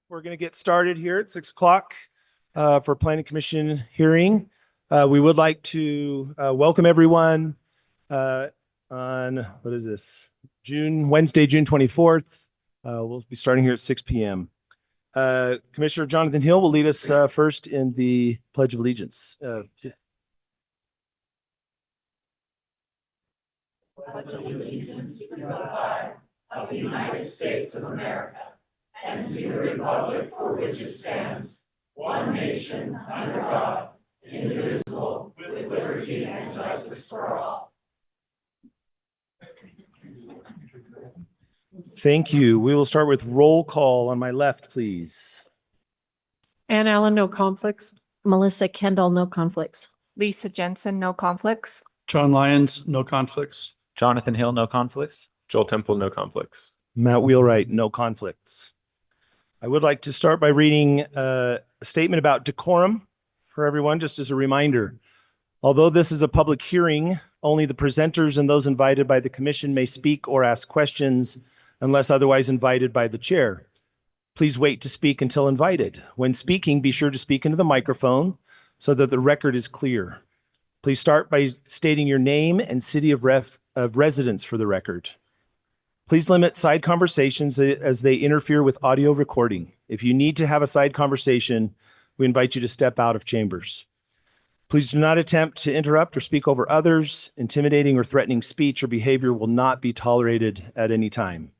We're going to get started here at 6 o'clock for Planning Commission hearing. We would like to welcome everyone on, what is this, Wednesday, June 24th. We'll be starting here at 6 p.m. Commissioner Jonathan Hill will lead us first in the Pledge of Allegiance. Pledge allegiance to the flag of the United States of America and to the republic for which it stands, one nation under God, indivisible, with liberty and justice for all. Thank you. We will start with roll call on my left, please. Ann Allen, no conflicts. Melissa Kendall, no conflicts. Lisa Jensen, no conflicts. John Lyons, no conflicts. Jonathan Hill, no conflicts. Joel Temple, no conflicts. Matt Wheelwright, no conflicts. I would like to start by reading a statement about decorum for everyone, just as a reminder. Although this is a public hearing, only the presenters and those invited by the commission may speak or ask questions unless otherwise invited by the chair. Please wait to speak until invited. When speaking, be sure to speak into the microphone so that the record is clear. Please start by stating your name and city of residence for the record. Please limit side conversations as they interfere with audio recording. If you need to have a side conversation, we invite you to step out of chambers. Please do not attempt to interrupt or speak over others. Intimidating or threatening speech or behavior will not be tolerated at any time.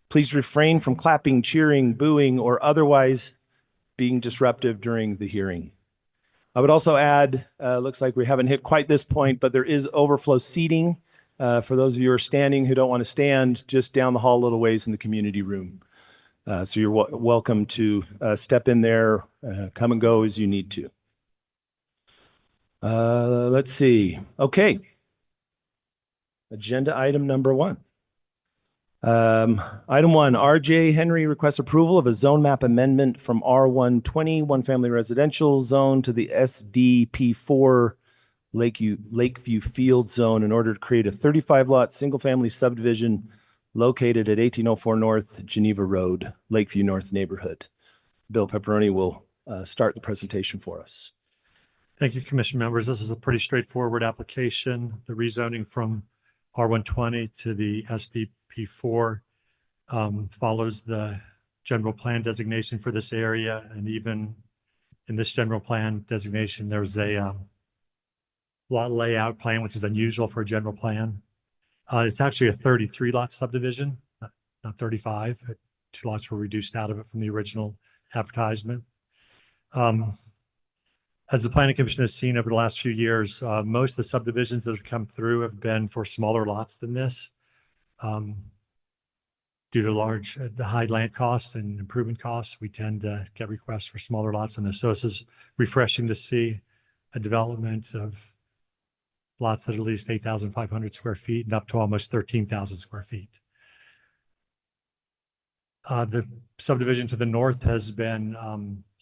Please refrain from clapping, cheering, booing, or otherwise being disruptive during the hearing. I would also add, looks like we haven't hit quite this point, but there is overflow seating. For those of you who are standing who don't want to stand, just down the hall a little ways in the community room. So you're welcome to step in there, come and go as you need to. Let's see. Okay. Agenda item number 1. Item 1, RJ Henrie requests approval of a zone map amendment from R120, one family residential zone, to the SDP4 Lakeview Fields zone in order to create a 35-lot single-family subdivision located at 1804 North Geneva Road, Lakeview North neighborhood. Bill Pepperoni will start the presentation for us. Thank you, Commission members. This is a pretty straightforward application. The rezoning from R120 to the SDP4 follows the general plan designation for this area. And even in this general plan designation, there's a lot layout plan, which is unusual for a general plan. It's actually a 33-lot subdivision, not 35. 2 lots were reduced out of it from the original advertisement. As the Planning Commission has seen over the last few years, most of the subdivisions that have come through have been for smaller lots than this. Due to the high land costs and improvement costs, we tend to get requests for smaller lots than this. So this is refreshing to see a development of lots that are at least 8,500 square feet and up to almost 13,000 square feet. The subdivision to the north has been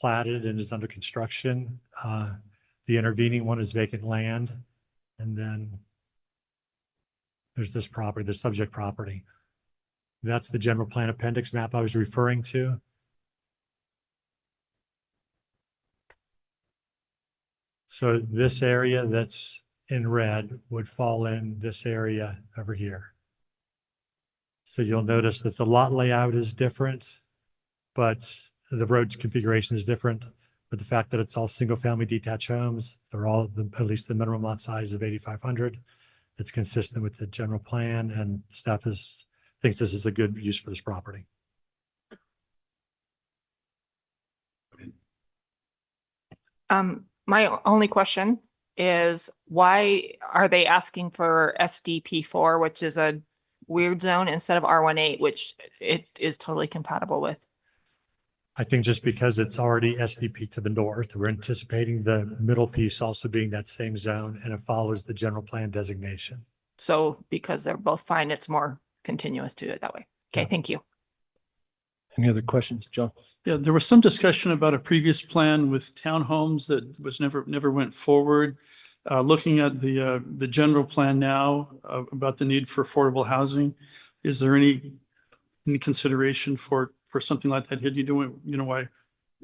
platted and is under construction. The intervening one is vacant land. And then there's this property, the subject property. That's the general plan appendix map I was referring to. So this area that's in red would fall in this area over here. So you'll notice that the lot layout is different, but the road configuration is different. But the fact that it's all single family detached homes, they're all at least the minimum lot size of 8,500. It's consistent with the general plan, and staff thinks this is a good use for this property. My only question is, why are they asking for SDP4, which is a weird zone, instead of R18, which it is totally compatible with? I think just because it's already SDP to the north, we're anticipating the middle piece also being that same zone, and it follows the general plan designation. So because they're both fine, it's more continuous to it that way. Okay, Yeah. Thank you. Any other questions, John? Yeah, there was some discussion about a previous plan with townhomes that was never went forward. Looking at the general plan now about the need for affordable housing, is there any consideration for for something like that? Did you do it, why?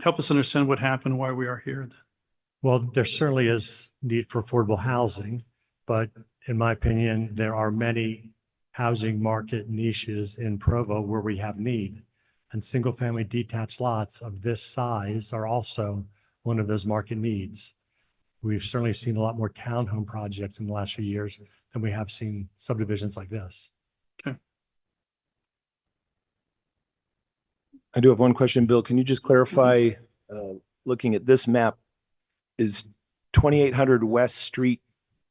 Help us understand what happened, why we are here. Well, there certainly is need for affordable housing, but in my opinion, there are many housing market niches in Provo where we have need. And single-family detached lots of this size are also one of those market needs. We've certainly seen a lot more townhome projects in the last few years than we have seen subdivisions like this. I do have one question, Bill. Can you just clarify, looking at this map, is 2800 West Street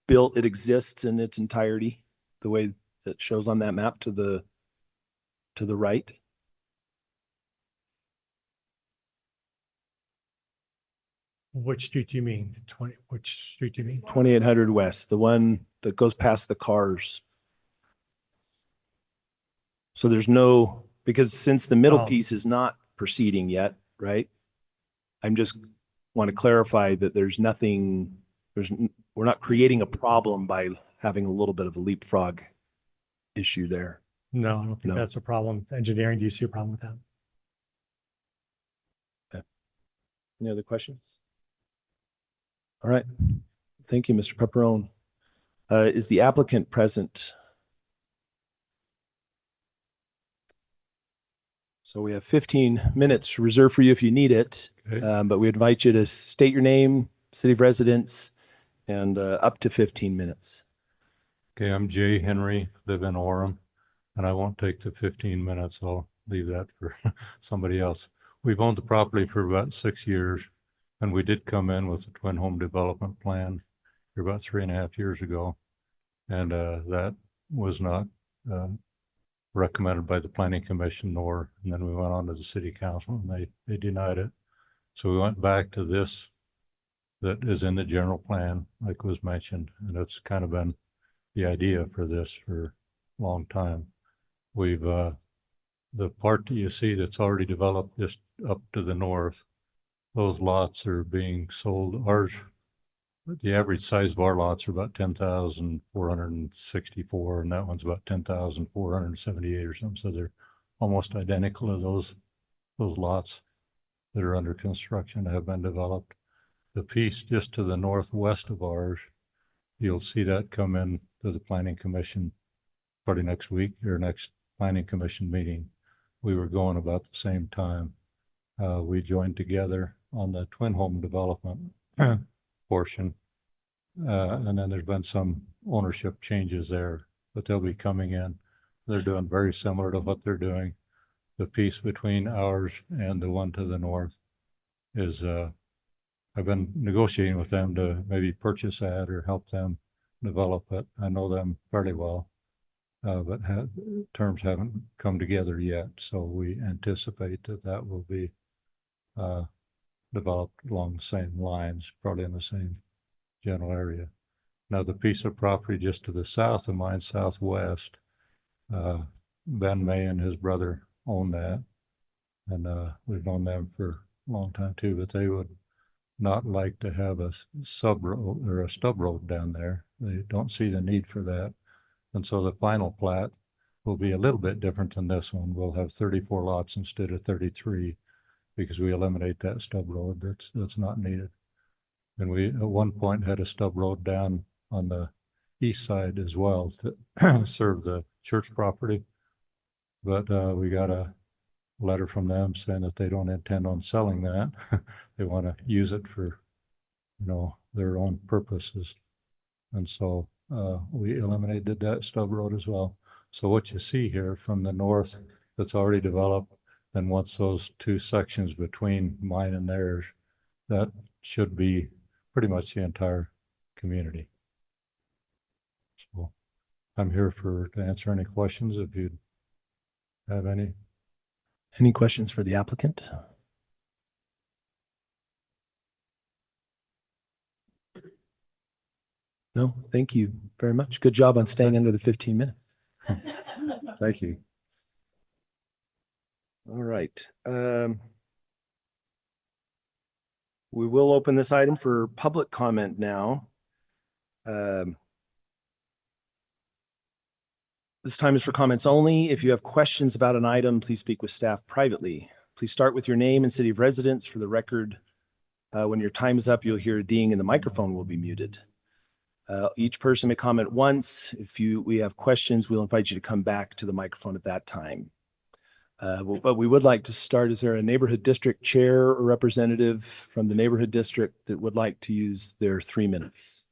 built, it exists in its entirety, the way that shows on that map to the right? Which street do you mean? Which street do you mean? 2800 West, the one that goes past the cars. So there's no, because since the middle Oh. piece is not proceeding yet, right? I'm just want to clarify that there's nothing, we're not creating a problem by having a little bit of a leapfrog issue there. No, I don't think No. that's a problem. Engineering, do you see a problem with that? Any other questions? All right. Thank you, Mr. Pepperone. Is the applicant present? So we have 15 minutes reserved for you if you need it, Okay. but we invite you to state your name, city of residence, and up to 15 minutes. Okay, I'm Jay Henrie, live in Orem, and I won't take the 15 minutes. I'll leave that for somebody else. We've owned the property for about 6 years, and we did come in with a twin home development plan here about 3.5 years ago. And that was not recommended by the planning commission and then we went on to the city council and they denied it. So we went back to this that is in the general plan, like was mentioned, and it's kind of been the idea for this for a long time. We've, the part that you see that's already developed just up to the north, those lots are being sold. Ours, the average size of our lots are about 10,464, and that one's about 10,478 or something. So they're almost identical to those lots that are under construction have been developed. The piece just to the northwest of ours, you'll see that come in to the planning commission probably next week or next planning commission meeting. We were going about the same time. We joined together on the twin home development portion. And then there's been some ownership changes there, but they'll be coming in. They're doing very similar to what they're doing. The piece between ours and the one to the north is, I've been negotiating with them to maybe purchase that or help them develop it. I know them fairly well, but terms haven't come together yet. So we anticipate that will be developed along the same lines, probably in the same general area. Now the piece of property just to the south of mine, southwest, Ben May and his brother own that. And we've known them for a long time too, but they would not like to have a sub road or a stub road down there. They don't see the need for that. And so the final plat will be a little bit different than this one. We'll have 34 lots instead of 33 because we eliminate that stub road that's not needed. And we at one point had a stub road down on the east side as well to serve the church property. But we got a letter from them saying that they don't intend on selling that. They want to use it for, their own purposes. And so we eliminated that stub road as well. So what you see here from the north that's already developed, then once those two sections between mine and theirs, that should be pretty much the entire community. So I'm here to answer any questions if you have any. Any questions for the applicant? No, thank you very much. Good job on staying under the 15 minutes. Thank you. All right. We will open this item for public comment now. The This time is for comments only. If you have questions about an item, please speak with staff privately. Please start with your name and city of residence for the record. When your time is up, you'll hear a ding and the microphone will be muted. Each person may comment once. If we have questions, we'll invite you to come back to the microphone at that time. But we would like to start. Is there a neighborhood district chair or representative from the neighborhood district that would like to use their 3 minutes?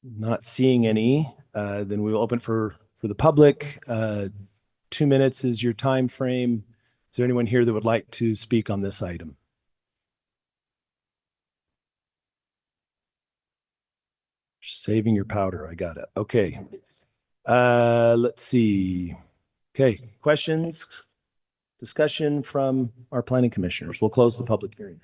Not seeing any, then we will open for the public. 2 minutes is your time frame. Is there anyone here that would like to speak on this item? Saving your powder. I got it. Okay. Let's see. Okay. Questions, discussion from our planning commissioners. We'll close the public hearing.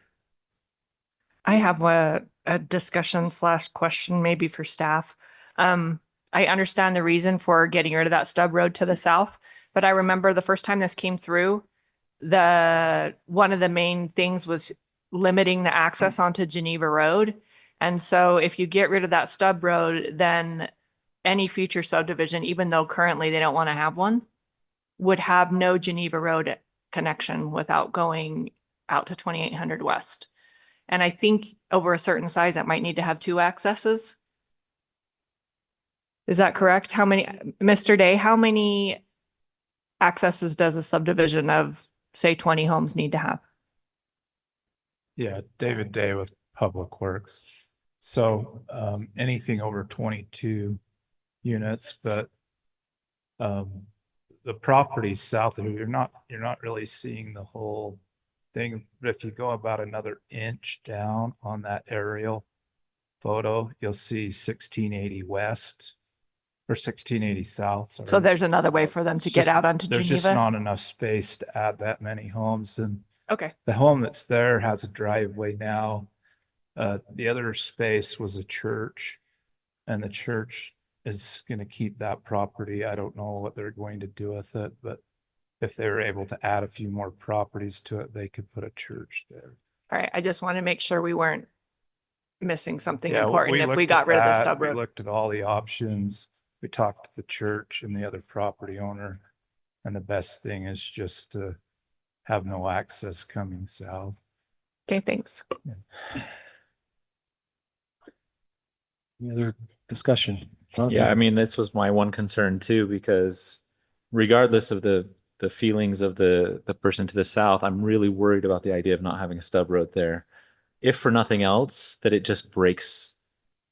I have a discussion / question maybe for staff. I understand the reason for getting rid of that stub road to the south, but I remember the first time this came through, one of the main things was limiting the access onto Geneva Road. And so if you get rid of that stub road, then any future subdivision, even though currently they don't want to have one, would have no Geneva Road connection without going out to 2800 West. And I think over a certain size, that might need to have 2 accesses. Is that correct? Mr. Day, how many accesses does a subdivision of, say, 20 homes need to have? Yeah, David Day with Public Works. So anything over 22 units, but the property south of it, you're not really seeing the whole thing. But if you go about another inch down on that aerial photo, you'll see 1680 west or 1680 south. Sorry. So there's another way for them It's to get just- out onto There's just Geneva? not enough space to add that many homes, and Okay. the home that's there has a driveway now. The other space was a church, and the church is going to keep that property. I don't know what they're going to do with it, but if they were able to add a few more properties to it, they could put a church there. All right. I just want to make sure we weren't missing something Yeah, important if we looked got at rid of the that. stub We road. looked at all the options. We talked to the church and the other property owner, and the best thing is just to have no access coming south. Okay, thanks. Any other discussion? Yeah, I mean, this was my one concern too, because regardless of the feelings of the person to the south, I'm really worried about the idea of not having a stub road there. If for nothing else, that it just breaks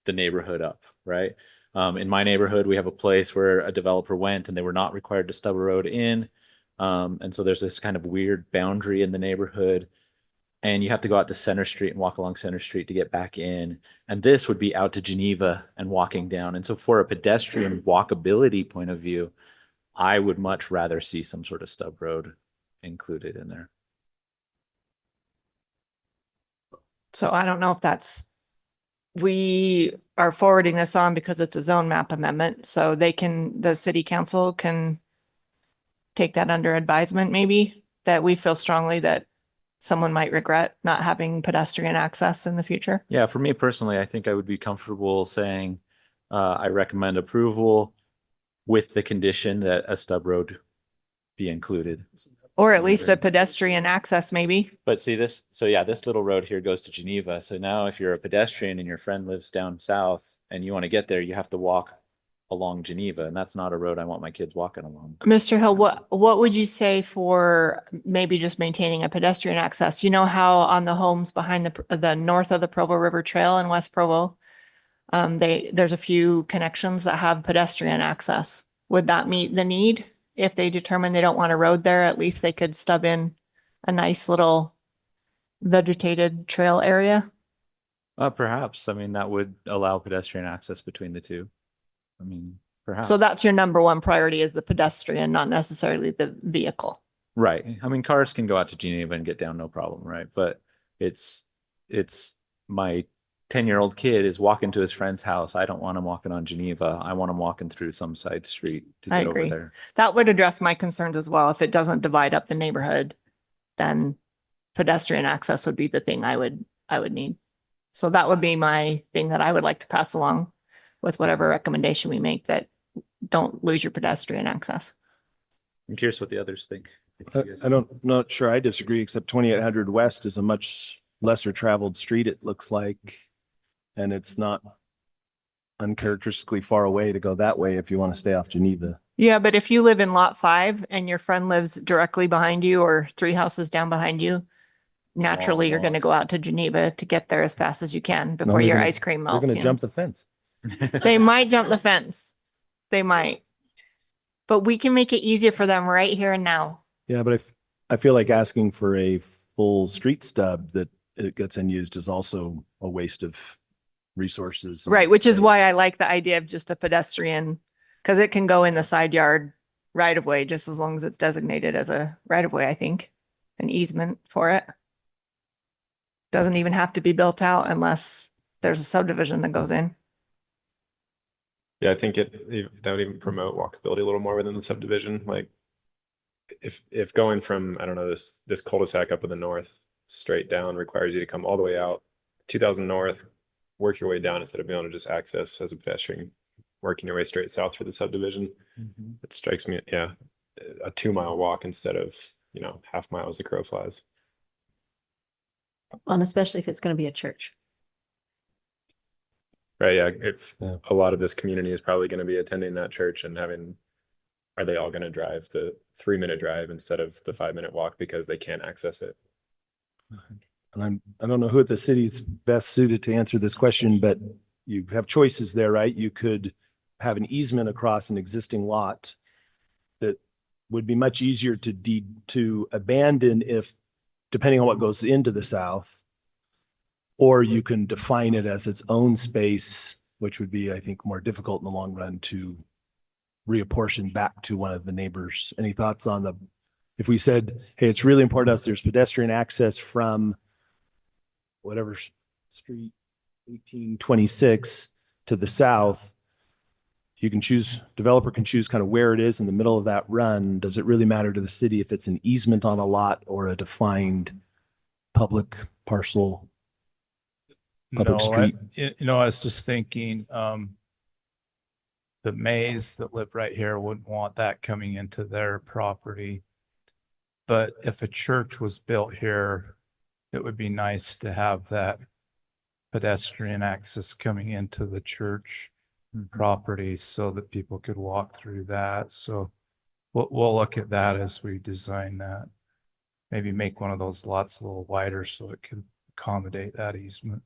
the neighborhood up, right? In my neighborhood, we have a place where a developer went and they were not required to stub a road in. And so there's this kind of weird boundary in the neighborhood. And you have to go out to Center Street and walk along Center Street to get back in. And this would be out to Geneva and walking down. And so for a pedestrian walkability point of view, I would much rather see some sort of stub road included in there. So I don't know if we are forwarding this on because it's a zone map amendment. So the city council can take that under advisement, maybe, that we feel strongly that someone might regret not having pedestrian access in the future. Yeah, for me personally, I think I would be comfortable saying I recommend approval with the condition that a stub road be included. Or at least a pedestrian access, maybe. But see this, so yeah, this little road here goes to Geneva. So now if you're a pedestrian and your friend lives down south and you want to get there, you have to walk along Geneva, and that's not a road I want my kids walking along. Mr. Hill, what would you say for maybe just maintaining a pedestrian access? You know how on the homes behind the north of the Provo River Trail in West Provo, there's a few connections that have pedestrian access. Would that meet the need? If they determine they don't want a road there, at least they could stub in a nice little vegetated trail area. Perhaps. I mean, that would allow pedestrian access between the two. I mean, perhaps. So that's your number one priority, is the pedestrian, not necessarily the vehicle. Right. I mean, cars can go out to Geneva and get down, no problem, right? But it's my 10-year-old kid is walking to his friend's house. I don't want him walking on Geneva. I want him walking through some side street to I get over agree. there. That would address my concerns as well. If it doesn't divide up the neighborhood, then pedestrian access would be the thing I would need. So that would be my thing that I would like to pass along. with whatever recommendation we make that don't lose your pedestrian access. I'm curious what the others think. Not sure I disagree, except 2800 West is a much lesser traveled street, it looks like. And it's not uncharacteristically far away to go that way if you want to stay off Geneva. Yeah, but if you live in lot 5 and your friend lives directly behind you or 3 houses down behind you, naturally you're going to go out to Geneva to get there as fast as you can before they're your gonna- ice cream They're melts. going to you jump know? the fence. They might jump the fence. They might. But we can make it easier for them right here and now. Yeah, but I feel like asking for a full street stub that it gets unused is also a waste of resources. and Right, which is why I space. like the idea of just a pedestrian, because it can go in the side yard right of way, just as long as it's designated as a right of way, I think, an easement for it. Doesn't even have to be built out unless there's a subdivision that goes in. Yeah, I think that would even promote walkability a little more within the subdivision. Like if going from, I don't know, this cul-de-sac up in the north straight down requires you to come all the way out 2000 north, work your way down instead of being able to just access as a pedestrian, working your way straight south through the subdivision. It strikes me, yeah, a 2-mile walk instead of, half mile as the crow flies. And especially if it's going to be a church. Right, yeah, if Yeah. a lot of this community is probably going to be attending that church and are they all going to drive the 3-minute drive instead of the 5-minute walk because they can't access it? And I don't know who at the city's best suited to answer this question, but you have choices there, right? You could have an easement across an existing lot that would be much easier to abandon if, depending on what goes into the south. Or you can define it as its own space, which would be, I think, more difficult in the long run to reapportion back to one of the neighbors. Any thoughts on if we said, hey, it's really important to us, there's pedestrian access from whatever street, 1826 to the south, developer can choose kind of where it is in the middle of that run. Does it really matter to the city if it's an easement on a lot or a defined public parcel? Public street. I was just thinking, the Mays that live right here wouldn't want that coming into their property. But if a church was built here, it would be nice to have that pedestrian access coming into the church property so that people could walk through that. So we'll look at that as we design that. Maybe make one of those lots a little wider so it can accommodate that easement.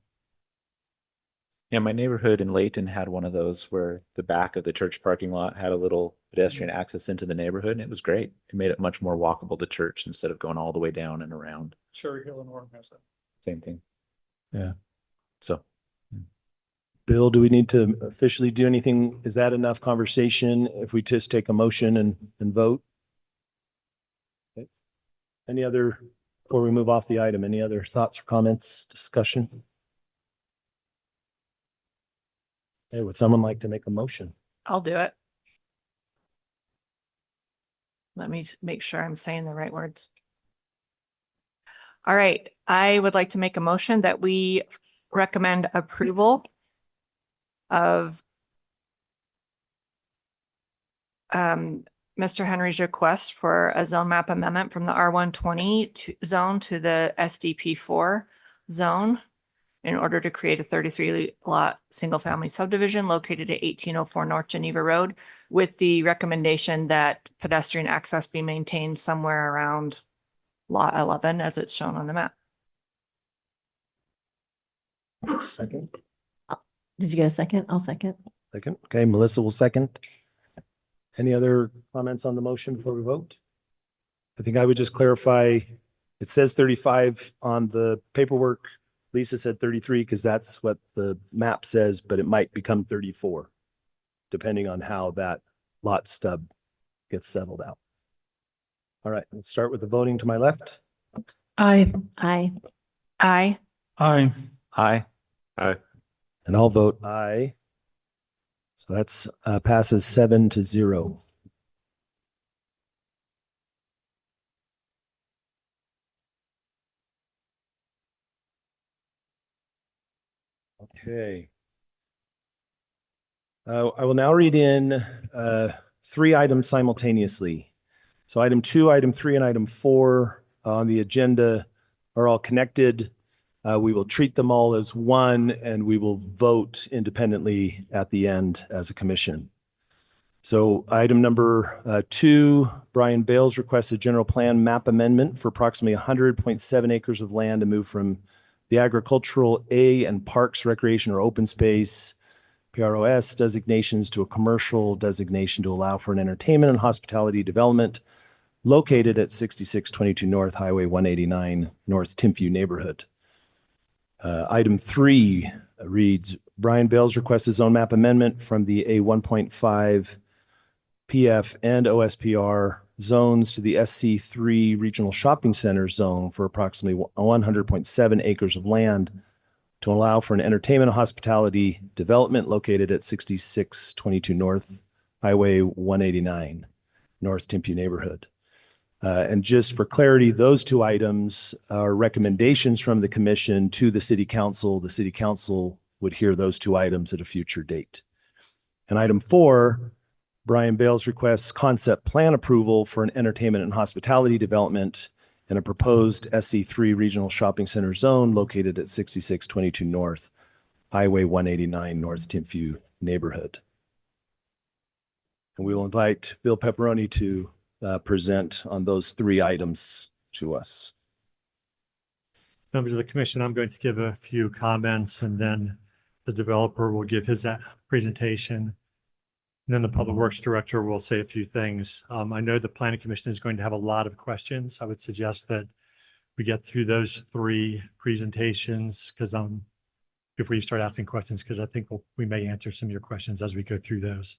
Yeah, my neighborhood in Layton had one of those where the back of the church parking lot had a little pedestrian access into the neighborhood, and it was great. It made it much more walkable to church instead of going all the way down and around. Cherry Hill and Orem has that. Same thing. Yeah. So Bill, do we need to officially do anything? Is that enough conversation if we just take a motion and vote? Okay. Before we move off the item, any other thoughts or comments, discussion? Hey, would someone like to make a motion? I'll do it. Let me make sure I'm saying the right words. All right, I would like to make a motion that we recommend approval of Mr. Henry's request for a zone map amendment from the R120 zone to the SDP4 zone in order to create a 33 lot single family subdivision located at 1804 North Geneva Road with the recommendation that pedestrian access be maintained somewhere around lot 11 as it's shown on the map. Second. Did you get a second? I'll second. Second. Okay, Melissa will second. Any other comments on the motion before we vote? I think I would just clarify, it says 35 on the paperwork. Lisa said 33 because that's what the map says, but it might become 34 depending on how that lot stub gets settled out. All right, let's start with the voting to my left. Aye. Aye. Aye. Aye. Aye. Aye. And I'll vote aye. So that's passes 7-0. Okay. I will now read in three items simultaneously. So item 2, item 3, and item 4 on the agenda are all connected. We will treat them all as one, and we will vote independently at the end as a commission. So item number 2, Bryan Bayles requests a general plan map amendment for approximately 100.7 acres of land to move from the agricultural A and parks, recreation, or open space PR&OS designations to a commercial designation to allow for an entertainment and hospitality development located at 6622 North Highway 189, North Timpview neighborhood. Item 3 reads, Bryan Bayles requests a zone map amendment from the A 1.5 PF and OSPR zones to the SC3 Regional Shopping Center zone for approximately 100.7 acres of land to allow for an entertainment and hospitality development located at 6622 North Highway 189, North Timpview neighborhood. And just for clarity, those two items are recommendations from the commission to the city council. The city council would hear those two items at a future date. And item 4, Bryan Bayles requests concept plan approval for an entertainment and hospitality development in a proposed SC3 Regional Shopping Center zone located at 6622 North Highway 189, North Timpview neighborhood. And we will invite Bill Pepperoni to present on those 3 items to us. Members of the commission, I'm going to give a few comments, and then the developer will give his presentation. And then the public works director will say a few things. I know the planning commission is going to have a lot of questions. I would suggest that we get through those 3 presentations before you start asking questions, because I think we may answer some of your questions as we go through those.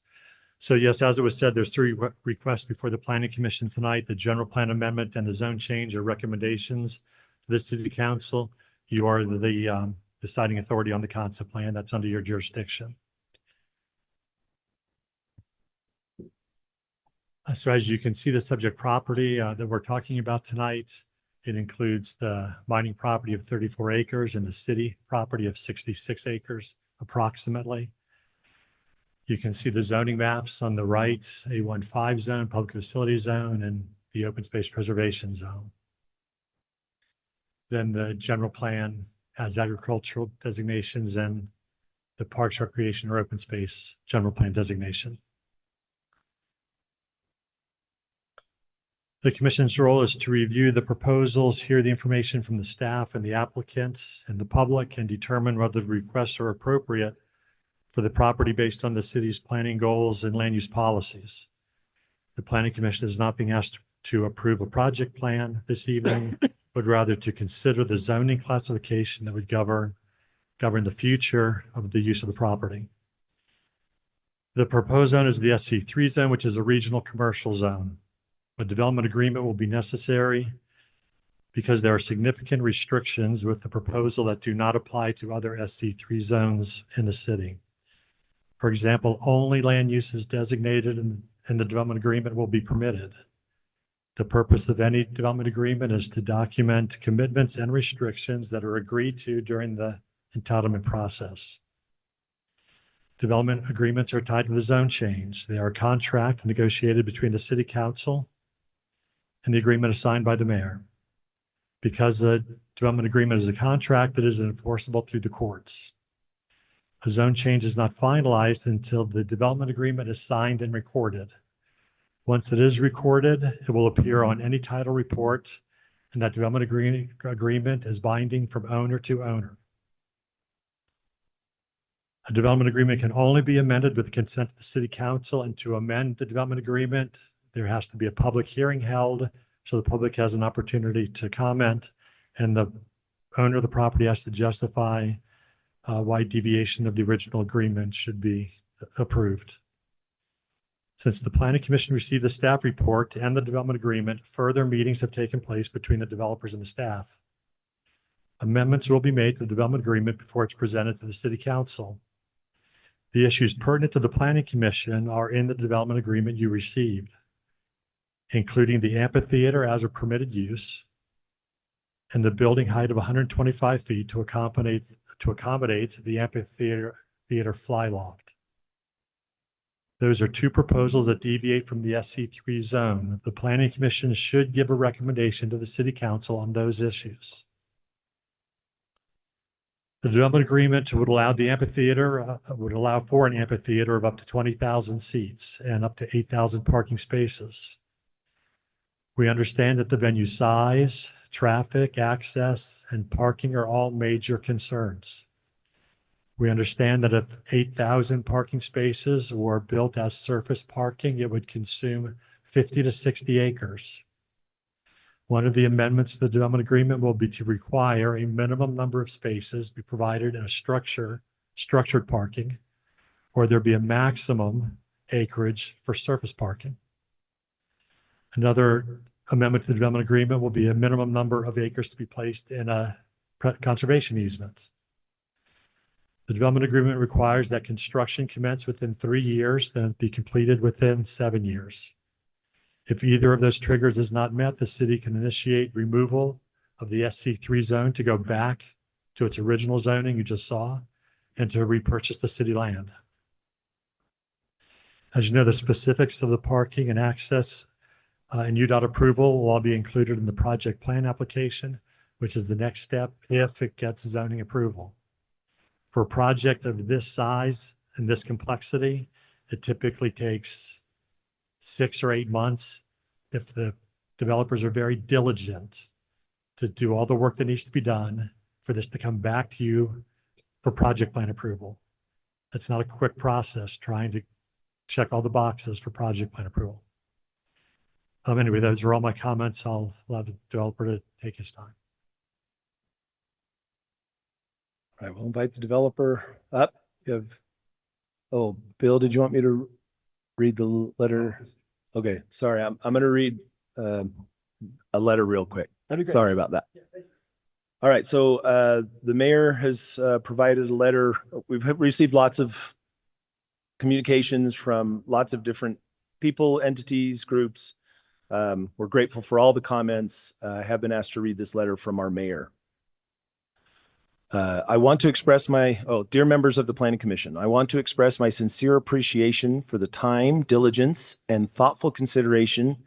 So yes, as it was said, there's 3 requests before the planning commission tonight. The general plan amendment and the zone change are recommendations to the city council. You are the deciding authority on the concept plan. That's under your jurisdiction. So as you can see, the subject property that we're talking about tonight, it includes the mining property of 34 acres and the city property of 66 acres approximately. You can see the zoning maps on the right, A15 zone, public facility zone, and the open space preservation zone. Then the general plan has agricultural designations and the parks, recreation, or open space general plan designation. The commission's role is to review the proposals, hear the information from the staff and the applicant and the public, and determine whether the requests are appropriate for the property based on the city's planning goals and land use policies. The planning commission is not being asked to approve a project plan this evening, but rather to consider the zoning classification that would govern the future of the use of the property. The proposed zone is the SC3 zone, which is a regional commercial zone. A development agreement will be necessary because there are significant restrictions with the proposal that do not apply to other SC3 zones in the city. For example, only land uses designated in the development agreement will be permitted. The purpose of any development agreement is to document commitments and restrictions that are agreed to during the entitlement process. Development agreements are tied to the zone change. They are a contract negotiated between the city council and the agreement is signed by the mayor. Because the development agreement is a contract that is enforceable through the courts. A zone change is not finalized until the development agreement is signed and recorded. Once it is recorded, it will appear on any title report, and that development agreement is binding from owner to owner. A development agreement can only be amended with the consent of the city council, and to amend the development agreement, there has to be a public hearing held so the public has an opportunity to comment, and the owner of the property has to justify why deviation of the original agreement should be approved. Since the planning commission received the staff report and the development agreement, further meetings have taken place between the developers and the staff. Amendments will be made to the development agreement before it's presented to the city council. The issues pertinent to the planning commission are in the development agreement you received, including the amphitheater as a permitted use and the building height of 125 feet to accommodate the amphitheater fly loft. Those are two proposals that deviate from the SC3 zone. The Planning Commission should give a recommendation to the City Council on those issues. The development agreement would allow for an amphitheater of up to 20,000 seats and up to 8,000 parking spaces. We understand that the venue size, traffic, access, and parking are all major concerns. We understand that if 8,000 parking spaces were built as surface parking, it would consume 50 to 60 acres. One of the amendments to the development agreement will be to require a minimum number of spaces be provided in a structured parking, or there be a maximum acreage for surface parking. Another amendment to the development agreement will be a minimum number of acres to be placed in a conservation easement. The development agreement requires that construction commence within 3 years, then be completed within 7 years. If either of those triggers is not met, the city can initiate removal of the SC3 zone to go back to its original zoning you just saw and to repurchase the city land. As you know, the specifics of the parking and access and UDOT approval will all be included in the project plan application, which is the next step if it gets zoning approval. For a project of this size and this complexity, it typically takes 6 or 8 months if the developers are very diligent to do all the work that needs to be done for this to come back to you for project plan approval. It's not a quick process trying to check all the boxes for project plan approval. Anyway, those are all my comments. I'll allow the developer to take his time. I will invite the developer up. Oh, Bill, did you want me to read the letter? Okay, sorry. I'm going to read a letter real quick. Sorry about that. All right, so the mayor has provided a letter. We've received lots of communications from lots of different people, entities, groups. We're grateful for all the comments. I have been asked to read this letter from our mayor. I want to express dear members of the Planning Commission, I want to express my sincere appreciation for the time, diligence, and thoughtful consideration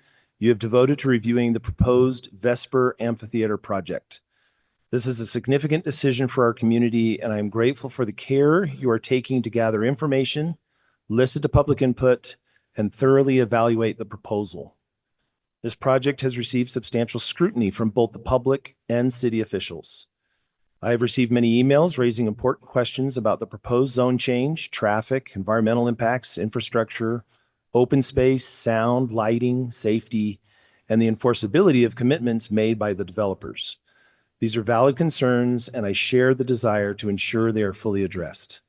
you have devoted to reviewing the proposed Vesper Amphitheater project. This is a significant decision for our community, and I am grateful for the care you are taking to gather information, listen to public input, and thoroughly evaluate the proposal. This project has received substantial scrutiny from both the public and city officials. I have received many emails raising important questions about the proposed zone change, traffic, environmental impacts, infrastructure, open space, sound, lighting, safety, and the enforceability of commitments made by the developers. These are valid concerns, and I share the desire to ensure they are fully addressed.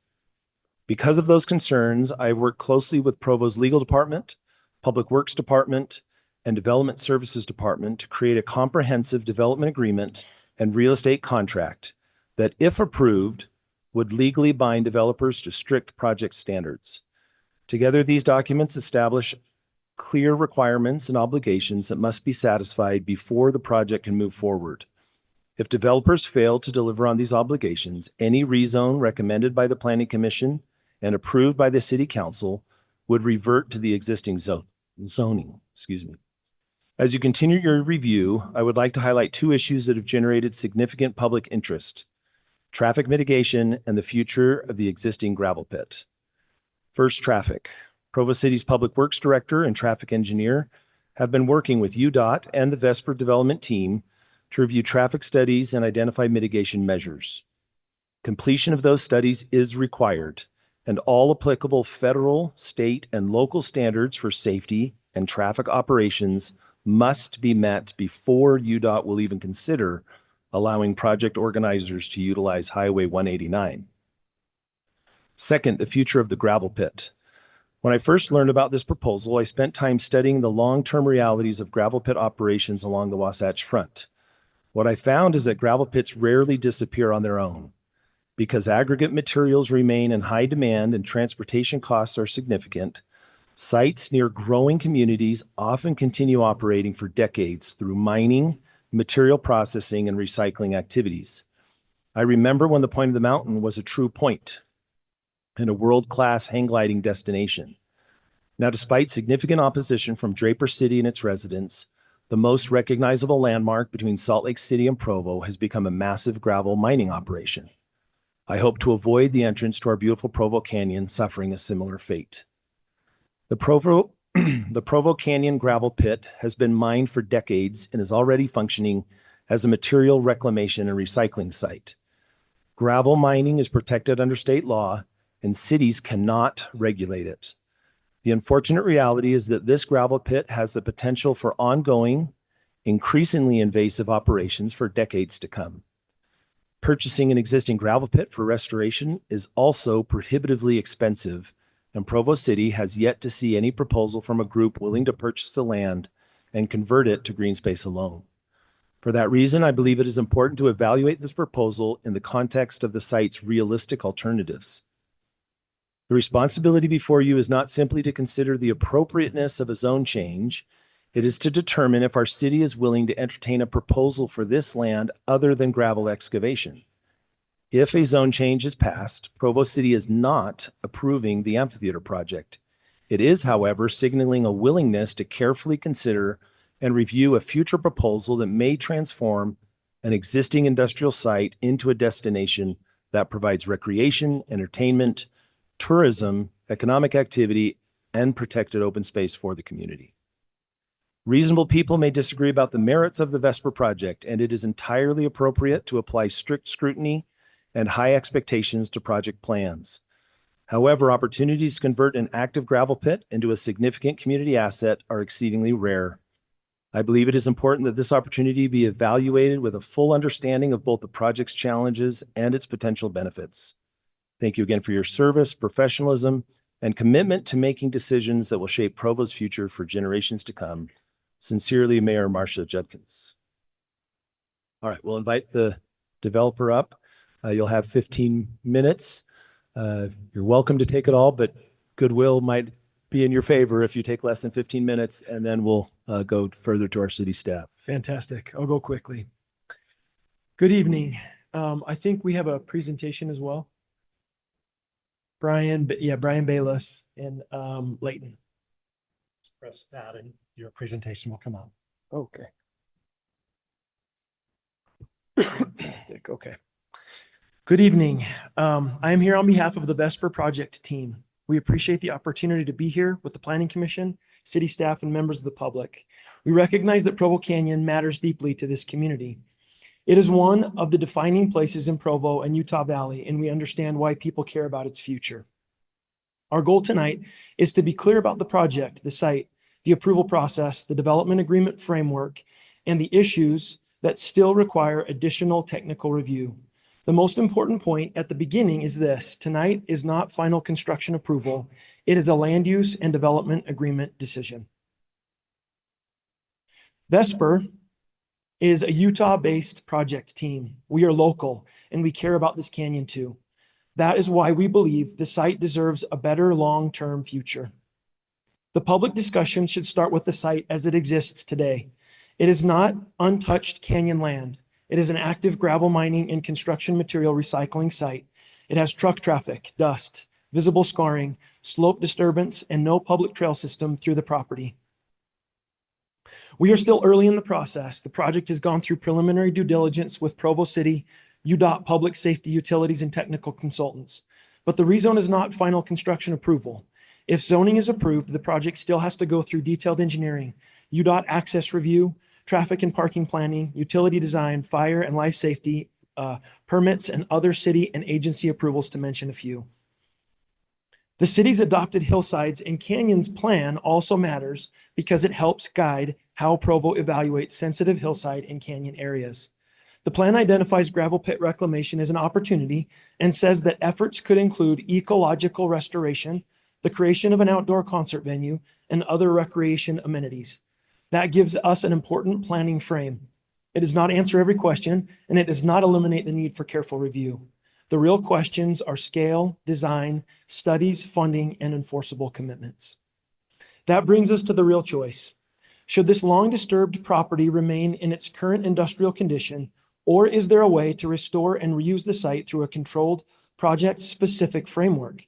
Because of those concerns, I have worked closely with Provo's legal department, Public Works Department, and Development Services Department to create a comprehensive development agreement and real estate contract that, if approved, would legally bind developers to strict project standards. Together, these documents establish clear requirements and obligations that must be satisfied before the project can move forward. If developers fail to deliver on these obligations, any rezone recommended by the Planning Commission and approved by the City Council would revert to the existing zoning. As you continue your review, I would like to highlight 2 issues that have generated significant public interest: traffic mitigation and the future of the existing gravel pit. First, traffic. Provo City's Public Works Director and Traffic Engineer have been working with UDOT and the Vesper Development Team to review traffic studies and identify mitigation measures. Completion of those studies is required, and all applicable federal, state, and local standards for safety and traffic operations must be met before UDOT will even consider allowing project organizers to utilize Highway 189. Second, the future of the gravel pit. When I first learned about this proposal, I spent time studying the long-term realities of gravel pit operations along the Wasatch Front. What I found is that gravel pits rarely disappear on their own. Because aggregate materials remain in high demand and transportation costs are significant, sites near growing communities often continue operating for decades through mining, material processing, and recycling activities. I remember when the Point of the Mountain was a true point and a world-class hang gliding destination. Now, despite significant opposition from Draper City and its residents, the most recognizable landmark between Salt Lake City and Provo has become a massive gravel mining operation. I hope to avoid the entrance to our beautiful Provo Canyon suffering a similar fate. The Provo Canyon gravel pit has been mined for decades and is already functioning as a material reclamation and recycling site. Gravel mining is protected under state law, and cities cannot regulate it. The unfortunate reality is that this gravel pit has the potential for ongoing, increasingly invasive operations for decades to come. Purchasing an existing gravel pit for restoration is also prohibitively expensive, and Provo City has yet to see any proposal from a group willing to purchase the land and convert it to green space alone. For that reason, I believe it is important to evaluate this proposal in the context of the site's realistic alternatives. The responsibility before you is not simply to consider the appropriateness of a zone change. It is to determine if our city is willing to entertain a proposal for this land other than gravel excavation. If a zone change is passed, Provo City is not approving the amphitheater project. It is, however, signaling a willingness to carefully consider and review a future proposal that may transform an existing industrial site into a destination that provides recreation, entertainment, tourism, economic activity, and protected open space for the community. Reasonable people may disagree about the merits of the Vesper project, and it is entirely appropriate to apply strict scrutiny and high expectations to project plans. However, opportunities to convert an active gravel pit into a significant community asset are exceedingly rare. I believe it is important that this opportunity be evaluated with a full understanding of both the project's challenges and its potential benefits. Thank you again for your service, professionalism, and commitment to making decisions that will shape Provo's future for generations to come. Sincerely, Mayor Marcia Judkins. All right, we'll invite the developer up. You'll have 15 minutes. You're welcome to take it all, but goodwill might be in your favor if you take less than 15 minutes, and then we'll go further to our city staff. Fantastic. I'll go quickly. Good evening. I think we have a presentation as well. Bryan Bayles and Leighton. Press that and your presentation will come up. Okay. Fantastic. Okay. Good evening. I am here on behalf of the Vesper project team. We appreciate the opportunity to be here with the Planning Commission, city staff, and members of the public. We recognize that Provo Canyon matters deeply to this community. It is one of the defining places in Provo and Utah Valley, and we understand why people care about its future. Our goal tonight is to be clear about the project, the site, the approval process, the development agreement framework, and the issues that still require additional technical review. The most important point at the beginning is this: tonight is not final construction approval. It is a land use and development agreement decision. Vesper is a Utah-based project team. We are local and we care about this canyon too. That is why we believe the site deserves a better long-term future. The public discussion should start with the site as it exists today. It is not untouched canyon land. It is an active gravel mining and construction material recycling site. It has truck traffic, dust, visible scarring, slope disturbance, and no public trail system through the property. We are still early in the process. The project has gone through preliminary due diligence with Provo City, UDOT Public Safety Utilities, and technical consultants. But the rezone is not final construction approval. If zoning is approved, the project still has to go through detailed engineering, UDOT access review, traffic and parking planning, utility design, fire and life safety permits, and other city and agency approvals, to mention a few. The city's adopted hillsides and canyons plan also matters because it helps guide how Provo evaluates sensitive hillside and canyon areas. The plan identifies gravel pit reclamation as an opportunity and says that efforts could include ecological restoration, the creation of an outdoor concert venue, and other recreation amenities. That gives us an important planning frame. It does not answer every question, and it does not eliminate the need for careful review. The real questions are scale, design, studies, funding, and enforceable commitments. That brings us to the real choice. Should this long disturbed property remain in its current industrial condition, or is there a way to restore and reuse the site through a controlled project-specific framework?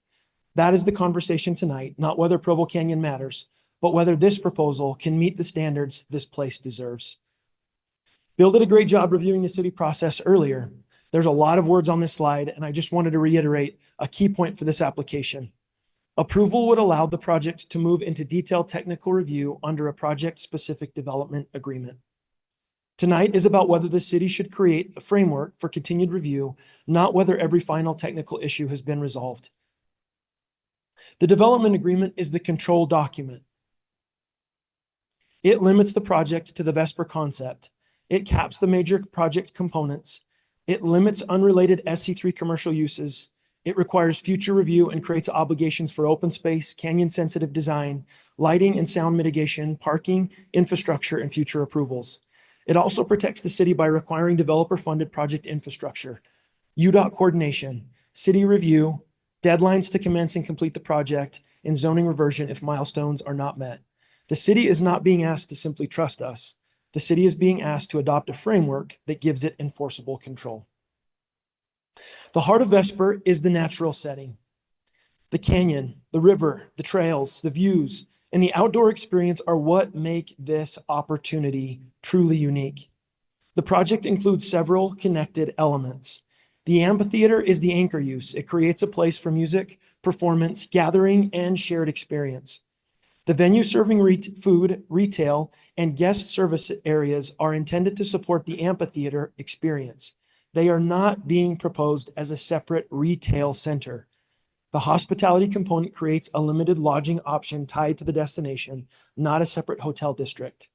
That is the conversation tonight, not whether Provo Canyon matters, but whether this proposal can meet the standards this place deserves. Bill did a great job reviewing the city process earlier. There's a lot of words on this slide, and I just wanted to reiterate a key point for this application. Approval would allow the project to move into detailed technical review under a project-specific development agreement. Tonight is about whether the city should create a framework for continued review, not whether every final technical issue has been resolved. The development agreement is the control document. It limits the project to the VESPR concept. It caps the major project components. It limits unrelated SC3 commercial uses. It requires future review and creates obligations for open space, canyon-sensitive design, lighting and sound mitigation, parking, infrastructure, and future approvals. It also protects the city by requiring developer-funded project infrastructure, UDOT coordination, city review, deadlines to commence and complete the project, and zoning reversion if milestones are not met. The city is not being asked to simply trust us. The city is being asked to adopt a framework that gives it enforceable control. The heart of VESPR is the natural setting. The canyon, the river, the trails, the views, and the outdoor experience are what make this opportunity truly unique. The project includes several connected elements. The amphitheater is the anchor use. It creates a place for music, performance, gathering, and shared experience. The venue serving food, retail, and guest service areas are intended to support the amphitheater experience. They are not being proposed as a separate retail center. The hospitality component creates a limited lodging option tied to the destination, not a separate hotel district.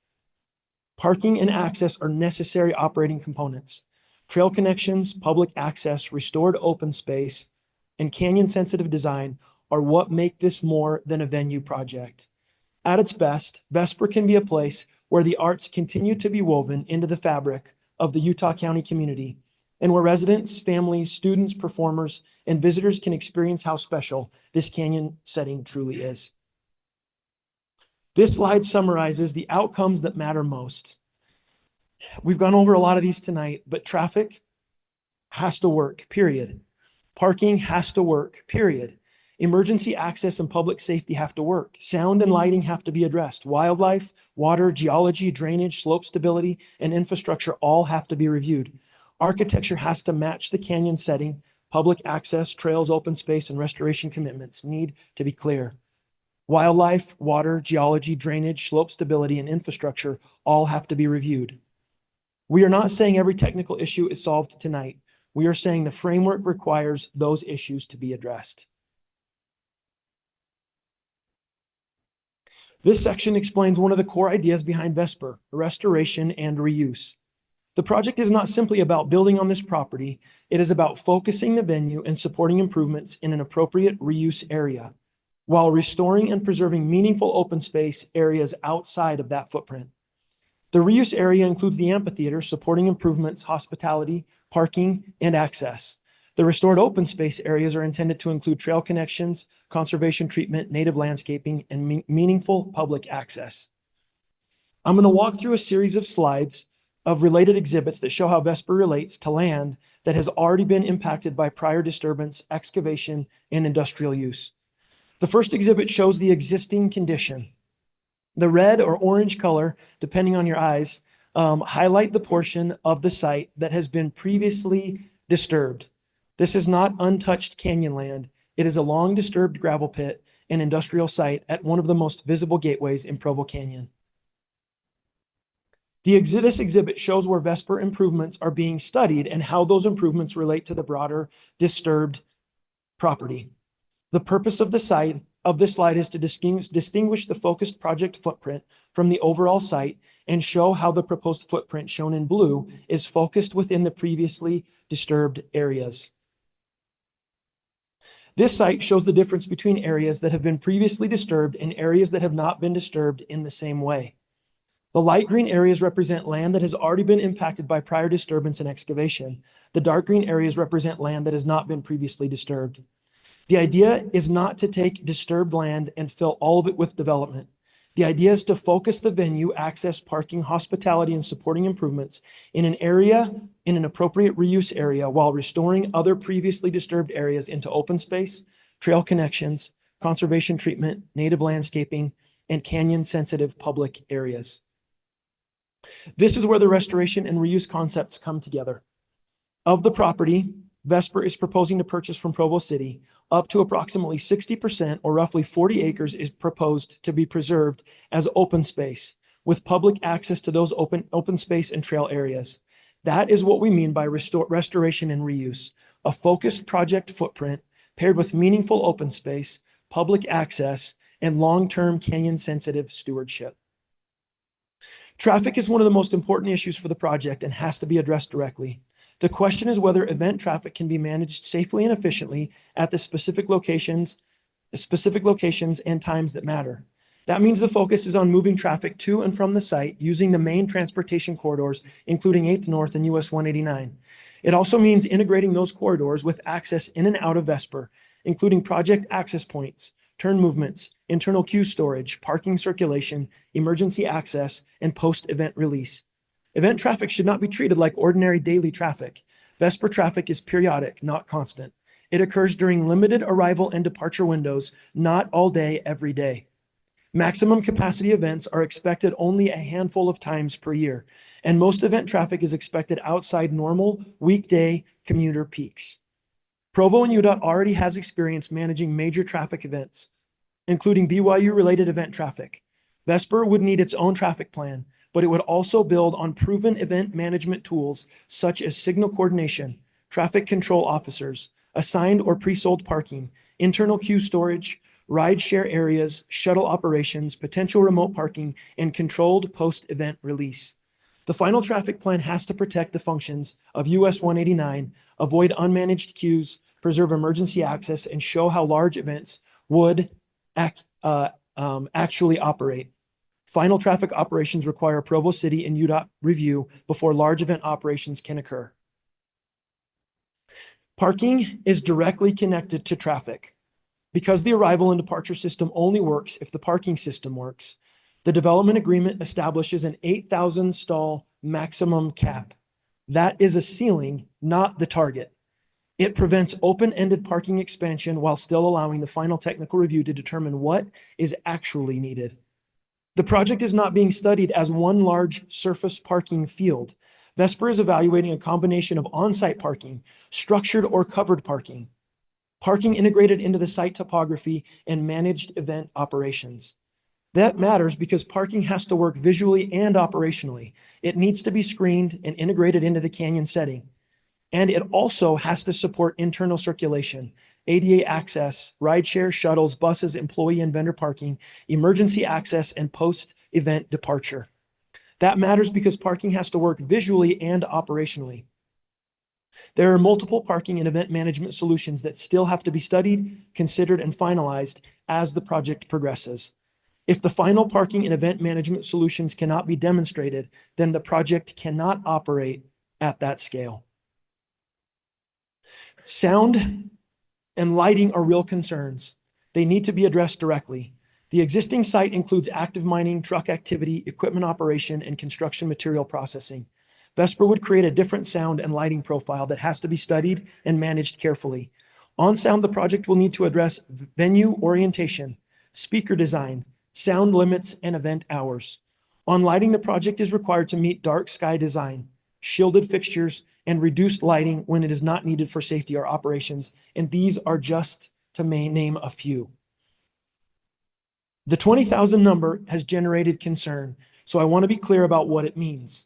Parking and access are necessary operating components. Trail connections, public access, restored open space, and canyon-sensitive design are what make this more than a venue project. At its best, VESPR can be a place where the arts continue to be woven into the fabric of the Utah County community, and where residents, families, students, performers, and visitors can experience how special this canyon setting truly is. This slide summarizes the outcomes that matter most. We've gone over a lot of these tonight, but traffic has to work, period. Parking has to work, period. Emergency access and public safety have to work. Sound and lighting have to be addressed. Wildlife, water, geology, drainage, slope stability, and infrastructure all have to be reviewed. Architecture has to match the canyon setting. Public access, trails, open space, and restoration commitments need to be clear. Wildlife, water, geology, drainage, slope stability, and infrastructure all have to be reviewed. We are not saying every technical issue is solved tonight. We are saying the framework requires those issues to be addressed. This section explains one of the core ideas behind VESPR, restoration and reuse. The project is not simply about building on this property. It is about focusing the venue and supporting improvements in an appropriate reuse area, while restoring and preserving meaningful open space areas outside of that footprint. The reuse area includes the amphitheater, supporting improvements, hospitality, parking, and access. The restored open space areas are intended to include trail connections, conservation treatment, native landscaping, and meaningful public access. I'm going to walk through a series of slides of related exhibits that show how VESPR relates to land that has already been impacted by prior disturbance, excavation, and industrial use. The first exhibit shows the existing condition. The red or orange color, depending on your eyes, highlight the portion of the site that has been previously disturbed. This is not untouched canyon land. It is a long disturbed gravel pit and industrial site at one of the most visible gateways in Provo Canyon. This exhibit shows where VESPR improvements are being studied and how those improvements relate to the broader disturbed property. The purpose of this slide is to distinguish the focused project footprint from the overall site and show how the proposed footprint shown in blue is focused within the previously disturbed areas. This site shows the difference between areas that have been previously disturbed and areas that have not been disturbed in the same way. The light green areas represent land that has already been impacted by prior disturbance and excavation. The dark green areas represent land that has not been previously disturbed. The idea is not to take disturbed land and fill all of it with development. The idea is to focus the venue, access, parking, hospitality, and supporting improvements in an appropriate reuse area while restoring other previously disturbed areas into open space, trail connections, conservation treatment, native landscaping, and canyon-sensitive public areas. This is where the restoration and reuse concepts come together. Of the property, Vesper is proposing to purchase from Provo City, up to approximately 60% or roughly 40 acres is proposed to be preserved as open space, with public access to those open space and trail areas. That is what we mean by restoration and reuse, a focused project footprint paired with meaningful open space, public access, and long-term canyon-sensitive stewardship. Traffic is one of the most important issues for the project and has to be addressed directly. The question is whether event traffic can be managed safely and efficiently at the specific locations and times that matter. That means the focus is on moving traffic to and from the site using the main transportation corridors, including 8th North and US 189. It also means integrating those corridors with access in and out of Vesper, including project access points, turn movements, internal queue storage, parking circulation, emergency access, and post-event release. Event traffic should not be treated like ordinary daily traffic. Vesper traffic is periodic, not constant. It occurs during limited arrival and departure windows, not all day, every day. Maximum capacity events are expected only a handful of times per year, and most event traffic is expected outside normal weekday commuter peaks. Provo and UDOT already has experience managing major traffic events, including BYU-related event traffic. Vesper would need its own traffic plan, but it would also build on proven event management tools such as signal coordination, traffic control officers, assigned or pre-sold parking, internal queue storage, ride share areas, shuttle operations, potential remote parking, and controlled post-event release. The final traffic plan has to protect the functions of US 189, avoid unmanaged queues, preserve emergency access, and show how large events would actually operate. Final traffic operations require Provo City and UDOT review before large event operations can occur. Parking is directly connected to traffic. Because the arrival and departure system only works if the parking system works, the development agreement establishes an 8,000 stall maximum cap. That is a ceiling, not the target. It prevents open-ended parking expansion while still allowing the final technical review to determine what is actually needed. The project is not being studied as one large surface parking field. Vesper is evaluating a combination of on-site parking, structured or covered parking, parking integrated into the site topography, and managed event operations. That matters because parking has to work visually and operationally. It needs to be screened and integrated into the canyon setting. And it also has to support internal circulation, ADA access, rideshare, shuttles, buses, employee and vendor parking, emergency access, and post-event departure. That matters because parking has to work visually and operationally. There are multiple parking and event management solutions that still have to be studied, considered, and finalized as the project progresses. If the final parking and event management solutions cannot be demonstrated, then the project cannot operate at that scale. Sound and lighting are real concerns. They need to be addressed directly. The existing site includes active mining, truck activity, equipment operation, and construction material processing. Vesper would create a different sound and lighting profile that has to be studied and managed carefully. On sound, the project will need to address venue orientation, speaker design, sound limits, and event hours. On lighting, the project is required to meet dark sky design, shielded fixtures, and reduced lighting when it is not needed for safety or operations, and these are just to name a few. The 20,000 number has generated concern, so I want to be clear about what it means.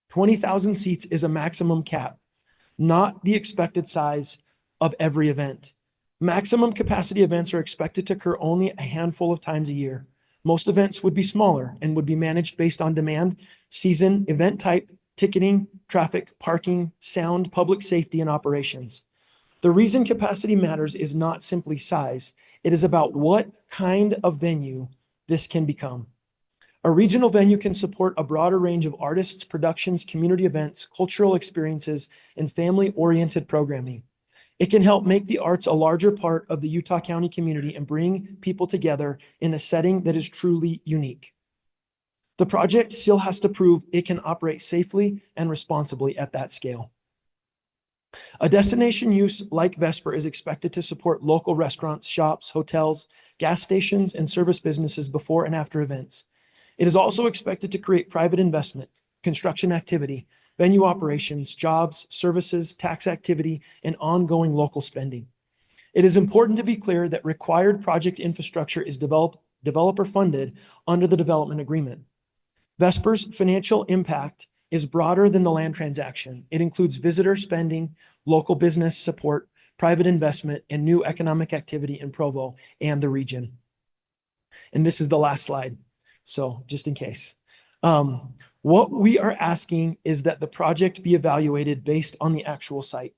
20,000 seats is a maximum cap, not the expected size of every event. Maximum capacity events are expected to occur only a handful of times a year. Most events would be smaller and would be managed based on demand, season, event type, ticketing, traffic, parking, sound, public safety, and operations. The reason capacity matters is not simply size. It is about what kind of venue this can become. A regional venue can support a broader range of artists, productions, community events, cultural experiences, and family-oriented programming. It can help make the arts a larger part of the Utah County community and bring people together in a setting that is truly unique. The project still has to prove it can operate safely and responsibly at that scale. A destination use like Vesper is expected to support local restaurants, shops, hotels, gas stations, and service businesses before and after events. It is also expected to create private investment, construction activity, venue operations, jobs, services, tax activity, and ongoing local spending. It is important to be clear that required project infrastructure is developer funded under the development agreement. Vesper's financial impact is broader than the land transaction. It includes visitor spending, local business support, private investment, and new economic activity in Provo and the region. And this is the last slide. So just in case. What we are asking is that the project be evaluated based on the actual site,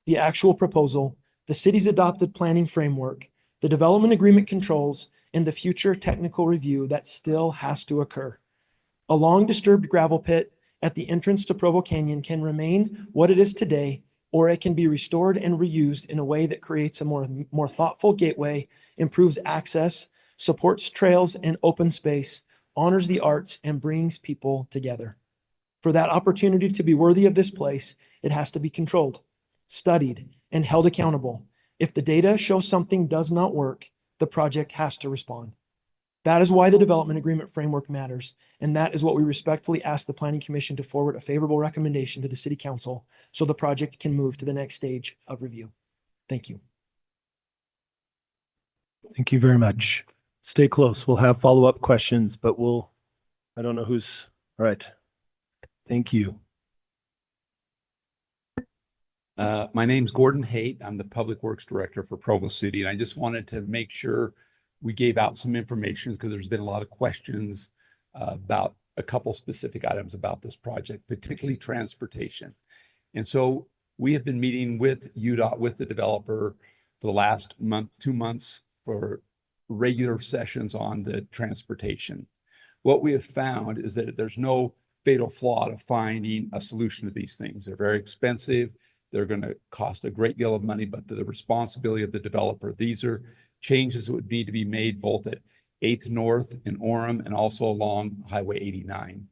the actual proposal, the city's adopted planning framework, the development agreement controls, and the future technical review that still has to occur. A long disturbed gravel pit at the entrance to Provo Canyon can remain what it is today, or it can be restored and reused in a way that creates a more thoughtful gateway, improves access, supports trails and open space, honors the arts, and brings people together. For that opportunity to be worthy of this place, it has to be controlled, studied, and held accountable. If the data shows something does not work, the project has to respond. That is why the development agreement framework matters, and that is what we respectfully ask the Planning Commission to forward a favorable recommendation to the City Council so the project can move to the next stage of review. Thank you. Thank you very much. Stay close. We'll have follow-up questions, but I don't know who's, all right. Thank you. My name's Gordon Haight. I'm the Public Works Director for Provo City, and I just wanted to make sure we gave out some information because there's been a lot of questions about a couple specific items about this project, particularly transportation. And so we have been meeting with UDOT, with the developer for the last month, 2 months for regular sessions on the transportation. What we have found is that there's no fatal flaw to finding a solution to these things. They're very expensive. They're going to cost a great deal of money, but the responsibility of the developer. These are changes that would need to be made both at 8th North in Orem and also along Highway 89.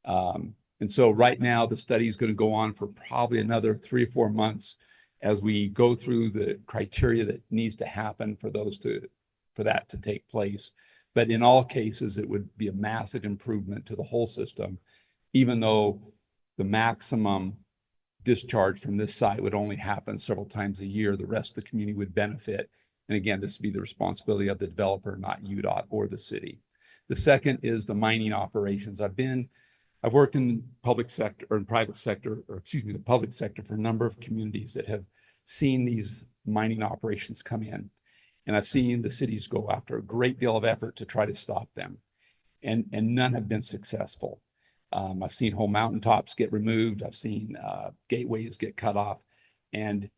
And so right now the study is going to go on for probably another 3 or 4 months as we go through the criteria that needs to happen for that to take place. But in all cases, it would be a massive improvement to the whole system, even though the maximum discharge from this site would only happen several times a year. The rest of the community would benefit. And again, this would be the responsibility of the developer, not UDOT or the city. The second is the mining operations. I've worked in public sector or in private sector, or excuse me, the public sector for a number of communities that have seen these mining operations come in. And I've seen the cities go after a great deal of effort to try to stop them. And none have been successful. I've seen whole mountaintops get removed. I've seen gateways get cut off. And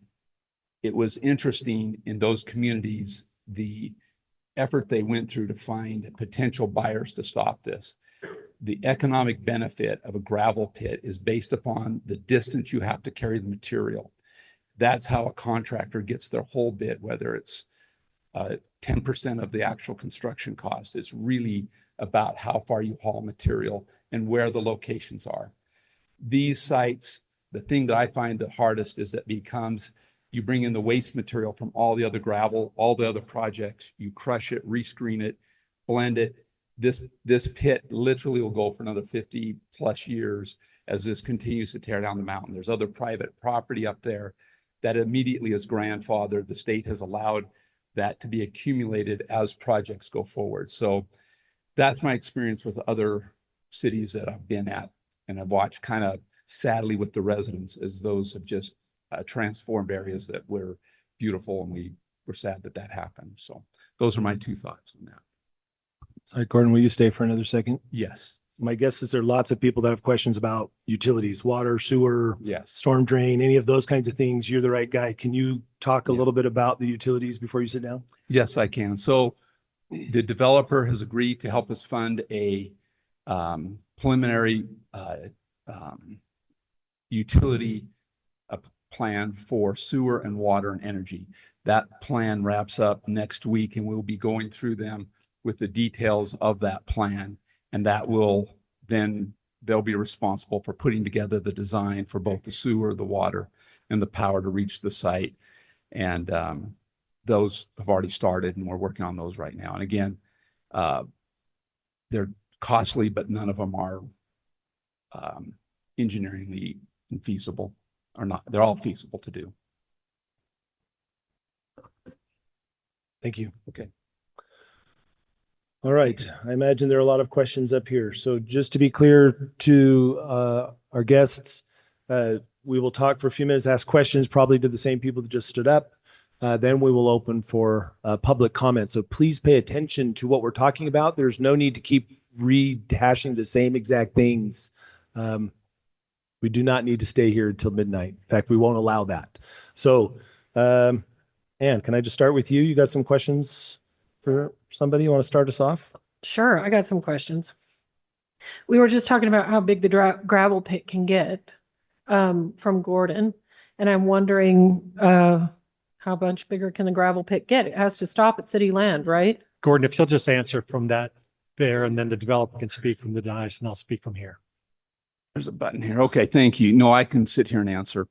it was interesting in those communities, the effort they went through to find potential buyers to stop this. The economic benefit of a gravel pit is based upon the distance you have to carry the material. That's how a contractor gets their whole bid, whether it's 10% of the actual construction cost. It's really about how far you haul material and where the locations are. These sites, the thing that I find the hardest is that becomes you bring in the waste material from all the other gravel, all the other projects, you crush it, rescreen it, blend it. This pit literally will go for another 50 plus years as this continues to tear down the mountain. There's other private property up there that immediately is grandfathered. The state has allowed that to be accumulated as projects go forward. So that's my experience with other cities that I've been at and I've watched kind of sadly with the residents as those have just transformed areas that were beautiful, and we were sad that happened. So those are my 2 thoughts on that. Sorry, Gordon, will you stay for another second? Yes. My guess is there are lots of people that have questions about utilities, water, sewer, Yes. storm drain, any of those kinds of things. You're the right guy. Can you talk a little bit about the utilities before you sit down? Yes, I can. So the developer has agreed to help us fund a preliminary utility plan for sewer and water and energy. That plan wraps up next week, and we'll be going through them with the details of that plan. And that will then, they'll be responsible for putting together the design for both the sewer, the water, and the power to reach the site. And those have already started, and we're working on those right now. And again, they're costly, but none of them are engineeringly infeasible or not. They're all feasible to do. Thank you. Okay. All right. I imagine there are a lot of questions up here. So just to be clear to our guests, we will talk for a few minutes, ask questions probably to the same people that just stood up. Then we will open for public comment. So please pay attention to what we're talking about. There's no need to keep rehashing the same exact things. We do not need to stay here until midnight. In fact, we won't allow that. So, Ann, can I just start with you? You got some questions for somebody? You want to start us off? Sure, I got some questions. We were just talking about how big the gravel pit can get from Gordon. And I'm wondering how much bigger can the gravel pit get? It has to stop at city land, right? Gordon, if you'll just answer from that there, and then the developer can speak from the dais, and I'll speak from here. There's a button here. Okay, thank you. No, I can sit here and answer.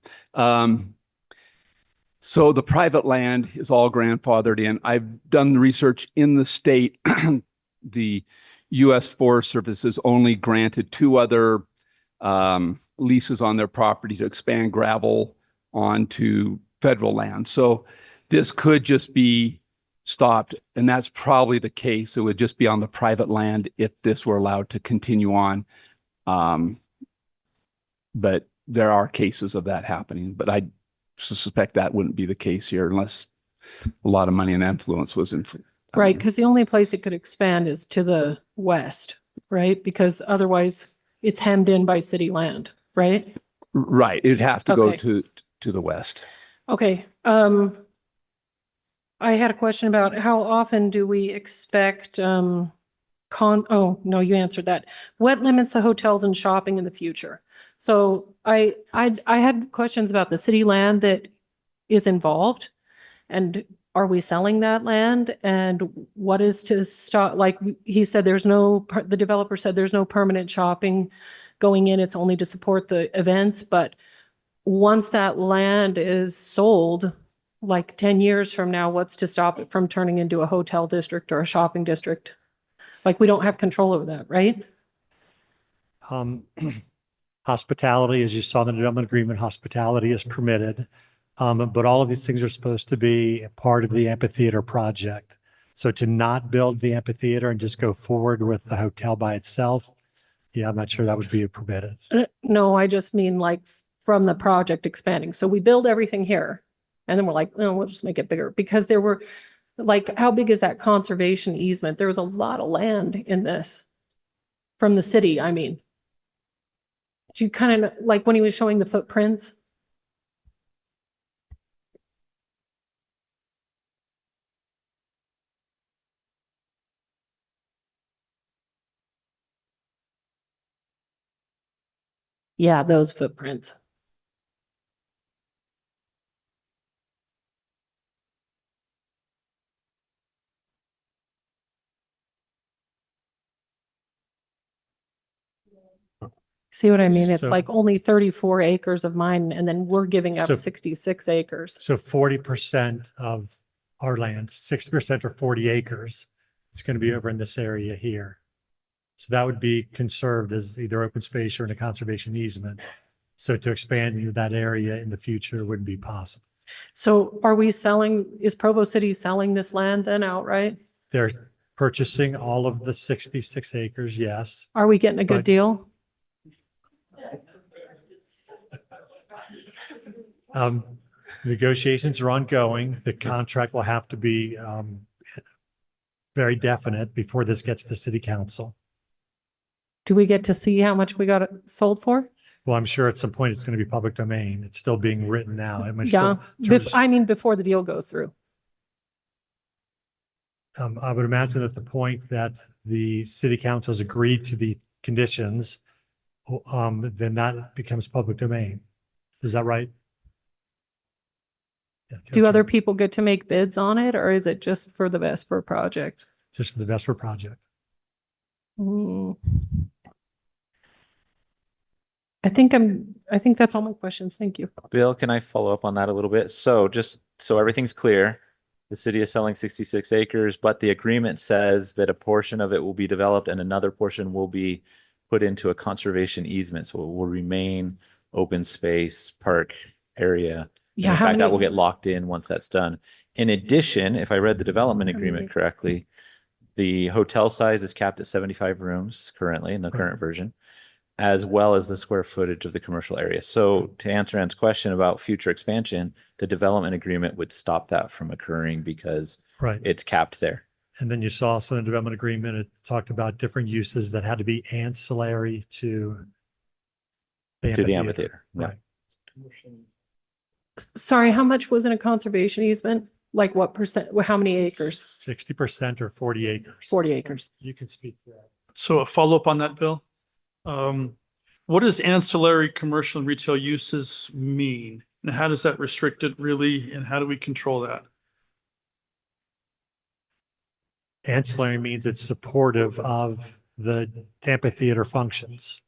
So the private land is all grandfathered in. I've done the research in the state. The U.S. Forest Service has only granted 2 other leases on their property to expand gravel onto federal land. So this could just be stopped, and that's probably the case. It would just be on the private land if this were allowed to continue on. But there are cases of that happening, but I suspect that wouldn't be the case here unless a lot of money and influence was in. Right, because the only place it could expand is to the west, right? Because otherwise it's hemmed in by city land, right? Right, it'd have to go Okay. to the west. Okay. I had a question about how often do we expect oh, no, you answered that. What limits the hotels and shopping in the future? So I had questions about the city land that is involved, and are we selling that land? And what is to stop? Like he said, the developer said there's no permanent shopping going in. It's only to support the events. But once that land is sold, like 10 years from now, what's to stop it from turning into a hotel district or a shopping district? Like we don't have control over that, right? Hospitality, as you saw in the development agreement, hospitality is permitted. But all of these things are supposed to be a part of the amphitheater project. So to not build the amphitheater and just go forward with the hotel by itself, yeah, I'm not sure that would be permitted. No, I just mean like from the project expanding. So we build everything here and then we're like, oh, we'll just make it bigger because there were like, how big is that conservation easement? There was a lot of land in this from the city. I mean, do you kind of like when he was showing the footprints? Yeah, those footprints. See what I mean? It's So- like only 34 acres of mine and then we're giving up So- 66 acres. So 40% of our land, 60% or 40 acres, it's going to be over in this area here. So that would be conserved as either open space or in a conservation easement. So to expand into that area in the future wouldn't be possible. So is Provo City selling this land then outright? They're purchasing all of the 66 acres, yes. Are we getting a good But- deal? Negotiations are ongoing. The contract will have to be very definite before this gets to city council. Do we get to see how much we got it sold for? Well, I'm sure at some point it's going to be public domain. It's still being written now. It might Yeah, still- I mean, before the deal goes through. I would imagine at the point that the city council has agreed to the conditions, then that becomes public domain. Is that right? Yeah, Do gotcha. other people get to make bids on it or is it just for the Vesper project? Just for the Vesper project. Hmm. I think I think that's all my questions. Thank you. Bill, can I follow up on that a little bit? So just so everything's clear, the city is selling 66 acres, but the agreement says that a portion of it will be developed and another portion will be put into a conservation easement. So it will remain open space, park area. And Yeah, in how fact, that many- will get locked in once that's done. In addition, if I read the development How many agreement acres? correctly, the hotel size is capped at 75 rooms currently in the current version, as well as the square footage of the commercial area. So to answer Ann's question about future expansion, the development agreement would stop that from occurring because Right. it's capped there. And then you saw also in the development agreement, it talked about different uses that had to be ancillary to To the amphitheater. Yeah. Right. Sorry, how much was in a conservation easement? Like what percent, how many acres? 60% or 40 acres. 40 acres. You can speak to that. So a follow-up on that, Bill. What does ancillary commercial and retail uses mean? And how does that restrict it really? And how do we control that? Ancillary means it's supportive of the amphitheater functions.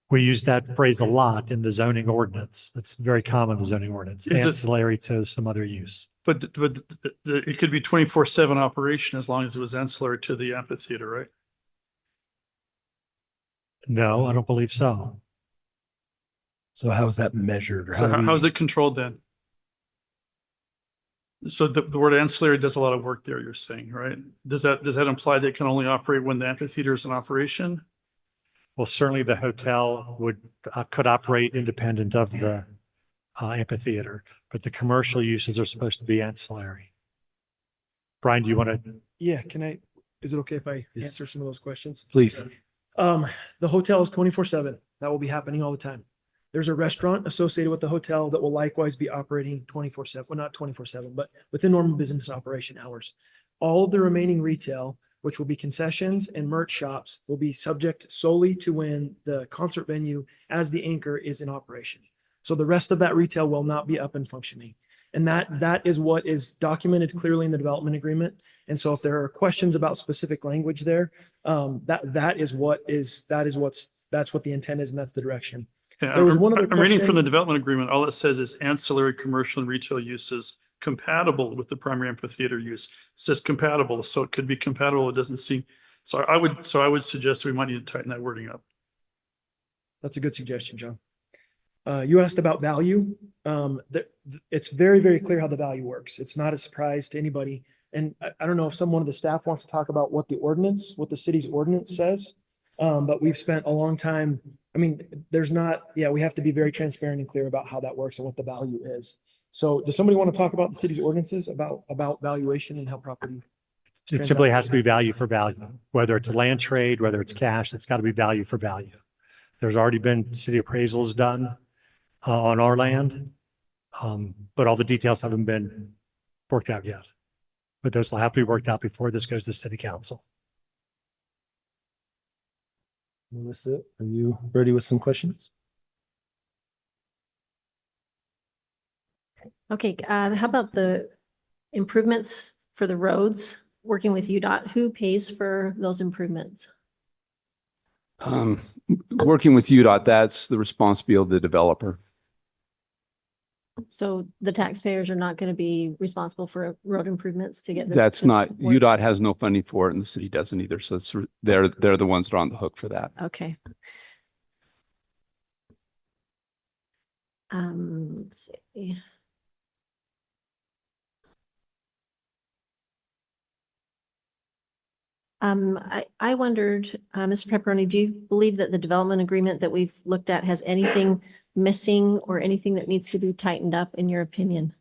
We use that phrase a lot in the zoning ordinance. That's very common in the zoning ordinance, Is it- ancillary to some other use. But it could be 24/7 operation as long as it was ancillary to the amphitheater, right? No, I don't believe so. So how is that measured? Or So do we- how is it controlled then? So the word ancillary does a lot of work there, you're saying, right? Does that imply they can only operate when the amphitheater is in operation? Well, certainly the hotel could operate independent of the amphitheater, but the commercial uses are supposed to be ancillary. Brian, do you want to? Yeah, is it okay if I Yes. answer some of those questions? Please. The hotel is 24/7. That will be happening all the time. There's a restaurant associated with the hotel that will likewise be operating 24/7. Well, not 24/7, but within normal business operation hours. All of the remaining retail, which will be concessions and merch shops, will be subject solely to when the concert venue as the anchor is in operation. So the rest of that retail will not be up and functioning. And that is what is documented clearly in the development agreement. And so if there are questions about specific language there, that's what the intent is, and that's the direction. Yeah, There was one other I'm reading from the question. development agreement. All it says is ancillary commercial and retail uses compatible with the primary amphitheater use. It says compatible, so it could be compatible. It doesn't seem, so I would suggest we might need to tighten that wording up. That's a good suggestion, John. You asked about value. It's very, very clear how the value works. It's not a surprise to anybody. And I don't know if someone of the staff wants to talk about what the city's ordinance says. But we've spent a long time. I mean, we have to be very transparent and clear about how that works and what the value is. So does somebody want to talk about the city's ordinances about valuation and how property? It simply has to be value for value, whether it's land trade, whether it's cash, it's got to be value for value. There's already been city appraisals done on our land, but all the details haven't been worked out yet. But those will have to be worked out before this goes to city council. Melissa, are you ready with some questions? Okay, how about the improvements for the roads, working with UDOT? Who pays for those improvements? Working with UDOT, that's the responsibility of the developer. So the taxpayers are not going to be responsible for road improvements to get this? That's to not, work? UDOT has no funding for it and the city doesn't either. So they're the ones that are on the hook for that. Okay. Let's see. I wondered, Mr. Pepperoni, do you believe that the development agreement that we've looked at has anything missing or anything that needs to be tightened up in your opinion?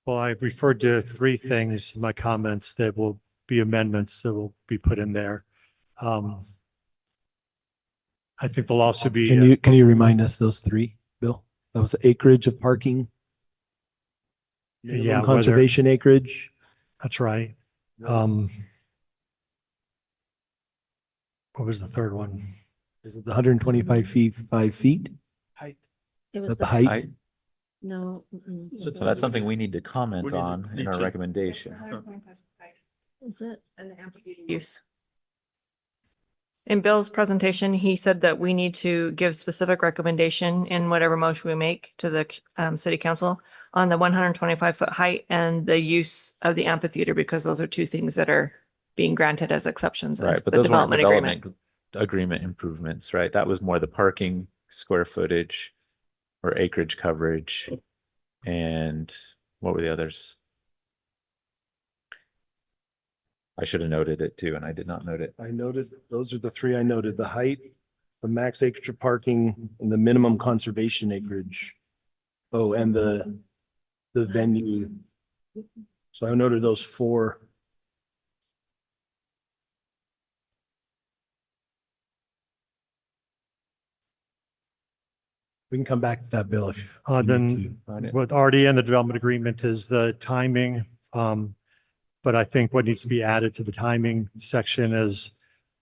Well, I've referred to three things in my comments that will be amendments that will be put in there. I think there'll also be. Can you remind us those three, Bill? That was acreage of parking. Yeah, Conservation acreage. That's right. What was the third one? Is it the 125 feet, 5 feet? Height. It Is was that the the, height? no. mm-mm. So that's something we need to comment We need to- on need in our to- recommendation. Is it? An amphitheater use. In Bill's presentation, he said that we need to give specific recommendation in whatever motion we make to the city council on the 125-foot height and the use of the amphitheater, because those are two things that are being granted as exceptions. Right, of but the those weren't agreement. development agreement improvements, right? That was more the parking square footage or acreage coverage. And what were the others? I should have noted it too, and I did not note it. I noted, those are the three I noted, the height, the max acreage of parking, and the minimum conservation acreage. Oh, and the venue. So I noted those four. We can come back to that, Bill, if. you need Then to on it. what already in the development agreement is the timing. But I think what needs to be added to the timing section is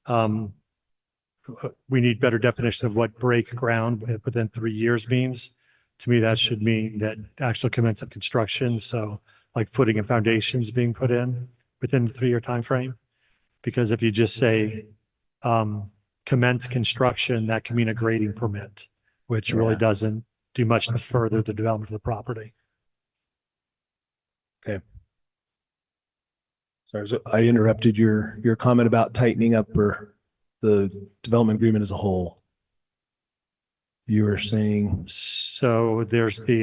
we need better definition of what break ground within 3 years means. To me, that should mean that actual commence of construction. So like footing and foundations being put in within the 3-year time frame. Because if you just say commence construction, that can mean a grading permit, which really Yeah. doesn't do much to further the development of the property. Sorry, so I interrupted your comment about tightening up or the development agreement as a whole. You were saying, So there's the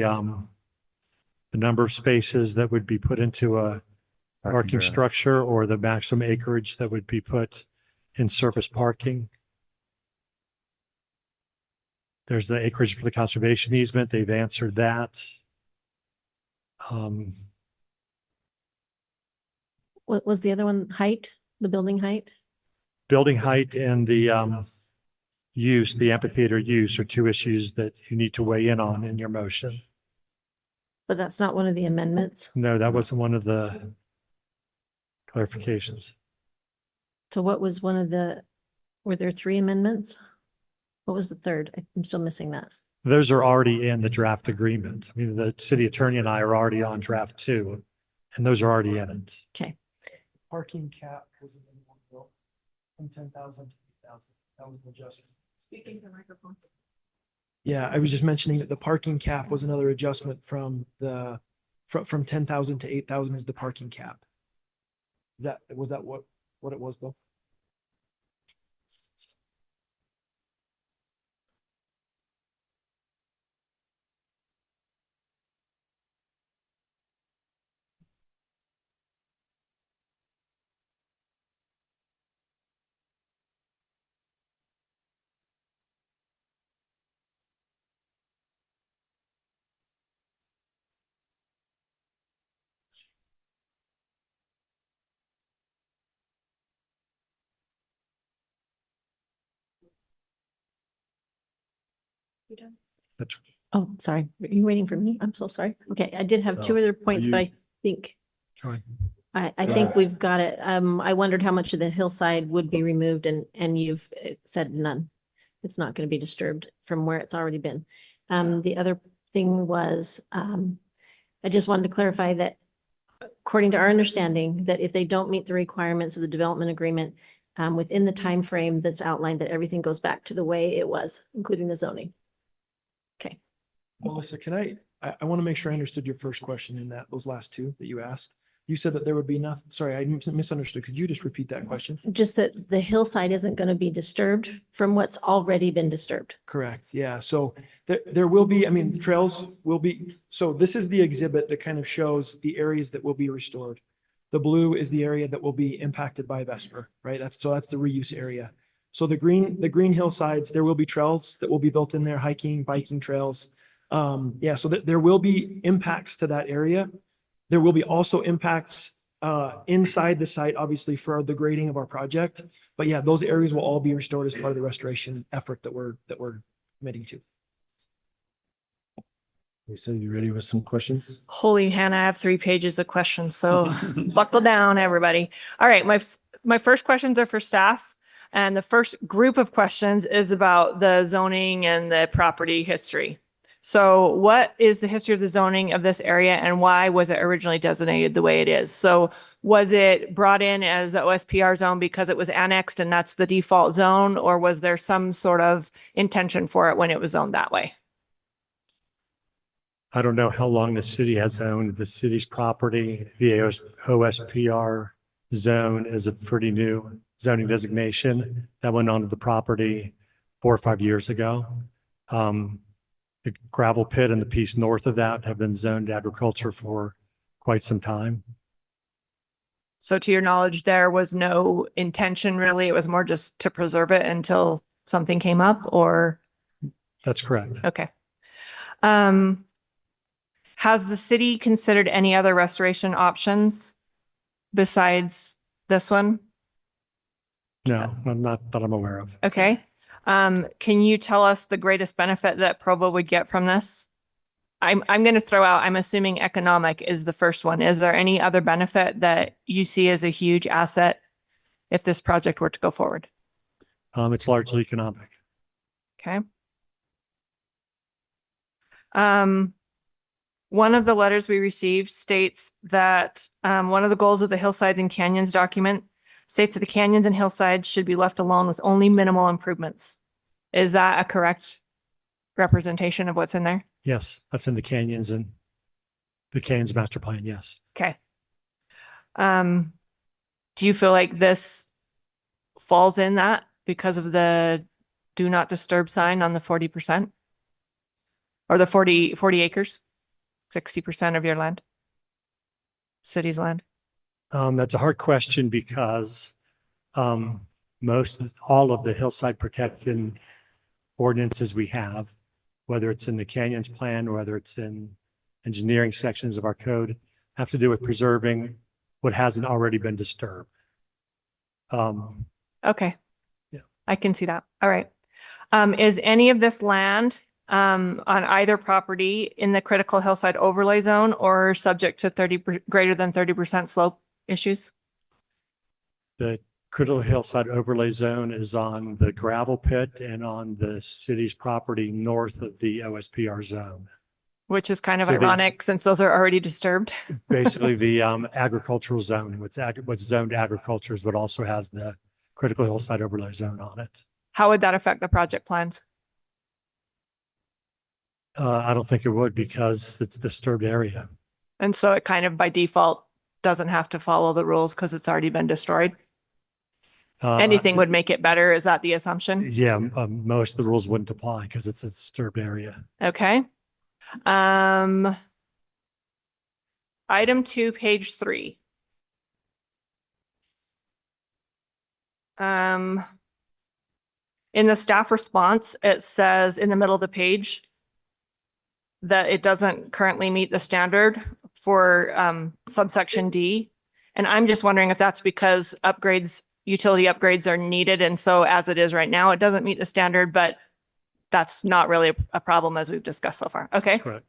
number of spaces that would be put into a parking garage. structure or the maximum acreage that would be put in surface parking. There's the acreage for the conservation easement. They've answered that. What was the other one? Height, the building height? Building height and the use, the amphitheater use are two issues that you need to weigh in on in your motion. But that's not one of the amendments. No, that wasn't one of the clarifications. So what was one of the, were there 3 amendments? What was the third? I'm still missing that. Those are already in the draft agreement. I mean, the city attorney and I are already on draft 2, and those are already in it. Okay. Parking cap was an one bill from 10,000 to 8,000. That was an adjustment. Speaking to the microphone. Yeah, I was just mentioning that the parking cap was another adjustment from the, from 10,000 to 8,000 is the parking cap. Was that what it was, Bill? That's Oh, sorry. Are you waiting for me? I'm so sorry. Okay, I did have 2 other points, but I think, fine. I think we've got it. I wondered how much of the hillside would be removed and you've said none. It's not going to be disturbed from where it's already been. The other thing was, I just wanted to clarify that according to our understanding, that if they don't meet the requirements of the development agreement, within the time frame that's outlined, that everything goes back to the way it was, including the zoning. Okay. Melissa, can I want to make sure I understood your first question in those last 2 that you asked. You said that there would be nothing, sorry, I misunderstood. Could you just repeat that question? Just that the hillside isn't going to be disturbed from what's already been disturbed. Correct, yeah. So there will be, I mean, the trails will be, so this is the exhibit that kind of shows the areas that will be restored. The blue is the area that will be impacted by Vesper, right? That's the reuse area. So the green hillsides, there will be trails that will be built in there, hiking, biking trails. Yeah, so there will be impacts to that area. There will be also impacts inside the site, obviously, for the grading of our project. But yeah, those areas will all be restored as part of the restoration effort that we're committing to. Lisa, you ready with some questions? Holy Hannah, I have 3 pages of questions, so buckle down, everybody. All right, my first questions are for staff. And the first group of questions is about the zoning and the property history. So what is the history of the zoning of this area and why was it originally designated the way it is? So was it brought in as the OSPR zone because it was annexed and that's the default zone, or was there some sort of intention for it when it was zoned that way? I don't know how long the city has owned the city's property. The OSPR zone is a pretty new zoning designation that went onto the property 4 or 5 years ago. The gravel pit and the piece north of that have been zoned agriculture for quite some time. So to your knowledge, there was no intention really. It was more just to preserve it until something came up, or? That's correct. Okay. Has the city considered any other restoration options besides this one? No, I'm not that I'm aware of. Okay. Can you tell us the greatest benefit that Provo would get from this? I'm going to throw out, I'm assuming economic is the first one. Is there any other benefit that you see as a huge asset if this project were to go forward? It's largely economic. Okay. One of the letters we received states that one of the goals of the Hillsides and Canyons document states that the canyons and hillsides should be left alone with only minimal improvements. Is that a correct representation of what's in there? Yes, that's in the canyons and the canyons master plan. Yes. Okay. Do you feel like this falls in that because of the do not disturb sign on the 40% or the 40 acres, 60% of your land, city's land? That's a hard question because all of the hillside protection ordinances we have, whether it's in the canyons plan, or whether it's in engineering sections of our code, have to do with preserving what hasn't already been disturbed. Okay. Yeah. I can see that. All right. Is any of this land on either property in the critical hillside overlay zone or subject to greater than 30% slope issues? The critical hillside overlay zone is on the gravel pit and on the city's property north of the OSPR zone. Which is kind of So these- ironic since those are already disturbed. Basically, the agricultural zone, what's zoned agriculture is what also has the critical hillside overlay zone on it. How would that affect the project plans? I don't think it would because it's a disturbed area. And so it kind of by default doesn't have to follow the rules because it's already been destroyed. Anything would make it better. Is that the assumption? Yeah, most of the rules wouldn't apply because it's a disturbed area. Okay. Item 2, page 3. In the staff response, it says in the middle of the page that it doesn't currently meet the standard for subsection D. And I'm just wondering if that's because utility upgrades are needed. And so as it is right now, it doesn't meet the standard, but that's not really a problem as we've discussed so far. Okay. Correct.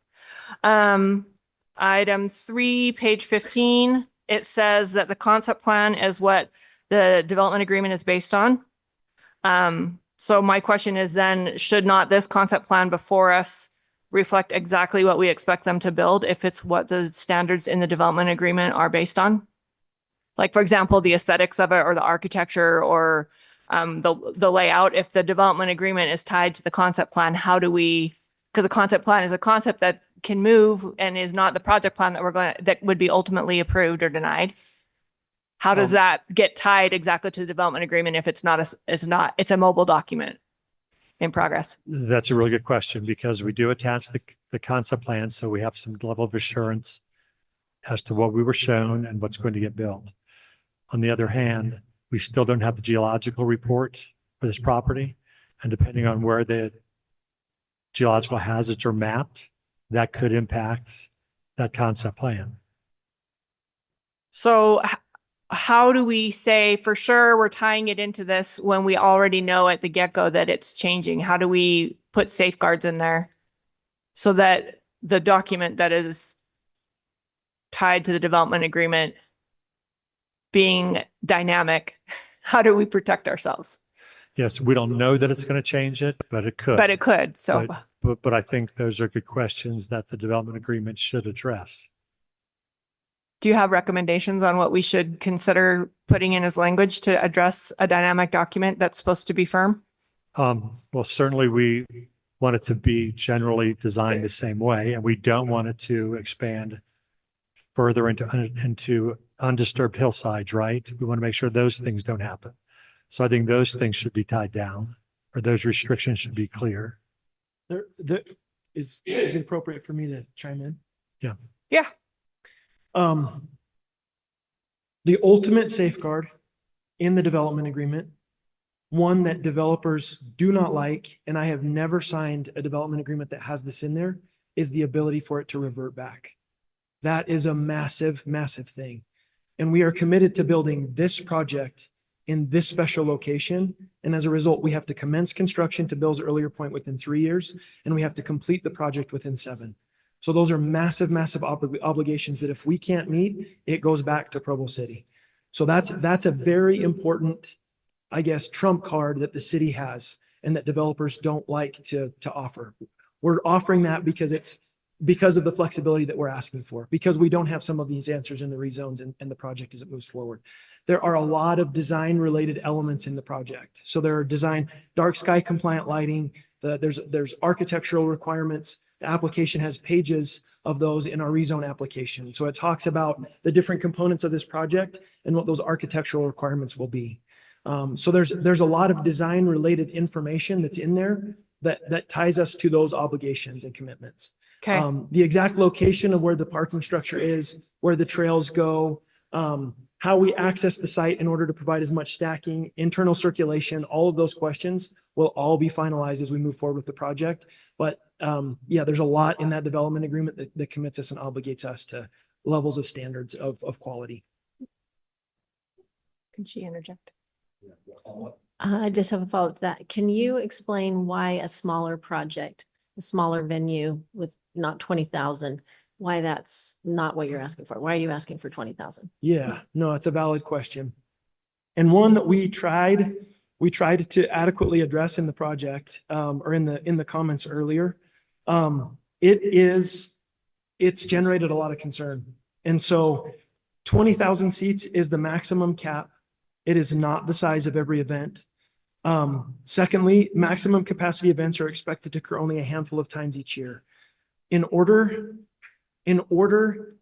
Item 3, page 15, it says that the concept plan is what the development agreement is based on. So my question is then, should not this concept plan before us reflect exactly what we expect them to build if it's what the standards in the development agreement are based on? Like, for example, the aesthetics of it or the architecture or the layout. If the development agreement is tied to the concept plan, because the concept plan is a concept that can move and is not the project plan that would be ultimately approved or denied. How does that get tied exactly to the development agreement if it's a mobile document in progress? That's a really good question because we do attach the concept plan. So we have some level of assurance as to what we were shown and what's going to get built. On the other hand, we still don't have the geological report for this property. And depending on where the geological hazards are mapped, that could impact that concept plan. So how do we say for sure we're tying it into this when we already know at the get-go that it's changing? How do we put safeguards in there so that the document that is tied to the development agreement being dynamic, how do we protect ourselves? Yes, we don't know that it's going to change it, but it could. But it could. So but I think those are good questions that the development agreement should address. Do you have recommendations on what we should consider putting in as language to address a dynamic document that's supposed to be firm? Well, certainly we want it to be generally designed the same way, and we don't want it to expand further into undisturbed hillsides, right? We want to make sure those things don't happen. So I think those things should be tied down, or those restrictions should be clear. Is it appropriate for me to chime in? Yeah. Yeah. The ultimate safeguard in the development agreement, one that developers do not like, and I have never signed a development agreement that has this in there, is the ability for it to revert back. That is a massive, massive thing. And we are committed to building this project in this special location. And as a result, we have to commence construction, to Bill's earlier point, within 3 years, and we have to complete the project within 7. So those are massive, massive obligations that if we can't meet, it goes back to Provo City. So that's a very important, I guess, trump card that the city has and that developers don't like to offer. We're offering that because of the flexibility that we're asking for, because we don't have some of these answers in the rezones and the project as it moves forward. There are a lot of design related elements in the project. So there are design, dark sky compliant lighting, there's architectural requirements. The application has pages of those in our rezone application. So it talks about the different components of this project and what those architectural requirements will be. So there's a lot of design related information that's in there that ties us to those obligations and commitments. Okay. The exact location of where the parking structure is, where the trails go, how we access the site in order to provide as much stacking, internal circulation, all of those questions will all be finalized as we move forward with the project. But yeah, there's a lot in that development agreement that commits us and obligates us to levels of standards of quality. Can she interject? I just have a follow-up to that. Can you explain why a smaller project, a smaller venue with not 20,000, why that's not what you're asking for? Why are you asking for 20,000? Yeah, no, it's a valid question. And one that we tried to adequately address in the project, or in the comments earlier. It's generated a lot of concern. And so 20,000 seats is the maximum cap. It is not the size of every event. Secondly, maximum capacity events are expected to occur only a handful of times each year. In order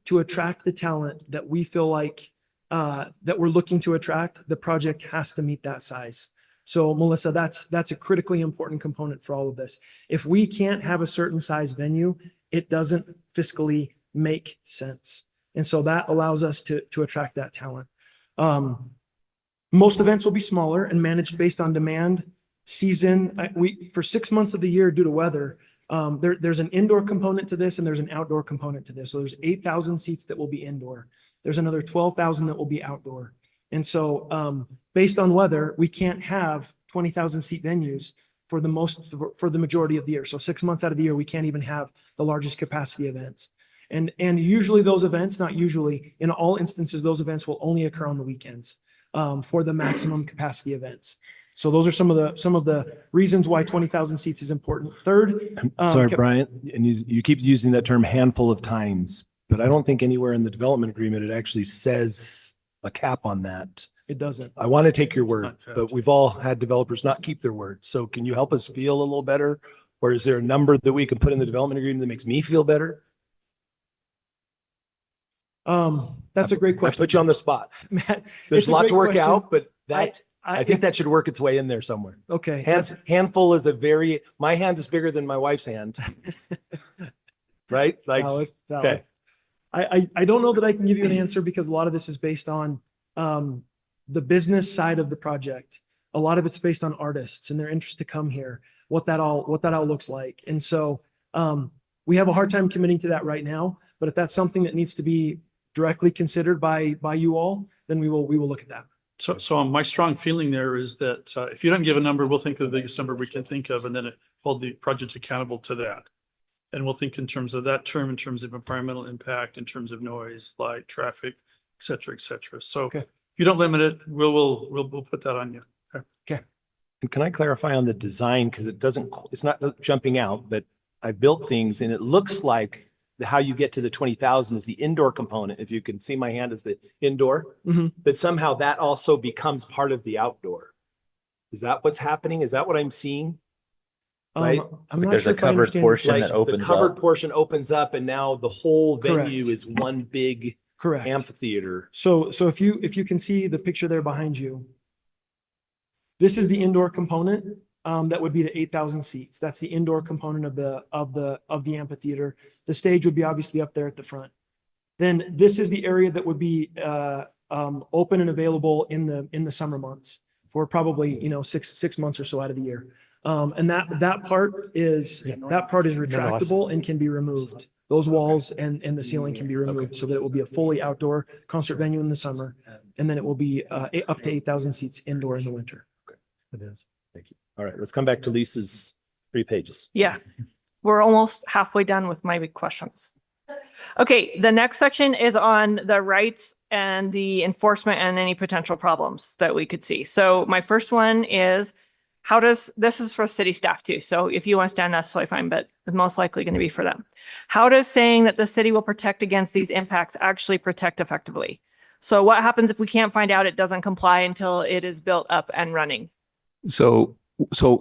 to attract the talent that we feel like that we're looking to attract, the project has to meet that size. So Melissa, that's a critically important component for all of this. If we can't have a certain size venue, it doesn't fiscally make sense. And so that allows us to attract that talent. Most events will be smaller and managed based on demand, season. For 6 months of the year due to weather, there's an indoor component to this and there's an outdoor component to this. So there's 8,000 seats that will be indoor. There's another 12,000 that will be outdoor. And so based on weather, we can't have 20,000 seat venues for the majority of the year. So 6 months out of the year, we can't even have the largest capacity events. And usually those events, not usually, in all instances, those events will only occur on the weekends for the maximum capacity events. So those are some of the reasons why 20,000 seats is important. Third, Sorry, Brian, and you keep using that term handful of times, but I don't think anywhere in the development agreement, it actually says a cap on that. it doesn't. I want to take your word, not capped. but we've all had developers not keep their word. So can you help us feel a little better? Or is there a number that we can put in the development agreement that makes me feel better? That's a great I question. put you on the spot. Matt, There's it's a lot great to work question. out, but I think that should work its way in there somewhere. Okay. Handful is my hand is bigger than my wife's hand. Right? Like, Valid. okay. I don't know that I can give you an answer because a lot of this is based on the business side of the project. A lot of it's based on artists and their interest to come here, what that all looks like. And so we have a hard time committing to that right now, but if that's something that needs to be directly considered by you all, then we will look at that. So my strong feeling there is that if you don't give a number, we'll think of the biggest number we can think of and then hold the project accountable to that. And we'll think in terms of that term, in terms of environmental impact, in terms of noise, light, traffic, et cetera, et cetera. So Okay. if you don't limit it, we'll put that on you. Okay. And can I clarify on the design? Because it's not jumping out, but I've built things and it looks like how you get to the 20,000 is the indoor component. If you can see my hand as the indoor, that somehow that also becomes part of the outdoor. Is that what's happening? Is that what I'm seeing? Right? I'm Like not there's sure a if I covered understand. portion Like that the opens covered up. portion opens up and now the whole Correct. venue is one big Correct. amphitheater. So if you can see the picture there behind you, this is the indoor component. That would be the 8,000 seats. That's the indoor component of the amphitheater. The stage would be obviously up there at the front. Then this is the area that would be open and available in the summer months for probably, you know, six months or so out of the year. And that part is retractable and can be removed. Those walls and the ceiling can be removed so that it will be a fully outdoor concert venue in the summer. And then it will be up to 8,000 seats indoor in the winter. It is. Thank you. All right, let's come back to Lisa's 3 pages. Yeah, we're almost halfway done with my big questions. Okay, the next section is on the rights and the enforcement and any potential problems that we could see. So my first one is, this is for city staff too. So if you want to stand, that's totally fine, but it's most likely going to be for them. How does saying that the city will protect against these impacts actually protect effectively? So what happens if we can't find out it doesn't comply until it is built up and running? So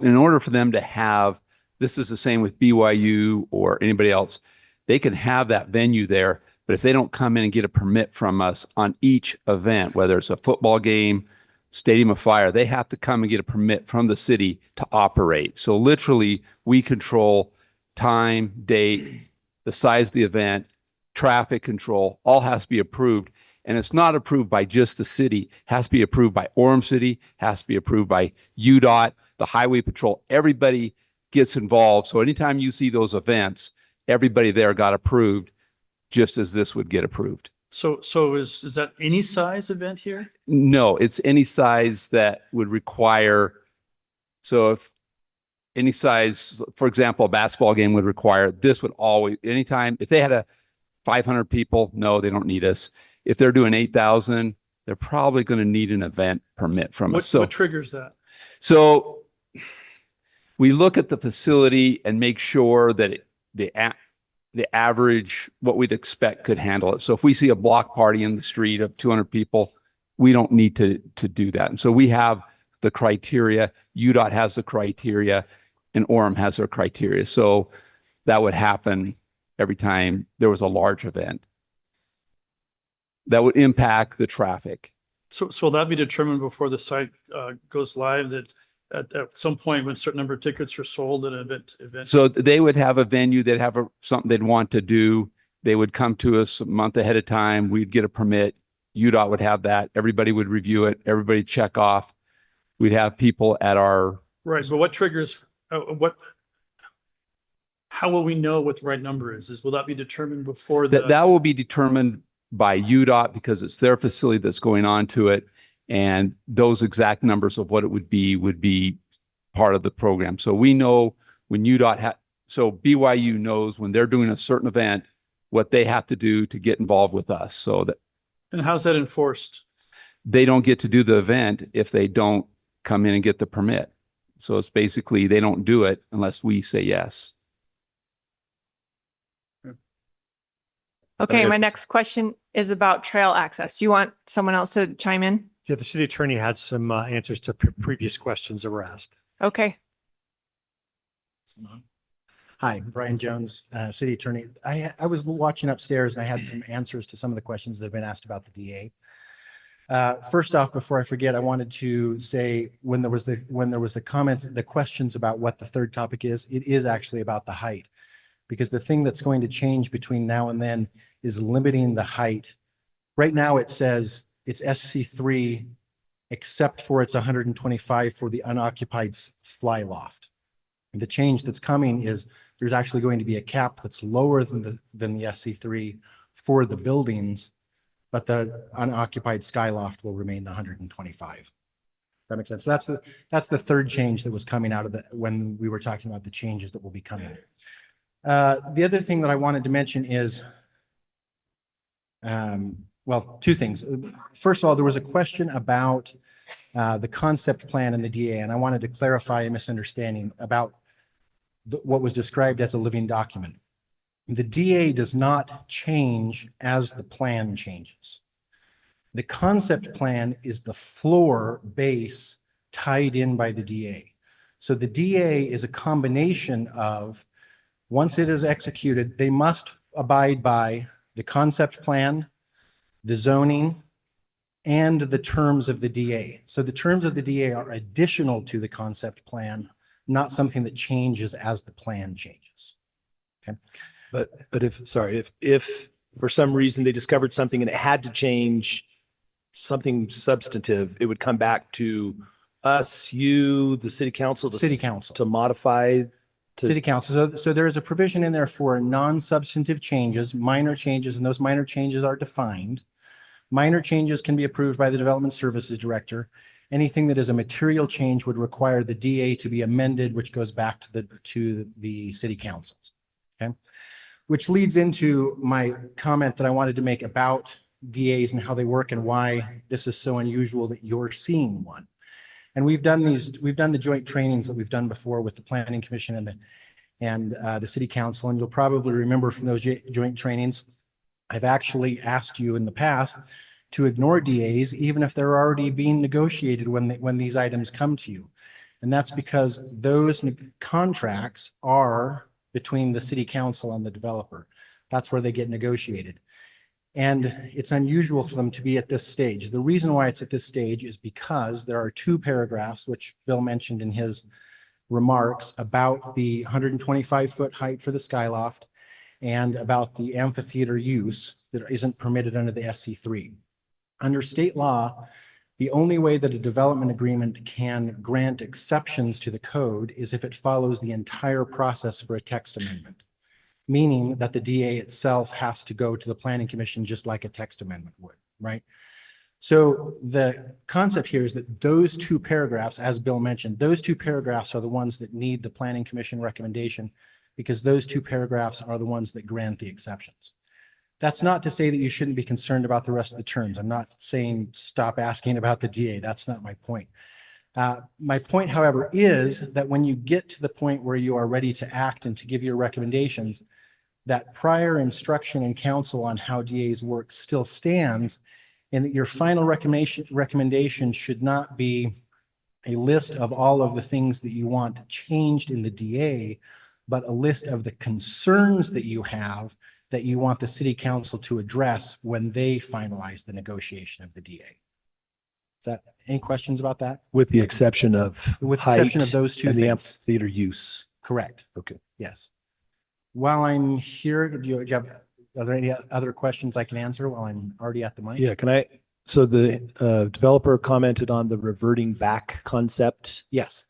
in order for them to have, this is the same with BYU or anybody else, they can have that venue there, but if they don't come in and get a permit from us on each event, whether it's a football game, Stadium of Fire, they have to come and get a permit from the city to operate. So literally we control time, date, the size of the event, traffic control, all has to be approved. And it's not approved by just the city, it has to be approved by Orem City, has to be approved by UDOT, the Highway Patrol, everybody gets involved. So anytime you see those events, everybody there got approved, just as this would get approved. So is that any size event here? No, it's any size that would require, so if any size, for example, a basketball game would require, this would always, anytime, if they had a 500 people, no, they don't need us. If they're doing 8,000, they're probably going to need an event permit from us. What triggers that? So we look at the facility and make sure that the average, what we'd expect could handle it. So if we see a block party in the street of 200 people, we don't need to do that. And so we have the criteria, UDOT has the criteria, and Orem has their criteria. So that would happen every time there was a large event that would impact the traffic. So will that be determined before the site goes live, that at some point when a certain number of tickets are sold at an event? So they would have a venue, they'd have something they'd want to do. They would come to us a month ahead of time. We'd get a permit. UDOT would have that. Everybody would review it. Everybody check off. We'd have people at our. Right, but what triggers, how will we know what the right number is? Will that be determined before That will be determined by UDOT because it's their facility that's going on to it. And those exact numbers of what it would be part of the program. So we know when UDOT so BYU knows when they're doing a certain event, what they have to do to get involved with us. So that. And how's that enforced? They don't get to do the event if they don't come in and get the permit. So it's basically, they don't do it unless we say yes. Okay, my next question is about trail access. Do you want someone else to chime in? Yeah, the city attorney had some answers to previous questions that were asked. Okay. Hi, Brian Jones, city attorney. I was watching upstairs and I had some answers to some of the questions that have been asked about the DA. First off, before I forget, I wanted to say when there was the comments, the questions about what the third topic is, it is actually about the height. Because the thing that's going to change between now and then is limiting the height. Right now it says it's SC3 except for it's 125 for the unoccupied fly loft. And the change that's coming is there's actually going to be a cap that's lower than the SC3 for the buildings, but the unoccupied sky loft will remain the 125. That makes sense. So that's the third change that was coming out of when we were talking about the changes that will be coming. The other thing that I wanted to mention is, well, two things. First of all, there was a question about the concept plan and the DA, and I wanted to clarify a misunderstanding about what was described as a living document. The DA does not change as the plan changes. The concept plan is the floor base tied in by the DA. So the DA is a combination of, once it is executed, they must abide by the concept plan, the zoning, and the terms of the DA. So the terms of the DA are additional to the concept plan, not something that changes as the plan changes. Okay. But if for some reason they discovered something and it had to change something substantive, it would come back to us, you, the city council. City council. To modify. City council. So there is a provision in there for non-substantive changes, minor changes, and those minor changes are defined. Minor changes can be approved by the Development Services Director. Anything that is a material change would require the DA to be amended, which goes back to the city councils. Okay. Which leads into my comment that I wanted to make about DAs and how they work and why this is so unusual that you're seeing one. And we've done the joint trainings that we've done before with the Planning Commission and the City Council. And you'll probably remember from those joint trainings, I've actually asked you in the past to ignore DAs, even if they're already being negotiated when these items come to you. And that's because those contracts are between the City Council and the developer. That's where they get negotiated. And it's unusual for them to be at this stage. The reason why it's at this stage is because there are two paragraphs, which Bill mentioned in his remarks, about the 125-foot height for the skyloft and about the amphitheater use that isn't permitted under the SC3. Under state law, the only way that a development agreement can grant exceptions to the code is if it follows the entire process for a text amendment, meaning that the DA itself has to go to the Planning Commission just like a text amendment would, right? So the concept here is that those two paragraphs, as Bill mentioned, those two paragraphs are the ones that need the Planning Commission recommendation because those two paragraphs are the ones that grant the exceptions. That's not to say that you shouldn't be concerned about the rest of the terms. I'm not saying stop asking about the DA. That's not my point. My point, however, is that when you get to the point where you are ready to act and to give your recommendations, that prior instruction and counsel on how DAs work still stands, and that your final recommendation should not be a list of all of the things that you want changed in the DA, but a list of the concerns that you have that you want the city council to address when they finalize the negotiation of the DA. Is that any questions about that? With the exception of With the exception of those two and the things. amphitheater use. Correct. Okay. Yes. While I'm here, are there any other questions I can answer while I'm already at the mic? Yeah, so the developer commented on the reverting back concept. Yes.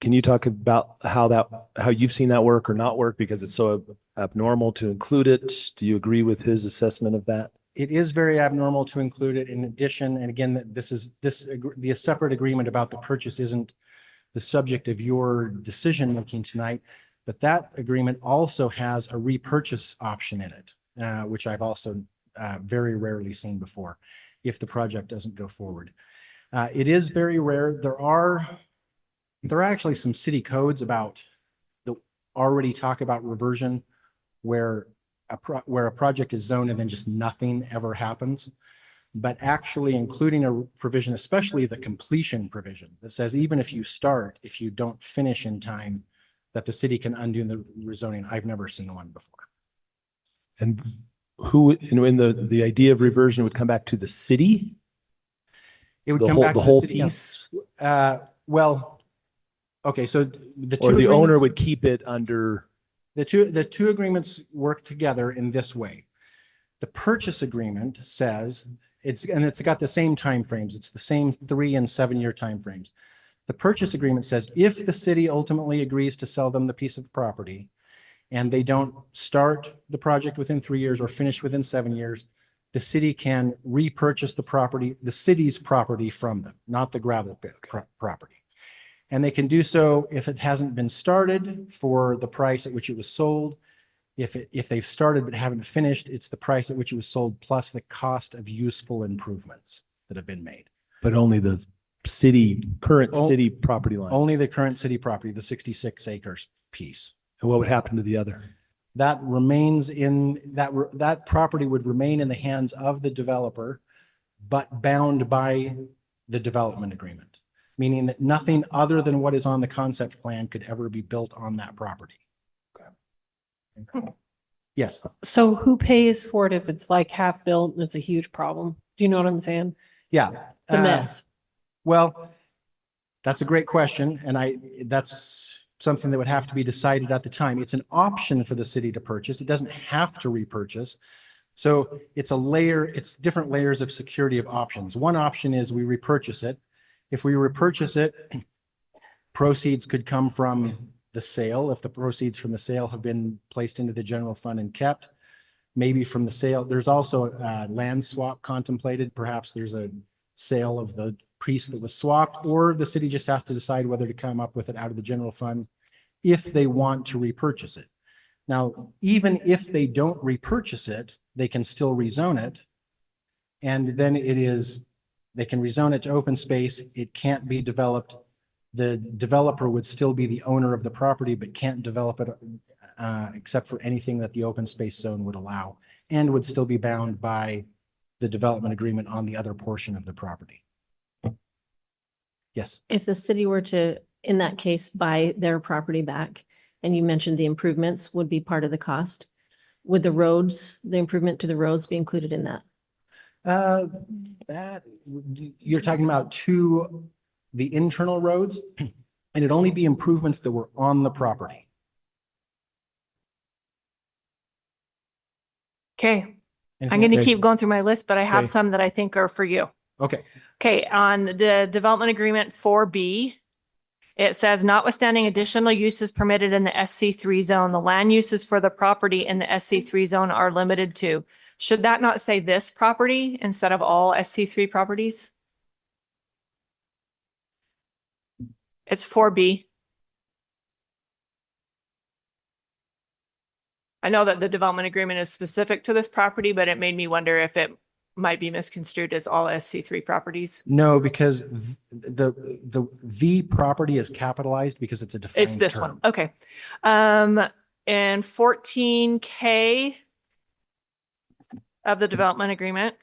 Can you talk about how you've seen that work or not work because it's so abnormal to include it? Do you agree with his assessment of that? It is very abnormal to include it. In addition, and again, the separate agreement about the purchase isn't the subject of your decision making tonight, but that agreement also has a repurchase option in it, which I've also very rarely seen before if the project doesn't go forward. It is very rare. There are actually some city codes about already talk about reversion where a project is zoned and then just nothing ever happens. But actually including a provision, especially the completion provision that says, even if you start, if you don't finish in time, that the city can undo the rezoning. I've never seen one before. And in the idea of reversion would come back to the city? It would come back to the whole city. piece? Well, okay, so or the owner would keep it under. The two agreements work together in this way. The purchase agreement says it's got the same timeframes. It's the same 3 and 7 year timeframes. The purchase agreement says if the city ultimately agrees to sell them the piece of property and they don't start the project within 3 years or finish within 7 years, the city can repurchase the property, the city's property from them, not the gravel pit property. And they can do so if it hasn't been started for the price at which it was sold. If they've started but haven't finished, it's the price at which it was sold plus the cost of useful improvements that have been made. But only the current city property line. Only the current city property, the 66 acres piece. And what would happen to the other? That remains in, that property would remain in the hands of the developer, but bound by the development agreement, meaning that nothing other than what is on the concept plan could ever be built on that property. Yes. So who pays for it if it's like half built and it's a huge problem? Do you know what I'm saying? Yeah. The mess. Well, that's a great question, and that's something that would have to be decided at the time. It's an option for the city to purchase. It doesn't have to repurchase. So it's different layers of security of options. One option is we repurchase it. If we repurchase it, proceeds could come from the sale. If the proceeds from the sale have been placed into the general fund and kept, maybe from the sale, there's also a land swap contemplated. Perhaps there's a sale of the piece that was swapped, or the city just has to decide whether to come up with it out of the general fund if they want to repurchase it. Now, even if they don't repurchase it, they can still rezone it. And then they can rezone it to open space. It can't be developed. The developer would still be the owner of the property, but can't develop it except for anything that the open space zone would allow, and would still be bound by the development agreement on the other portion of the property. Yes. If the city were to, in that case, buy their property back, and you mentioned the improvements would be part of the cost, would the improvement to the roads be included in that? That you're talking about to the internal roads, and it'd only be improvements that were on the property. Okay, I'm Anything- going to keep going through my list, but I have Okay. some that I think are for you. Okay. Okay, on the development agreement 4B, it says notwithstanding additional uses permitted in the SC3 zone, the land uses for the property in the SC3 zone are limited to. Should that not say this property instead of all SC3 properties? It's 4B. I know that the development agreement is specific to this property, but it made me wonder if it might be misconstrued as all SC3 properties. No, because the property is capitalized because it's a defined It's this term. one. Okay. And 14K of the development agreement.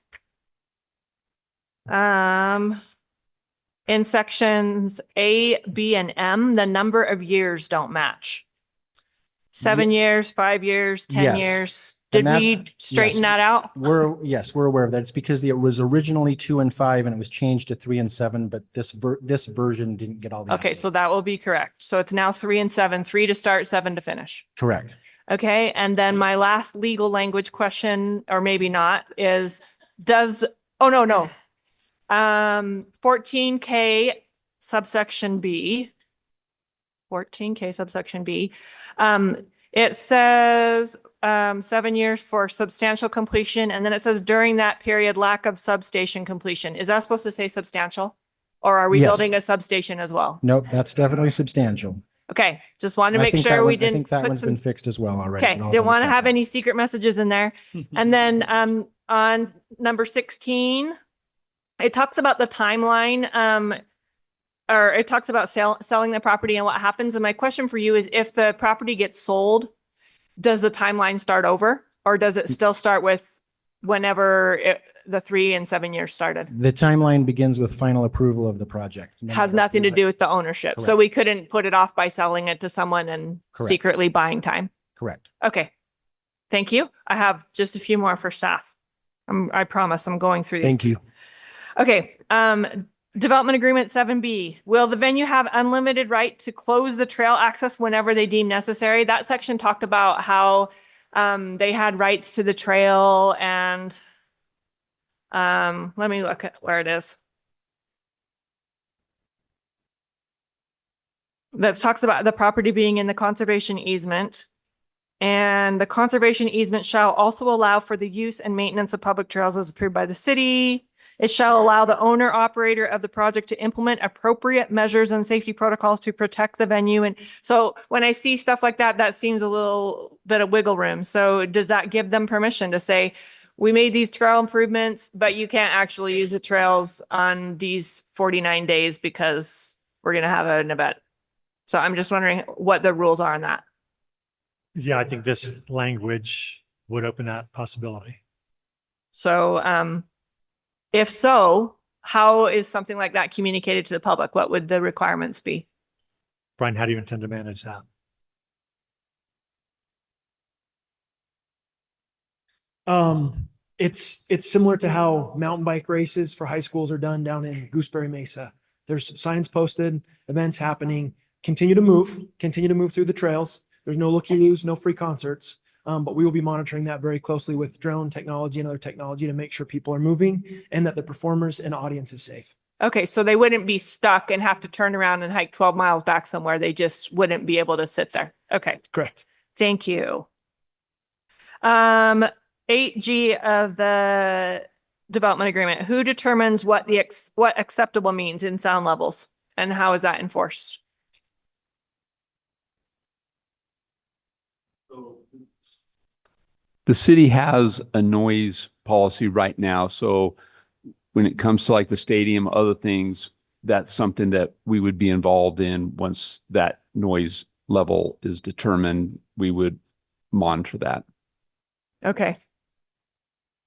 In sections A, B, and M, the number of years don't match. 7 years, 5 years, 10 Yes. years. And Did we straighten that out? Yes, we're aware of that. It's because it was originally 2 and 5 and it was changed to 3 and 7, but this version didn't get all the Okay, so updates. that will be correct. So it's now 3 and 7, 3 to start, 7 to finish. Correct. Okay, and then my last legal language question, or maybe not, is oh, no. 14K subsection B. 14K subsection B. It says 7 years for substantial completion, and then it says during that period, lack of substation completion. Is that supposed to say substantial? Or are we Yes. building a substation as well? Nope, that's definitely substantial. Okay, just wanted to I make think sure that we I didn't think that put one's some. been fixed as well already. Okay, but I'll didn't want to double check have that. any secret messages in there. And then on number 16, it talks about the timeline, or it talks about selling the property and what happens. And my question for you is, if the property gets sold, does the timeline start over, or does it still start with whenever the 3 and 7 years started? The timeline begins with final approval of the project. No Has matter nothing to who- do with the ownership. So Correct. we couldn't put it off by selling it to someone and Correct. secretly buying time. Correct. Okay. Thank you. I have just a few more for staff. I promise I'm going through these. Thank you. Okay. Development agreement 7B. Will the venue have unlimited right to close the trail access whenever they deem necessary? That section talked about how they had rights to the trail, and let me look at where it is. That talks about the property being in the conservation easement. And the conservation easement shall also allow for the use and maintenance of public trails as approved by the city. It shall allow the owner operator of the project to implement appropriate measures and safety protocols to protect the venue. And so when I see stuff like that, that seems a little bit of wiggle room. So does that give them permission to say, we made these trail improvements, but you can't actually use the trails on these 49 days because we're going to have an event? So I'm just wondering what the rules are on that. Yeah, I think this language would open that possibility. So, if so, how is something like that communicated to the public? What would the requirements be? Brian, how do you intend to manage that? It's similar to how mountain bike races for high schools are done down in Gooseberry Mesa. There's signs posted, events happening, continue to move through the trails. There's no looky-loos, no free concerts. But we will be monitoring that very closely with drone technology and other technology to make sure people are moving and that the performers and audience is safe. Okay, so they wouldn't be stuck and have to turn around and hike 12 miles back somewhere. They just wouldn't be able to sit there. Okay, Correct. thank you. 8G of the development agreement, who determines what what acceptable means in sound levels and how is that enforced? The city has a noise policy right now. So when it comes to like the stadium, other things, that's something that we would be involved in. Once that noise level is determined, we would monitor that. Okay,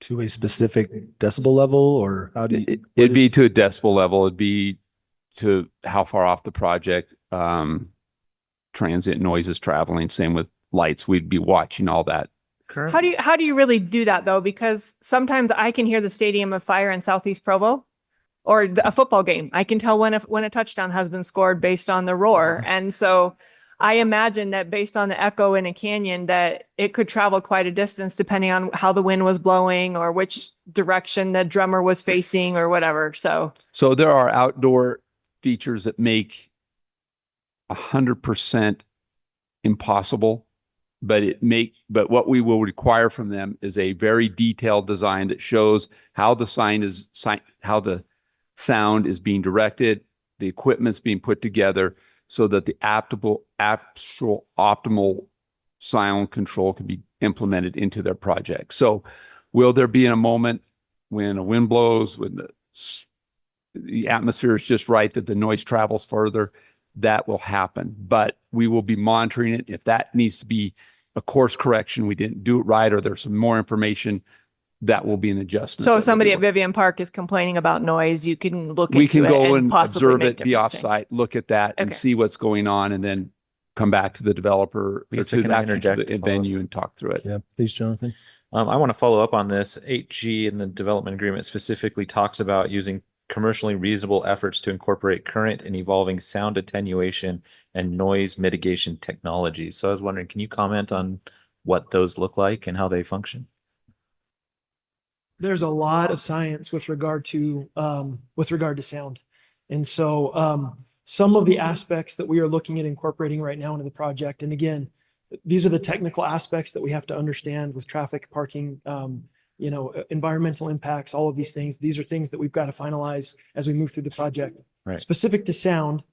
To a specific decibel level, or how do you? It'd be to a decibel level. It'd be to how far off the project transient noise is traveling. Same with lights. We'd be watching all that. how do you really do that though? Because sometimes I can hear the stadium of fire in Southeast Provo or a football game. I can tell when a touchdown has been scored based on the roar. And so I imagine that based on the echo in a canyon, that it could travel quite a distance depending on how the wind was blowing or which direction the drummer was facing or whatever. So there are outdoor features that make 100% impossible, but what we will require from them is a very detailed design that shows how the how the sound is being directed, the equipment's being put together, so that the actual optimal sound control can be implemented into their project. So will there be a moment when a wind blows, when the atmosphere is just right, that the noise travels further? That will happen, but we will be monitoring it. If that needs to be a course correction, we didn't do it right, or there's some more information, that will be an adjustment. so if somebody at Vivian Park is complaining about noise, you can look We into can it go and and possibly observe make it, be different things. offsite, look at that and Okay. see what's going on, and then come back to the developer or Lisa, to can I actually interject to to the follow up? venue and talk through it. Yeah, please, Jonathan. I want to follow up on this. 8G in the development agreement specifically talks about using commercially reasonable efforts to incorporate current and evolving sound attenuation and noise mitigation technologies. So I was wondering, can you comment on what those look like and how they function? There's a lot of science with regard to sound. And so some of the aspects that we are looking at incorporating right now into the project, and again, these are the technical aspects that we have to understand with traffic, parking, environmental impacts, all of these things. These are things that we've got to finalize as we move through the project. Right. Specific to sound,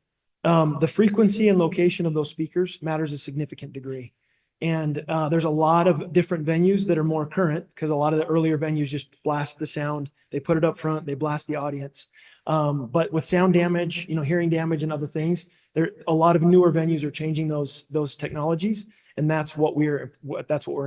the frequency and location of those speakers matters a significant degree. And there's a lot of different venues that are more current because a lot of the earlier venues just blast the sound. They put it up front, they blast the audience. But with sound damage, hearing damage and other things, a lot of newer venues are changing those technologies. And that's what we're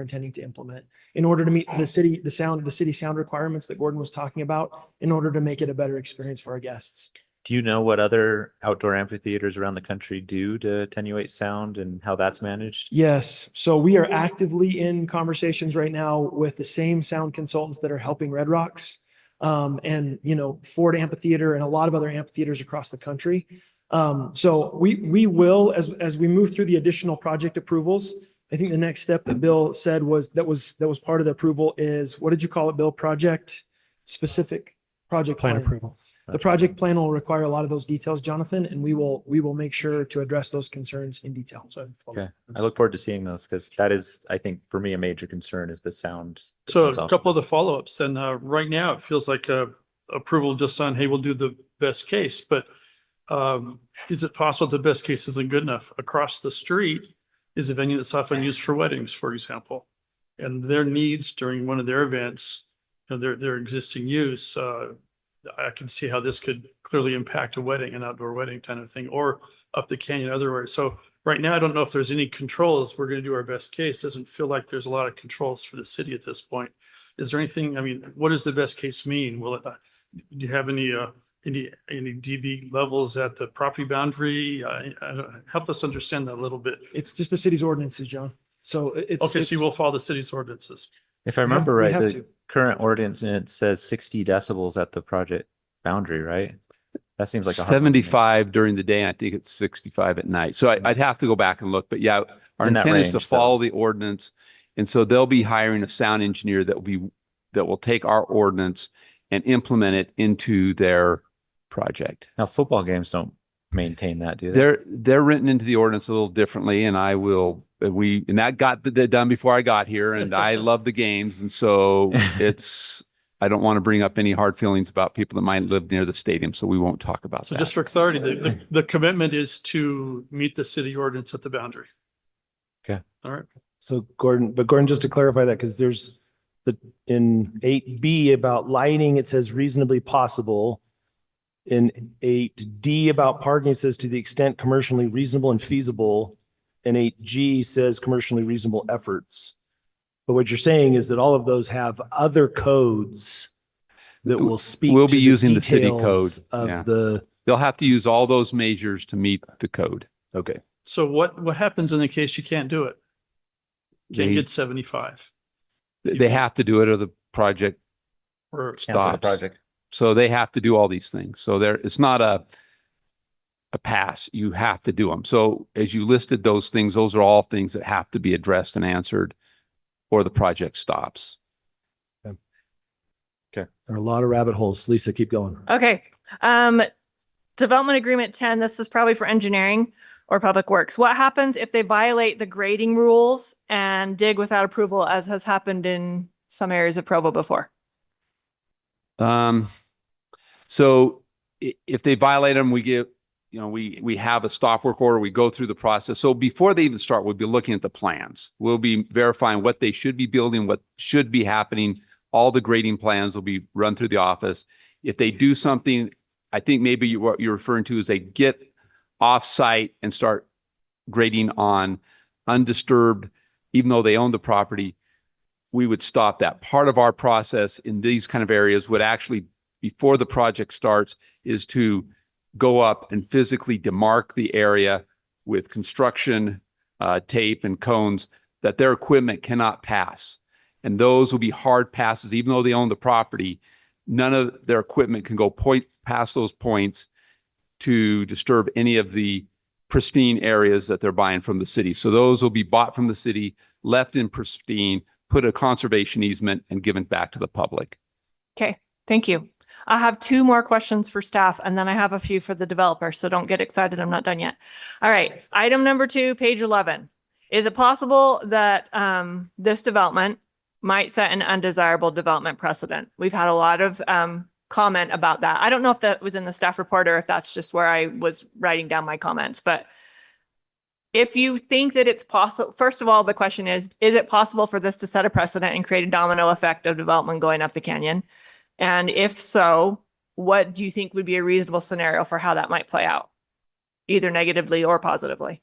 intending to implement in order to meet the city sound requirements that Gordon was talking about, in order to make it a better experience for our guests. Do you know what other outdoor amphitheaters around the country do to attenuate sound and how that's managed? Yes. So we are actively in conversations right now with the same sound consultants that are helping Red Rocks, and Ford Amphitheater and a lot of other amphitheaters across the country. So we will, as we move through the additional project approvals, I think the next step that Bill said was part of the approval is, what did you call it, Bill? Project plan Approval. The project plan will require a lot of those details, Jonathan, and we will make sure to address those concerns in detail. So Okay. I look forward to seeing those because that is, I think, for me, a major concern is the sound. that So comes a off couple of this. the follow-ups, and right now it feels like approval just on, hey, we'll do the best case, but is it possible the best case isn't good enough? Across the street is a venue that's often used for weddings, for example, and their needs during one of their events, their existing use, I can see how this could clearly impact a wedding, an outdoor wedding kind of thing, or up the canyon otherwise. So right now, I don't know if there's any controls. We're going to do our best case. Doesn't feel like there's a lot of controls for the city at this point. Is there anything, I mean, what does the best case mean? Will it, do you have any DB levels at the property boundary? Help us understand that a little bit. It's just the city's ordinances, John. So it's. Okay, so you will follow the city's ordinances. If I We have- remember we right, have the to. current ordinance in it says 60 decibels at the project boundary, right? That seems like a hard one to me. 75 during the day, and I think it's 65 at night. So I'd have to go back and look, but yeah, our In that intent is to range, though. follow the ordinance. And so they'll be hiring a sound engineer that will take our ordinance and implement it into their project. Now, football games don't maintain that, do they? They're written into the ordinance a little differently, and and that got done before I got here, and I love the games, and so I don't want to bring up any hard feelings about people that might live near the stadium, so we won't talk about So that. just for clarity, the commitment is to meet the city ordinance at the boundary. Okay. All right. So Gordon, just to clarify that, because there's in 8B about lighting, it says reasonably possible. In 8D about parking, it says to the extent commercially reasonable and feasible. And 8G says commercially reasonable efforts. But what you're saying is that all of those have other codes that will speak We'll to be using the city details code, yeah. of the, They'll have to use all those measures to meet the code. okay. So what happens in the case you can't do it? Can't They- get 75 They have to do it or the project or Cancel the stops. project. So they have to do all these things. So it's not a pass. You have to do them. So as you listed those things, those are all things that have to be addressed and answered or the project stops. There are a lot of rabbit holes. Lisa, keep going. Okay. Development Agreement 10, this is probably for engineering or public works. What happens if they violate the grading rules and dig without approval, as has happened in some areas of Provo before? So if they violate them, we have a stop work order, we go through the process. So before they even start, we'll be looking at the plans. We'll be verifying what they should be building, what should be happening. All the grading plans will be run through the office. If they do something, I think maybe what you're referring to is they get off-site and start grading on undisturbed, even though they own the property, we would stop that. Part of our process in these kind of areas would actually, before the project starts, is to go up and physically demarc the area with construction tape and cones that their equipment cannot pass. And those will be hard passes, even though they own the property. None of their equipment can go past those points to disturb any of the pristine areas that they're buying from the city. So those will be bought from the city, left in pristine, put a conservation easement, and given back to the public. Okay, thank you. I have two more questions for staff, and then I have a few for the developer, so don't get excited. I'm not done yet. All right, item number 2, page 11. Is it possible that this development might set an undesirable development precedent? We've had a lot of comment about that. I don't know if that was in the staff report or if that's just where I was writing down my comments, but if you think that it's possible, first of all, the question is it possible for this to set a precedent and create a domino effect of development going up the canyon? And if so, what do you think would be a reasonable scenario for how that might play out, either negatively or positively?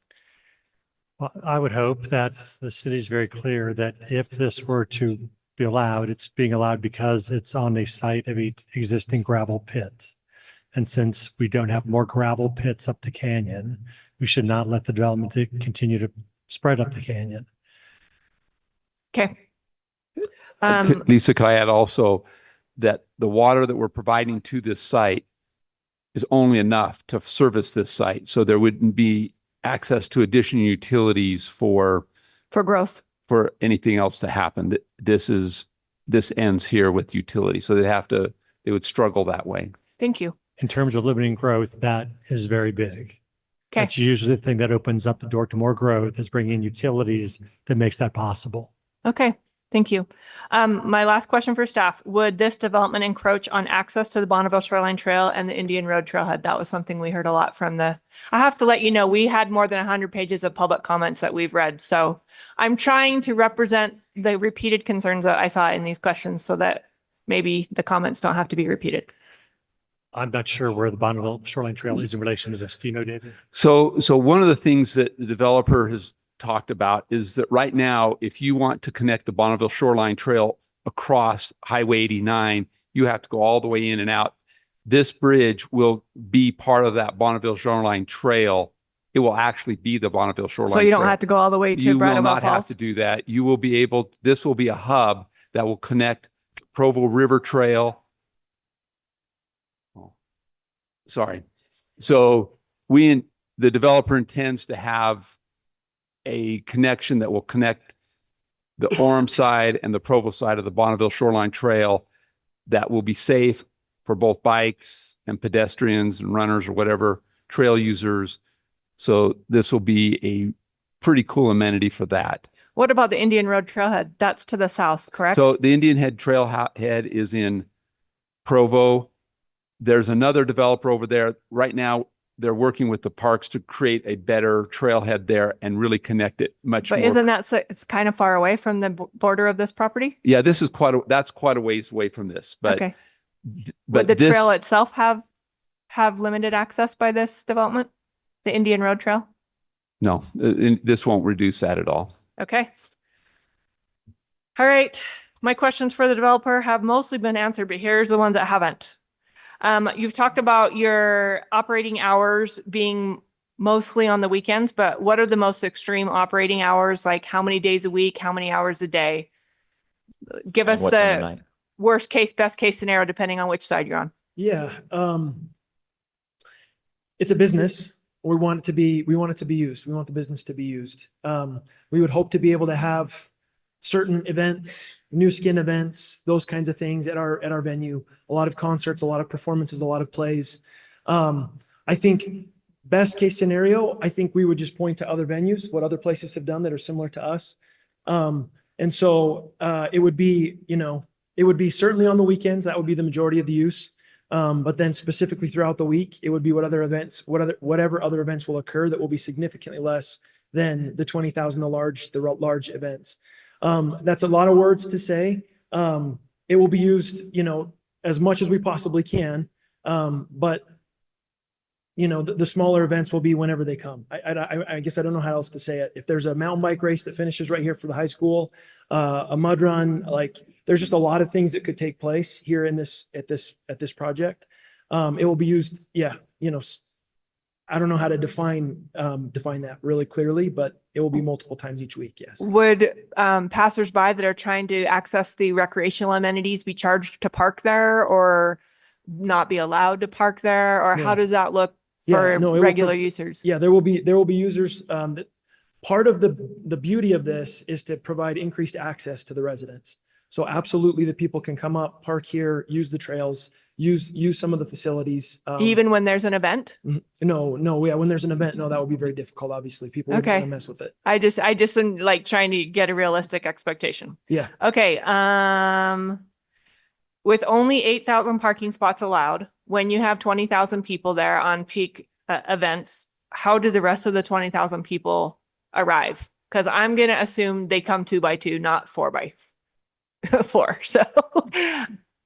Well, I would hope that the city is very clear that if this were to be allowed, it's being allowed because it's on the site of an existing gravel pit. And since we don't have more gravel pits up the canyon, we should not let the development continue to spread up the canyon. Okay. Lisa, could I add also that the water that we're providing to this site is only enough to service this site. So there wouldn't be access to additional utilities for growth. For anything else to happen. This ends here with utility. So they would struggle that way. Thank you. In terms of limiting growth, that is very big. Okay. That's usually the thing that opens up the door to more growth, is bringing in utilities that makes that possible. Okay. Thank you. My last question for staff, would this development encroach on access to the Bonneville Shoreline Trail and the Indian Road Trailhead? That was something we heard a lot from I have to let you know, we had more than 100 pages of public comments that we've read. So I'm trying to represent the repeated concerns that I saw in these questions so that maybe the comments don't have to be repeated. I'm not sure where the Bonneville Shoreline Trail is in relation to this. Do you know, David? So one of the things that the developer has talked about is that right now, if you want to connect the Bonneville Shoreline Trail across Highway 89, you have to go all the way in and out. This bridge will be part of that Bonneville Shoreline Trail. It will actually be the Bonneville Shoreline So you don't Trail. have to go all the way to You will Brattleboro not have Falls? to do that. You will be able, this will be a hub that will connect Provo River Trail. Oh, sorry. So the developer intends to have a connection that will connect the Orem side and the Provo side of the Bonneville Shoreline Trail that will be safe for both bikes and pedestrians and runners or whatever trail users. So this will be a pretty cool amenity for that. What about the Indian Road Trailhead? That's to the south, correct? So the Indian Head Trailhead is in Provo. There's another developer over there. Right now, they're working with the parks to create a better trailhead there and really connect it much But more. isn't that, it's kind of far away from the border of this property? Yeah, that's quite a ways away from this, but Okay. but Would the this, trail itself have limited access by this development? The Indian Road Trail? no, this won't reduce that at all. Okay. All right. My questions for the developer have mostly been answered, but here's the ones that haven't. You've talked about your operating hours being mostly on the weekends, but what are the most extreme operating hours? Like how many days a week, how many hours a day? Give us What time of the night? worst case, best case scenario, depending on which side you're on. Yeah. It's a business. We want it to be used. We want the business to be used. We would hope to be able to have certain events, new skin events, those kinds of things at our venue, a lot of concerts, a lot of performances, a lot of plays. I think best case scenario, I think we would just point to other venues, what other places have done that are similar to us. And so it would be, it would be certainly on the weekends. That would be the majority of the use. But then specifically throughout the week, it would be whatever other events will occur that will be significantly less than the 20,000, the large events. That's a lot of words to say. It will be used, as much as we possibly can. But the smaller events will be whenever they come. I guess I don't know how else to say it. If there's a mountain bike race that finishes right here for the high school, a mud run, there's just a lot of things that could take place here at this project. It will be used. Yeah. I don't know how to define that really clearly, but it will be multiple times each week. Yes. Would passersby that are trying to access the recreational amenities be charged to park there or not be allowed to park there? Or how does that look for regular users? Yeah, there will be users. Part of the beauty of this is to provide increased access to the residents. So absolutely, the people can come up, park here, use the trails, use some of the facilities. Even when there's an event? No. Yeah, when there's an event, no, that would be very difficult. Obviously, people wouldn't want to mess with it. I just am like trying to get a realistic expectation. Yeah. Okay. With only 8,000 parking spots allowed, when you have 20,000 people there on peak events, how do the rest of the 20,000 people arrive? Because I'm going to assume they come 2 by 2, not 4 by 4. So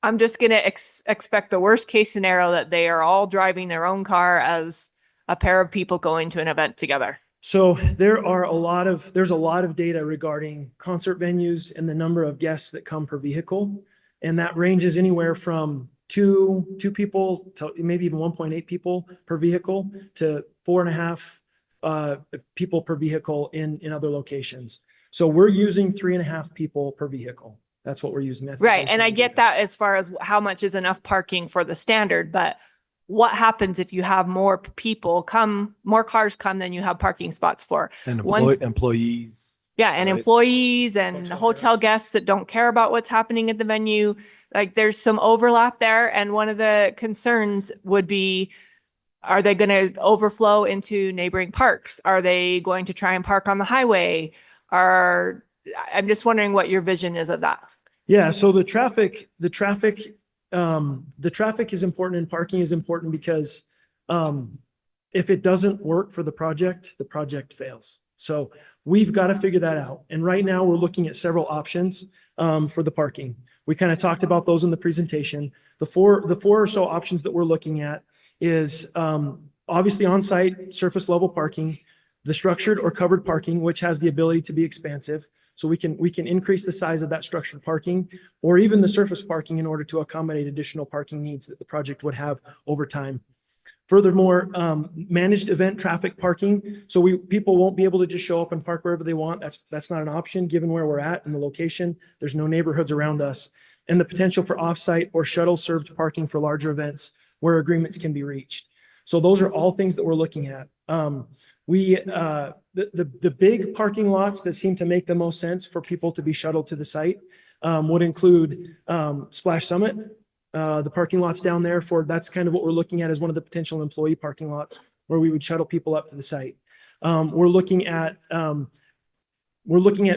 I'm just going to expect the worst case scenario that they are all driving their own car as a pair of people going to an event together. So there's a lot of data regarding concert venues and the number of guests that come per vehicle. And that ranges anywhere from two people to maybe even 1.8 people per vehicle to 4.5 people per vehicle in other locations. So we're using 3.5 people per vehicle. That's what we're using. That's right. And I get that as far as how much is enough parking for the standard, but what happens if you have more cars come than you have parking spots for? And employees. Yeah. And right? Employees and hotel guests that don't care about what's happening at the venue. Like there's some overlap there. And one of the concerns would be, are they going to overflow into neighboring parks? Are they going to try and park on the highway? I'm just wondering what your vision is of that. Yeah. So the traffic is important and parking is important because if it doesn't work for the project fails. So we've got to figure that out. And right now we're looking at several options for the parking. We kind of talked about those in the presentation. The four or so options that we're looking at is obviously on-site surface level parking, the structured or covered parking, which has the ability to be expansive. So we can increase the size of that structured parking or even the surface parking in order to accommodate additional parking needs that the project would have over time. Furthermore, managed event traffic parking. So people won't be able to just show up and park wherever they want. That's not an option given where we're at and the location. There's no neighborhoods around us. And the potential for off-site or shuttle served parking for larger events where agreements can be reached. So those are all things that we're looking at. The big parking lots that seem to make the most sense for people to be shuttled to the site would include Splash Summit, the parking lots down there that's kind of what we're looking at as one of the potential employee parking lots where we would shuttle people up to the site. We're looking at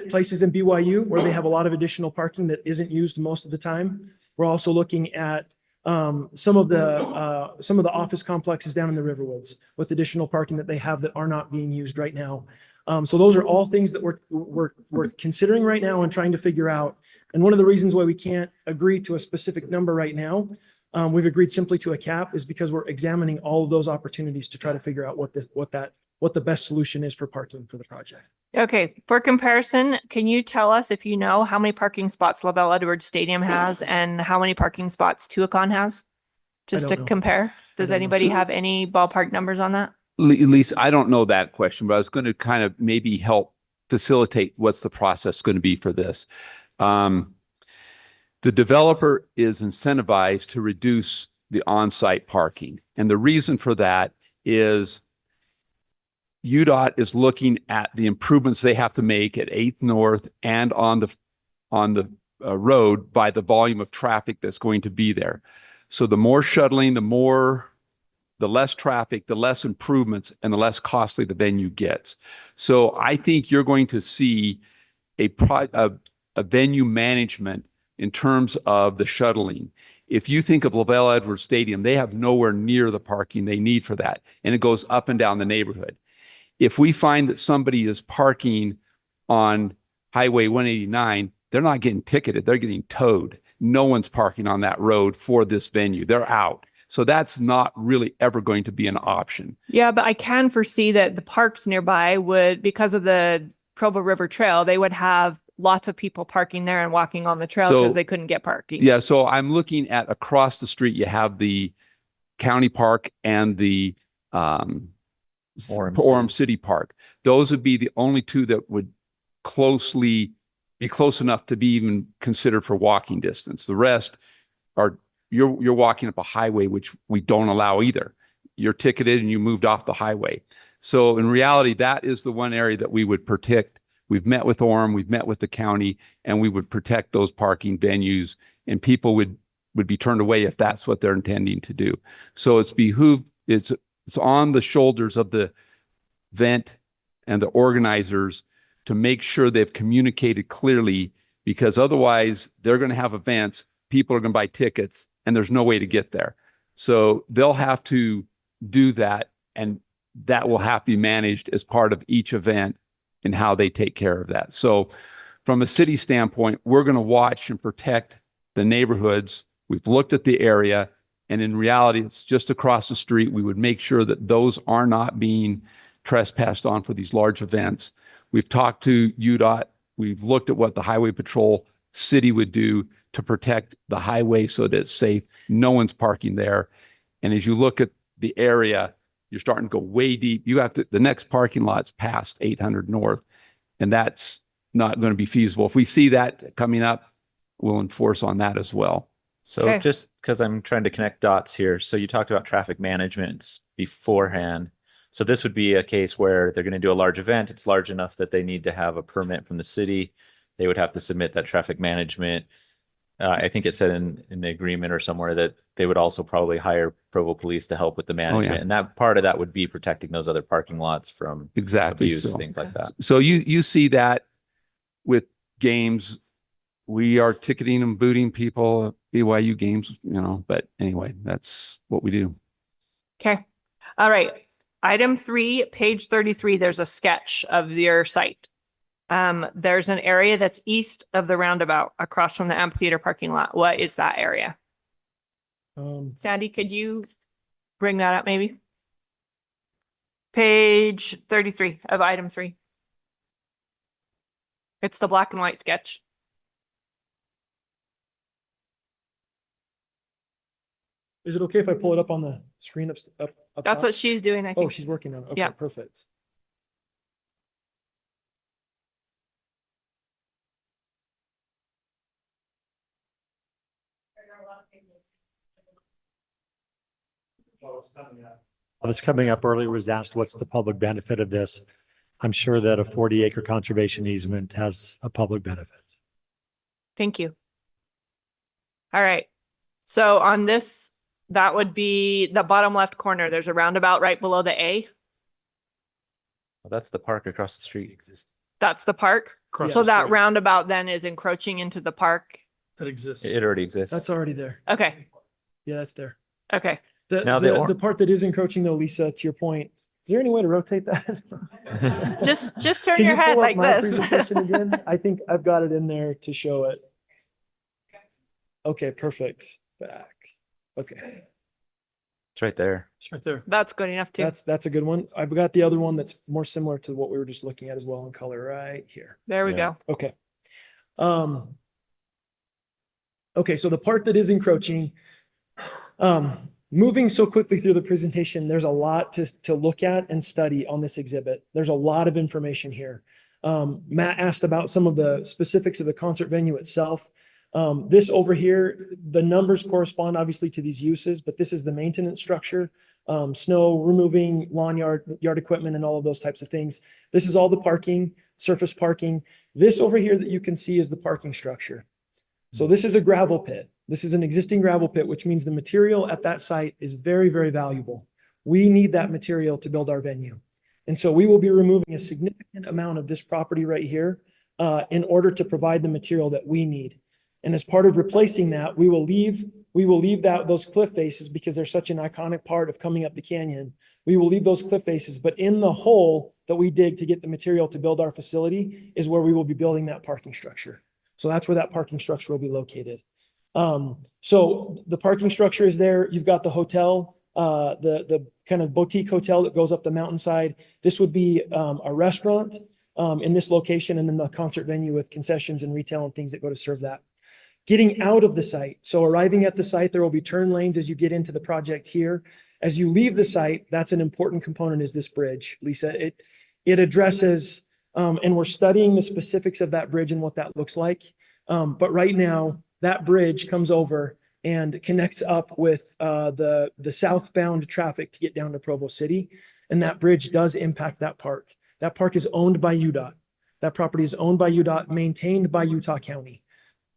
places in BYU where they have a lot of additional parking that isn't used most of the time. We're also looking at some of the office complexes down in the Riverwoods with additional parking that they have that are not being used right now. So those are all things that we're considering right now and trying to figure out. And one of the reasons why we can't agree to a specific number right now, we've agreed simply to a cap, is because we're examining all of those opportunities to try to figure out what the best solution is for parking for the project. Okay, for comparison, can you tell us if you know how many parking spots LaVelle Edwards Stadium has and how many parking spots Tuacahn has? Just to don't know. compare. Does don't know. anybody have any ballpark numbers on that? Lisa, I don't know that question, but I was going to kind of maybe help facilitate what's the process going to be for this. The developer is incentivized to reduce the on-site parking. And the reason for that is UDOT is looking at the improvements they have to make at 8th North and on the road by the volume of traffic that's going to be there. So the more shuttling, the less traffic, the less improvements, and the less costly the venue gets. So I think you're going to see a venue management in terms of the shuttling. If you think of LaVelle Edwards Stadium, they have nowhere near the parking they need for that, and it goes up and down the neighborhood. If we find that somebody is parking on Highway 189, they're not getting ticketed, they're getting towed. No one's parking on that road for this venue. They're out. So that's not really ever going to be an option. Yeah, but I can foresee that the parks nearby would, because of the Provo River Trail, they would have lots of people parking there and walking on the trail because they couldn't get parking. Yeah, so I'm looking at across the street, you have the county park and the Orem City Park. Those would be the only two that would be close enough to be even considered for walking distance. The rest are, you're walking up a highway, which we don't allow either. You're ticketed and you moved off the highway. So in reality, that is the one area that we would protect. We've met with Orem, we've met with the county, and we would protect those parking venues, and people would be turned away if that's what they're intending to do. So it's on the shoulders of the event and the organizers to make sure they've communicated clearly, because otherwise they're going to have events, people are going to buy tickets, and there's no way to get there. So they'll have to do that, and that will have to be managed as part of each event and how they take care of that. So from a city standpoint, we're going to watch and protect the neighborhoods. We've looked at the area, and in reality, it's just across the street. We would make sure that those are not being trespassed on for these large events. We've talked to UDOT. We've looked at what the Highway Patrol city would do to protect the highway so that it's safe. No one's parking there. And as you look at the area, you're starting to go way deep. The next parking lot's past 800 North, and that's not going to be feasible. If we see that coming up, we'll enforce on that as well. So just because I'm trying to connect dots here. So you talked about traffic management beforehand. So this would be a case where they're going to do a large event. It's large enough that they need to have a permit from the city. They would have to submit that traffic management. I think it said in the agreement or somewhere that they would also probably hire Provo police to help with the management. And that part of that would be protecting those other parking lots from abuse, things like that. So you see that with games. We are ticketing and booting people, BYU games, but anyway, that's what we do. Okay. All right. Item 3, page 33, there's a sketch of your site. There's an area that's east of the roundabout across from the amphitheater parking lot. What is that area? Sandy, could you bring that up maybe? Page 33 of item 3. It's the black and white sketch. Is it okay if I pull it up on the screen up? That's top? what she's doing, I Oh, think. she's working on it. Okay, Yeah. perfect. What's coming up earlier was asked, what's the public benefit of this? I'm sure that a 40-acre conservation easement has a public benefit. Thank you. All right. So on this, that would be the bottom left corner. There's a roundabout right below the A. Well, that's the park across the street. That's the park. Across So the that street. roundabout then is encroaching into the park. That exists. It already exists. That's already there. Okay. Yeah, that's there. Okay. Now the The part that is encroaching though, Lisa, to your point, is there any way to rotate that? Just turn Can your you head pull up like my this. presentation again? I think I've got it in there to show it. Okay, perfect. Back. Okay, It's right there. It's right there. That's good enough too. that's a good one. I've got the other one that's more similar to what we were just looking at as well in color right here. There we Yeah. go. Okay. Okay, so the part that is encroaching, moving so quickly through the presentation, there's a lot to look at and study on this exhibit. There's a lot of information here. Matt asked about some of the specifics of the concert venue itself. This over here, the numbers correspond obviously to these uses, but this is the maintenance structure, snow removing, yard equipment, and all of those types of things. This is all the parking, surface parking. This over here that you can see is the parking structure. So this is a gravel pit. This is an existing gravel pit, which means the material at that site is very, very valuable. We need that material to build our venue. And so we will be removing a significant amount of this property right here in order to provide the material that we need. And as part of replacing that, we will leave those cliff faces because they're such an iconic part of coming up the canyon. We will leave those cliff faces, but in the hole that we dig to get the material to build our facility is where we will be building that parking structure. So that's where that parking structure will be located. So the parking structure is there. You've got the hotel, the kind of boutique hotel that goes up the mountainside. This would be a restaurant in this location, and then the concert venue with concessions and retail and things that go to serve that. Getting out of the site. So arriving at the site, there will be turn lanes as you get into the project here. As you leave the site, that's an important component is this bridge, Lisa. It addresses, and we're studying the specifics of that bridge and what that looks like. But right now, that bridge comes over and connects up with the southbound traffic to get down to Provo City. And that bridge does impact that park. That park is owned by UDOT. That property is owned by UDOT, maintained by Utah County.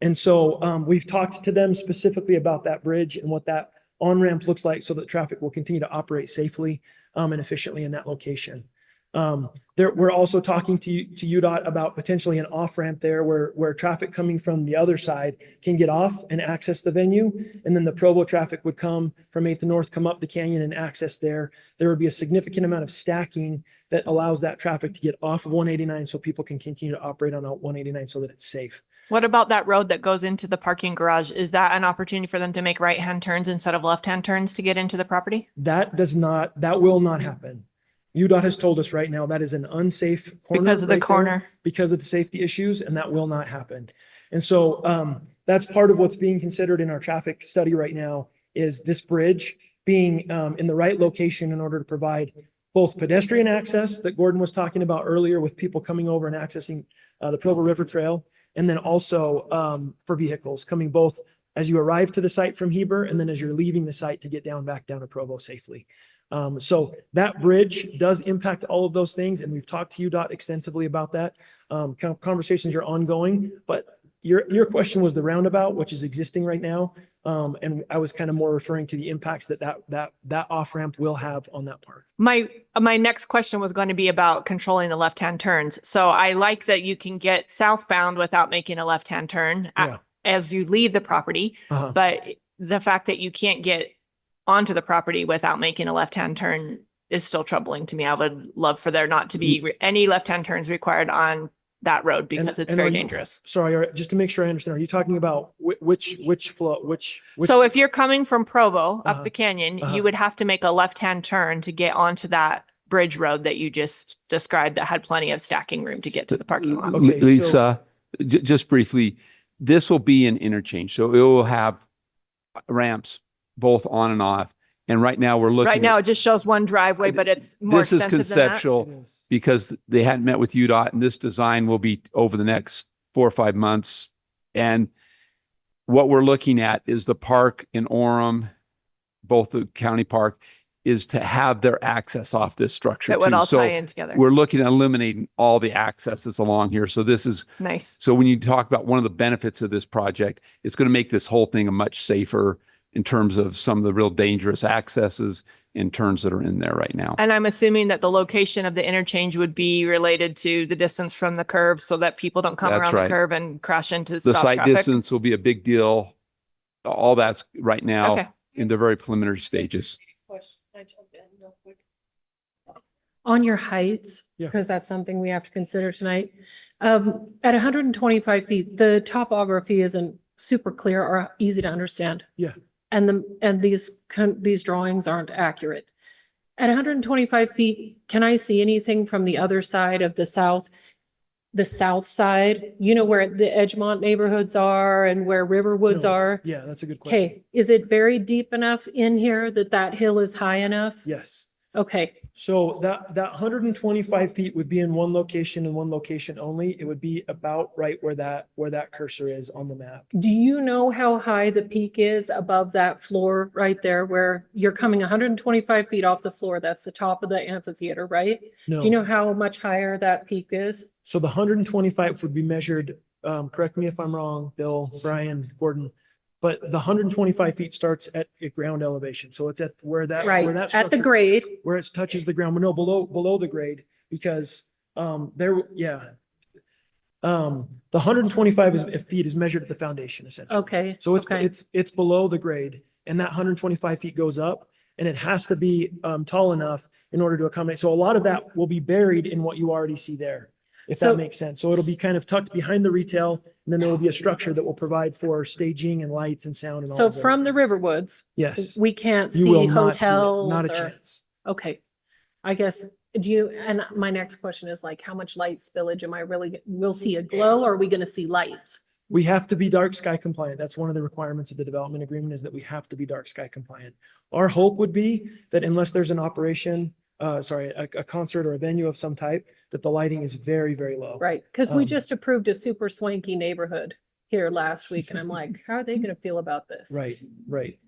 And so we've talked to them specifically about that bridge and what that on-ramp looks like so that traffic will continue to operate safely and efficiently in that location. We're also talking to UDOT about potentially an off-ramp there where traffic coming from the other side can get off and access the venue. And then the Provo traffic would come from 8th North, come up the canyon and access there. There would be a significant amount of stacking that allows that traffic to get off of 189 so people can continue to operate on 189 so that it's safe. What about that road that goes into the parking garage? Is that an opportunity for them to make right-hand turns instead of left-hand turns to get into the property? That will not happen. UDOT has told us right now that is an unsafe corner. Because of the right there corner. because of the safety issues, and that will not happen. And so that's part of what's being considered in our traffic study right now is this bridge being in the right location in order to provide both pedestrian access that Gordon was talking about earlier with people coming over and accessing the Provo River Trail, and then also for vehicles coming both as you arrive to the site from Heber and then as you're leaving the site to get back down to Provo safely. So that bridge does impact all of those things, and we've talked to UDOT extensively about that. Conversations are ongoing, but your question was the roundabout, which is existing right now. And I was kind of more referring to the impacts that off-ramp will have on that park. My next question was going to be about controlling the left-hand turns. So I like that you can get southbound without making a left-hand turn as you leave the property. But the fact that you can't get onto the property without making a left-hand turn is still troubling to me. I would love for there not to be any left-hand turns required on that road because it's and very are you- dangerous. Sorry, just to make sure I understand, are you talking about which flow, which? So if you're coming from Provo up Uh-huh. the canyon, Uh-huh. you would have to make a left-hand turn to get onto that bridge road that you just described that had plenty of stacking room to get to the parking lot. Okay, so- Lisa, just briefly, this will be an interchange, so it will have ramps both on and off. And right now we're looking. Right now, it just shows one driveway, but it's more This is extensive than that. conceptual It is. because they hadn't met with UDOT, and this design will be over the next 4 or 5 months. And what we're looking at is the park in Orem, both the county park, is to have their access off this structure That would too. all So tie in together. we're looking at eliminating all the accesses along here. So this is, Nice. so when you talk about one of the benefits of this project, it's going to make this whole thing a much safer in terms of some of the real dangerous accesses and turns that are in there right now. And I'm assuming that the location of the interchange would be related to the distance from the curve so that people don't come That's around right. the curve and crash into The stop site traffic. distance will be a big deal. All that's right now Okay. in the very preliminary stages. On your heights, Yeah. because that's something we have to consider tonight. At 125 feet, the topography isn't super clear or easy to understand. Yeah. And these drawings aren't accurate. At 125 feet, can I see anything from the other side of the south side? You know, where the Edgemont neighborhoods are and where Riverwoods No. are? Yeah, that's a good question. Okay, is it buried deep enough in here that that hill is high enough? Yes. Okay, So that 125 feet would be in one location and one location only. It would be about right where that cursor is on the map. do you know how high the peak is above that floor right there where you're coming 125 feet off the floor? That's the top of the amphitheater, right? No. Do you know how much higher that peak is? So the 125 would be measured, correct me if I'm wrong, Bill, Brian, Gordon, but the 125 feet starts at ground elevation. So it's at where that Right, at the structure- grade. where it touches the ground, but no, below the grade, because the 125 feet is measured at the foundation essentially. Okay. So okay. it's below the grade, and that 125 feet goes up, and it has to be tall enough in order to accommodate. So a lot of that will be buried in what you already see there, if So- that makes sense. So it'll be kind of tucked behind the retail, and then there will be a structure that will provide for staging and lights and sound and all So of those from the things. Riverwoods, Yes, we can't you see will not see it, hotels not a or, chance. okay. I guess, and my next question is like, how much light spillage am I really, we'll see a glow or are we gonna see lights? We have to be dark sky compliant. That's one of the requirements of the development agreement, is that we have to be dark sky compliant. Our hope would be that unless there's an operation, a concert or a venue of some type, that the lighting is very, very low. Right, because we Um, just approved a super swanky neighborhood here last week and I'm like, how are they gonna feel about this? Right, right.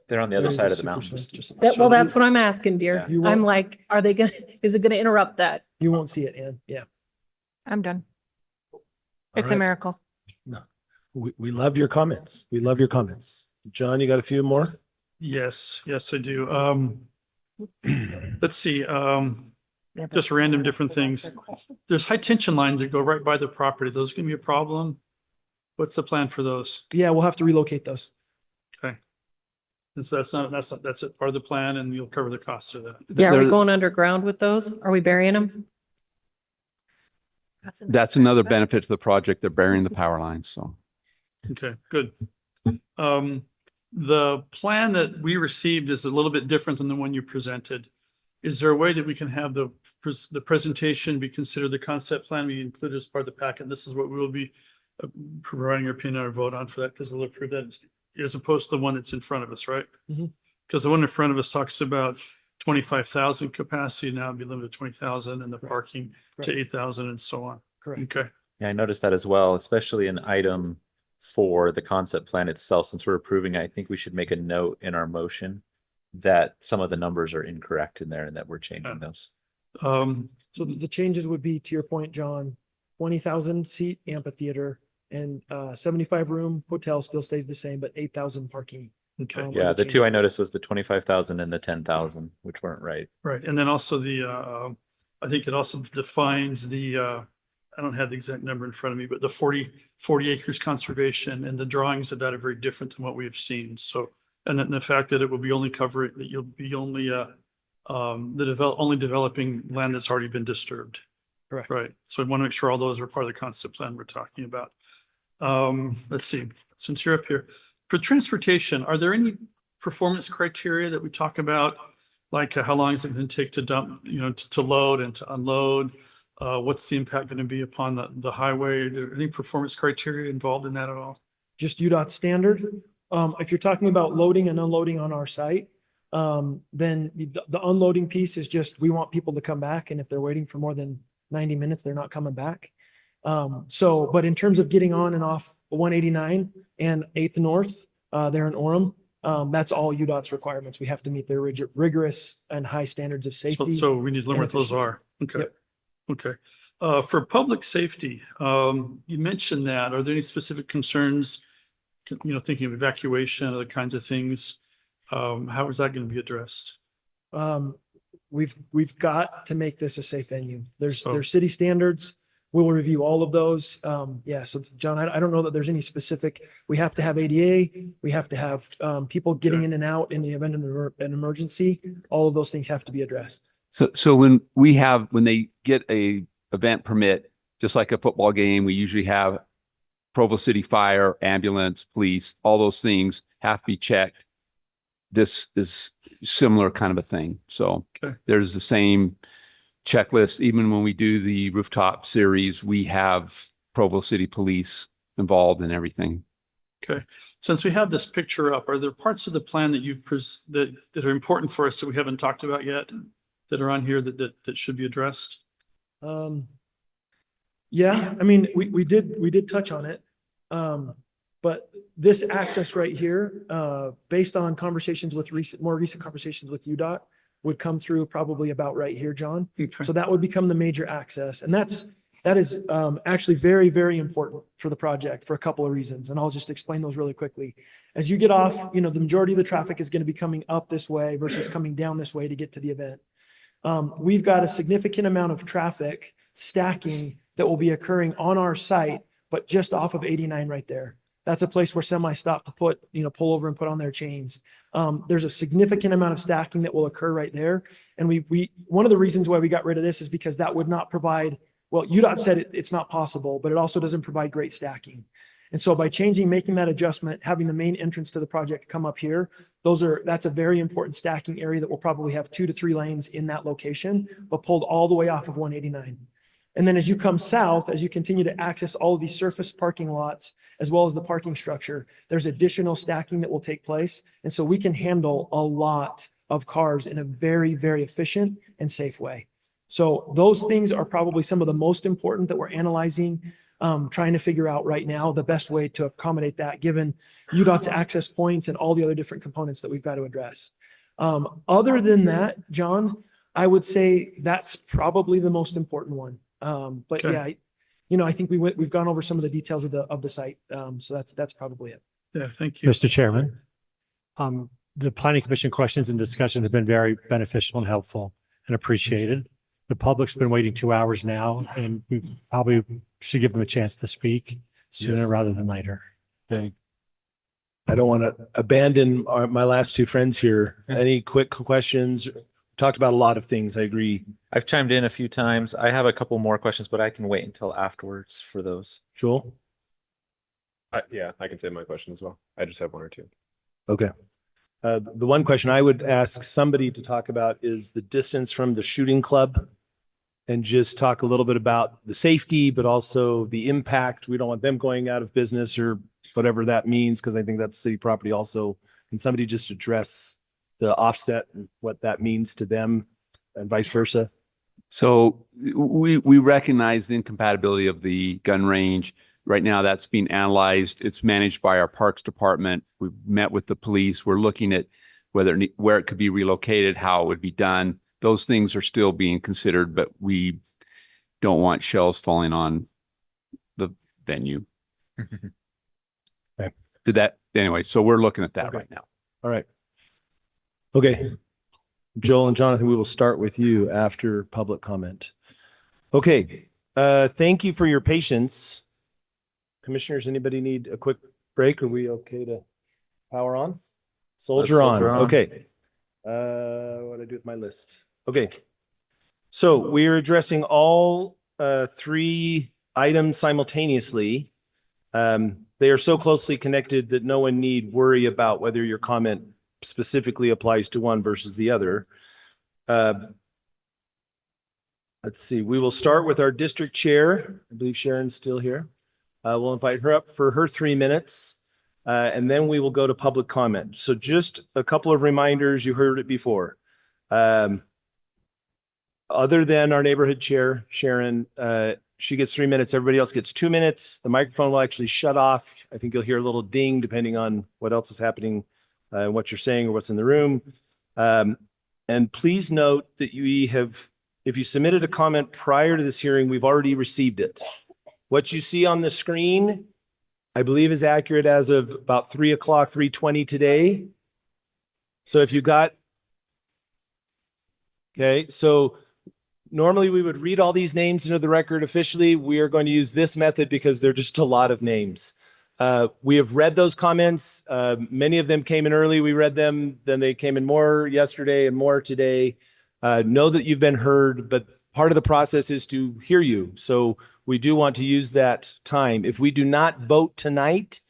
They're on the other There is side a of the super mountains. switch. Well, that's what I'm asking, dear. You I'm won't- like, are they gonna, is it gonna interrupt that? You won't see it, Ann. Yeah. I'm done. All It's a right. miracle. We love your comments. We love your comments. John, you got a few more? Yes, I do. Let's see, just random different things. There's high tension lines that go right by the property. Those gonna be a problem? What's the plan for those? Yeah, we'll have to relocate those. Okay. And so that's it, part of the plan, and you'll cover the costs of that. Yeah, are we There- going underground with those? Are we burying them? That's another benefit to the project. They're burying the power lines, so. Okay, good. The plan that we received is a little bit different than the one you presented. Is there a way that we can have the presentation be considered the concept plan we included as part of the packet? This is what we will be providing our opinion or vote on for that, because we'll approve that as opposed to the one that's in front of us, right? Mhm. Because the one in front of us talks about 25,000 capacity, now it'd be limited to 20,000, and the parking to Correct. 8,000 and so on. Correct. Okay, Yeah, I noticed that as well, especially in item 4, the concept plan itself. Since we're approving, I think we should make a note in our motion that some of the numbers are incorrect in there and that we're changing those. So the changes would be, to your point, John, 20,000 seat amphitheater and 75 room hotel still stays the same, but 8,000 parking. okay. are Yeah, the two I changes. noticed was the 25,000 and the 10,000, which weren't right. Right, and then also I think it also defines I don't have the exact number in front of me, but the 40 acres conservation, and the drawings of that are very different than what we have seen. So, and then the fact that it will be only covering, that you'll be only only developing land that's already been disturbed. Correct. Right. So I want to make sure all those are part of the concept plan we're talking about. Let's see, since you're up here, for transportation, are there any performance criteria that we talk about? Like how long is it going to take to dump, to load and to unload? What's the impact going to be upon the highway? Are there any performance criteria involved in that at all? Just UDOT standard. If you're talking about loading and unloading on our site, then the unloading piece is just, we want people to come back. And if they're waiting for more than 90 minutes, they're not coming back. But in terms of getting on and off 189 and 8th North, there in Orem, that's all UDOT's requirements. We have to meet their rigorous and high standards of safety. So we need to learn what those efficiency. are. Okay. Yep. Okay. For public safety, you mentioned that. Are there any specific concerns, thinking of evacuation, other kinds of things? How is that going to be addressed? We've got to make this a safe venue. There's city standards. We'll review all of those. So John, I don't know that there's any specific, we have to have ADA, we have to have people getting in and out in the event of an emergency. All of those things have to be addressed. So when they get a event permit, just like a football game, we usually have Provo City Fire, ambulance, police, all those things have to be checked. This is similar kind of a thing. So there's the same checklist. Even when we do the rooftop series, we have Provo City Police involved in everything. Okay. Since we have this picture up, are there parts of the plan that that are important for us that we haven't talked about yet that are on here that should be addressed? Yeah, I mean, we did touch on it. But this access right here, based on conversations with more recent conversations with UDOT, would come through probably about right here, John. Okay. So that would become the major access. And that is actually very, very important for the project for a couple of reasons. And I'll just explain those really quickly. As you get off, the majority of the traffic is going to be coming up this way versus coming down this way to get to the event. We've got a significant amount of traffic stacking that will be occurring on our site, but just off of 89 right there. That's a place where semis stop to pull over and put on their chains. There's a significant amount of stacking that will occur right there. And one of the reasons why we got rid of this is because that would not provide, well, UDOT said it's not possible, but it also doesn't provide great stacking. And so by making that adjustment, having the main entrance to the project come up here, that's a very important stacking area that will probably have 2 to 3 lanes in that location, but pulled all the way off of 189. And then as you come south, as you continue to access all of these surface parking lots, as well as the parking structure, there's additional stacking that will take place. And so we can handle a lot of cars in a very, very efficient and safe way. So those things are probably some of the most important that we're analyzing, trying to figure out right now the best way to accommodate that, given UDOT's access points and all the other different components that we've got to address. Other than that, John, I would say that's probably the most important one. But Okay. yeah, I think we've gone over some of the details of the site. So that's probably it. Yeah, thank you. Mr. Chairman, the planning commission questions and discussion have been very beneficial and helpful and appreciated. The public's been waiting 2 hours now, and we probably should give them a chance to speak sooner Yes. rather than later. Okay. I don't want to abandon my last two friends here. Any quick questions? Talked about a lot of things. I agree. I've chimed in a few times. I have a couple more questions, but I can wait until afterwards for those. Joel? Yeah, I can say my question as well. I just have one or two. Okay. The one question I would ask somebody to talk about is the distance from the shooting club, and just talk a little bit about the safety, but also the impact. We don't want them going out of business or whatever that means, because I think that's city property also. Can somebody just address the offset and what that means to them and vice versa? So we recognize the incompatibility of the gun range. Right now that's being analyzed. It's managed by our parks department. We've met with the police. We're looking at where it could be relocated, how it would be done. Those things are still being considered, but we don't want shells falling on the venue. Okay. Anyway, so we're looking at that Okay. right now. All right. Okay. Joel and Jonathan, we will start with you after public comment. Okay. Thank you for your patience. Commissioners, anybody need a quick break? Are we okay to power on? Soldier on. soldier on. Okay. What do I do with my list? Okay. So we are addressing all three items simultaneously. They are so closely connected that no one need worry about whether your comment specifically applies to one versus the other. Let's see, we will start with our district chair. I believe Sharon's still here. We'll invite her up for her 3 minutes, and then we will go to public comment. So just a couple of reminders, you heard it before. Other than our neighborhood chair, Sharon, she gets 3 minutes. Everybody else gets 2 minutes. The microphone will actually shut off. I think you'll hear a little ding depending on what else is happening, what you're saying or what's in the room. And please note that if you submitted a comment prior to this hearing, we've already received it. What you see on the screen, I believe, is accurate as of about 3 o'clock, 3:20 today. So if you got, okay, so normally we would read all these names into the record officially. We are going to use this method because they're just a lot of names. We have read those comments. Many of them came in early. We read them. Then they came in more yesterday and more today. Know that you've been heard, but part of the process is to hear you. So we do want to use that time. If we do not vote tonight,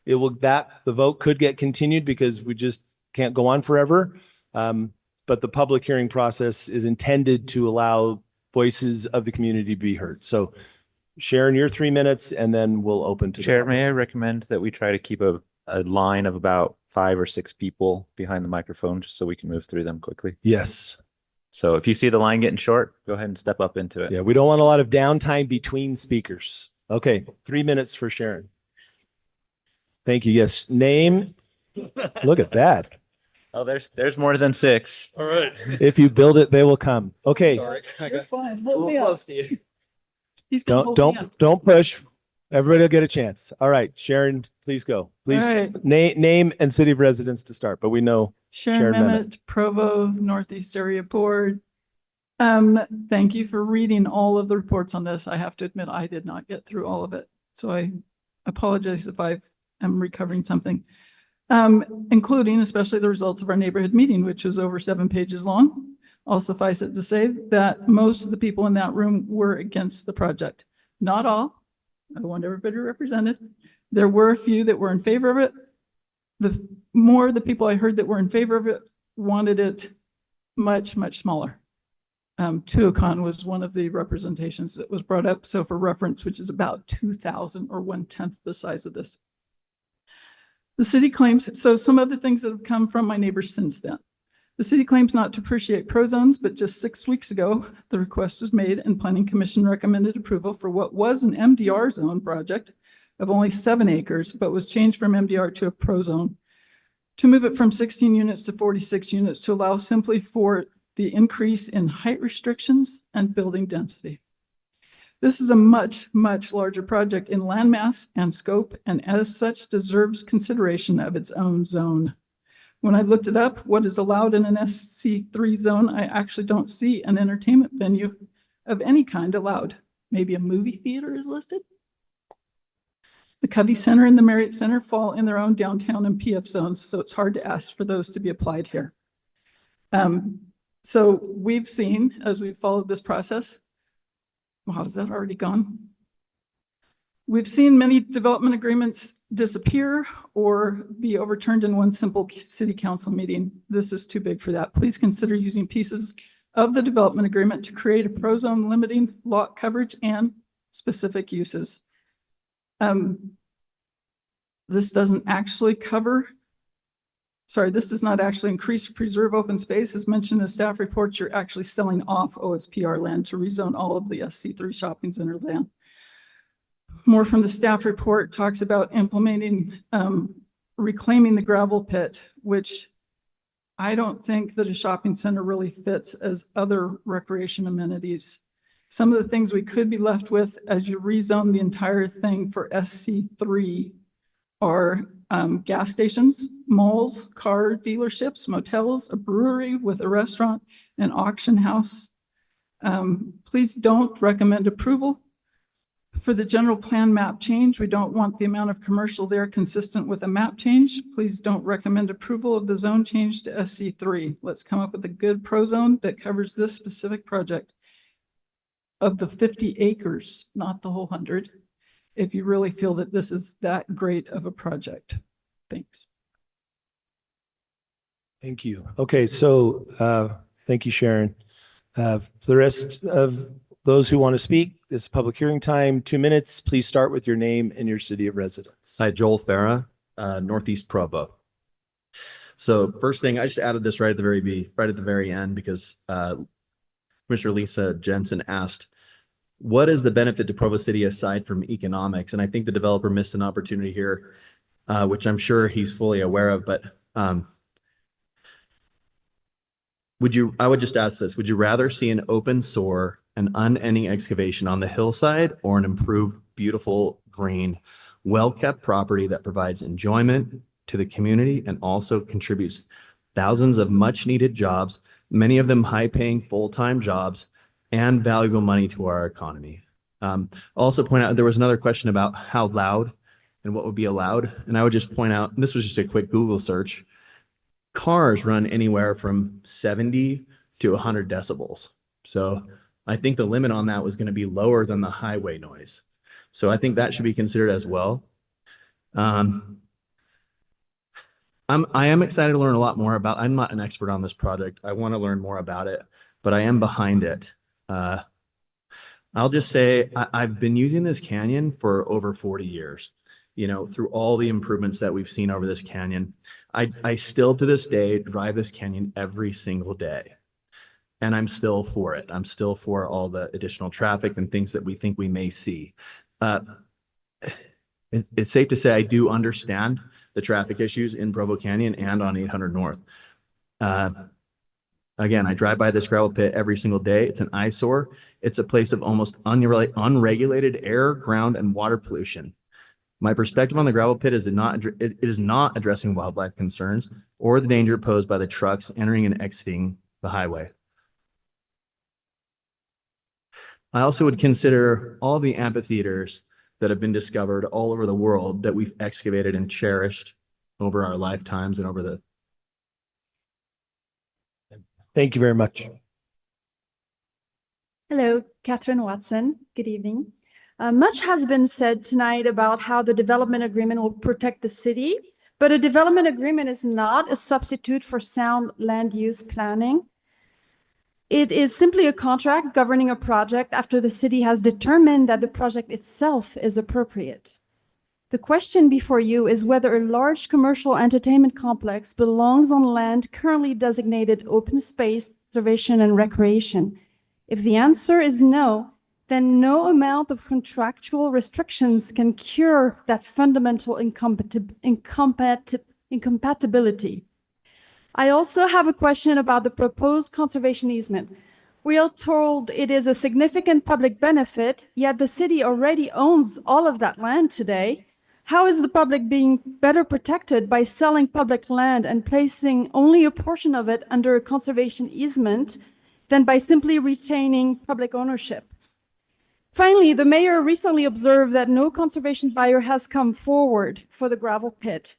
the vote could get continued because we just can't go on forever. But the public hearing process is intended to allow voices of the community to be heard. So Sharon, your 3 minutes, and then we'll open to Chair, may I recommend that we try to keep a line of about 5 or 6 people behind the microphone just so we can move through them quickly? Yes. So if you see the line getting short, go ahead and step up into it. Yeah, we don't want a lot of downtime between speakers. Okay, 3 minutes for Sharon. Thank you. Yes, name. Look at that. Oh, there's more than 6. All right. If you build it, they will come. Okay. You're fine. Hold me up. to you. He's gonna hold me up. Don't push. Everybody will get a chance. All right, Sharon, please go. Please right. name and city of residence to start, but we know Sharon Sharon Mehmet, Provo, Northeast Area Board. Thank you for reading all of the reports on this. I have to admit, I did not get through all of it. So I apologize if I am recovering something, including especially the results of our neighborhood meeting, which was over 7 pages long. I'll suffice it to say that most of the people in that room were against the project. Not all. I want everybody represented. There were a few that were in favor of it. The more the people I heard that were in favor of it wanted it much, much smaller. Tuacahn was one of the representations that was brought up. So for reference, which is about 2,000 or 1/10 the size of this. The city claims, so some of the things that have come from my neighbors since then. The city claims not to appreciate pro zones, but just 6 weeks ago, the request was made and Planning Commission recommended approval for what was an MDR zone project of only 7 acres, but was changed from MDR to a pro zone to move it from 16 units to 46 units to allow simply for the increase in height restrictions and building density. This is a much, much larger project in landmass and scope, and as such deserves consideration of its own zone. When I looked it up, what is allowed in an SC3 zone, I actually don't see an entertainment venue of any kind allowed. Maybe a movie theater is listed. The Covey Center and the Marriott Center fall in their own downtown and PF zones, so it's hard to ask for those to be applied here. So we've seen, as we've followed this process, wow, is that already gone? We've seen many development agreements disappear or be overturned in one simple city council meeting. This is too big for that. Please consider using pieces of the development agreement to create a pro zone limiting lot coverage and specific uses. This doesn't actually cover, this does not actually increase or preserve open space. As mentioned in the staff report, you're actually selling off OSPR land to rezone all of the SC3 shopping center land. More from the staff report talks about implementing, reclaiming the gravel pit, which I don't think that a shopping center really fits as other recreation amenities. Some of the things we could be left with as you rezone the entire thing for SC3 are gas stations, malls, car dealerships, motels, a brewery with a restaurant, an auction house. Please don't recommend approval. For the general plan map change, we don't want the amount of commercial there consistent with a map change. Please don't recommend approval of the zone change to SC3. Let's come up with a good pro zone that covers this specific project. of the 50 acres, not the whole 100, if you really feel that this is that great of a project. Thanks. Thank you. Okay, so thank you, Sharon. For the rest of those who want to speak, this is public hearing time, 2 minutes. Please start with your name and your city of residence. Hi, Joel Farah, Northeast Provo. So first thing, I just added this right at the very end because Commissioner Lisa Jensen asked, what is the benefit to Provo City aside from economics? And I think the developer missed an opportunity here, which I'm sure he's fully aware of, but I would just ask this, would you rather see an open sore, an unending excavation on the hillside, or an improved, beautiful, green, well-kept property that provides enjoyment to the community and also contributes thousands of much-needed jobs, many of them high-paying full-time jobs, and valuable money to our economy? Also point out, there was another question about how loud and what would be allowed. And I would just point out, and this was just a quick Google search, cars run anywhere from 70 to 100 decibels. So I think the limit on that was going to be lower than the highway noise. So I think that should be considered as well. I am excited to learn a lot more about, I'm not an expert on this project. I want to learn more about it, but I am behind it. I'll just say I've been using this canyon for over 40 years. You know, through all the improvements that we've seen over this canyon, I still to this day drive this canyon every single day. And I'm still for it. I'm still for all the additional traffic and things that we think we may see. It's safe to say I do understand the traffic issues in Provo Canyon and on 800 North. Again, I drive by this gravel pit every single day. It's an eyesore. It's a place of almost unregulated air, ground, and water pollution. My perspective on the gravel pit is it is not addressing wildlife concerns or the danger posed by the trucks entering and exiting the highway. I also would consider all the amphitheaters that have been discovered all over the world that we've excavated and cherished over our lifetimes and over the. Thank you very much. Hello, Catherine Watson. Good evening. Much has been said tonight about how the development agreement will protect the city, but a development agreement is not a substitute for sound land use planning. It is simply a contract governing a project after the city has determined that the project itself is appropriate. The question before you is whether a large commercial entertainment complex belongs on land currently designated open space, conservation, and recreation. If the answer is no, then no amount of contractual restrictions can cure that fundamental incompatibility. I also have a question about the proposed conservation easement. We are told it is a significant public benefit, yet the city already owns all of that land today. How is the public being better protected by selling public land and placing only a portion of it under a conservation easement than by simply retaining public ownership? Finally, the mayor recently observed that no conservation buyer has come forward for the gravel pit.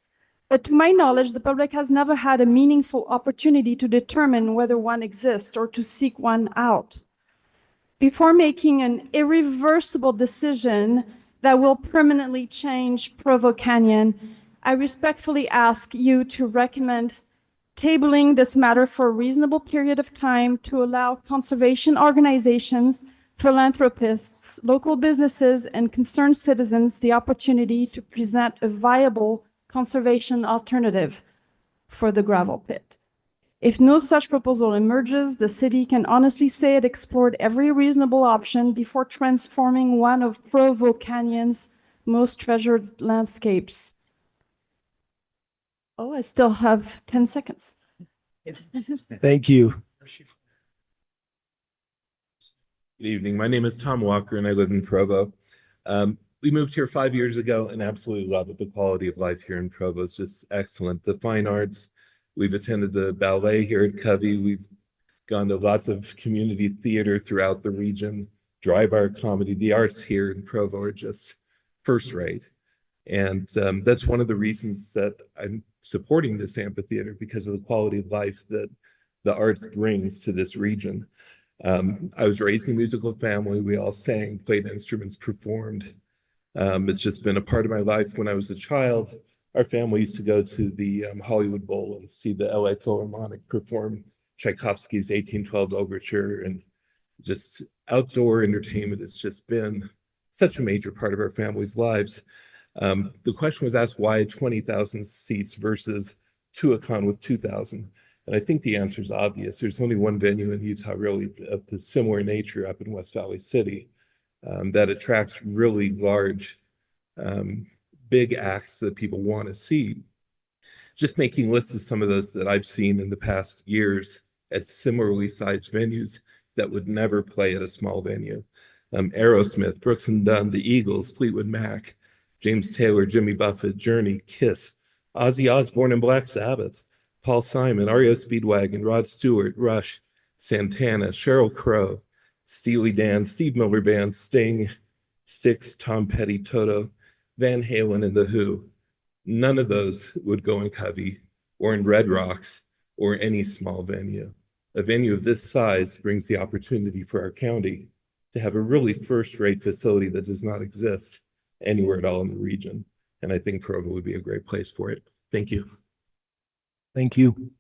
But to my knowledge, the public has never had a meaningful opportunity to determine whether one exists or to seek one out. Before making an irreversible decision that will permanently change Provo Canyon, I respectfully ask you to recommend tabling this matter for a reasonable period of time to allow conservation organizations, philanthropists, local businesses, and concerned citizens the opportunity to present a viable conservation alternative for the gravel pit. If no such proposal emerges, the city can honestly say it explored every reasonable option before transforming one of Provo Canyon's most treasured landscapes. Oh, I still have 10 seconds. Thank you. Good evening. My name is Tom Walker and I live in Provo. We moved here 5 years ago and absolutely love it. The quality of life here in Provo is just excellent. The fine arts, we've attended the ballet here at Covey. We've gone to lots of community theater throughout the region, dry bar comedy. The arts here in Provo are just first rate. And that's one of the reasons that I'm supporting this amphitheater, because of the quality of life that the arts brings to this region. I was raised in a musical family. We all sang, played instruments, performed. It's just been a part of my life. When I was a child, our family used to go to the Hollywood Bowl and see the LA Philharmonic perform Tchaikovsky's 1812 Overture, and just outdoor entertainment has just been such a major part of our family's lives. The question was asked, why 20,000 seats versus Tuacahn with 2,000? And I think the answer is obvious. There's only one venue in Utah really of the similar nature up in West Valley City that attracts really large, big acts that people want to see. Just making lists of some of those that I've seen in the past years at similarly sized venues that would never play at a small venue. Aerosmith, Brooks and Dunn, the Eagles, Fleetwood Mac, James Taylor, Jimmy Buffett, Journey, Kiss, Ozzy Osbourne and Black Sabbath, Paul Simon, REO Speedwagon, Rod Stewart, Rush, Santana, Sheryl Crow, Steely Dan, Steve Miller Band, Sting, Styx, Tom Petty, Toto, Van Halen, and The Who. None of those would go in Covey or in Red Rocks or any small venue. A venue of this size brings the opportunity for our county to have a really first-rate facility that does not exist anywhere at all in the region. And I think Provo would be a great place for it. Thank you. Thank you.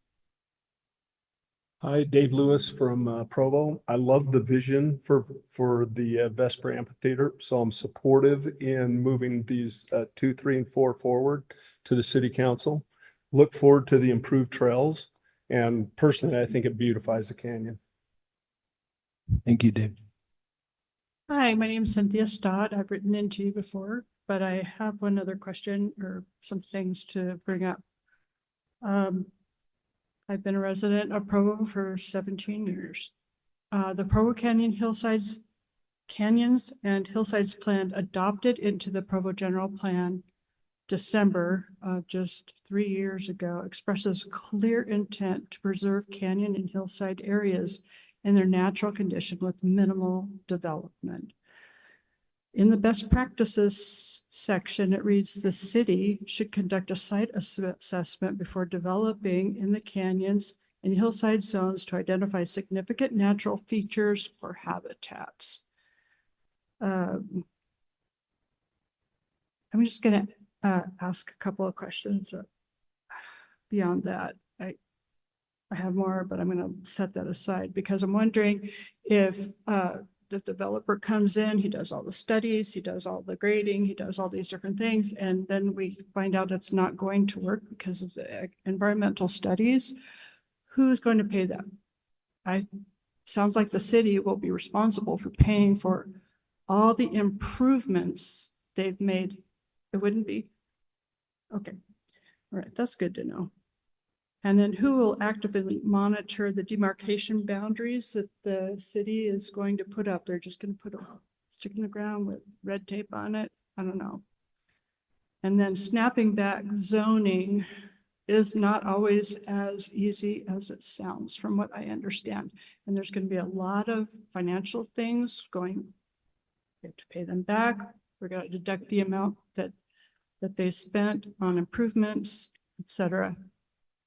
Hi, Dave Lewis from Provo. I love the vision for the Vesper Amphitheater, so I'm supportive in moving these 2, 3, and 4 forward to the city council. Look forward to the improved trails, and personally, I think it beautifies the canyon. Thank you, Dave. Hi, my name is Cynthia Stott. I've written into you before, but I have one other question or some things to bring up. I've been a resident of Provo for 17 years. The Provo Canyons and Hillsides Plan adopted into the Provo General Plan December just 3 years ago expresses clear intent to preserve canyon and hillside areas in their natural condition with minimal development. In the best practices section, it reads, the city should conduct a site assessment before developing in the canyons and hillside zones to identify significant natural features or habitats. I'm just going to ask a couple of questions beyond that. I have more, but I'm going to set that aside because I'm wondering if the developer comes in, he does all the studies, he does all the grading, he does all these different things, and then we find out it's not going to work because of the environmental studies. Who's going to pay that? Sounds like the city will be responsible for paying for all the improvements they've made. It wouldn't be? Okay. All right, that's good to know. And then who will actively monitor the demarcation boundaries that the city is going to put up? They're just going to put a stick in the ground with red tape on it? I don't know. And then snapping back zoning is not always as easy as it sounds from what I understand. And there's going to be a lot of financial things going, we have to pay them back. We're going to deduct the amount that they spent on improvements, etc.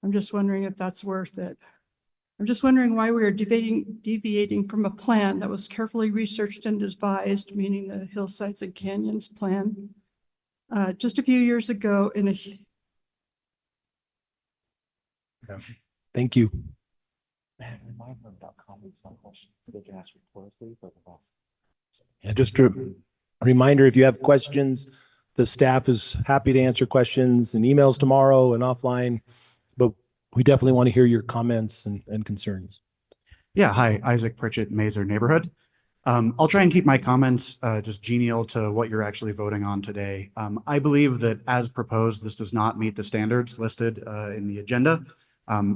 I'm just wondering if that's worth it. I'm just wondering why we are deviating from a plan that was carefully researched and devised, meaning the Hillsides and Canyons plan, just a few years ago in a... Yeah. Thank you. Remind them about comments on questions. They can ask rhetorically, but And just a reminder, if you have questions, the staff is happy to answer questions and emails tomorrow and offline. But we definitely want to hear your comments and concerns. Yeah, hi, Isaac Pritchett, Mazer Neighborhood. I'll try and keep my comments just genial to what you're actually voting on today. I believe that as proposed, this does not meet the standards listed in the agenda.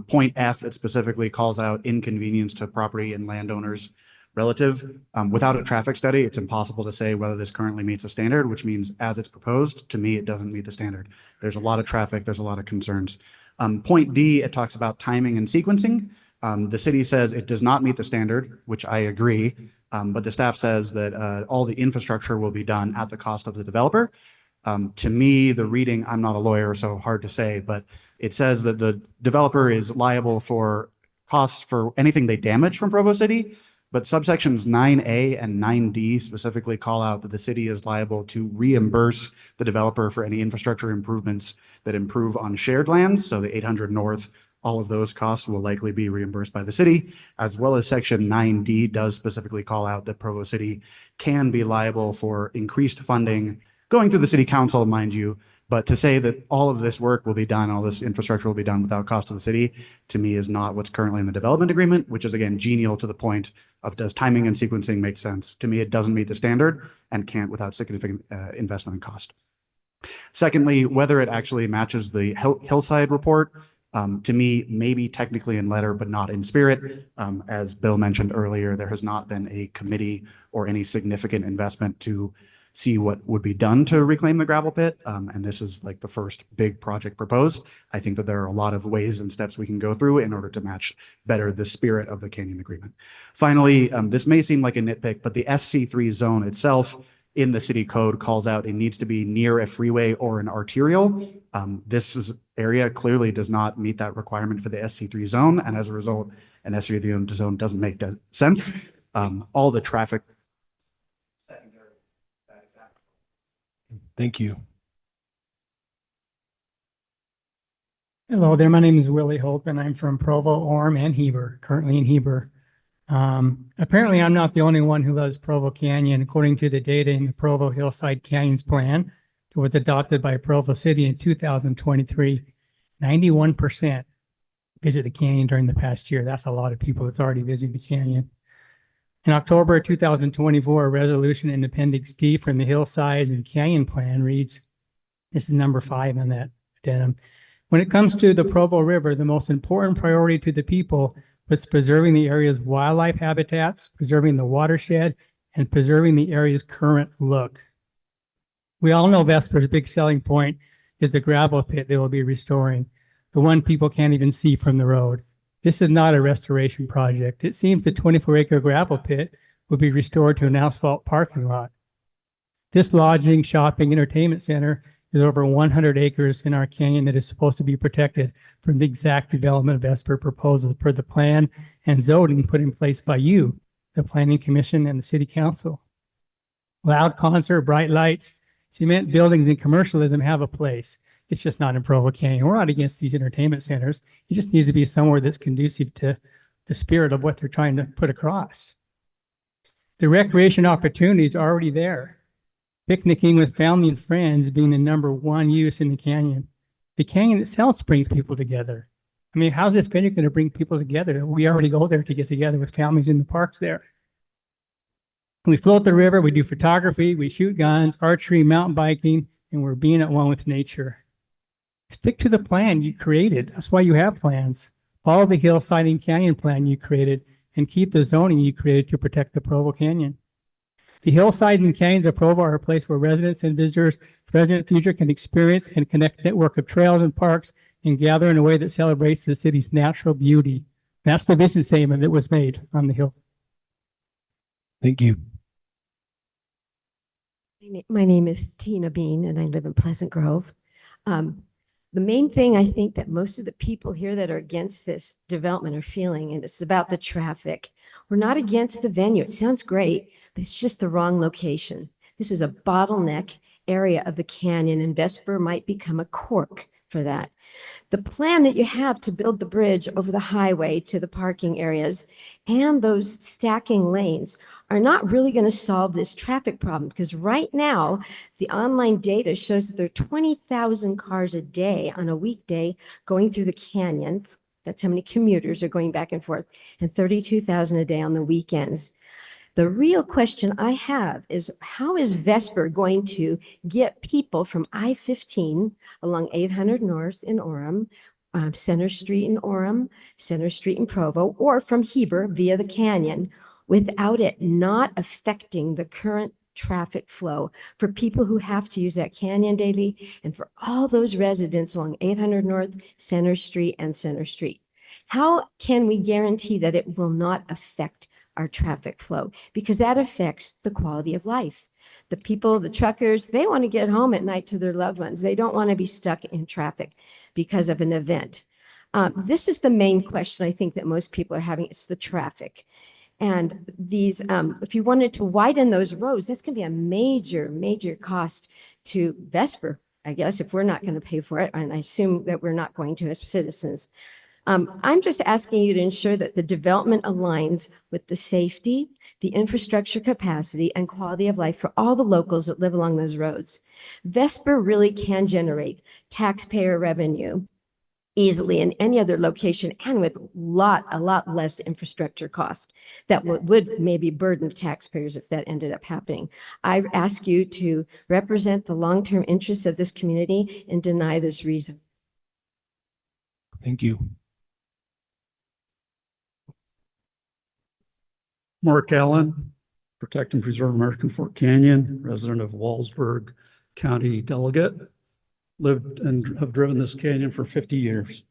Point F, it specifically calls out inconvenience to property and landowners relative. Without a traffic study, it's impossible to say whether this currently meets the standard, which means as it's proposed, to me, it doesn't meet the standard. There's a lot of traffic, there's a lot of concerns. Point D, it talks about timing and sequencing. The city says it does not meet the standard, which I agree, but the staff says that all the infrastructure will be done at the cost of the developer. To me, the reading, I'm not a lawyer, so hard to say, but it says that the developer is liable for costs for anything they damage from Provo City, but subsections 9A and 9D specifically call out that the city is liable to reimburse the developer for any infrastructure improvements that improve on shared lands. So the 800 North, all of those costs will likely be reimbursed by the city, as well as section 9D does specifically call out that Provo City can be liable for increased funding going through the city council, mind you. But to say that all of this work will be done, all this infrastructure will be done without cost to the city, to me is not what's currently in the development agreement, which is again genial to the point of does timing and sequencing make sense? To me, it doesn't meet the standard and can't without significant investment and cost. Secondly, whether it actually matches the hillside report, to me, maybe technically in letter, but not in spirit. As Bill mentioned earlier, there has not been a committee or any significant investment to see what would be done to reclaim the gravel pit. And this is like the first big project proposed. I think that there are a lot of ways and steps we can go through in order to match better the spirit of the canyon agreement. Finally, this may seem like a nitpick, but the SC3 zone itself in the city code calls out it needs to be near a freeway or an arterial. This area clearly does not meet that requirement for the SC3 zone. And as a result, an SC3 zone doesn't make sense. All the traffic. Thank you. Hello there, my name is Willie Hope and I'm from Provo, Orem, and Heber, currently in Heber. Apparently I'm not the only one who loves Provo Canyon. According to the data in the Provo Hillside Canyons Plan that was adopted by Provo City in 2023, 91% visit the canyon during the past year. That's a lot of people that's already visiting the canyon. In October 2024, a resolution in Appendix D from the Hillsides and Canyon Plan reads, this is number 5 on that addendum. When it comes to the Provo River, the most important priority to the people was preserving the area's wildlife habitats, preserving the watershed, and preserving the area's current look. We all know Vesper's big selling point is the gravel pit they will be restoring, the one people can't even see from the road. This is not a restoration project. It seems the 24-acre gravel pit will be restored to an asphalt parking lot. This lodging, shopping, entertainment center is over 100 acres in our canyon that is supposed to be protected from the exact development of Vesper proposals per the plan and zoning put in place by you, the Planning Commission, and the City Council. Loud concert, bright lights, cement buildings, and commercialism have a place. It's just not in Provo Canyon. We're not against these entertainment centers. It just needs to be somewhere that's conducive to the spirit of what they're trying to put across. The recreation opportunities are already there. Picnicking with family and friends being the #1 use in the canyon. The canyon itself brings people together. I mean, how's this venue going to bring people together? We already go there to get together with families in the parks there. We float the river, we do photography, we shoot guns, archery, mountain biking, and we're being at one with nature. Stick to the plan you created. That's why you have plans. Follow the hillside and canyon plan you created and keep the zoning you created to protect the Provo Canyon. The hillside and canyons of Provo are a place where residents and visitors, present and future, can experience and connect a network of trails and parks and gather in a way that celebrates the city's natural beauty. That's the vision statement that was made on the hill. Thank you. My name is Tina Bean and I live in Pleasant Grove. The main thing I think that most of the people here that are against this development are feeling, and it's about the traffic. We're not against the venue. It sounds great, but it's just the wrong location. This is a bottleneck area of the canyon, and Vesper might become a cork for that. The plan that you have to build the bridge over the highway to the parking areas and those stacking lanes are not really going to solve this traffic problem, because right now the online data shows that there are 20,000 cars a day on a weekday going through the canyon. That's how many commuters are going back and forth, and 32,000 a day on the weekends. The real question I have is, how is Vesper going to get people from I-15 along 800 North in Orem, Center Street in Orem, Center Street in Provo, or from Heber via the canyon without it not affecting the current traffic flow for people who have to use that canyon daily and for all those residents along 800 North, Center Street, and Center Street? How can we guarantee that it will not affect our traffic flow? Because that affects the quality of life. The people, the truckers, they want to get home at night to their loved ones. They don't want to be stuck in traffic because of an event. This is the main question I think that most people are having. It's the traffic. And these, if you wanted to widen those roads, that's going to be a major, major cost to Vesper, I guess, if we're not going to pay for it. And I assume that we're not going to as citizens. I'm just asking you to ensure that the development aligns with the safety, the infrastructure capacity, and quality of life for all the locals that live along those roads. Vesper really can generate taxpayer revenue easily in any other location and with a lot less infrastructure cost that would maybe burden taxpayers if that ended up happening. I ask you to represent the long-term interests of this community and deny this reason. Thank you. Mark Allen, Protect and Preserve American Fork Canyon, resident of Wallsburg County delegate, lived and have driven this canyon for 50 years.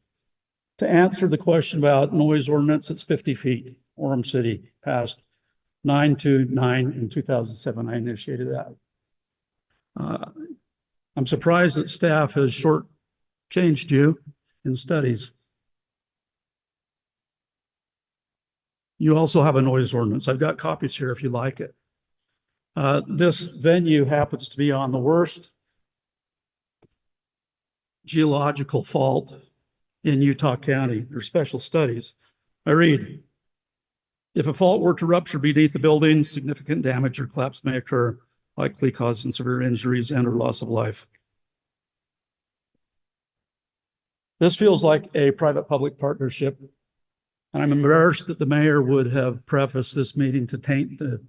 To answer the question about noise ordinance, it's 50 feet. Orem City passed 929 in 2007. I initiated that. I'm surprised that staff has shortchanged you in studies. You also have a noise ordinance. I've got copies here if you like it. This venue happens to be on the worst geological fault in Utah County. There's special studies. I read, if a fault were to rupture beneath the building, significant damage or collapse may occur, likely causing severe injuries and or loss of life. This feels like a private-public partnership. And I'm embarrassed that the mayor would have prefaced this meeting to taint the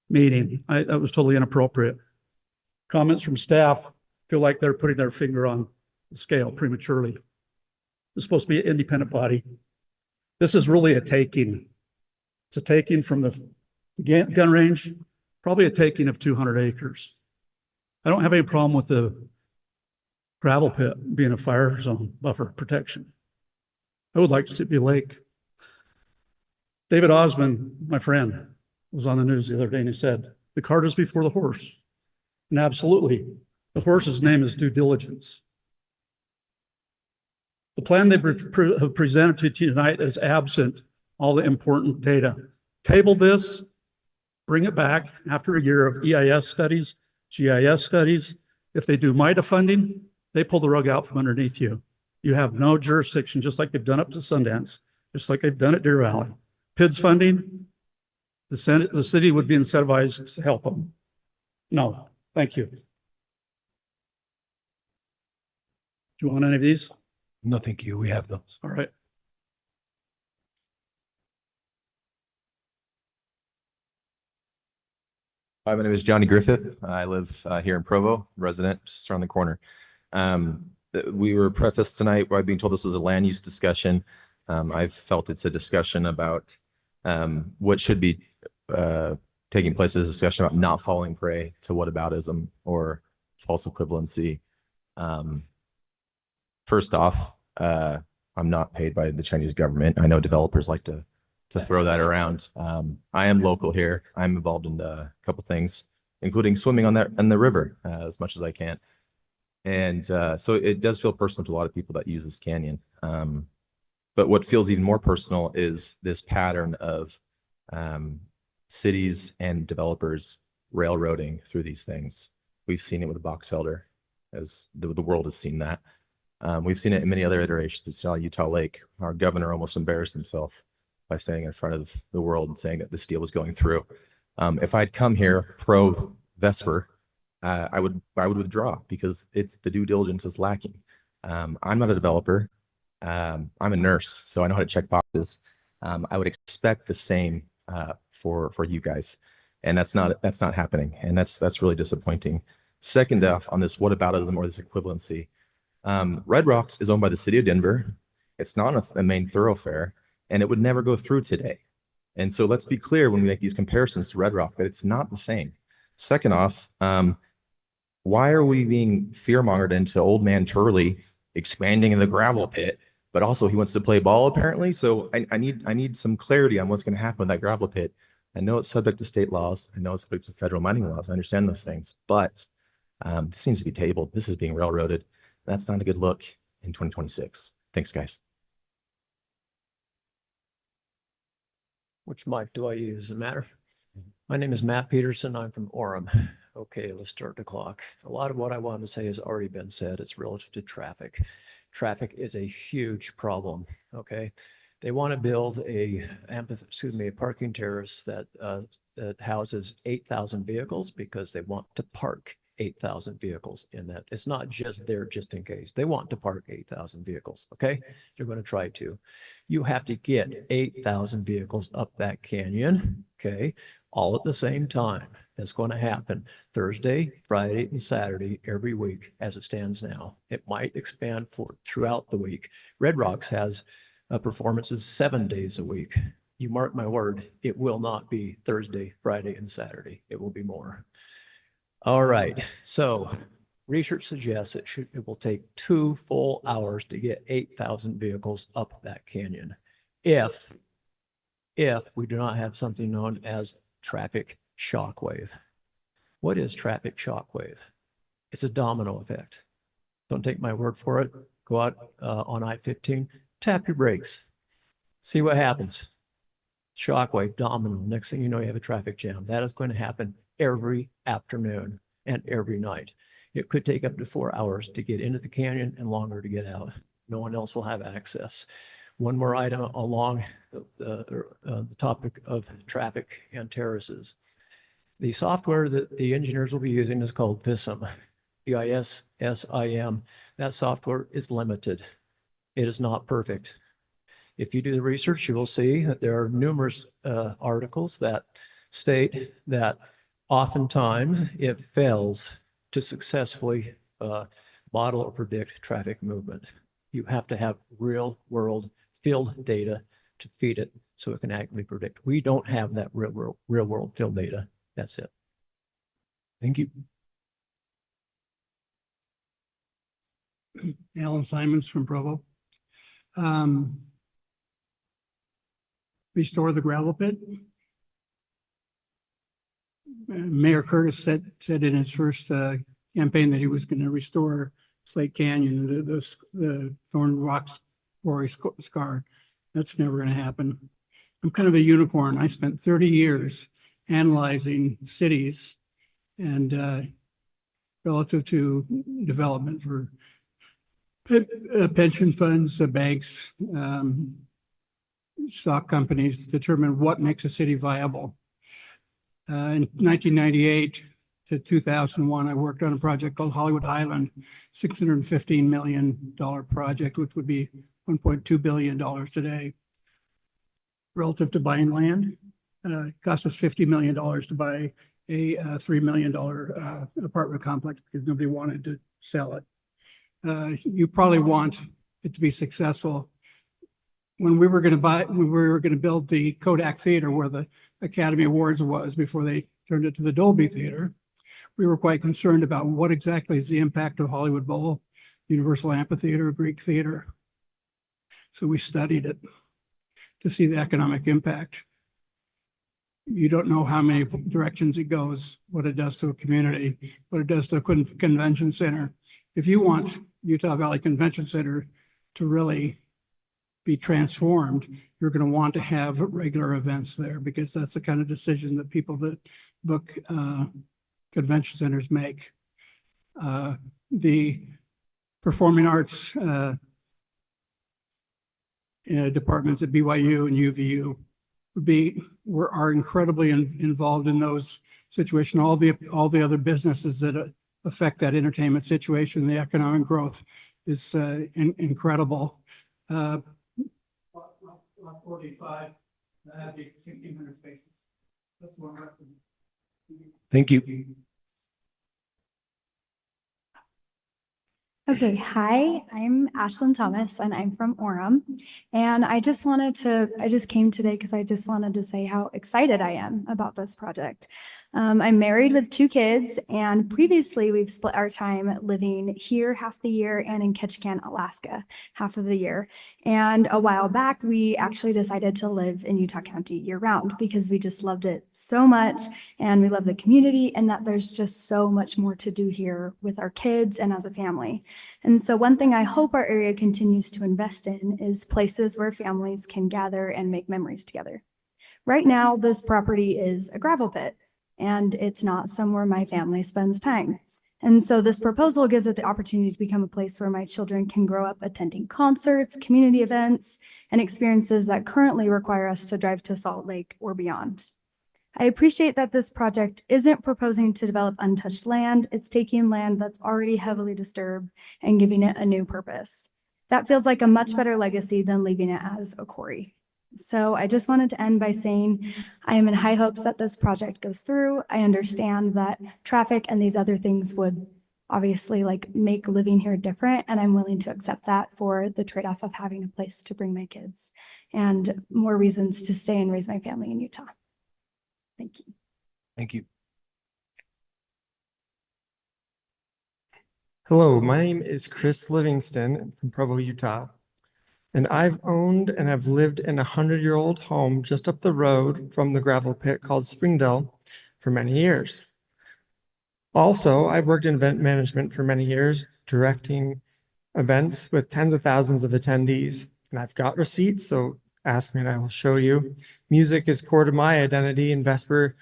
meeting. That was totally inappropriate. Comments from staff feel like they're putting their finger on the scale prematurely. It's supposed to be an independent body. This is really a taking. It's a taking from the gun range, probably a taking of 200 acres. I don't have any problem with the gravel pit being a fire zone buffer protection. I would like to see it be a lake. David Osmond, my friend, was on the news the other day and he said, the cart is before the horse. And absolutely, the horse's name is due diligence. The plan they have presented to you tonight is absent all the important data. Table this, bring it back after a year of EIS studies, GIS studies. If they do MIDA funding, they pull the rug out from underneath you. You have no jurisdiction, just like they've done up to Sundance, just like they've done at Deer Valley. PIDS funding, the city would be incentivized to help them. No, thank you. Do you want any of these? No, thank you. We have those. All right. Hi, my name is Johnny Griffith. I live here in Provo, resident just around the corner. We were prefaced tonight by being told this was a land use discussion. I've felt it's a discussion about what should be taking place is a discussion about not falling prey to whataboutism or false equivalency. First off, I'm not paid by the Chinese government. I know developers like to throw that around. I am local here. I'm involved in a couple things, including swimming on the river as much as I can. And so it does feel personal to a lot of people that use this canyon. But what feels even more personal is this pattern of cities and developers railroading through these things. We've seen it with the box elder, as the world has seen that. We've seen it in many other iterations. We saw Utah Lake. Our governor almost embarrassed himself by standing in front of the world and saying that this deal was going through. If I'd come here pro Vesper, I would withdraw because the due diligence is lacking. I'm not a developer. I'm a nurse, so I know how to check boxes. I would expect the same for you guys, and that's not happening, and that's really disappointing. Second off, on this whataboutism or this equivalency, Red Rocks is owned by the city of Denver. It's not a main thoroughfare, and it would never go through today. And so let's be clear when we make these comparisons to Red Rock that it's not the same. Second off, why are we being fear-mongered into old man Turley expanding in the gravel pit, but also he wants to play ball apparently? So I need some clarity on what's going to happen with that gravel pit. I know it's subject to state laws. I know it's subject to federal mining laws. I understand those things, but this needs to be tabled. This is being railroaded. That's not a good look in 2026. Thanks, guys. Which mic do I use? Does it matter? My name is Matt Peterson. I'm from Orem. Okay, let's start the clock. A lot of what I wanted to say has already been said. It's relative to traffic. Traffic is a huge problem, okay? They want to build a parking terrace that houses 8,000 vehicles because they want to park 8,000 vehicles in that. It's not just there just in case. They want to park 8,000 vehicles, okay? They're going to try to. You have to get 8,000 vehicles up that canyon, okay? All at the same time. That's going to happen Thursday, Friday, and Saturday every week as it stands now. It might expand throughout the week. Red Rocks has performances 7 days a week. You mark my word, it will not be Thursday, Friday, and Saturday. It will be more. All right, so research suggests it will take 2 full hours to get 8,000 vehicles up that canyon if we do not have something known as traffic shockwave. What is traffic shockwave? It's a domino effect. Don't take my word for it. Go out on I-15, tap your brakes, see what happens. Shockwave, domino. Next thing you know, you have a traffic jam. That is going to happen every afternoon and every night. It could take up to 4 hours to get into the canyon and longer to get out. No one else will have access. One more item along the topic of traffic and terraces. The software that the engineers will be using is called VISM, VISSIM. That software is limited. It is not perfect. If you do the research, you will see that there are numerous articles that state that oftentimes it fails to successfully model or predict traffic movement. You have to have real world field data to feed it so it can accurately predict. We don't have that real world field data. That's it. Thank you. Alan Simons from Provo. Restore the gravel pit. Mayor Curtis said in his first campaign that he was going to restore Slate Canyon, the Thorn Rocks Quarry scar. That's never going to happen. I'm kind of a unicorn. I spent 30 years analyzing cities and relative to development for pension funds, banks, stock companies to determine what makes a city viable. In 1998 to 2001, I worked on a project called Hollywood Highland, $615 million project, which would be $1.2 billion today. Relative to buying land, it cost us $50 million to buy a $3 million apartment complex because nobody wanted to sell it. You probably want it to be successful. When we were going to build the Kodak Theater where the Academy Awards was before they turned it to the Dolby Theater, we were quite concerned about what exactly is the impact of Hollywood Bowl, Universal Amphitheater, Greek Theater. So we studied it to see the economic impact. You don't know how many directions it goes, what it does to a community, what it does to a convention center. If you want Utah Valley Convention Center to really be transformed, you're going to want to have regular events there because that's the kind of decision that people that book convention centers make. The performing arts departments at BYU and UVU are incredibly involved in those situations. All the other businesses that affect that entertainment situation, the economic growth is incredible. 45, 1,600 spaces. That's one record. Thank you. Okay, hi, I'm Ashlyn Thomas and I'm from Orem. And I just came today because I just wanted to say how excited I am about this project. I'm married with 2 kids and previously we've split our time living here half the year and in Ketchikan, Alaska, half of the year. And a while back, we actually decided to live in Utah County year round because we just loved it so much and we love the community and that there's just so much more to do here with our kids and as a family. And so one thing I hope our area continues to invest in is places where families can gather and make memories together. Right now, this property is a gravel pit, and it's not somewhere my family spends time. And so this proposal gives it the opportunity to become a place where my children can grow up attending concerts, community events, and experiences that currently require us to drive to Salt Lake or beyond. I appreciate that this project isn't proposing to develop untouched land. It's taking land that's already heavily disturbed and giving it a new purpose. That feels like a much better legacy than leaving it as a quarry. So I just wanted to end by saying I am in high hopes that this project goes through. I understand that traffic and these other things would obviously like make living here different, and I'm willing to accept that for the trade-off of having a place to bring my kids and more reasons to stay and raise my family in Utah. Thank you. Thank you. Hello, my name is Chris Livingston from Provo, Utah. And I've owned and have lived in a 100-year-old home just up the road from the gravel pit called Springdale for many years. Also, I've worked in event management for many years, directing events with tens of thousands of attendees. And I've got receipts, so ask me and I will show you. Music is core to my identity, and Vesper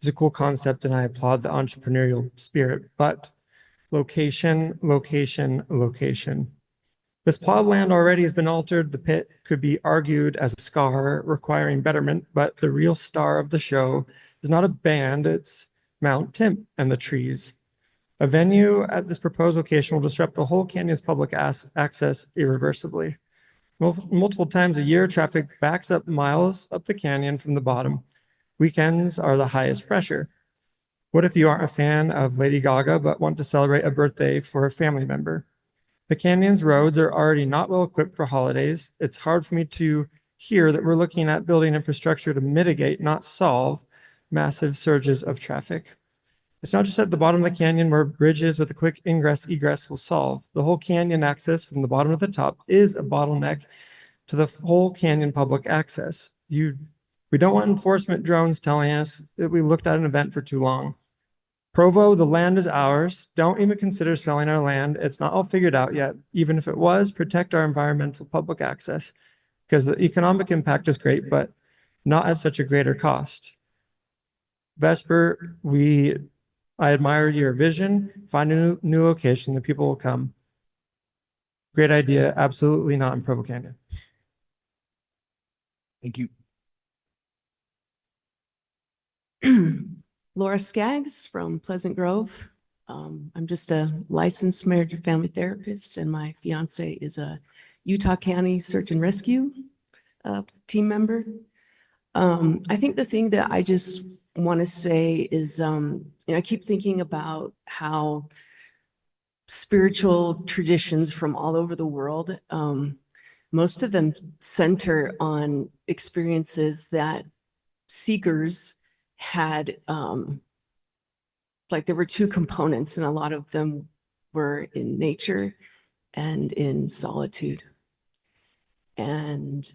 is a cool concept, and I applaud the entrepreneurial spirit. But location, location, location. This plot of land already has been altered. The pit could be argued as a scar requiring betterment, but the real star of the show is not a band, it's Mount Timp and the trees. A venue at this proposed location will disrupt the whole canyon's public access irreversibly. Multiple times a year, traffic backs up miles up the canyon from the bottom. Weekends are the highest pressure. What if you aren't a fan of Lady Gaga but want to celebrate a birthday for a family member? The canyon's roads are already not well equipped for holidays. It's hard for me to hear that we're looking at building infrastructure to mitigate, not solve, massive surges of traffic. It's not just at the bottom of the canyon where bridges with a quick ingress egress will solve. The whole canyon access from the bottom to the top is a bottleneck to the whole canyon public access. We don't want enforcement drones telling us that we looked at an event for too long. Provo, the land is ours. Don't even consider selling our land. It's not all figured out yet. Even if it was, protect our environmental public access, because the economic impact is great, but not at such a greater cost. Vesper, I admire your vision. Find a new location, the people will come. Great idea. Absolutely not in Provo Canyon. Thank you. Laura Skaggs from Pleasant Grove. I'm just a licensed marriage and family therapist, and my fiance is a Utah County Search and Rescue team member. I think the thing that I just want to say is, I keep thinking about how spiritual traditions from all over the world, most of them center on experiences that seekers had, like there were two components, and a lot of them were in nature and in solitude. And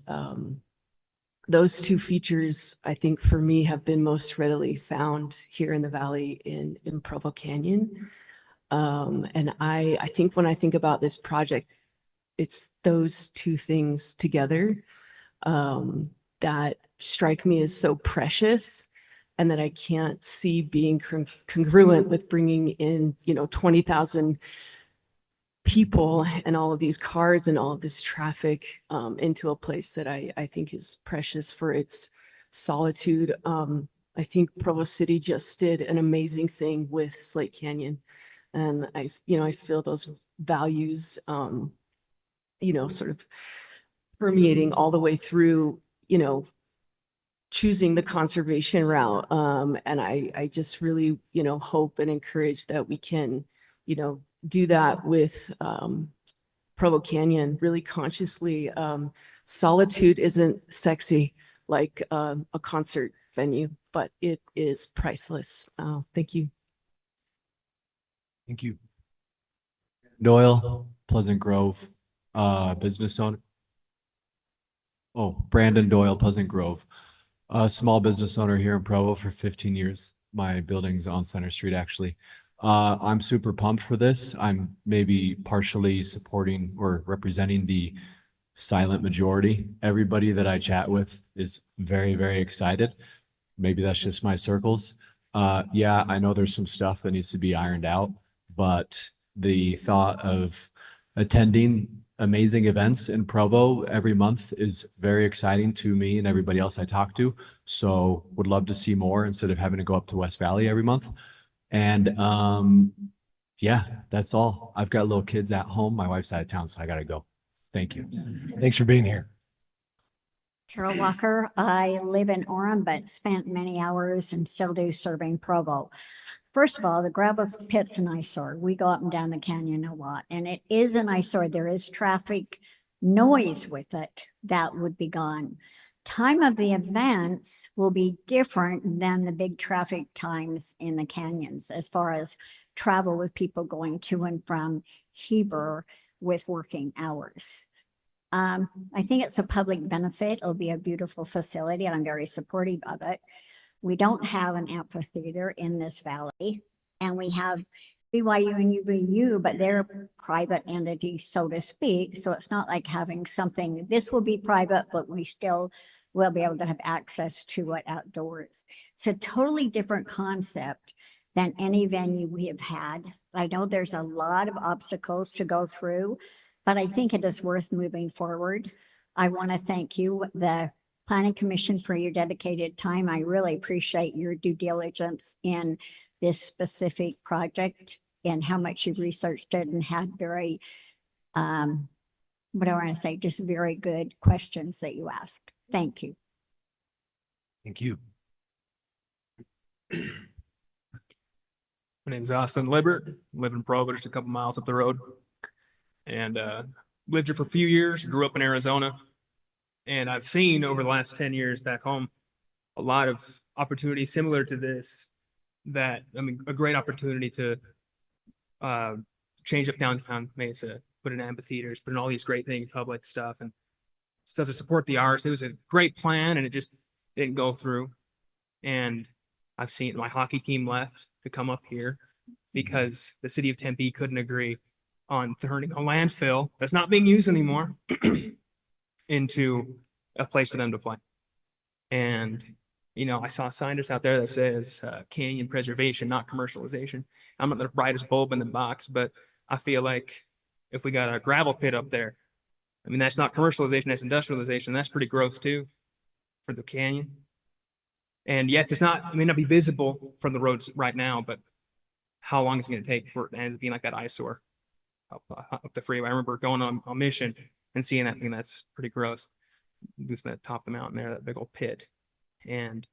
those two features, I think for me, have been most readily found here in the valley in Provo Canyon. And I think when I think about this project, it's those two things together that strike me as so precious, and that I can't see being congruent with bringing in, 20,000 people and all of these cars and all of this traffic into a place that I think is precious for its solitude. I think Provo City just did an amazing thing with Slate Canyon, and I feel those values, sort of permeating all the way through, choosing the conservation route. And I just really, hope and encourage that we can, do that with Provo Canyon really consciously. Solitude isn't sexy like a concert venue, but it is priceless. Thank you. Thank you. Doyle, Pleasant Grove, business owner. Oh, Brandon Doyle, Pleasant Grove. A small business owner here in Provo for 15 years. My building's on Center Street, actually. I'm super pumped for this. I'm maybe partially supporting or representing the silent majority. Everybody that I chat with is very, very excited. Maybe that's just my circles. Yeah, I know there's some stuff that needs to be ironed out, but the thought of attending amazing events in Provo every month is very exciting to me and everybody else I talk to. So would love to see more instead of having to go up to West Valley every month. And yeah, that's all. I've got little kids at home. My wife's out of town, so I gotta go. Thank you. Thanks for being here. Carol Walker. I live in Orem, but spent many hours and still do serving Provo. First of all, the gravel pit's an eyesore. We go up and down the canyon a lot, and it is an eyesore. There is traffic noise with it that would be gone. Time of the events will be different than the big traffic times in the canyons as far as travel with people going to and from Heber with working hours. I think it's a public benefit. It'll be a beautiful facility, and I'm very supportive of it. We don't have an amphitheater in this valley, and we have BYU and UVU, but they're private entities, so to speak. So it's not like having something, this will be private, but we still will be able to have access to it outdoors. It's a totally different concept than any venue we have had. I know there's a lot of obstacles to go through, but I think it is worth moving forward. I want to thank you, the Planning Commission, for your dedicated time. I really appreciate your due diligence in this specific project and how much you researched it and had very, what do I want to say, just very good questions that you asked. Thank you. Thank you. My name's Austin Libbert. Live in Provo, just a couple miles up the road. And lived here for a few years, grew up in Arizona. And I've seen over the last 10 years back home a lot of opportunities similar to this, that, I mean, a great opportunity to change up downtown Mesa, put in amphitheaters, put in all these great things, public stuff and stuff to support the arts. It was a great plan and it just didn't go through. And I've seen my hockey team left to come up here because the city of Tempe couldn't agree on turning a landfill that's not being used anymore into a place for them to play. And, you know, I saw signage out there that says canyon preservation, not commercialization. I'm not the brightest bulb in the box, but I feel like if we got a gravel pit up there, I mean, that's not commercialization, that's industrialization. That's pretty gross too for the canyon. And yes, it may not be visible from the roads right now, but how long is it going to take for it to end up being like that eyesore up the freeway? I remember going on Mission and seeing that thing. That's pretty gross. Just that top of the mountain there, that big old pit. And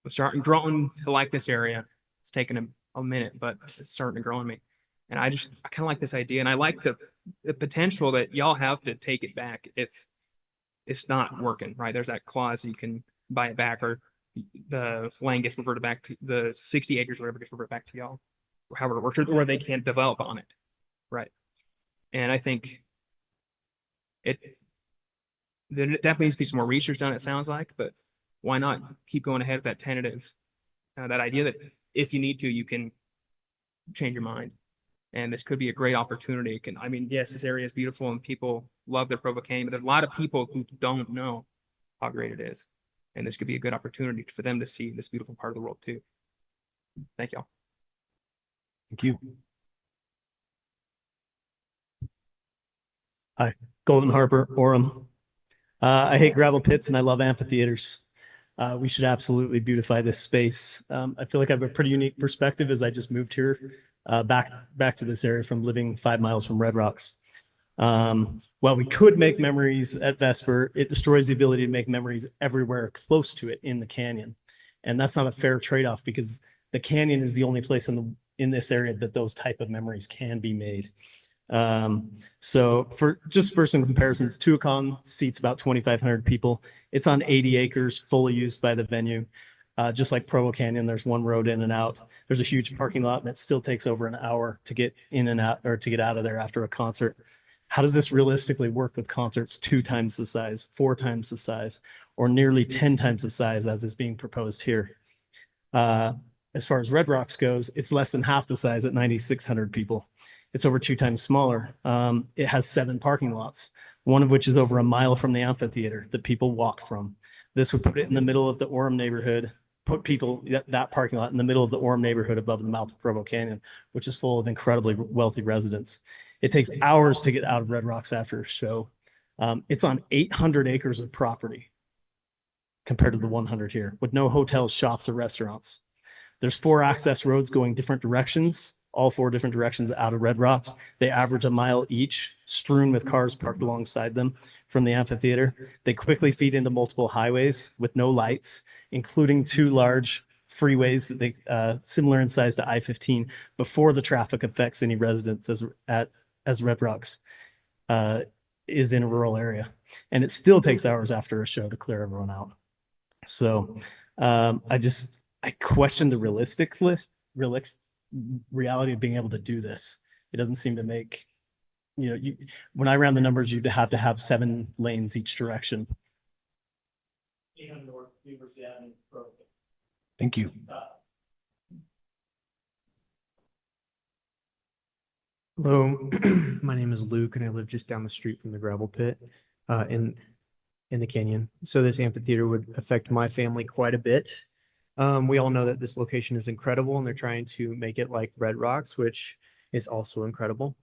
I'm starting growing to like this area. It's taken a minute, but it's starting to grow on me. And I kind of like this idea. And I like the potential that y'all have to take it back if it's not working, right? There's that clause, you can buy it back, or the land gets reverted back to the 60 acres, or whatever gets reverted back to y'all, or however it works, or they can't develop on it, right? And I think there definitely needs to be some more research done, it sounds like, but why not keep going ahead with that tentative, that idea that if you need to, you can change your mind. And this could be a great opportunity. I mean, yes, this area is beautiful and people love their Provo Canyon, but there's a lot of people who don't know how great it is. And this could be a good opportunity for them to see this beautiful part of the world too. Thank y'all. Thank you. Hi, Golden Harper, Orem. I hate gravel pits and I love amphitheaters. We should absolutely beautify this space. I feel like I have a pretty unique perspective as I just moved here back to this area from living 5 miles from Red Rocks. While we could make memories at Vesper, it destroys the ability to make memories everywhere close to it in the canyon. And that's not a fair trade-off because the canyon is the only place in this area that those type of memories can be made. So for some comparisons, Tuacahn seats about 2,500 people. It's on 80 acres, fully used by the venue. Just like Provo Canyon, there's one road in and out. There's a huge parking lot and it still takes over an hour to get in and out, or to get out of there after a concert. How does this realistically work with concerts 2 times the size, 4 times the size, or nearly 10 times the size as is being proposed here? As far as Red Rocks goes, it's less than half the size at 9,600 people. It's over 2 times smaller. It has 7 parking lots. one of which is over a mile from the amphitheater that people walk from. This would put it in the middle of the Orem neighborhood, put people, that parking lot in the middle of the Orem neighborhood above the mouth of Provo Canyon, which is full of incredibly wealthy residents. It takes hours to get out of Red Rocks after a show. It's on 800 acres of property compared to the 100 here, with no hotels, shops, or restaurants. There's 4 access roads going different directions, all 4 different directions out of Red Rocks. They average a mile each, strewn with cars parked alongside them from the amphitheater. They quickly feed into multiple highways with no lights, including 2 large freeways that they similar in size to I-15 before the traffic affects any residents as Red Rocks is in a rural area. And it still takes hours after a show to clear everyone out. So I question the reality of being able to do this. It doesn't seem to make, when I ran the numbers, you'd have to have 7 lanes each direction. Thank you. Hello, my name is Luke and I live just down the street from the gravel pit in the canyon. So this amphitheater would affect my family quite a bit. We all know that this location is incredible and they're trying to make it like Red Rocks, which is also incredible.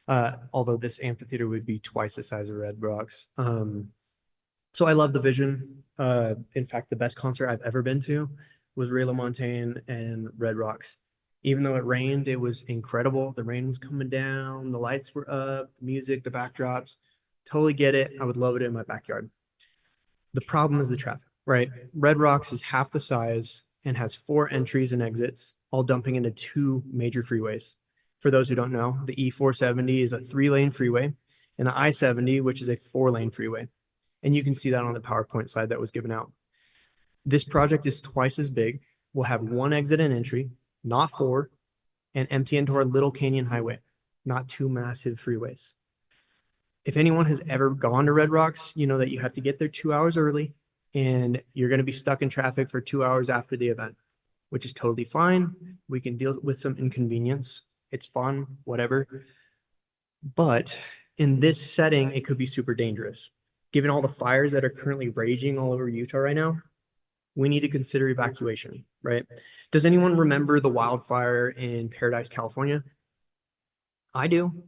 Although this amphitheater would be twice the size of Red Rocks. So I love the vision. In fact, the best concert I've ever been to was Ray LaMontagne and Red Rocks. Even though it rained, it was incredible. The rain was coming down, the lights were up, the music, the backdrops. Totally get it. I would love it in my backyard. The problem is the traffic, right? Red Rocks is half the size and has 4 entries and exits, all dumping into 2 major freeways. For those who don't know, the E470 is a 3-lane freeway and the I-70, which is a 4-lane freeway. And you can see that on the PowerPoint slide that was given out. This project is twice as big. We'll have 1 exit and entry, not 4, and empty into our little canyon highway, not 2 massive freeways. If anyone has ever gone to Red Rocks, you know that you have to get there 2 hours early and you're going to be stuck in traffic for 2 hours after the event, which is totally fine. We can deal with some inconvenience. It's fun, whatever. But in this setting, it could be super dangerous. Given all the fires that are currently raging all over Utah right now, we need to consider evacuation, right? Does anyone remember the wildfire in Paradise, California? I do.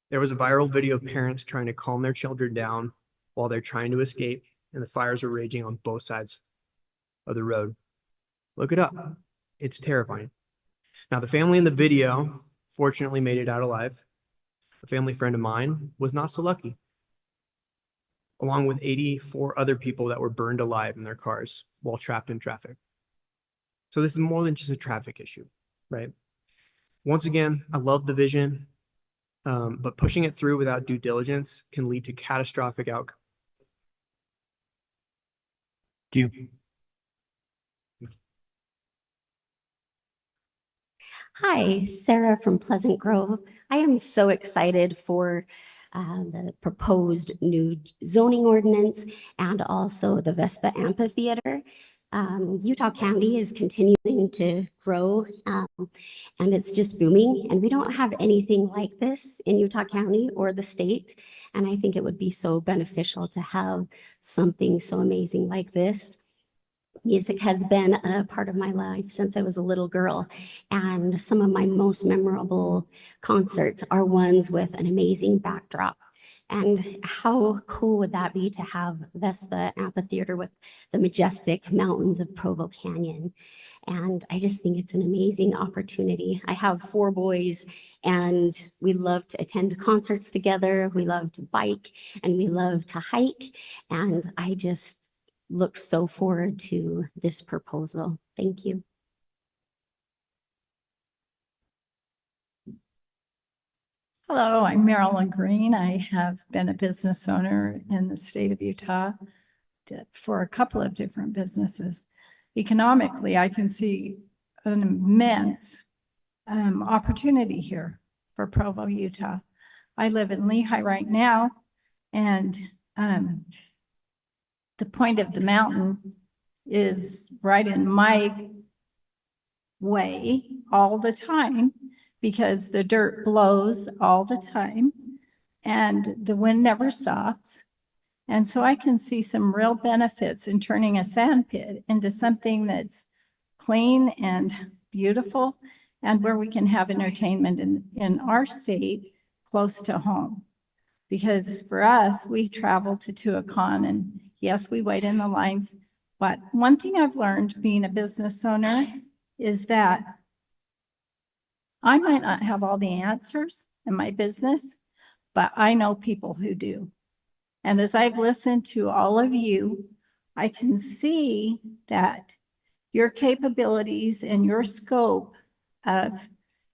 There was a viral video of parents trying to calm their children down while they're trying to escape, and the fires are raging on both sides of the road. Look it up. It's terrifying. Now, the family in the video fortunately made it out alive. A family friend of mine was not so lucky, along with 84 other people that were burned alive in their cars while trapped in traffic. So this is more than just a traffic issue, right? Once again, I love the vision, but pushing it through without due diligence can lead to catastrophic outcomes. Thank you. Hi, Sarah from Pleasant Grove. I am so excited for the proposed new zoning ordinance and also the Vespa Amphitheater. Utah County is continuing to grow and it's just booming. And we don't have anything like this in Utah County or the state. And I think it would be so beneficial to have something so amazing like this. Music has been a part of my life since I was a little girl, and some of my most memorable concerts are ones with an amazing backdrop. And how cool would that be to have Vespa Amphitheater with the majestic mountains of Provo Canyon? And I just think it's an amazing opportunity. I have 4 boys and we love to attend concerts together. We love to bike and we love to hike. And I just look so forward to this proposal. Thank you. Hello, I'm Marilyn Green. I have been a business owner in the state of Utah for a couple of different businesses. Economically, I can see an immense opportunity here for Provo, Utah. I live in Lehi right now, and the point of the mountain is right in my way all the time because the dirt blows all the time. and the wind never stops. And so I can see some real benefits in turning a sand pit into something that's clean and beautiful, and where we can have entertainment in our state close to home. Because for us, we travel to Tuacahn, and yes, we wait in the lines. But one thing I've learned being a business owner is that I might not have all the answers in my business, but I know people who do. And as I've listened to all of you, I can see that your capabilities and your scope of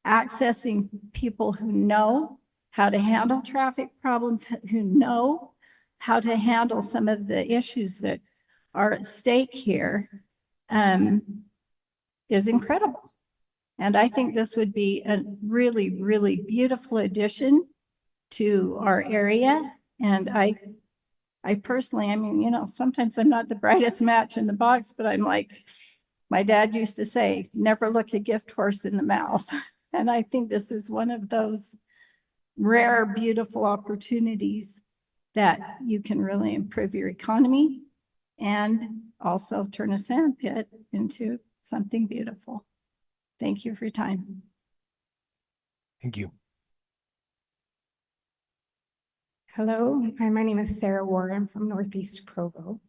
accessing people who know how to handle traffic problems, who know how to handle some of the issues that are at stake here, is incredible. And I think this would be a really, really beautiful addition to our area. And I personally, I mean, you know, sometimes I'm not the brightest match in the box, but I'm like, my dad used to say, never look a gift horse in the mouth. And I think this is one of those rare, beautiful opportunities that you can really improve your economy and also turn a sand pit into something beautiful. Thank you for your time. Thank you. Hello, my name is Sarah Warren from Northeast Provo,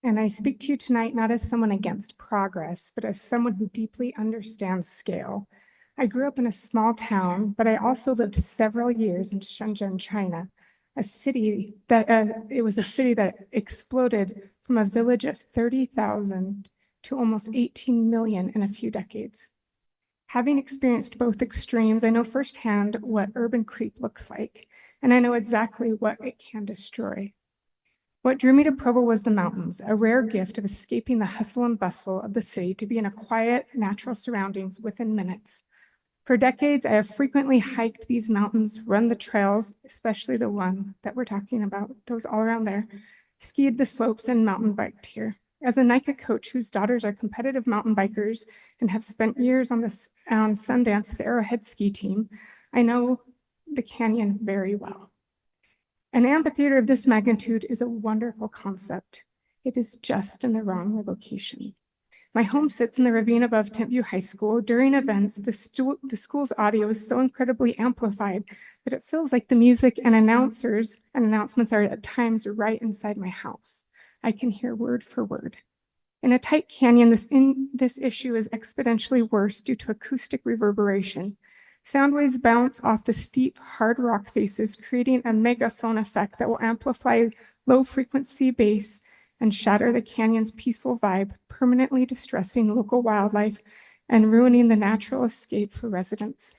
and I speak to you tonight not as someone against progress, but as someone who deeply understands scale. I grew up in a small town, but I also lived several years in Shenzhen, China, a city that it was a city that exploded from a village of 30,000 to almost 18 million in a few decades. Having experienced both extremes, I know firsthand what urban creep looks like, and I know exactly what it can destroy. What drew me to Provo was the mountains, a rare gift of escaping the hustle and bustle of the city to be in a quiet, natural surroundings within minutes. For decades, I have frequently hiked these mountains, run the trails, especially the one that we're talking about, those all around there, skied the slopes and mountain biked here. As a NICA coach whose daughters are competitive mountain bikers and have spent years on Sundance's Arrowhead ski team, I know the canyon very well. An amphitheater of this magnitude is a wonderful concept. It is just in the wrong location. My home sits in the ravine above Tentview High School. During events, the school's audio is so incredibly amplified that it feels like the music and announcements are at times right inside my house. I can hear word for word. In a tight canyon, this issue is exponentially worse due to acoustic reverberation. Sound waves bounce off the steep, hard rock faces, creating a megaphone effect that will amplify low-frequency bass and shatter the canyon's peaceful vibe, permanently distressing local wildlife and ruining the natural escape for residents.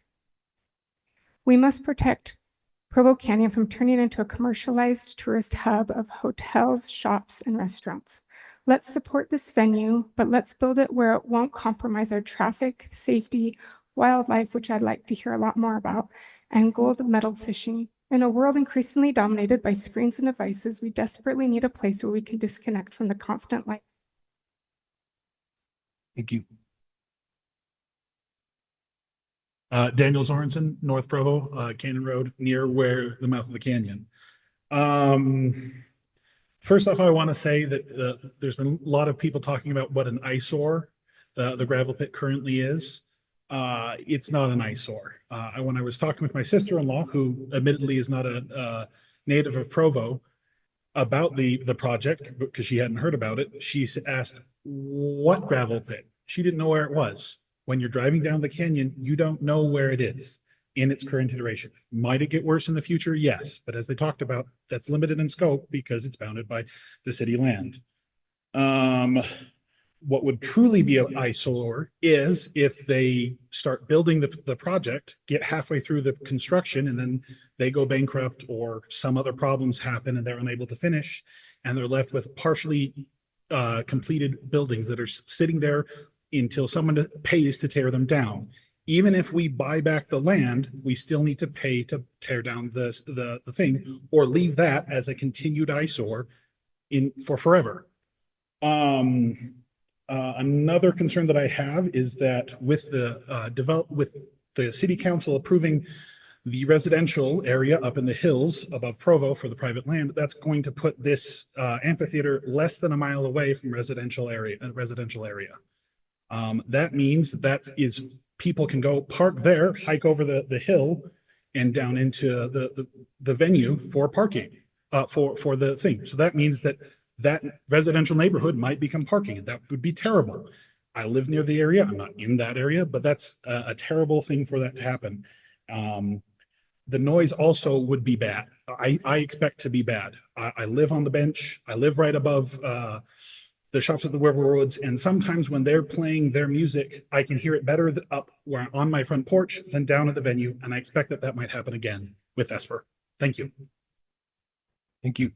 We must protect Provo Canyon from turning into a commercialized tourist hub of hotels, shops, and restaurants. Let's support this venue, but let's build it where it won't compromise our traffic, safety, wildlife, which I'd like to hear a lot more about, and gold medal fishing. In a world increasingly dominated by screens and devices, we desperately need a place where we can disconnect from the constant light. Thank you. Daniel Sorensen, North Provo, Canyon Road, near where the mouth of the canyon. First off, I want to say that there's been a lot of people talking about what an eyesore the gravel pit currently is. It's not an eyesore. When I was talking with my sister-in-law, who admittedly is not a native of Provo, about the project, because she hadn't heard about it, she asked, what gravel pit? She didn't know where it was. When you're driving down the canyon, you don't know where it is in its current iteration. Might it get worse in the future? Yes. But as they talked about, that's limited in scope because it's bounded by the city land. What would truly be an eyesore is if they start building the project, get halfway through the construction, and then they go bankrupt or some other problems happen and they're unable to finish, and they're left with partially completed buildings that are sitting there until someone pays to tear them down. Even if we buy back the land, we still need to pay to tear down the thing or leave that as a continued eyesore for forever. Another concern that I have is that with the city council approving The residential area up in the hills above Provo for the private land, that's going to put this amphitheater less than a mile away from residential area. That means that is people can go park there, hike over the hill and down into the venue for parking, for the thing. So that means that residential neighborhood might become parking, and that would be terrible. I live near the area. I'm not in that area, but that's a terrible thing for that to happen. The noise also would be bad. I expect to be bad. I live on the bench. I live right above the shops at the River Woods, and sometimes when they're playing their music, I can hear it better up where on my front porch than down at the venue, and I expect that that might happen again with Esper. Thank you. Thank you.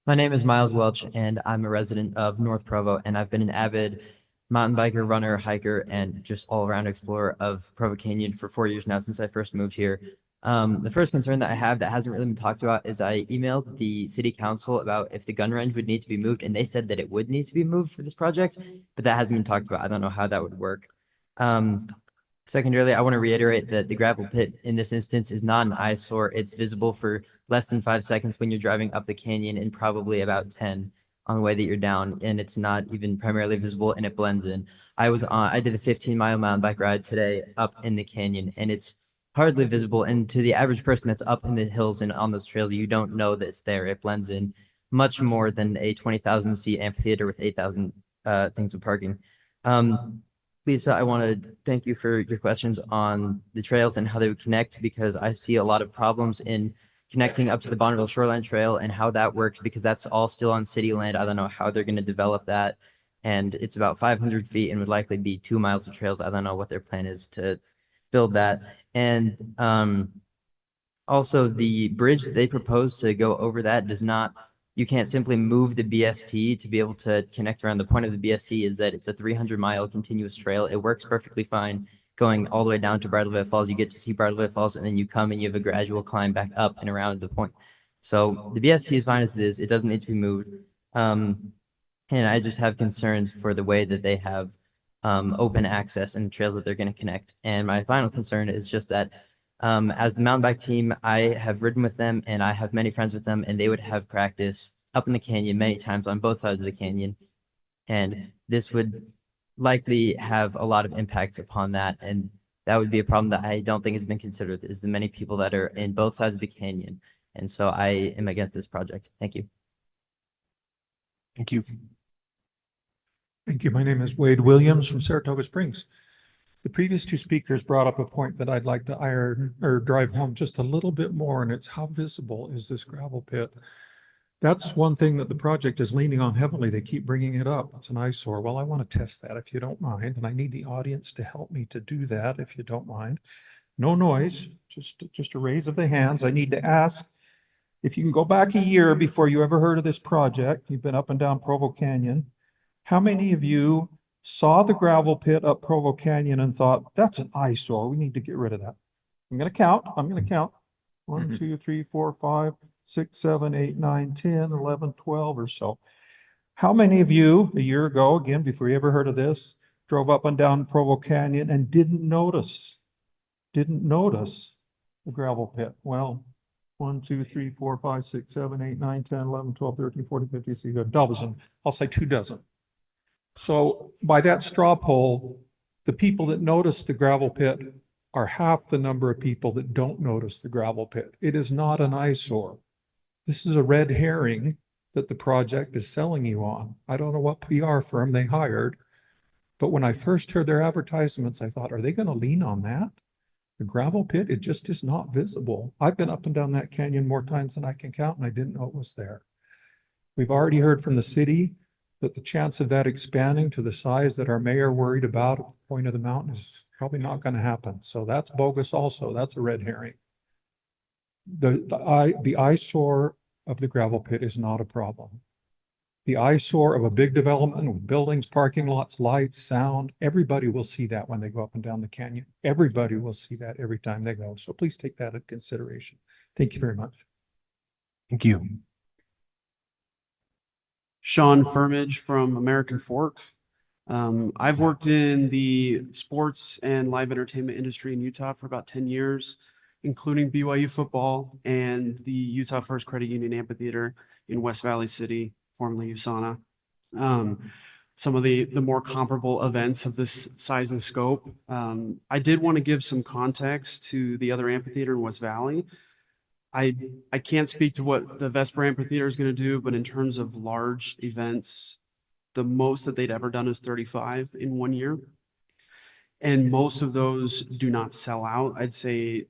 My name is Miles Welch, and I'm a resident of North Provo, and I've been an avid mountain biker, runner, hiker, and just all-around explorer of Provo Canyon for 4 years now since I first moved here. The first concern that I have that hasn't really been talked about is I emailed the city council about if the gun range would need to be moved, and they said that it would need to be moved for this project, but that hasn't been talked about. I don't know how that would work. Secondarily, I want to reiterate that the gravel pit in this instance is not an eyesore. It's visible for less than 5 seconds when you're driving up the canyon and probably about 10 on the way that you're down, and it's not even primarily visible and it blends in. I did a 15-mile mountain bike ride today up in the canyon, and it's hardly visible. And to the average person that's up in the hills and on those trails, you don't know that it's there. It blends in much more than a 20,000 seat amphitheater with 8,000 things of parking. Lisa, I want to thank you for your questions on the trails and how they would connect, because I see a lot of problems in connecting up to the Bonneville Shoreline Trail and how that works, because that's all still on city land. I don't know how they're going to develop that. And it's about 500 feet and would likely be 2 miles of trails. I don't know what their plan is to build that. And also the bridge that they propose to go over that does not, you can't simply move the BST to be able to connect around. The point of the BST is that it's a 300-mile continuous trail. It works perfectly fine going all the way down to Bridleville Falls. You get to see Bridleville Falls, and then you come and you have a gradual climb back up and around the point. So the BST is fine as it is. It doesn't need to be moved. And I just have concerns for the way that they have open access and the trails that they're going to connect. And my final concern is just that as the mountain bike team, I have ridden with them and I have many friends with them, and they would have practice up in the canyon many times on both sides of the canyon. And this would likely have a lot of impacts upon that. And that would be a problem that I don't think has been considered, is the many people that are in both sides of the canyon. And so I am against this project. Thank you. Thank you. Thank you. My name is Wade Williams from Saratoga Springs. The previous two speakers brought up a point that I'd like to iron or drive home just a little bit more, and it's how visible is this gravel pit? That's one thing that the project is leaning on heavily. They keep bringing it up. It's an eyesore. Well, I want to test that if you don't mind, and I need the audience to help me to do that if you don't mind. No noise, just a raise of the hands. I need to ask if you can go back a year before you ever heard of this project. You've been up and down Provo Canyon. How many of you saw the gravel pit up Provo Canyon and thought, that's an eyesore, we need to get rid of that? I'm going to count. 1, 2, 3, 4, 5, 6, 7, 8, 9, 10, 11, 12 or so. How many of you a year ago, again, before you ever heard of this, drove up and down Provo Canyon and didn't notice the gravel pit? Well, 1, 2, 3, 4, 5, 6, 7, 8, 9, 10, 11, 12, 13, 14, 15, 16, a dozen. I'll say 2 dozen. So by that straw poll, the people that notice the gravel pit are half the number of people that don't notice the gravel pit. It is not an eyesore. This is a red herring that the project is selling you on. I don't know what PR firm they hired, but when I first heard their advertisements, I thought, are they going to lean on that? The gravel pit, it just is not visible. I've been up and down that canyon more times than I can count, and I didn't know it was there. We've already heard from the city that the chance of that expanding to the size that our mayor worried about at the point of the mountain is probably not going to happen. So that's bogus also. That's a red herring. The eyesore of the gravel pit is not a problem. The eyesore of a big development with buildings, parking lots, lights, sound, everybody will see that when they go up and down the canyon. Everybody will see that every time they go. So please take that into consideration. Thank you very much. Thank you. Sean Firmage from American Fork. I've worked in the sports and live entertainment industry in Utah for about 10 years, including BYU football and the Utah First Credit Union Amphitheater in West Valley City, formerly USANA. Some of the more comparable events of this size and scope. I did want to give some context to the other amphitheater in West Valley. I can't speak to what the Vesper Amphitheater is going to do, but in terms of large events, the most that they'd ever done is 35 in 1 year. And most of those do not sell out. I'd say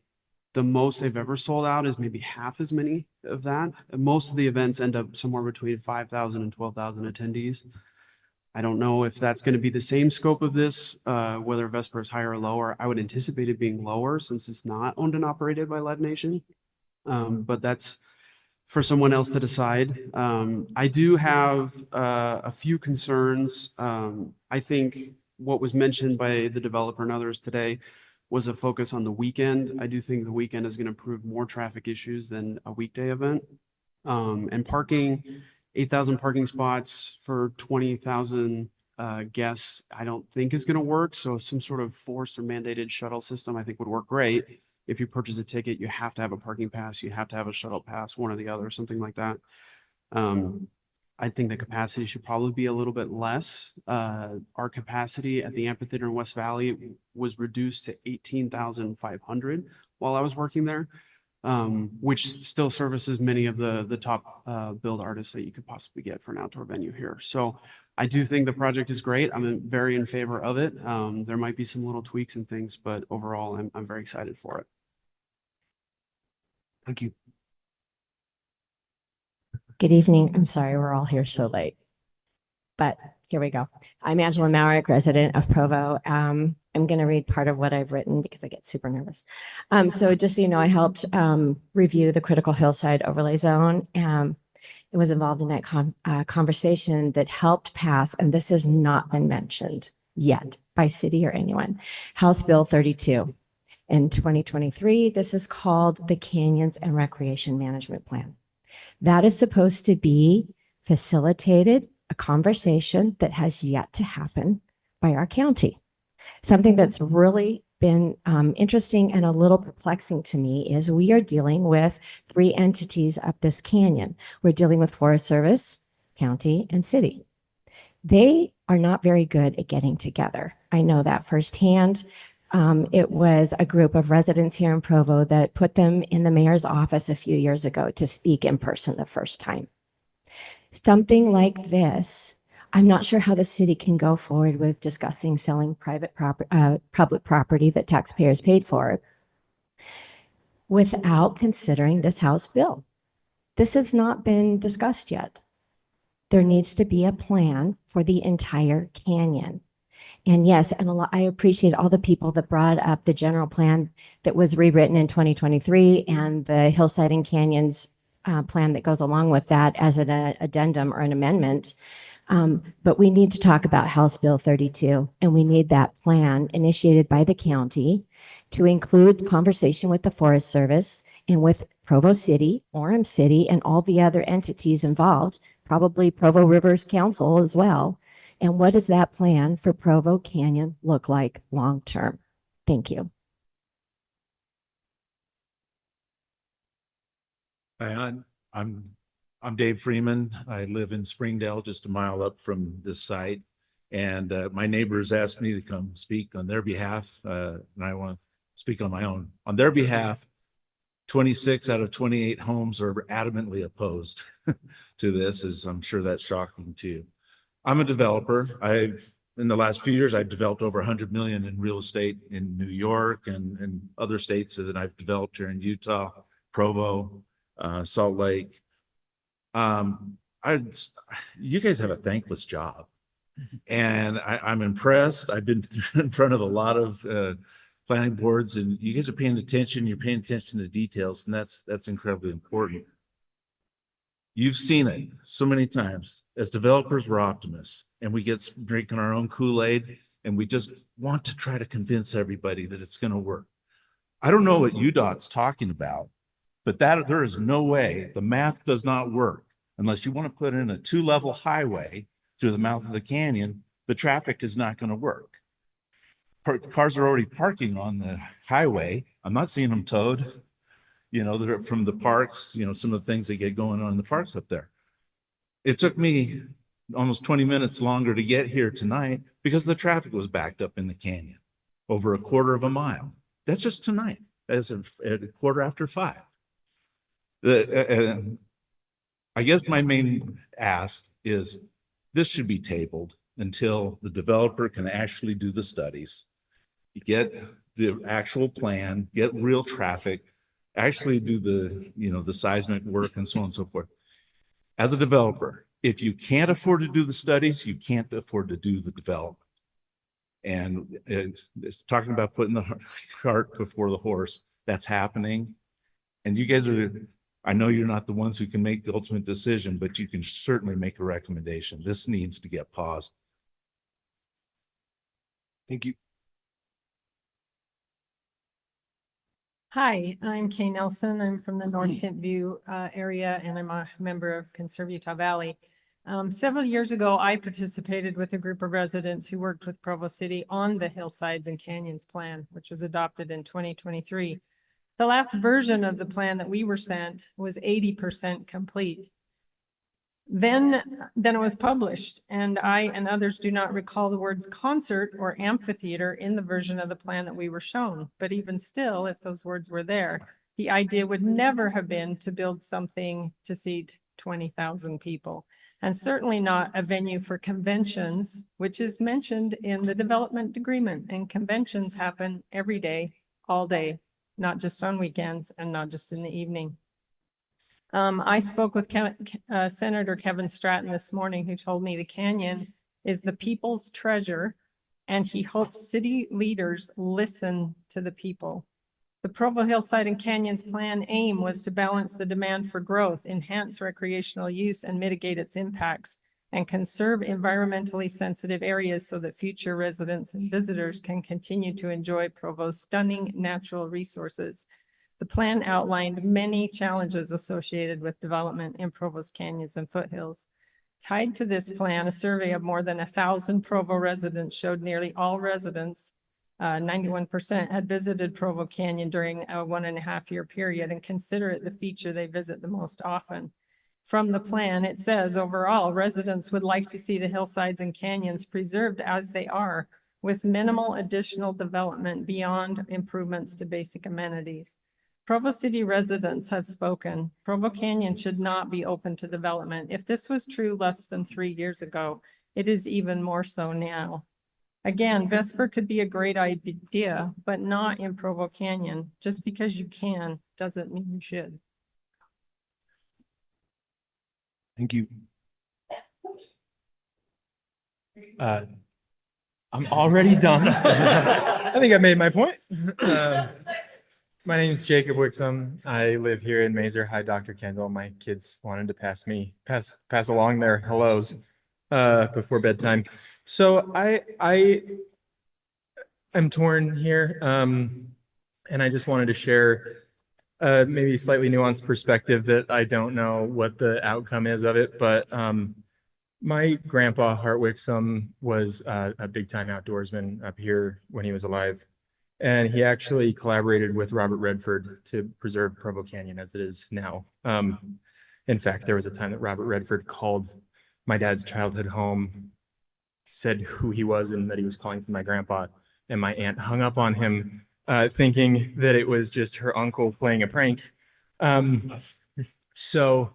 the most they've ever sold out is maybe half as many of that. And most of the events end up somewhere between 5,000 and 12,000 attendees. I don't know if that's going to be the same scope of this, whether Vesper is higher or lower. I would anticipate it being lower since it's not owned and operated by Live Nation. But that's for someone else to decide. I do have a few concerns. I think what was mentioned by the developer and others today was a focus on the weekend. I do think the weekend is going to prove more traffic issues than a weekday event. And parking, 8,000 parking spots for 20,000 guests, I don't think is going to work. So some sort of forced or mandated shuttle system, I think would work great. If you purchase a ticket, you have to have a parking pass, you have to have a shuttle pass, one or the other, something like that. I think the capacity should probably be a little bit less. Our capacity at the amphitheater in West Valley was reduced to 18,500 while I was working there, which still services many of the top billed artists that you could possibly get for an outdoor venue here. So I do think the project is great. I'm very in favor of it. There might be some little tweaks and things, but overall, I'm very excited for it. Thank you. Good evening. I'm sorry we're all here so late, but here we go. I'm Angela Mauerick, resident of Provo. I'm going to read part of what I've written because I get super nervous. So just so you know, I helped review the critical hillside overlay zone. It was involved in that conversation that helped pass, and this has not been mentioned yet by city or anyone, House Bill 32. In 2023, this is called the Canyons and Recreation Management Plan. That is supposed to be facilitated, a conversation that has yet to happen by our county. Something that's really been interesting and a little perplexing to me is we are dealing with 3 entities up this canyon. We're dealing with Forest Service, county, and city. They are not very good at getting together. I know that firsthand. It was a group of residents here in Provo that put them in the mayor's office a few years ago to speak in person the first time. Something like this, I'm not sure how the city can go forward with discussing selling private property, public property that taxpayers paid for without considering this House bill. This has not been discussed yet. There needs to be a plan for the entire canyon. And yes, and I appreciate all the people that brought up the general plan that was rewritten in 2023 and the hillside and canyons plan that goes along with that as an addendum or an amendment. But we need to talk about House Bill 32, and we need that plan initiated by the county to include conversation with the Forest Service and with Provo City, Orem City, and all the other entities involved, probably Provo Rivers Council as well. And what does that plan for Provo Canyon look like long-term? Thank you. Hi, I'm Dave Freeman. I live in Springdale, just a mile up from this site. And my neighbors asked me to come speak on their behalf, and I want to speak on my own. On their behalf, 26 out of 28 homes are adamantly opposed to this, as I'm sure that's shocking to you. I'm a developer. In the last few years, I've developed over 100 million in real estate in New York and other states, and I've developed here in Utah, Provo, Salt Lake. You guys have a thankless job, and I'm impressed. I've been in front of a lot of planning boards, and you guys are paying attention. You're paying attention to details, and that's incredibly important. You've seen it so many times. As developers, we're optimists, and we get drinking our own Kool-Aid, and we just want to try to convince everybody that it's going to work. I don't know what UDOT's talking about, but there is no way. The math does not work unless you want to put in a 2-level highway through the mouth of the canyon. the traffic is not going to work. Cars are already parking on the highway. I'm not seeing them towed, they're from the parks, some of the things that get going on in the parks up there. It took me almost 20 minutes longer to get here tonight because the traffic was backed up in the canyon over a quarter of a mile. That's just tonight. That's at 5:15. I guess my main ask is this should be tabled until the developer can actually do the studies, get the actual plan, get real traffic, actually do the seismic work and so on and so forth. As a developer, if you can't afford to do the studies, you can't afford to do the development. And it's talking about putting the cart before the horse. That's happening. And you guys I know you're not the ones who can make the ultimate decision, but you can certainly make a recommendation. This needs to get paused. Thank you. Hi, I'm Kay Nelson. I'm from the North Kent View area, and I'm a member of Conserve Utah Valley. Several years ago, I participated with a group of residents who worked with Provo City on the Hillsides and Canyons Plan, which was adopted in 2023. The last version of the plan that we were sent was 80% complete. Then it was published, and I and others do not recall the words concert or amphitheater in the version of the plan that we were shown. But even still, if those words were there, the idea would never have been to build something to seat 20,000 people, and certainly not a venue for conventions, which is mentioned in the development agreement. And conventions happen every day, all day, not just on weekends and not just in the evening. I spoke with Senator Kevin Stratton this morning, who told me the canyon is the people's treasure, and he hopes city leaders listen to the people. The Provo Hillside and Canyons Plan aim was to balance the demand for growth, enhance recreational use, and mitigate its impacts, and conserve environmentally sensitive areas so that future residents and visitors can continue to enjoy Provo's stunning natural resources. The plan outlined many challenges associated with development in Provo's canyons and foothills. Tied to this plan, a survey of more than 1,000 Provo residents showed nearly all residents, 91%, had visited Provo Canyon during a 1.5-year period and consider it the feature they visit the most often. From the plan, it says overall, residents would like to see the hillsides and canyons preserved as they are, with minimal additional development beyond improvements to basic amenities. Provo City residents have spoken. Provo Canyon should not be open to development. If this was true less than 3 years ago, it is even more so now. Again, Vesper could be a great idea, but not in Provo Canyon. Just because you can doesn't mean you should. Thank you. I'm already done. I think I made my point. My name is Jacob Wixom. I live here in Mazer. Hi, Dr. Kendall. My kids wanted to pass along their hellos before bedtime. So I am torn here, and I just wanted to share maybe a slightly nuanced perspective that I don't know what the outcome is of it, but my grandpa, Hart Wixom, was a big-time outdoorsman up here when he was alive. And he actually collaborated with Robert Redford to preserve Provo Canyon as it is now. In fact, there was a time that Robert Redford called my dad's childhood home, said who he was and that he was calling for my grandpa. And my aunt hung up on him, thinking that it was just her uncle playing a prank. So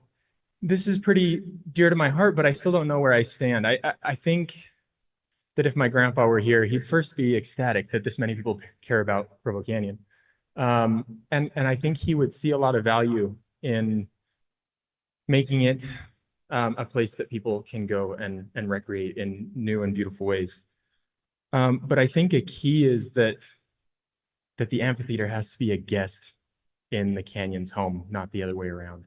this is pretty dear to my heart, but I still don't know where I stand. I think that if my grandpa were here, he'd first be ecstatic that this many people care about Provo Canyon. And I think he would see a lot of value in making it a place that people can go and recreate in new and beautiful ways. But I think a key is that the amphitheater has to be a guest in the canyon's home, not the other way around.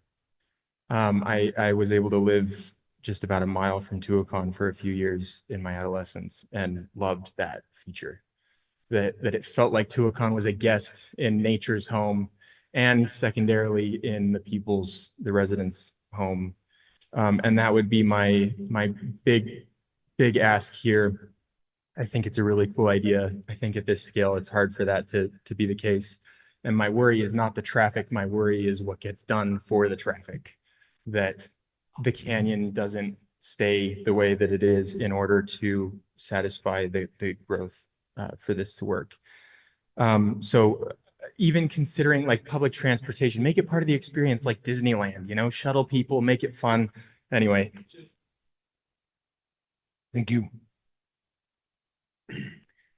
I was able to live just about a mile from Tuacahn for a few years in my adolescence and loved that feature. That it felt like Tuacahn was a guest in nature's home and secondarily in the residents' home. And that would be my big big ask here. I think it's a really cool idea. I think at this scale, it's hard for that to be the case. And my worry is not the traffic. My worry is what gets done for the traffic, that the canyon doesn't stay the way that it is in order to satisfy the growth for this to work. So even considering like public transportation, make it part of the experience, like Disneyland, you know, shuttle people, make it fun. Anyway. Thank you.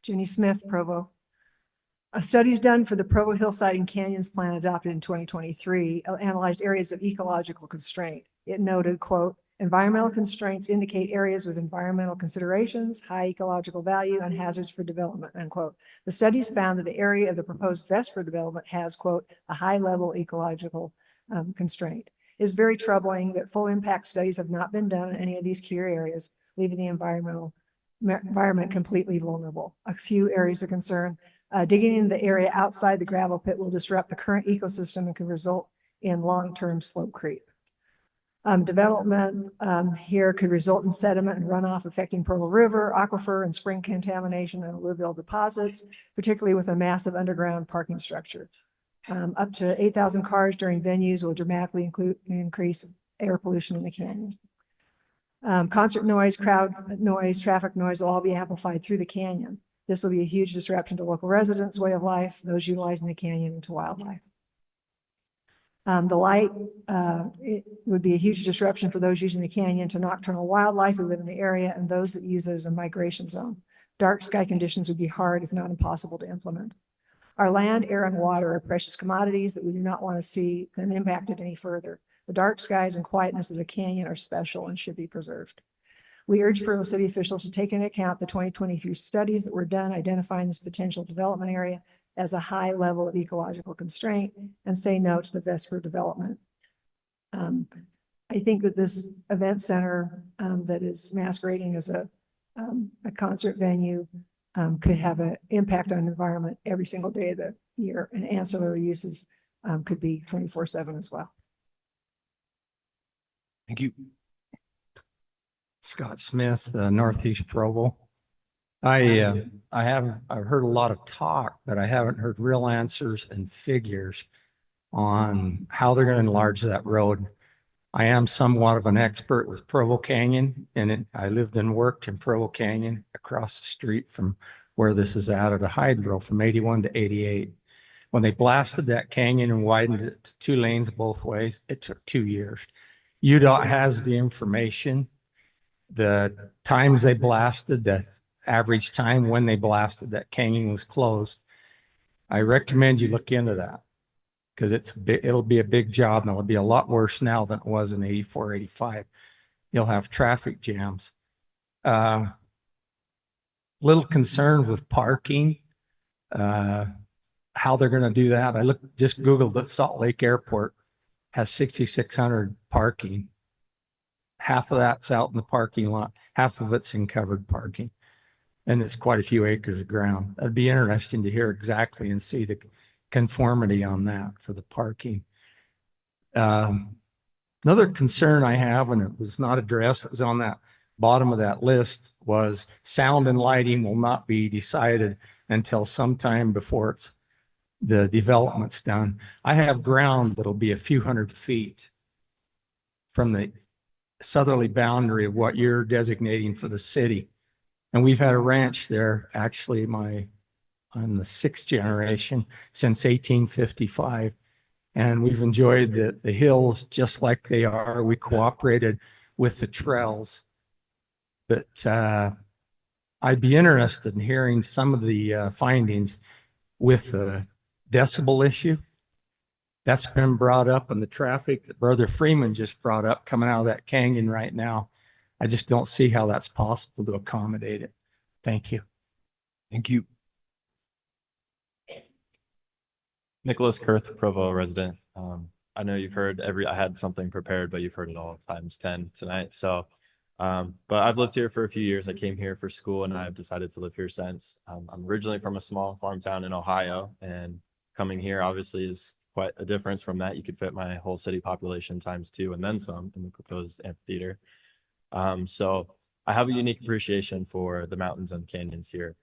Jenny Smith, Provo. A studies done for the Provo Hillside and Canyons Plan adopted in 2023 analyzed areas of ecological constraint. It noted, quote, environmental constraints indicate areas with environmental considerations, high ecological value, and hazards for development, unquote. The studies found that the area of the proposed VEST for development has, quote, a high level ecological constraint. It is very troubling that full impact studies have not been done in any of these key areas, leaving the environment completely vulnerable. A few areas of concern. Digging into the area outside the gravel pit will disrupt the current ecosystem and can result in long-term slope creep. Development here could result in sediment and runoff affecting Provo River, aquifer, and spring contamination and alluvial deposits, particularly with a massive underground parking structure. Up to 8,000 cars during venues will dramatically increase air pollution in the canyon. Concert noise, crowd noise, traffic noise will all be amplified through the canyon. This will be a huge disruption to local residents' way of life, those utilizing the canyon, and to wildlife. The light it would be a huge disruption for those using the canyon, to nocturnal wildlife who live in the area, and those that use it as a migration zone. Dark sky conditions would be hard, if not impossible, to implement. Our land, air, and water are precious commodities that we do not want to see them impacted any further. The dark skies and quietness of the canyon are special and should be preserved. We urge Provo City officials to take into account the 2023 studies that were done identifying this potential development area as a high level of ecological constraint and say no to the VESPR development. I think that this event center that is masquerading as a concert venue could have an impact on the environment every single day of the year, and ancillary uses could be 24/7 as well. Thank you. Scott Smith, Northeast Provo. I've heard a lot of talk, but I haven't heard real answers and figures on how they're going to enlarge that road. I am somewhat of an expert with Provo Canyon, and I lived and worked in Provo Canyon across the street from where this is at a hydro from 81 to 88. When they blasted that canyon and widened it to 2 lanes both ways, it took 2 years. UDOT has the information, the times they blasted, the average time when they blasted that canyon was closed. I recommend you look into that, because it'll be a big job, and it'll be a lot worse now than it was in 84, 85. You'll have traffic jams. Little concerned with parking, how they're going to do that. Just Googled the Salt Lake Airport has 6,600 parking. Half of that's out in the parking lot, half of it's in covered parking. And it's quite a few acres of ground. That'd be interesting to hear exactly and see the conformity on that for the parking. Another concern I have, and it was not addressed, it was on that bottom of that list, was sound and lighting will not be decided until sometime before the development's done. I have ground that'll be a few hundred feet from the southerly boundary of what you're designating for the city. And we've had a ranch there, actually, I'm the 6th generation since 1855. And we've enjoyed the hills just like they are. We cooperated with the trails. But I'd be interested in hearing some of the findings with the decibel issue. That's been brought up, and the traffic that Brother Freeman just brought up coming out of that canyon right now. I just don't see how that's possible to accommodate it. Thank you. Thank you. Nicholas Kurth, Provo resident. I know you've heard I had something prepared, but you've heard it all times 10 tonight. So, but I've lived here for a few years. I came here for school, and I've decided to live here since. I'm originally from a small farm town in Ohio, and coming here obviously is quite a difference from that. You could fit my whole city population times 2 and then some in the proposed amphitheater. So I have a unique appreciation for the mountains and canyons here.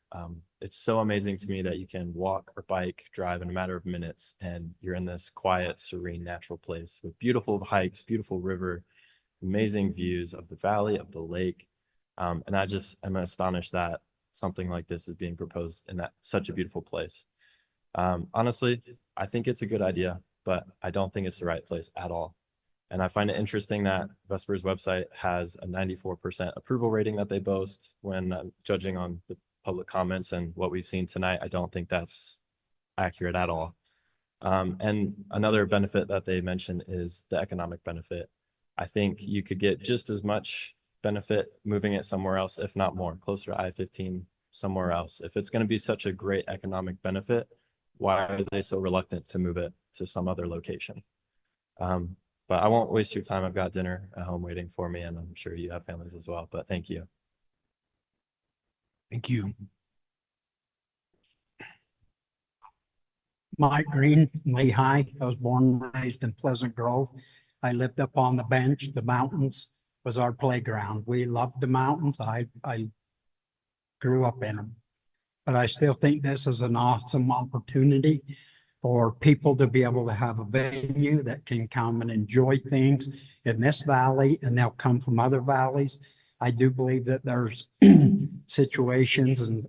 It's so amazing to me that you can walk or bike, drive in a matter of minutes, and you're in this quiet, serene, natural place with beautiful hikes, beautiful river, amazing views of the valley, of the lake. And I just am astonished that something like this is being proposed in such a beautiful place. Honestly, I think it's a good idea, but I don't think it's the right place at all. And I find it interesting that Vesper's website has a 94% approval rating that they boast when judging on the public comments and what we've seen tonight. I don't think that's accurate at all. And another benefit that they mentioned is the economic benefit. I think you could get just as much benefit moving it somewhere else, if not more, closer to I-15, somewhere else. If it's going to be such a great economic benefit, why are they so reluctant to move it to some other location? But I won't waste your time. I've got dinner at home waiting for me, and I'm sure you have families as well, but thank you. Thank you. Mike Green, N Hwy. I was born and raised in Pleasant Grove. I lived up on the bench. The mountains was our playground. We loved the mountains. I grew up in them. But I still think this is an awesome opportunity for people to be able to have a venue that can come and enjoy things in this valley, and they'll come from other valleys. I do believe that there's situations and,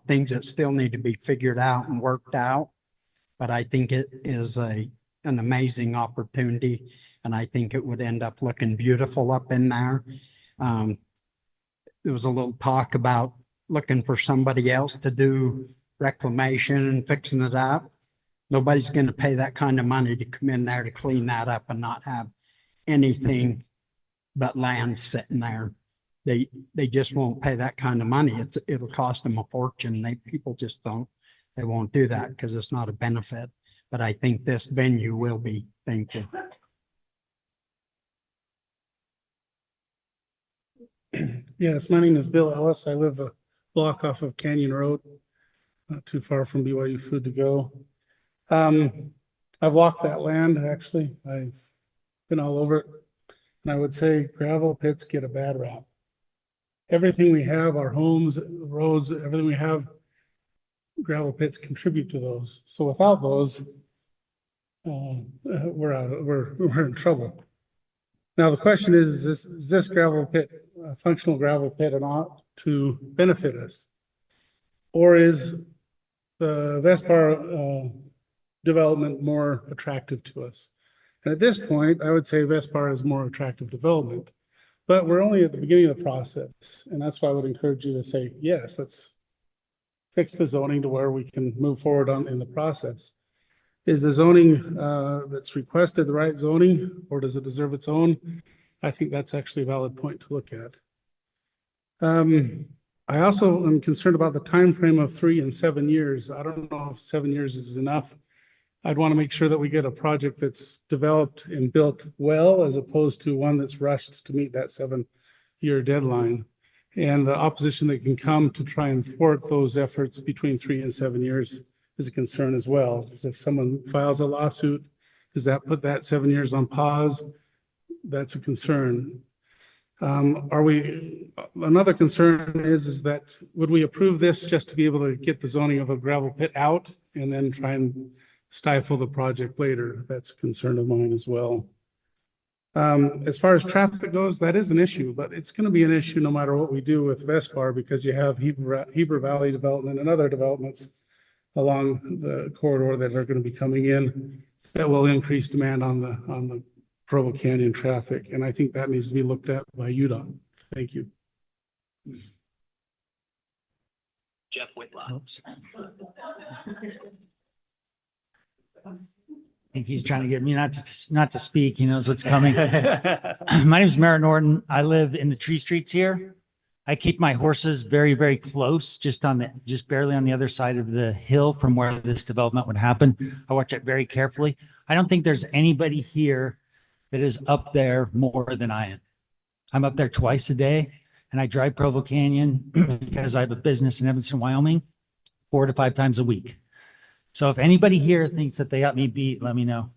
things that still need to be figured out and worked out. But I think it is an amazing opportunity, and I think it would end up looking beautiful up in there. There was a little talk about looking for somebody else to do reclamation and fixing it up. Nobody's going to pay that kind of money to come in there to clean that up and not have anything but land sitting there. They just won't pay that kind of money. It'll cost them a fortune. People just they won't do that because it's not a benefit. But I think this venue will be. Thank you. Yes, my name is Bill Ellis. I live a block off of Canyon Road, not too far from BYU Food to Go. I've walked that land, actually. I've been all over it. And I would say gravel pits get a bad rap. Everything we have, our homes, roads, everything we have, gravel pits contribute to those. So without those, we're in trouble. Now the question is this gravel pit a functional gravel pit or not to benefit us? Or is the Vespar development more attractive to us? And at this point, I would say Vespar is more attractive development, but we're only at the beginning of the process. And that's why I would encourage you to say, yes, let's fix the zoning to where we can move forward in the process. Is the zoning that's requested the right zoning, or does it deserve its own? I think that's actually a valid point to look at. I also am concerned about the time frame of 3 and 7 years. I don't know if 7 years is enough. I'd want to make sure that we get a project that's developed and built well, as opposed to one that's rushed to meet that 7-year deadline. And the opposition that can come to try and thwart those efforts between 3 and 7 years is a concern as well. Because if someone files a lawsuit, does that put that 7 years on pause? That's a concern. Another concern is that would we approve this just to be able to get the zoning of a gravel pit out and then try and stifle the project later? That's a concern of mine as well. As far as traffic goes, that is an issue, but it's going to be an issue no matter what we do with Vespar, because you have Heber Valley development and other developments along the corridor that are going to be coming in that will increase demand on the Provo Canyon traffic. And I think that needs to be looked at by UDOT. Thank you. Jeff Whitlock. I think he's trying to get me not to speak. He knows what's coming. My name is Merritt Norton. I live in the tree streets here. I keep my horses very, very close, just barely on the other side of the hill from where this development would happen. I watch it very carefully. I don't think there's anybody here that is up there more than I am. I'm up there twice a day, and I drive Provo Canyon because I have a business in Evanston, Wyoming, 4 to 5 times a week. So if anybody here thinks that they got me beat, let me know.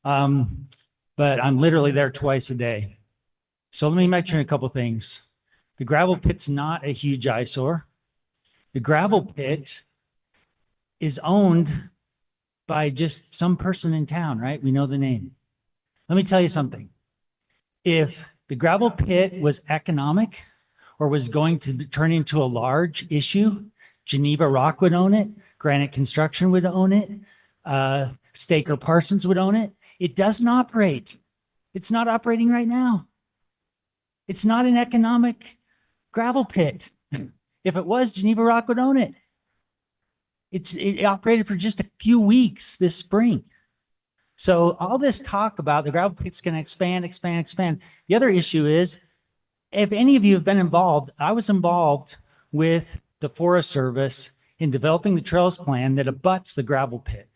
But I'm literally there twice a day. So let me mention a couple things. The gravel pit's not a huge eyesore. The gravel pit is owned by just some person in town, right? We know the name. Let me tell you something. If the gravel pit was economic or was going to turn into a large issue, Geneva Rock would own it, Granite Construction would own it, Staker Parsons would own it. It doesn't operate. It's not operating right now. It's not an economic gravel pit. If it was, Geneva Rock would own it. It operated for just a few weeks this spring. So all this talk about the gravel pit's going to expand. The other issue is, if any of you have been involved, I was involved with the Forest Service in developing the trails plan that abuts the gravel pit.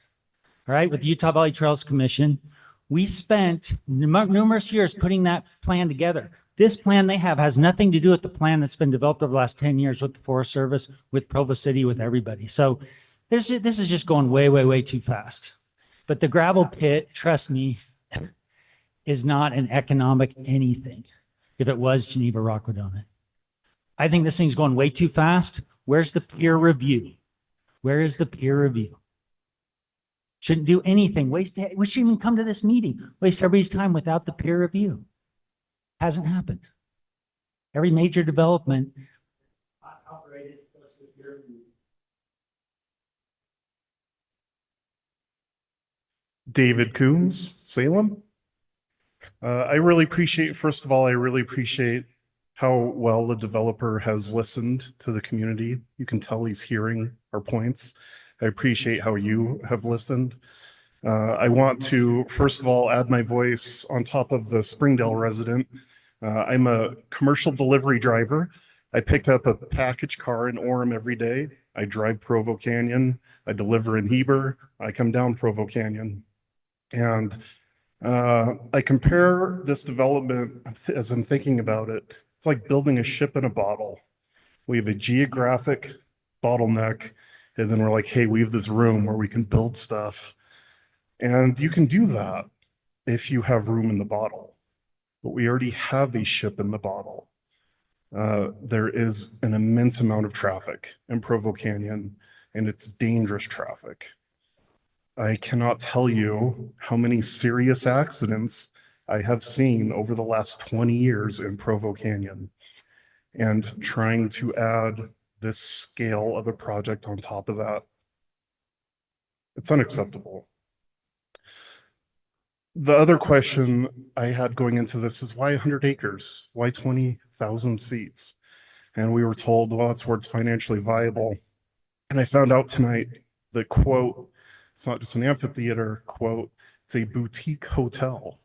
All right, with the Utah Valley Trails Commission, we spent numerous years putting that plan together. This plan they have has nothing to do with the plan that's been developed over the last 10 years with the Forest Service, with Provo City, with everybody. So this is just going way, way, way too fast. But the gravel pit, trust me, is not an economic anything. If it was, Geneva Rock would own it. I think this thing's going way too fast. Where's the peer review? Where is the peer review? Shouldn't do anything. We shouldn't even come to this meeting. Waste everybody's time without the peer review. Hasn't happened. Every major development operated plus the peer review. David Coombs, Salem. I really appreciate, first of all, I really appreciate how well the developer has listened to the community. You can tell he's hearing our points. I appreciate how you have listened. I want to, first of all, add my voice on top of the Springdale resident. I'm a commercial delivery driver. I pick up a package car in Orem every day. I drive Provo Canyon. I deliver in Heber. I come down Provo Canyon. And I compare this development as I'm thinking about it. It's like building a ship in a bottle. We have a geographic bottleneck, and then we're like, hey, we have this room where we can build stuff. And you can do that if you have room in the bottle. But we already have a ship in the bottle. There is an immense amount of traffic in Provo Canyon, and it's dangerous traffic. I cannot tell you how many serious accidents I have seen over the last 20 years in Provo Canyon. And trying to add this scale of a project on top of that, it's unacceptable. The other question I had going into this is, why 100 acres? Why 20,000 seats? And we were told, well, that's where it's financially viable. And I found out tonight that, quote, it's not just an amphitheater, quote, it's a boutique hotel.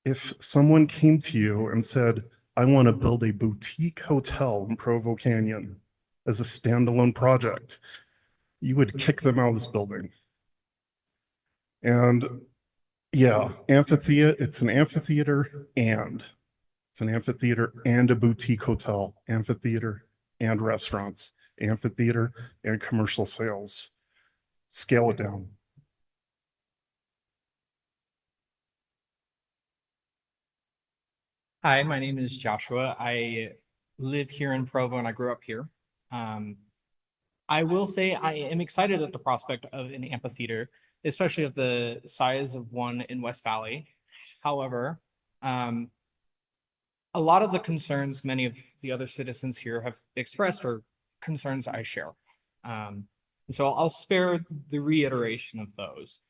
If someone came to you and said, I want to build a boutique hotel in Provo Canyon as a standalone project, you would kick them out of this building. And yeah, amphitheater, it's an amphitheater and a boutique hotel, amphitheater and restaurants, amphitheater and commercial sales. Scale it down. Hi, my name is Joshua. I live here in Provo and I grew up here. I will say I am excited at the prospect of an amphitheater, especially of the size of one in West Valley. However, a lot of the concerns many of the other citizens here have expressed are concerns I share. So I'll spare the reiteration of those.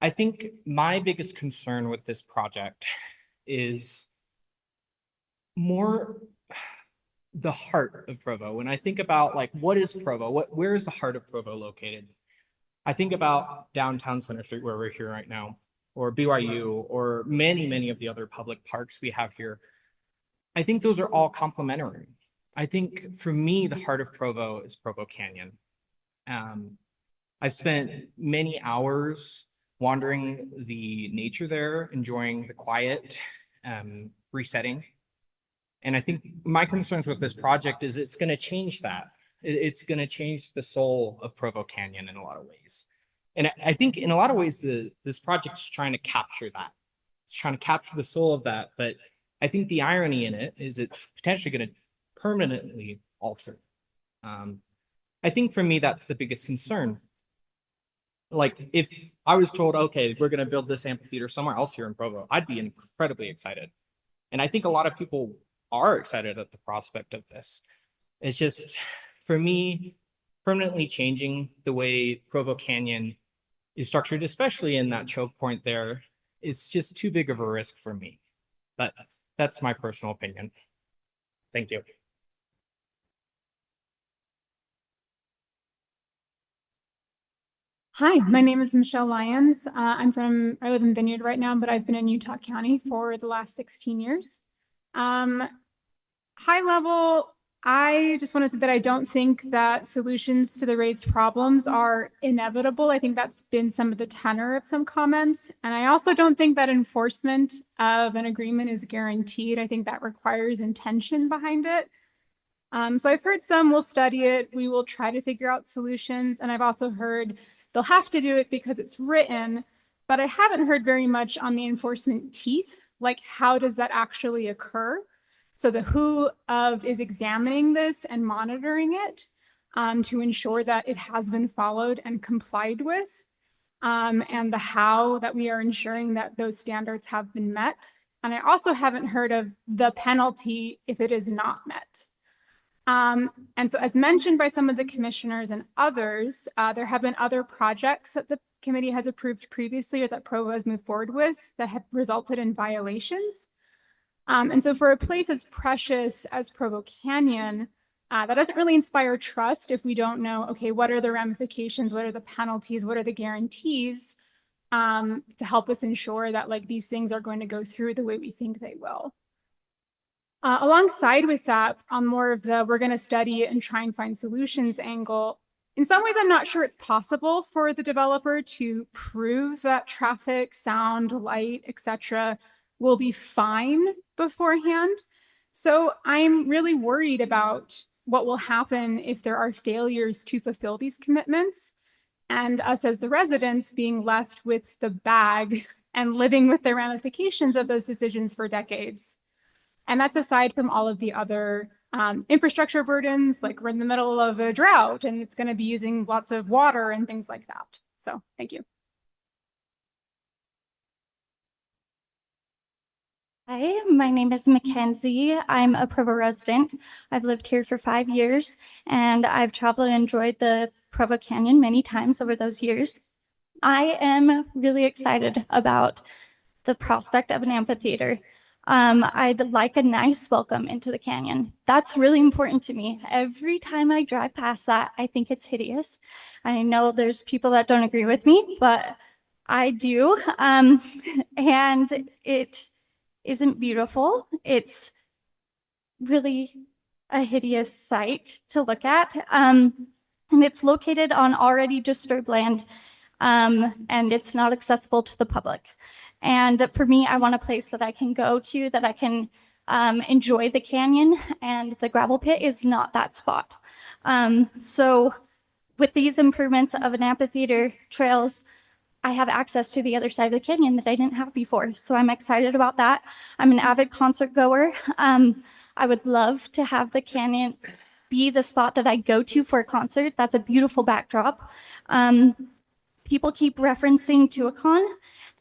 I think my biggest concern with this project is more the heart of Provo. When I think about like, what is Provo? Where is the heart of Provo located? I think about downtown Center Street, where we're here right now, or BYU, or many, many of the other public parks we have here. I think those are all complementary. I think for me, the heart of Provo is Provo Canyon. I've spent many hours wandering the nature there, enjoying the quiet, resetting. And I think my concerns with this project is it's going to change that. It's going to change the soul of Provo Canyon in a lot of ways. And I think in a lot of ways, this project is trying to capture that. It's trying to capture the soul of that. But I think the irony in it is it's potentially going to permanently alter. I think for me, that's the biggest concern. Like if I was told, okay, we're going to build this amphitheater somewhere else here in Provo, I'd be incredibly excited. And I think a lot of people are excited at the prospect of this. It's just, for me, permanently changing the way Provo Canyon is structured, especially in that choke point there, it's just too big of a risk for me. But that's my personal opinion. Thank you. Hi, my name is Michelle Lyons. I live in Vineyard right now, but I've been in Utah County for the last 16 years. High level, I just want to say that I don't think that solutions to the raised problems are inevitable. I think that's been some of the tenor of some comments. And I also don't think that enforcement of an agreement is guaranteed. I think that requires intention behind it. So I've heard some will study it. We will try to figure out solutions. And I've also heard they'll have to do it because it's written, but I haven't heard very much on the enforcement teeth, like how does that actually occur? So the who of is examining this and monitoring it to ensure that it has been followed and complied with, and the how that we are ensuring that those standards have been met. And I also haven't heard of the penalty if it is not met. And so as mentioned by some of the commissioners and others, there have been other projects that the committee has approved previously or that Provo has moved forward with that have resulted in violations. And so for a place as precious as Provo Canyon, that doesn't really inspire trust if we don't know, okay, what are the ramifications? What are the penalties? What are the guarantees to help us ensure that like these things are going to go through the way we think they will? Alongside with that, on more of the we're going to study it and try and find solutions angle, in some ways, I'm not sure it's possible for the developer to prove that traffic, sound, light, etc. will be fine beforehand. So I'm really worried about what will happen if there are failures to fulfill these commitments and us as the residents being left with the bag and living with the ramifications of those decisions for decades. And that's aside from all of the other infrastructure burdens, like we're in the middle of a drought and it's going to be using lots of water and things like that. So thank you. Hi, my name is Mackenzie. I'm a Provo resident. I've lived here for 5 years and I've traveled and enjoyed the Provo Canyon many times over those years. I am really excited about the prospect of an amphitheater. I'd like a nice welcome into the canyon. That's really important to me. Every time I drive past that, I think it's hideous. I know there's people that don't agree with me, but I do. And it isn't beautiful. It's really a hideous sight to look at. And it's located on already disturbed land, and it's not accessible to the public. And for me, I want a place that I can go to, that I can enjoy the canyon, and the gravel pit is not that spot. So with these improvements of an amphitheater trails, I have access to the other side of the canyon that I didn't have before. So I'm excited about that. I'm an avid concert goer. I would love to have the canyon be the spot that I go to for a concert. That's a beautiful backdrop. People keep referencing Tuacahn,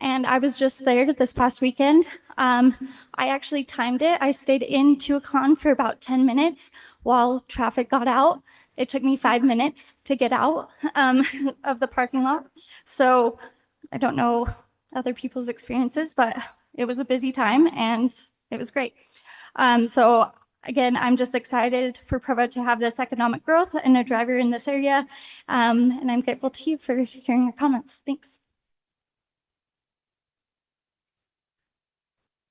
and I was just there this past weekend. I actually timed it. I stayed in Tuacahn for about 10 minutes while traffic got out. It took me 5 minutes to get out of the parking lot. So I don't know other people's experiences, but it was a busy time and it was great. So again, I'm just excited for Provo to have this economic growth and a driver in this area. And I'm grateful to you for hearing your comments. Thanks.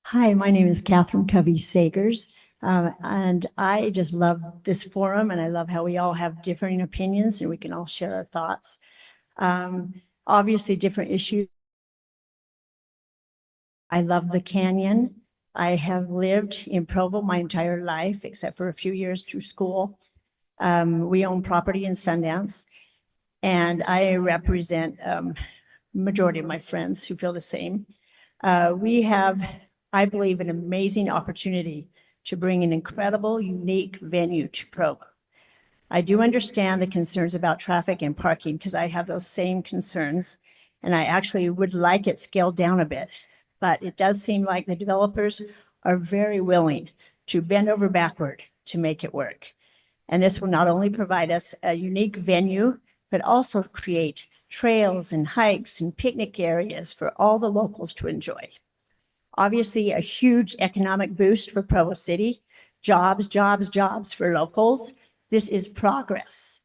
Hi, my name is Catherine Covey-Sagers, and I just love this forum, and I love how we all have differing opinions and we can all share our thoughts. Obviously, different issues. I love the canyon. I have lived in Provo my entire life, except for a few years through school. We own property in Sundance, and I represent majority of my friends who feel the same. We have I believe, an amazing opportunity to bring an incredible, unique venue to Provo. I do understand the concerns about traffic and parking because I have those same concerns, and I actually would like it scaled down a bit. But it does seem like the developers are very willing to bend over backward to make it work. And this will not only provide us a unique venue, but also create trails and hikes and picnic areas for all the locals to enjoy. Obviously, a huge economic boost for Provo City, jobs, jobs, jobs for locals. This is progress.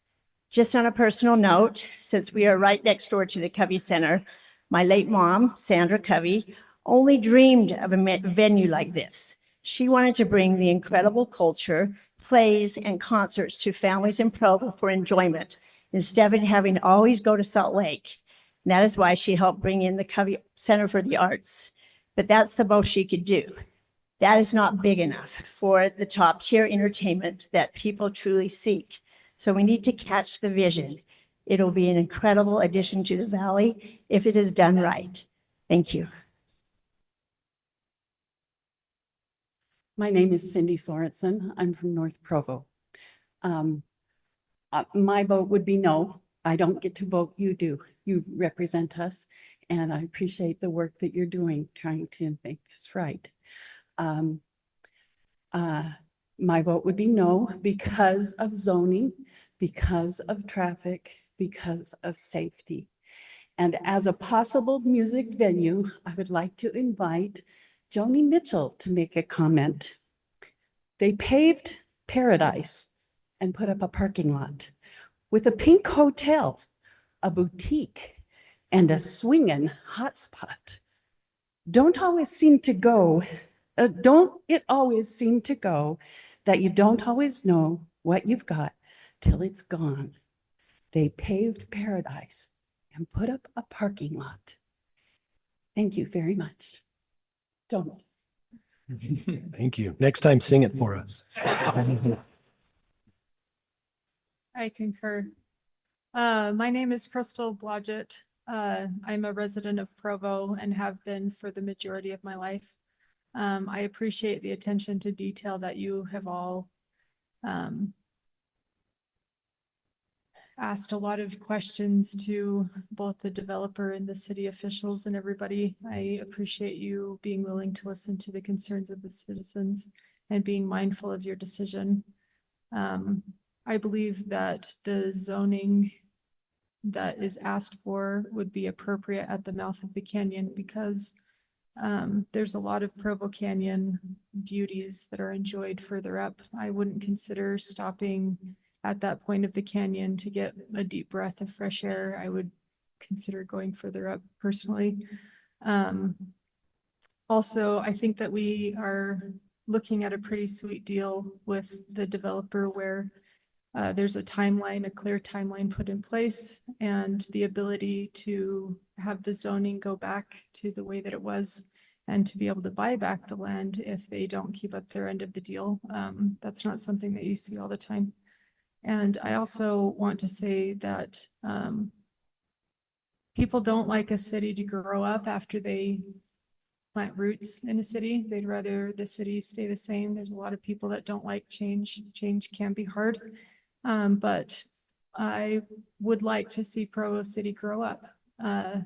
Just on a personal note, since we are right next door to the Covey Center, my late mom, Sandra Covey, only dreamed of a venue like this. She wanted to bring the incredible culture, plays, and concerts to families in Provo for enjoyment, instead of having to always go to Salt Lake. And that is why she helped bring in the Covey Center for the Arts. But that's the most she could do. That is not big enough for the top tier entertainment that people truly seek. So we need to catch the vision. It'll be an incredible addition to the valley if it is done right. Thank you. My name is Cindy Sorensen. I'm from North Provo. My vote would be no. I don't get to vote. You do. You represent us, and I appreciate the work that you're doing, trying to make this right. My vote would be no because of zoning, because of traffic, because of safety. And as a possible music venue, I would like to invite Joni Mitchell to make a comment. They paved Paradise and put up a parking lot with a pink hotel, a boutique, and a swinging hotspot. Don't it always seem to go that you don't always know what you've got till it's gone? They paved Paradise and put up a parking lot. Thank you very much. Don't. Thank you. Next time, sing it for us. I concur. My name is Crystal Blodgett. I'm a resident of Provo and have been for the majority of my life. I appreciate the attention to detail that you have all asked a lot of questions to both the developer and the city officials and everybody. I appreciate you being willing to listen to the concerns of the citizens and being mindful of your decision. I believe that the zoning that is asked for would be appropriate at the mouth of the canyon because there's a lot of Provo Canyon beauties that are enjoyed further up. I wouldn't consider stopping at that point of the canyon to get a deep breath of fresh air. I would consider going further up personally. Also, I think that we are looking at a pretty sweet deal with the developer where there's a timeline, a clear timeline put in place, and the ability to have the zoning go back to the way that it was and to be able to buy back the land if they don't keep up their end of the deal. That's not something that you see all the time. And I also want to say that people don't like a city to grow up after they plant roots in a city. They'd rather the city stay the same. There's a lot of people that don't like change. Change can be hard. But I would like to see Provo City grow up. I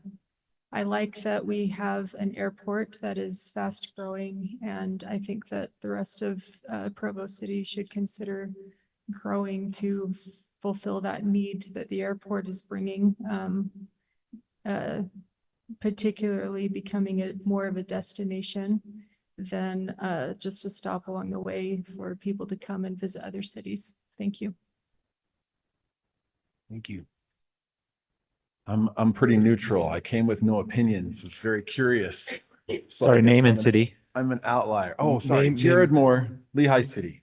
like that we have an airport that is fast growing, and I think that the rest of Provo City should consider growing to fulfill that need that the airport is bringing, particularly becoming more of a destination than just a stop along the way for people to come and visit other cities. Thank you. Thank you. I'm pretty neutral. I came with no opinions. It's very curious. Sorry, name and city. I'm an outlier. Oh, sorry. Name- Jared Moore, Lehigh City.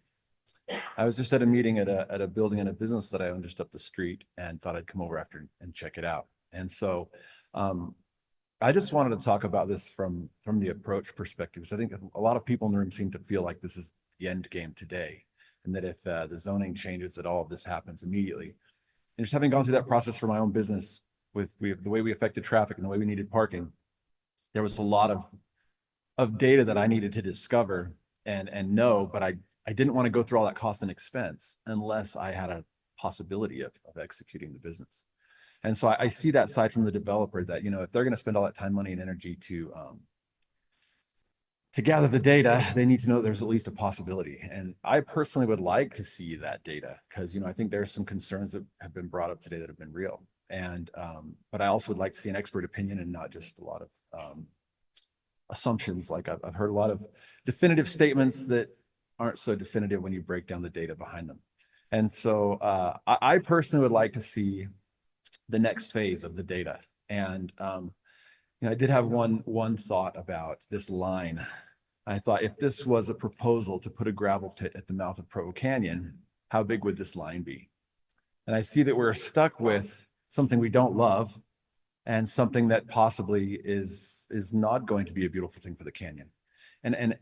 I was just at a meeting at a building and a business that I own just up the street and thought I'd come over after and check it out. And so I just wanted to talk about this from the approach perspective. Because I think a lot of people in the room seem to feel like this is the end game today. And that if the zoning changes, that all of this happens immediately. And just having gone through that process for my own business with the way we affected traffic and the way we needed parking, there was a lot of of data that I needed to discover and know, but I didn't want to go through all that cost and expense unless I had a possibility of executing the business. And so I see that side from the developer that, you know, if they're going to spend all that time, money, and energy to gather the data, they need to know there's at least a possibility. And I personally would like to see that data because, you know, I think there's some concerns that have been brought up today that have been real. And, but I also would like to see an expert opinion and not just a lot of assumptions. Like I've heard a lot of definitive statements that aren't so definitive when you break down the data behind them. And so I personally would like to see the next phase of the data. And you know, I did have one thought about this line. I thought if this was a proposal to put a gravel pit at the mouth of Provo Canyon, how big would this line be? And I see that we're stuck with something we don't love and something that possibly is not going to be a beautiful thing for the canyon. And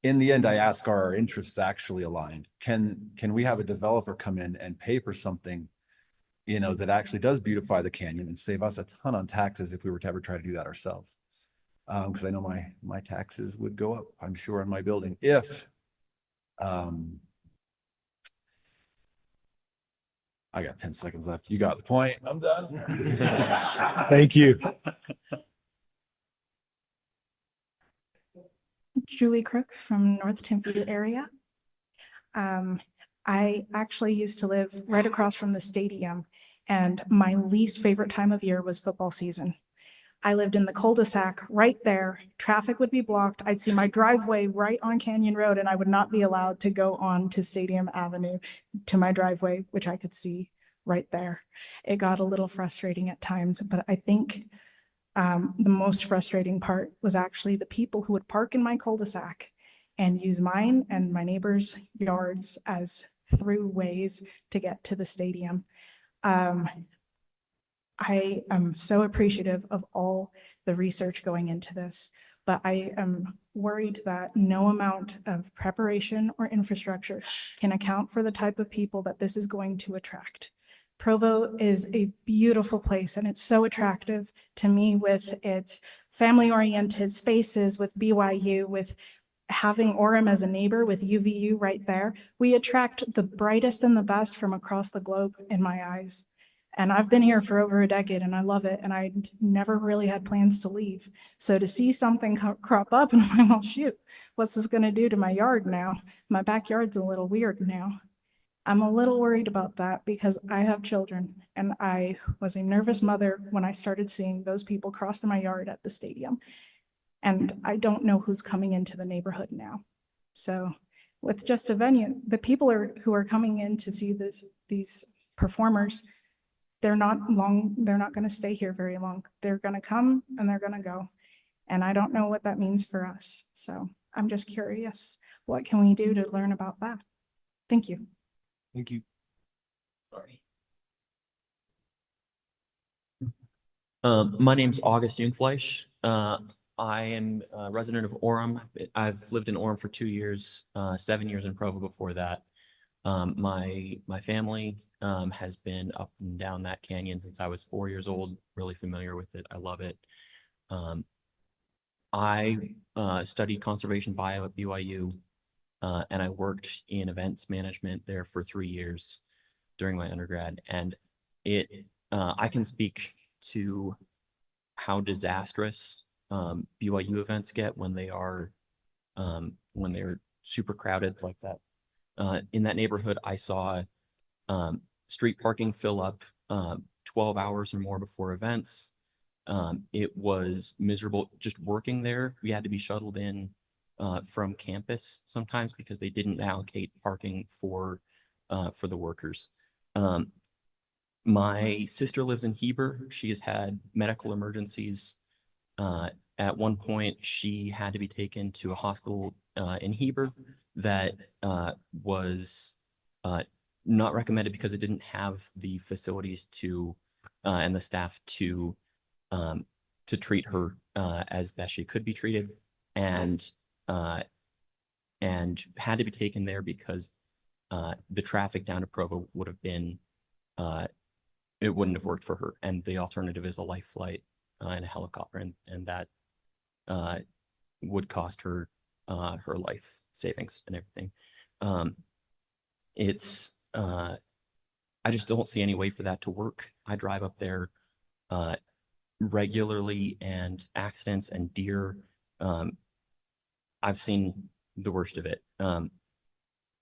in the end, I ask, are our interests actually aligned? Can we have a developer come in and pay for something, you know, that actually does beautify the canyon and save us a ton on taxes if we were to ever try to do that ourselves? Because I know my taxes would go up, I'm sure, on my building if I got 10 seconds left. You got the point. I'm done. Thank you. Julie Crook from North Tempe area. I actually used to live right across from the stadium, and my least favorite time of year was football season. I lived in the cul-de-sac right there. Traffic would be blocked. I'd see my driveway right on Canyon Road, and I would not be allowed to go on to Stadium Avenue to my driveway, which I could see right there. It got a little frustrating at times, but I think the most frustrating part was actually the people who would park in my cul-de-sac and use mine and my neighbors' yards as throughways to get to the stadium. I am so appreciative of all the research going into this, but I am worried that no amount of preparation or infrastructure can account for the type of people that this is going to attract. Provo is a beautiful place, and it's so attractive to me with its family-oriented spaces, with BYU, with having Orem as a neighbor, with UVU right there. We attract the brightest and the best from across the globe in my eyes. And I've been here for over a decade and I love it. And I never really had plans to leave. So to see something crop up and I'm like, well, shoot, what's this going to do to my yard now? My backyard's a little weird now. I'm a little worried about that because I have children and I was a nervous mother when I started seeing those people cross my yard at the stadium. And I don't know who's coming into the neighborhood now. So with just a venue, the people who are coming in to see these performers, they're not going to stay here very long. They're going to come and they're going to go. And I don't know what that means for us. So I'm just curious, what can we do to learn about that? Thank you. Thank you. Sorry. My name's August Jungfleisch. I am a resident of Orem. I've lived in Orem for 2 years, 7 years in Provo before that. My family has been up and down that canyon since I was 4 years old, really familiar with it. I love it. I studied conservation bio at BYU, and I worked in events management there for 3 years during my undergrad. And I can speak to how disastrous BYU events get when they're super crowded like that. In that neighborhood, I saw street parking fill up 12 hours or more before events. It was miserable just working there. We had to be shuttled in from campus sometimes because they didn't allocate parking for the workers. My sister lives in Heber. She has had medical emergencies. At one point, she had to be taken to a hospital in Heber that was not recommended because it didn't have the facilities to and the staff to treat her as best she could be treated, and had to be taken there because the traffic down to Provo would have been it wouldn't have worked for her, and the alternative is a life flight and a helicopter, and that would cost her her life savings and everything. It's I just don't see any way for that to work. I drive up there regularly, and accidents and deer, I've seen the worst of it.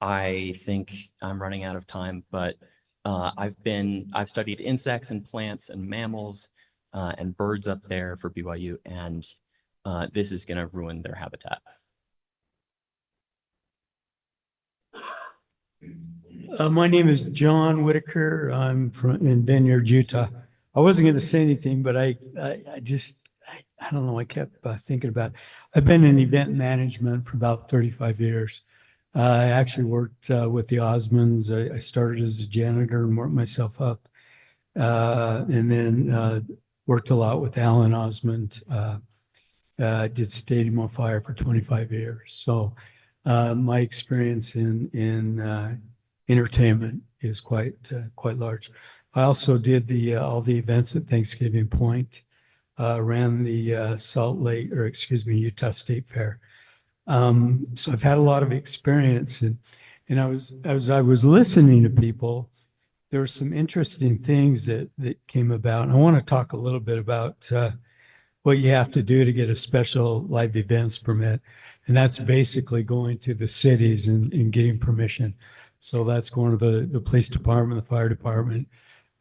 I think I'm running out of time, but I've studied insects and plants and mammals and birds up there for BYU, and this is going to ruin their habitat. My name is John Whitaker. I'm in Vineyard, Utah. I wasn't going to say anything, but I don't know. I kept thinking about it. I've been in event management for about 35 years. I actually worked with the Osmonds. I started as a janitor and worked myself up, and then worked a lot with Alan Osmond. Did Stadium on Fire for 25 years. So my experience in entertainment is quite large. I also did all the events at Thanksgiving Point, ran the Utah State Fair. So I've had a lot of experience, and as I was listening to people, there were some interesting things that came about. And I want to talk a little bit about what you have to do to get a special live events permit. And that's basically going to the cities and getting permission. So that's going to the police department, the fire department,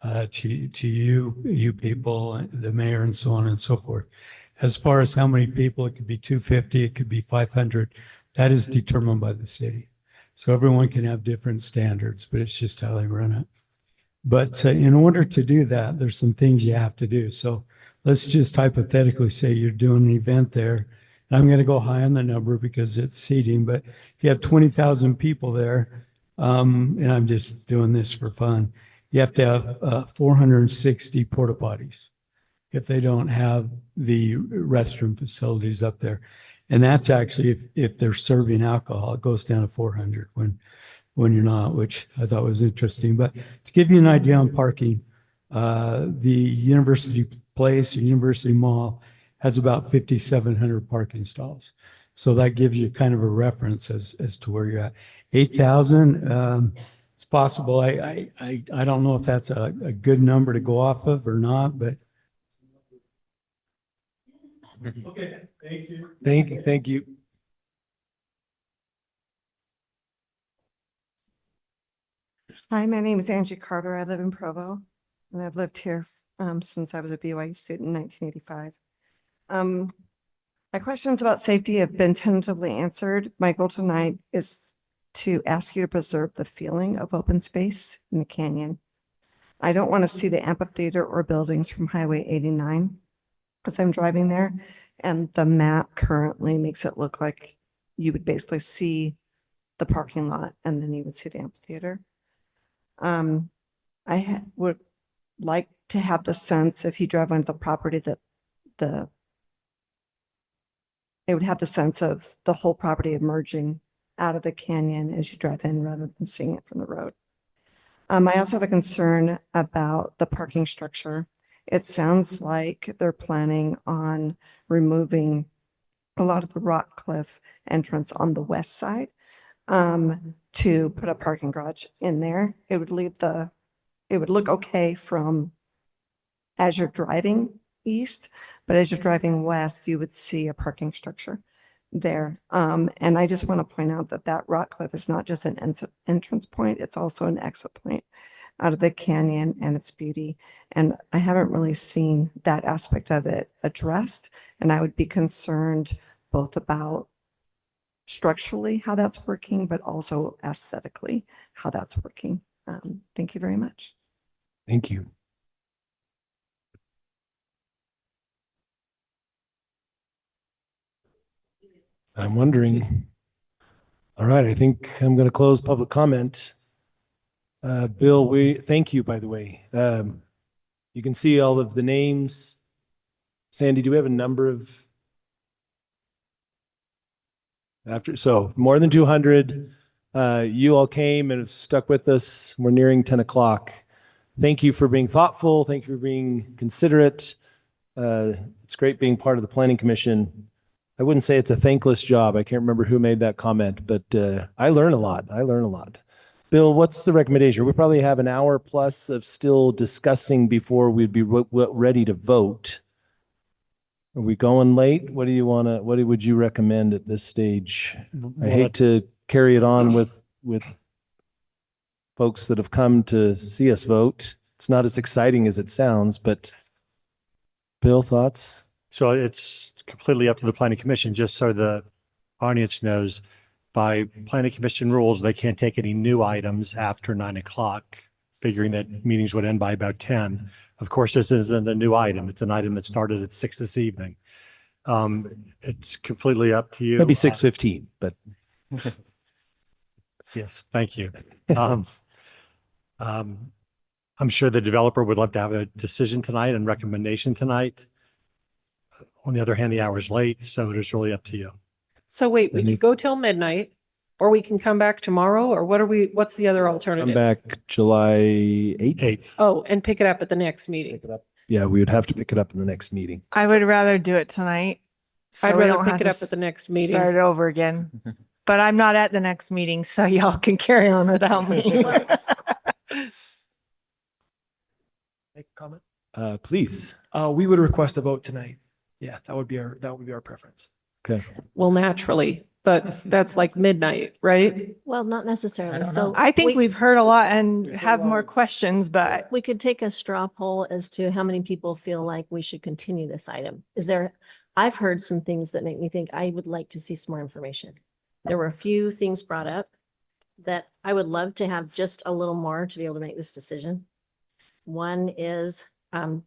to you people, the mayor, and so on and so forth. As far as how many people, it could be 250, it could be 500. That is determined by the city. So everyone can have different standards, but it's just how they run it. But in order to do that, there's some things you have to do. So let's just hypothetically say you're doing an event there. And I'm going to go high on the number because it's seating, but if you have 20,000 people there, and I'm just doing this for fun, you have to have 460 porta potties if they don't have the restroom facilities up there. And that's actually if they're serving alcohol, it goes down to 400 when you're not, which I thought was interesting. But to give you an idea on parking, the University Place or University Mall has about 5,700 parking stalls. So that gives you kind of a reference as to where you're at. 8,000, it's possible. I don't know if that's a good number to go off of or not, but. Okay, thank you. Thank you. Hi, my name is Angie Carter. I live in Provo, and I've lived here since I was a BYU student in 1985. My questions about safety have been tentatively answered. My goal tonight is to ask you to preserve the feeling of open space in the canyon. I don't want to see the amphitheater or buildings from Highway 89 as I'm driving there, and the map currently makes it look like you would basically see the parking lot and then you would see the amphitheater. I would like to have the sense, if you drive onto the property, that it would have the sense of the whole property emerging out of the canyon as you drive in rather than seeing it from the road. I also have a concern about the parking structure. It sounds like they're planning on removing a lot of the rock cliff entrance on the west side to put a parking garage in there. It would look okay from as you're driving east, but as you're driving west, you would see a parking structure there. And I just want to point out that rock cliff is not just an entrance point, it's also an exit point out of the canyon and its beauty. And I haven't really seen that aspect of it addressed. And I would be concerned both about structurally how that's working, but also aesthetically how that's working. Thank you very much. Thank you. I'm wondering. All right, I think I'm going to close public comment. Bill, thank you, by the way. You can see all of the names. Sandy, do we have a number of so more than 200? You all came and have stuck with us. We're nearing 10 o'clock. Thank you for being thoughtful. Thank you for being considerate. It's great being part of the Planning Commission. I wouldn't say it's a thankless job. I can't remember who made that comment, but I learn a lot. I learn a lot. Bill, what's the recommendation? We probably have an hour plus of still discussing before we'd be ready to vote. Are we going late? What do you want to, what would you recommend at this stage? I hate to carry it on with folks that have come to see us vote. It's not as exciting as it sounds, but Bill, thoughts? So it's completely up to the planning commission, just so the audience knows. By planning commission rules, they can't take any new items after 9 o'clock, figuring that meetings would end by about 10. Of course, this isn't a new item. It's an item that started at 6 this evening. It's completely up to you. Maybe 6:15, but. Yes, thank you. I'm sure the developer would love to have a decision tonight and recommendation tonight. On the other hand, the hour is late, so it is really up to you. So wait, we could go till midnight, or we can come back tomorrow, or what's the other Come alternative? back July 8th. Oh, and pick it up at the next meeting. Yeah, we would have to pick it up in the next meeting. I would rather do it tonight. So I'd we rather don't pick have it to up at the next meeting. Start over again. But I'm not at the next meeting, so y'all can carry on without me. Make a comment? Please. We would request a vote tonight. Yeah, that would be our preference. Okay. Well, naturally, but that's like midnight, right? Well, not necessarily. So I think we've heard a lot and have more questions, but we could take a straw poll as to how many people feel like we should continue this item. I've heard some things that make me think I would like to see some more information. There were a few things brought up that I would love to have just a little more to be able to make this decision. One is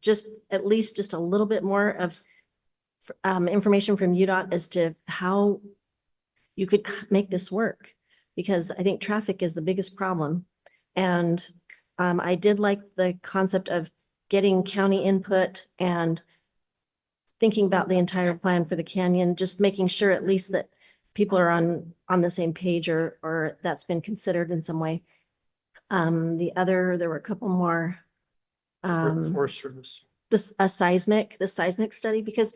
just at least just a little bit more of information from UDOT as to how you could make this work, because I think traffic is the biggest problem. And I did like the concept of getting county input and thinking about the entire plan for the canyon, just making sure at least that people are on the same page or that's been considered in some way. There were a couple more. Forest Service. The seismic study, because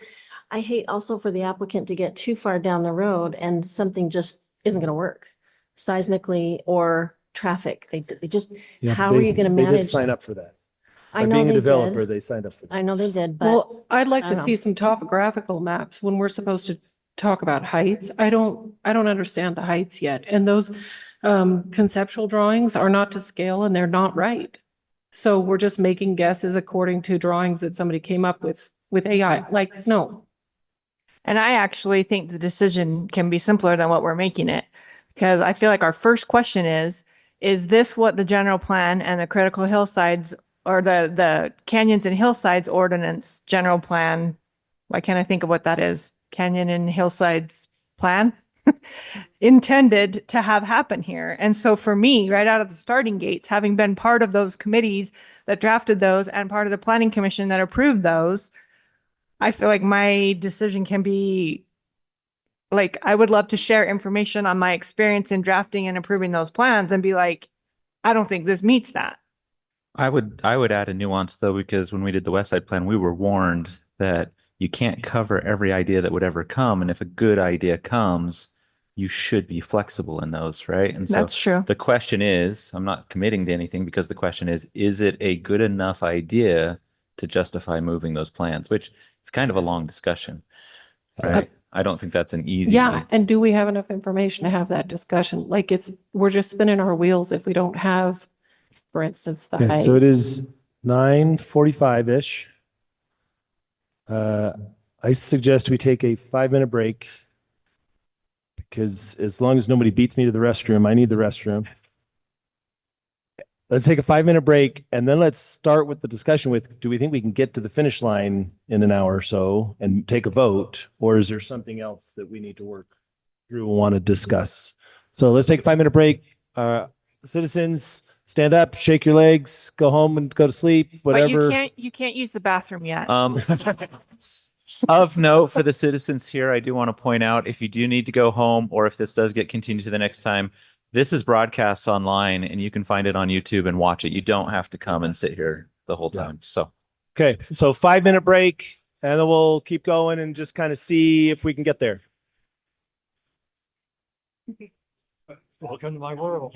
I hate also for the applicant to get too far down the road and something just isn't going to work seismically or traffic. They just, Yeah, how are you going to manage? They did sign up for that. I By know being a they developer, did. they signed up for that. I know they did, but Well, I'd like I to don't see know. some topographical maps when we're supposed to talk about heights. I don't understand the heights yet. And those conceptual drawings are not to scale and they're not right. So we're just making guesses according to drawings that somebody came up with AI. Like, no. and I actually think the decision can be simpler than what we're making it. Because I feel like our first question is this what the general plan and the critical hillsides or the canyons and hillsides ordinance general plan? Why can't I think of what that is? Canyon and hillsides plan intended to have happen here. And so for me, right out of the starting gates, having been part of those committees that drafted those and part of the planning commission that approved those, I feel like my decision can be like, I would love to share information on my experience in drafting and approving those plans and be like, I don't think this meets that. I would add a nuance though, because when we did the West Side Plan, we were warned that you can't cover every idea that would ever come. And if a good idea comes, you should be flexible in those, right? And so That's true. the question is, I'm not committing to anything because the question is it a good enough idea to justify moving those plans, which is kind of a long discussion, right? I don't think that's an easy. Yeah. And do we have enough information to have that discussion? Like we're just spinning our wheels if we don't have, for instance, the Okay, so it heights. is 9:45-ish. I suggest we take a 5-minute break because as long as nobody beats me to the restroom, I need the restroom. Let's take a 5-minute break and then let's start with the discussion with, do we think we can get to the finish line in an hour or so and take a vote? Or is there something else that we need to work through and want to discuss? So let's take a 5-minute break. Citizens, stand up, shake your legs, go home and go to sleep, whatever. But you can't use the bathroom yet. Of note for the citizens here, I do want to point out, if you do need to go home or if this does get continued to the next time, this is broadcast online and you can find it on YouTube and watch it. You don't have to come and sit here the whole time. So, okay, so 5-minute break and then we'll keep going and just kind of see if we can get there. Welcome to my world.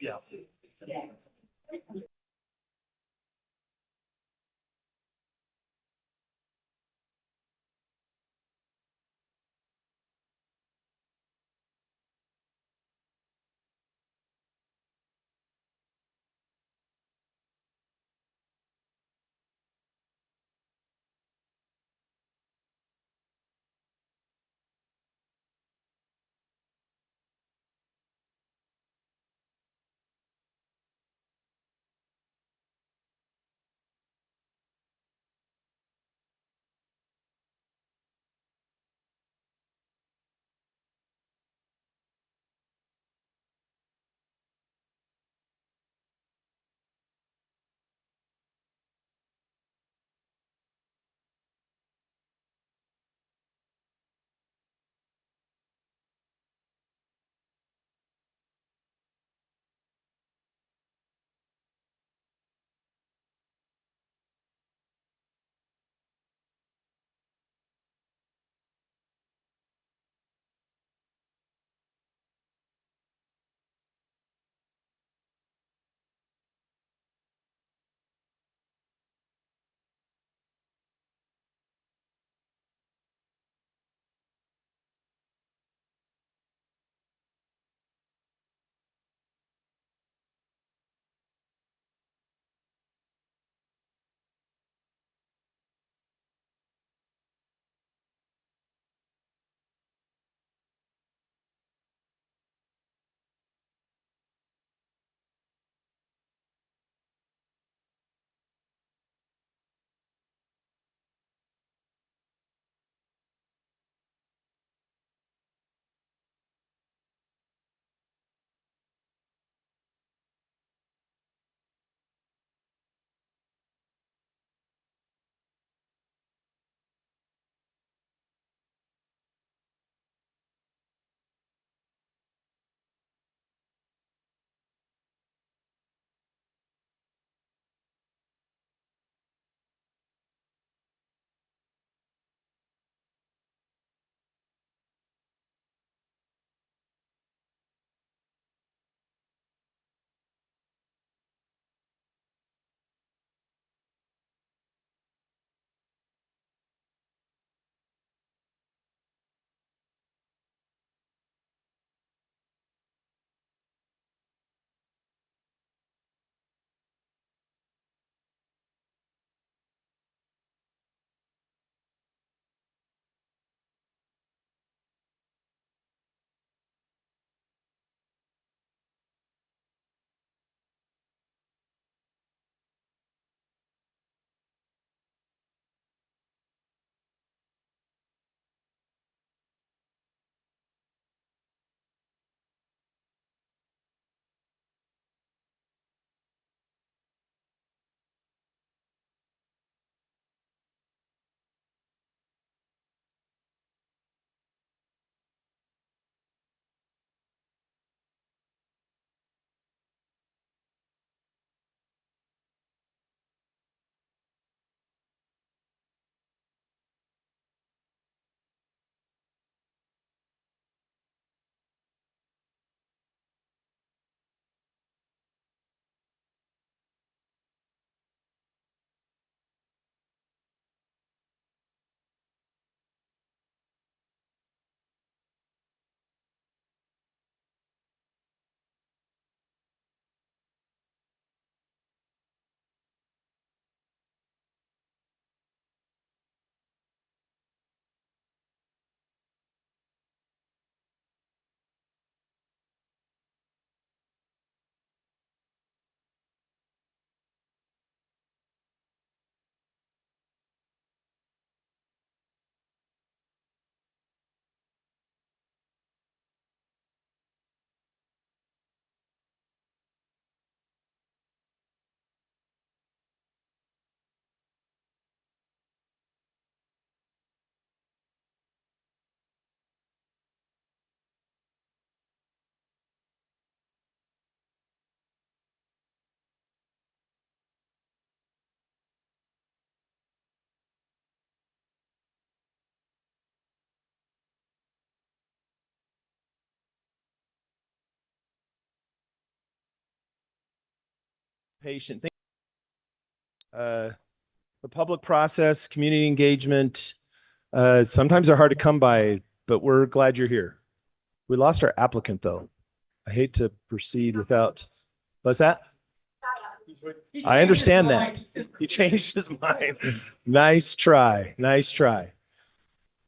Yeah. patient. The public process, community engagement, sometimes they're hard to come by, but we're glad you're here. We lost our applicant though. I hate to proceed without, what's that? I understand that. He changed his mind. Nice try. Nice try.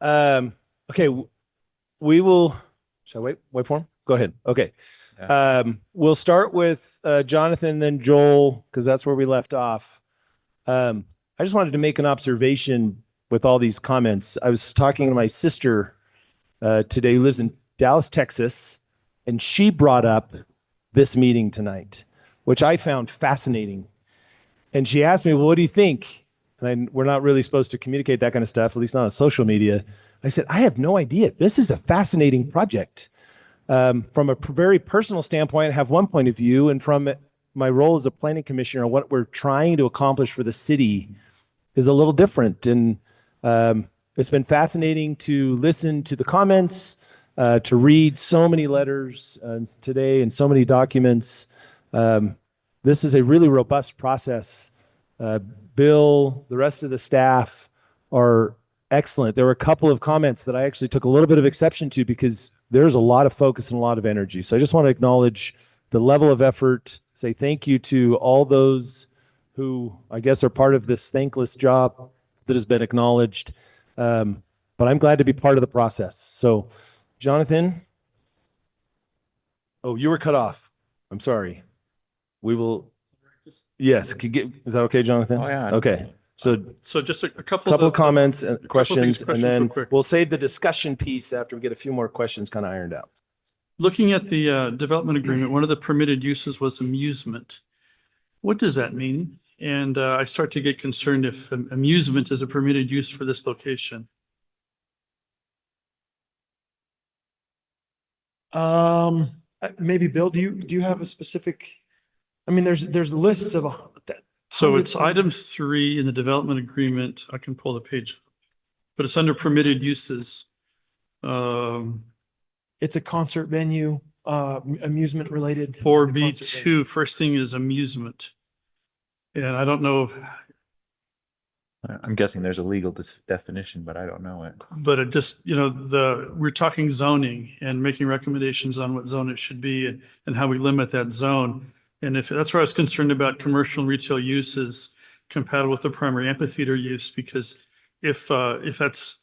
Okay. We will, shall I wait for him? Go ahead. Okay. We'll start with Jonathan, then Joel, because that's where we left off. I just wanted to make an observation with all these comments. I was talking to my sister today, who lives in Dallas, Texas, and she brought up this meeting tonight, which I found fascinating. And she asked me, well, what do you think? And we're not really supposed to communicate that kind of stuff, at least not on social media. I said, I have no idea. This is a fascinating project. From a very personal standpoint, I have one point of view, and from my role as a planning commissioner, what we're trying to accomplish for the city is a little different. And it's been fascinating to listen to the comments, to read so many letters today and so many documents. This is a really robust process. Bill, the rest of the staff are excellent. There were a couple of comments that I actually took a little bit of exception to because there's a lot of focus and a lot of energy. So I just want to acknowledge the level of effort, say thank you to all those who I guess are part of this thankless job that has been acknowledged. But I'm glad to be part of the process. So Jonathan, oh, you were cut off. I'm sorry. We will, yes, is that okay, Jonathan? Oh, yeah. Okay. So just a couple of comments and questions, and then real quick. we'll save the discussion piece after we get a few more questions kind of ironed out. Looking at the development agreement, one of the permitted uses was amusement. What does that mean? And I start to get concerned if amusement is a permitted use for this location. Maybe Bill, do you have a specific, I mean, there's lists of So it's item 3 in the development agreement. I can pull the page, but it's under permitted uses. It's a concert venue, amusement related. 4B2, first thing is amusement. And I don't know if, I'm guessing there's a legal definition, but I don't know it. but it just, we're talking zoning and making recommendations on what zone it should be and how we limit that zone. And if that's where I was concerned about commercial and retail uses compatible with the primary amphitheater use, because if that's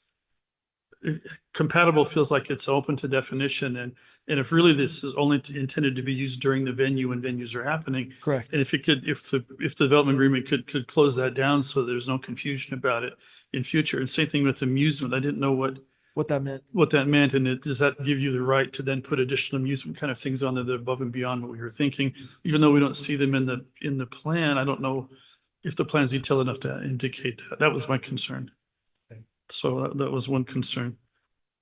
compatible feels like it's open to definition, and if really this is only intended to be used during the venue when venues are happening. Correct. And if the development agreement could close that down so there's no confusion about it in future. And same thing with amusement. I didn't know what that meant. And does that give you the right to then put additional amusement kind of things on there that are above and beyond what we were thinking? Even though we don't see them in the plan, I don't know if the plan's detailed enough to indicate that. That was my concern. So that was one concern.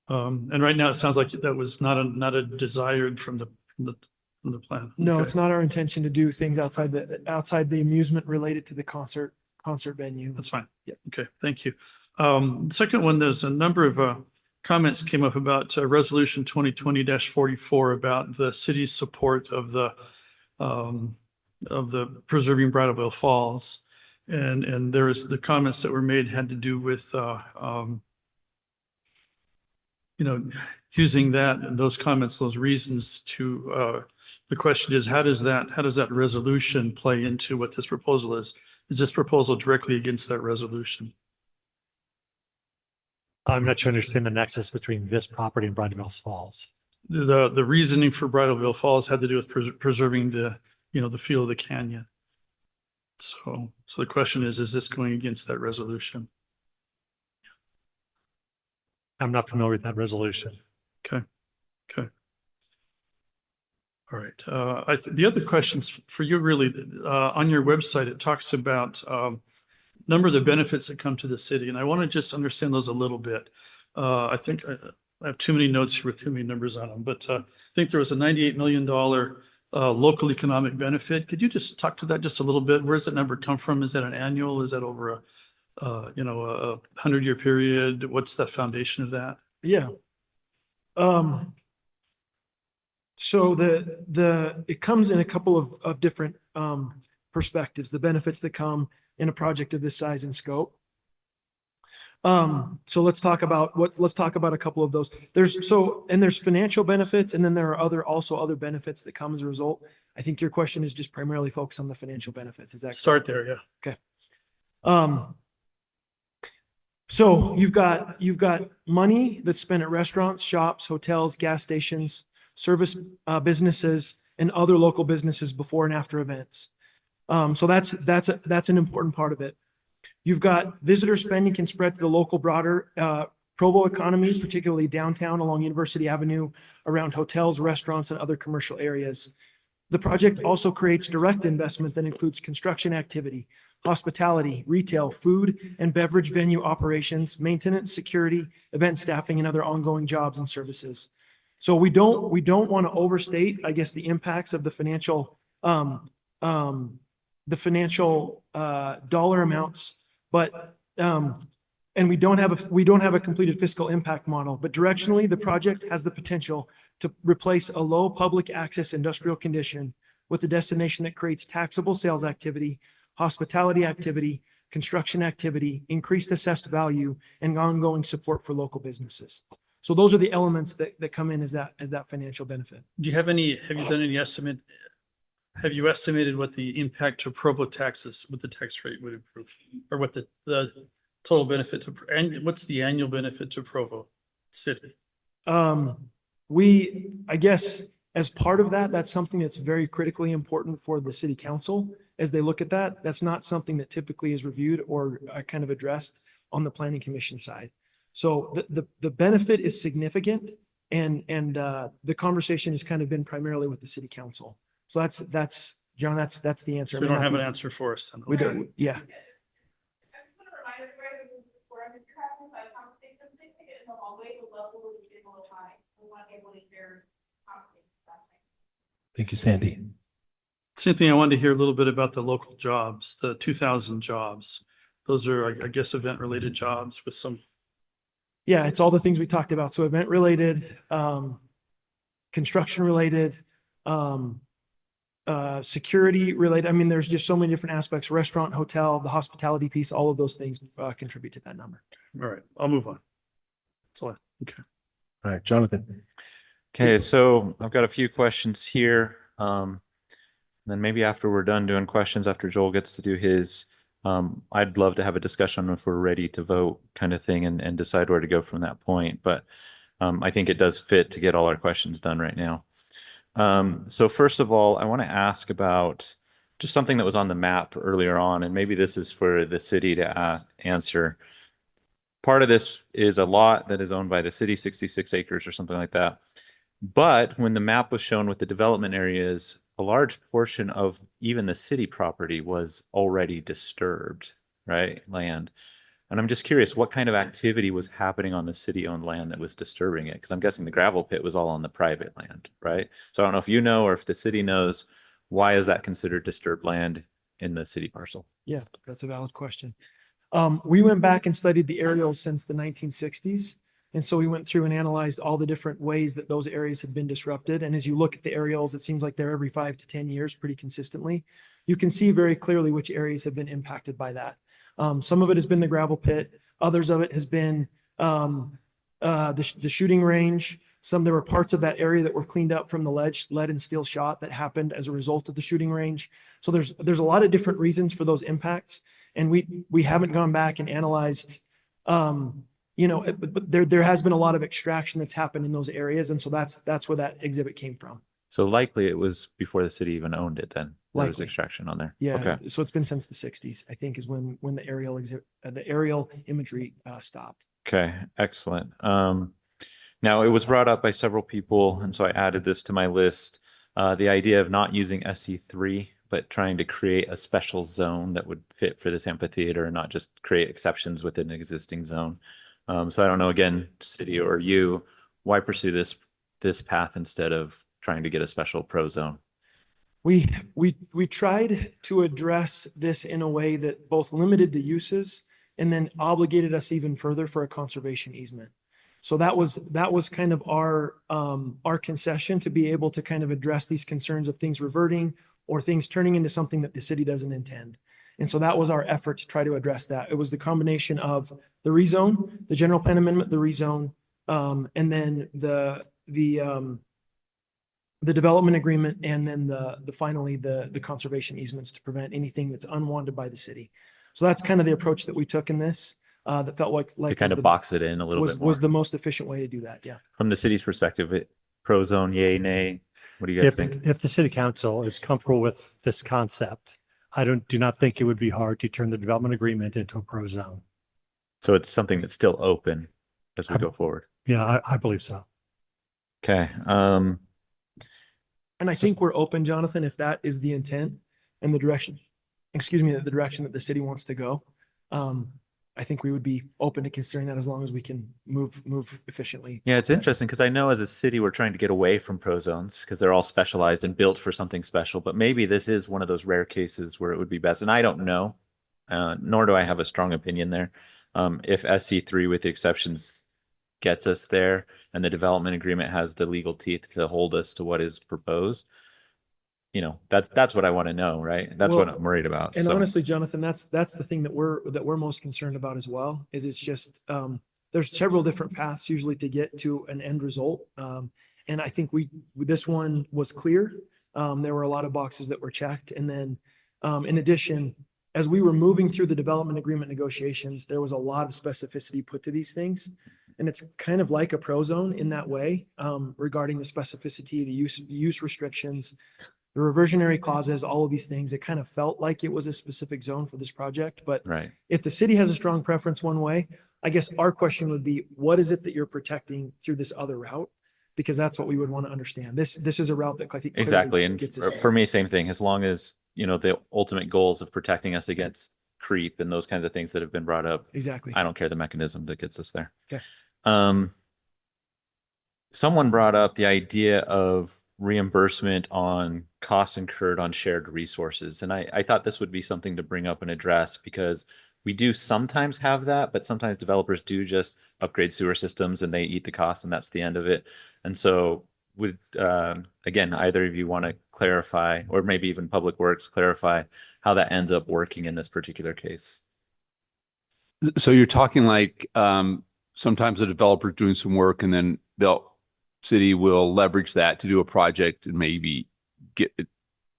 And right now it sounds like that was not a desired from the plan. No, Okay. it's not our intention to do things outside the amusement related to the concert venue. That's fine. Yeah. Okay. Thank you. Second one, there's a number of comments came up about resolution 2020-44 about the city's support of the preserving Bridal Falls. And there is the comments that were made had to do with using that and those comments, those reasons to the question is, how does that resolution play into what this proposal is? Is this proposal directly against that resolution? I'm not sure I understand the nexus between this property and Bridal Falls. The reasoning for Bridal Falls had to do with preserving the feel of the canyon. So the question is this going against that resolution? I'm not familiar with that resolution. Okay. All right. The other questions for you really, on your website, it talks about number of the benefits that come to the city. And I want to just understand those a little bit. I think I have too many notes here with too many numbers on them, but I think there was a $98 million local economic benefit. Could you just talk to that just a little bit? Where does that number come from? Is that an annual? Is that over a 100-year period? What's the foundation of that? Yeah. So it comes in a couple of different perspectives, the benefits that come in a project of this size and scope. So let's talk about a couple of those. There's financial benefits, and then there are also other benefits that come as a result. I think your question is just primarily focused on the financial benefits. Is that Start there, yeah. okay? So you've got money that's spent at restaurants, shops, hotels, gas stations, service businesses, and other local businesses before and after events. So that's an important part of it. You've got visitor spending can spread to the local broader Provo economy, particularly downtown along University Avenue, around hotels, restaurants, and other commercial areas. The project also creates direct investment that includes construction activity, hospitality, retail, food and beverage venue operations, maintenance, security, event staffing, and other ongoing jobs and services. So we don't want to overstate, I guess, the impacts of the financial dollar amounts, but and we don't have a completed fiscal impact model, but directionally the project has the potential to replace a low public access industrial condition with a destination that creates taxable sales activity, hospitality activity, construction activity, increased assessed value, and ongoing support for local businesses. So those are the elements that come in as that financial benefit. Have you done any estimate? Have you estimated what the impact to Provo taxes with the tax rate would improve? Or what the total benefit to, and what's the annual benefit to Provo City? I guess as part of that, that's something that's very critically important for the city council as they look at that. That's not something that typically is reviewed or kind of addressed on the planning commission side. So the benefit is significant, and the conversation has kind of been primarily with the city council. So that's John, that's the answer. So we don't have an answer for us then. We don't, yeah. Thank you, Sandy. Same thing, I wanted to hear a little bit about the local jobs, the 2,000 jobs. Those are, I guess, event-related jobs with some. Yeah, it's all the things we talked about. So event-related, construction-related, security-related. I mean, there's just so many different aspects. Restaurant, hotel, the hospitality piece, all of those things contribute to that number. All right, I'll move on. That's all. Okay. All right, Jonathan. Okay, so I've got a few questions here. Then maybe after we're done doing questions, after Joel gets to do his, I'd love to have a discussion if we're ready to vote kind of thing and decide where to go from that point. But I think it does fit to get all our questions done right now. So first of all, I want to ask about just something that was on the map earlier on, and maybe this is for the city to answer. Part of this is a lot that is owned by the city, 66 acres or something like that. But when the map was shown with the development areas, a large portion of even the city property was already disturbed, right? Land. And I'm just curious what kind of activity was happening on the city-owned land that was disturbing it? Because I'm guessing the gravel pit was all on the private land, right? So I don't know if you know or if the city knows, why is that considered disturbed land in the city parcel? Yeah, that's a valid question. We went back and studied the aerials since the 1960s. And so we went through and analyzed all the different ways that those areas had been disrupted. And as you look at the aerials, it seems like they're every 5 to 10 years pretty consistently. You can see very clearly which areas have been impacted by that. Some of it has been the gravel pit. Others of it has been the shooting range. There were parts of that area that were cleaned up from the lead and steel shot that happened as a result of the shooting range. So there's a lot of different reasons for those impacts. And we haven't gone back and analyzed, but there has been a lot of extraction that's happened in those areas. And so that's where that exhibit came from. So likely it was before the city even owned it then. There was Likely. extraction on there. Yeah. Okay. So it's been since the 60s, I think, is when the aerial imagery stopped. Okay, excellent. Now it was brought up by several people, and so I added this to my list. The idea of not using SE3, but trying to create a special zone that would fit for this amphitheater and not just create exceptions within an existing zone. So I don't know, again, city or you, why pursue this path instead of trying to get a special pro zone? We tried to address this in a way that both limited the uses and then obligated us even further for a conservation easement. So that was kind of our concession to be able to kind of address these concerns of things reverting or things turning into something that the city doesn't intend. And so that was our effort to try to address that. It was the combination of the rezone, the general plan amendment, the rezone, and then the development agreement, and then finally the conservation easements to prevent anything that's unwanted by the city. So that's kind of the approach that we took in this, that felt like To kind was of the- box it in a little bit more. was the most efficient way to do that. Yeah. From the city's perspective, pro zone, yay, nay? What do you guys think? If the city council is comfortable with this concept, I do not think it would be hard to turn the development agreement into a pro zone. So it's something that's still open as we go forward. Yeah, I believe so. Okay. And I think we're open, Jonathan, if that is the intent and the direction, the direction that the city wants to go. I think we would be open to considering that as long as we can move efficiently. Yeah, it's interesting because I know as a city, we're trying to get away from pro zones because they're all specialized and built for something special. But maybe this is one of those rare cases where it would be best. And I don't know, nor do I have a strong opinion there. If SC3 with the exceptions gets us there and the development agreement has the legal teeth to hold us to what is proposed, that's what I want to know, right? That's what I'm worried about. And So- honestly, Jonathan, that's the thing that we're most concerned about as well, is it's just, there's several different paths usually to get to an end result. And I think this one was clear. There were a lot of boxes that were checked. And then, in addition, as we were moving through the development agreement negotiations, there was a lot of specificity put to these things. And it's kind of like a pro zone in that way, regarding the specificity, the use restrictions, the reversionary clauses, all of these things. It kind of felt like it was a specific zone for this project. But Right. if the city has a strong preference one way, I guess our question would be, what is it that you're protecting through this other route? Because that's what we would want to understand. This is a route that I think clearly Exactly. And gets us for me, same thing. As long as, the ultimate goals of protecting us against creep and those kinds of things that have been brought up. Exactly. I don't care the mechanism that gets us there. Okay. Someone brought up the idea of reimbursement on costs incurred on shared resources. And I thought this would be something to bring up and address because we do sometimes have that, but sometimes developers do just upgrade sewer systems and they eat the cost and that's the end of it. And so would, again, either of you want to clarify, or maybe even Public Works clarify how that ends up working in this particular case? So you're talking like sometimes a developer doing some work and then city will leverage that to do a project and maybe get it.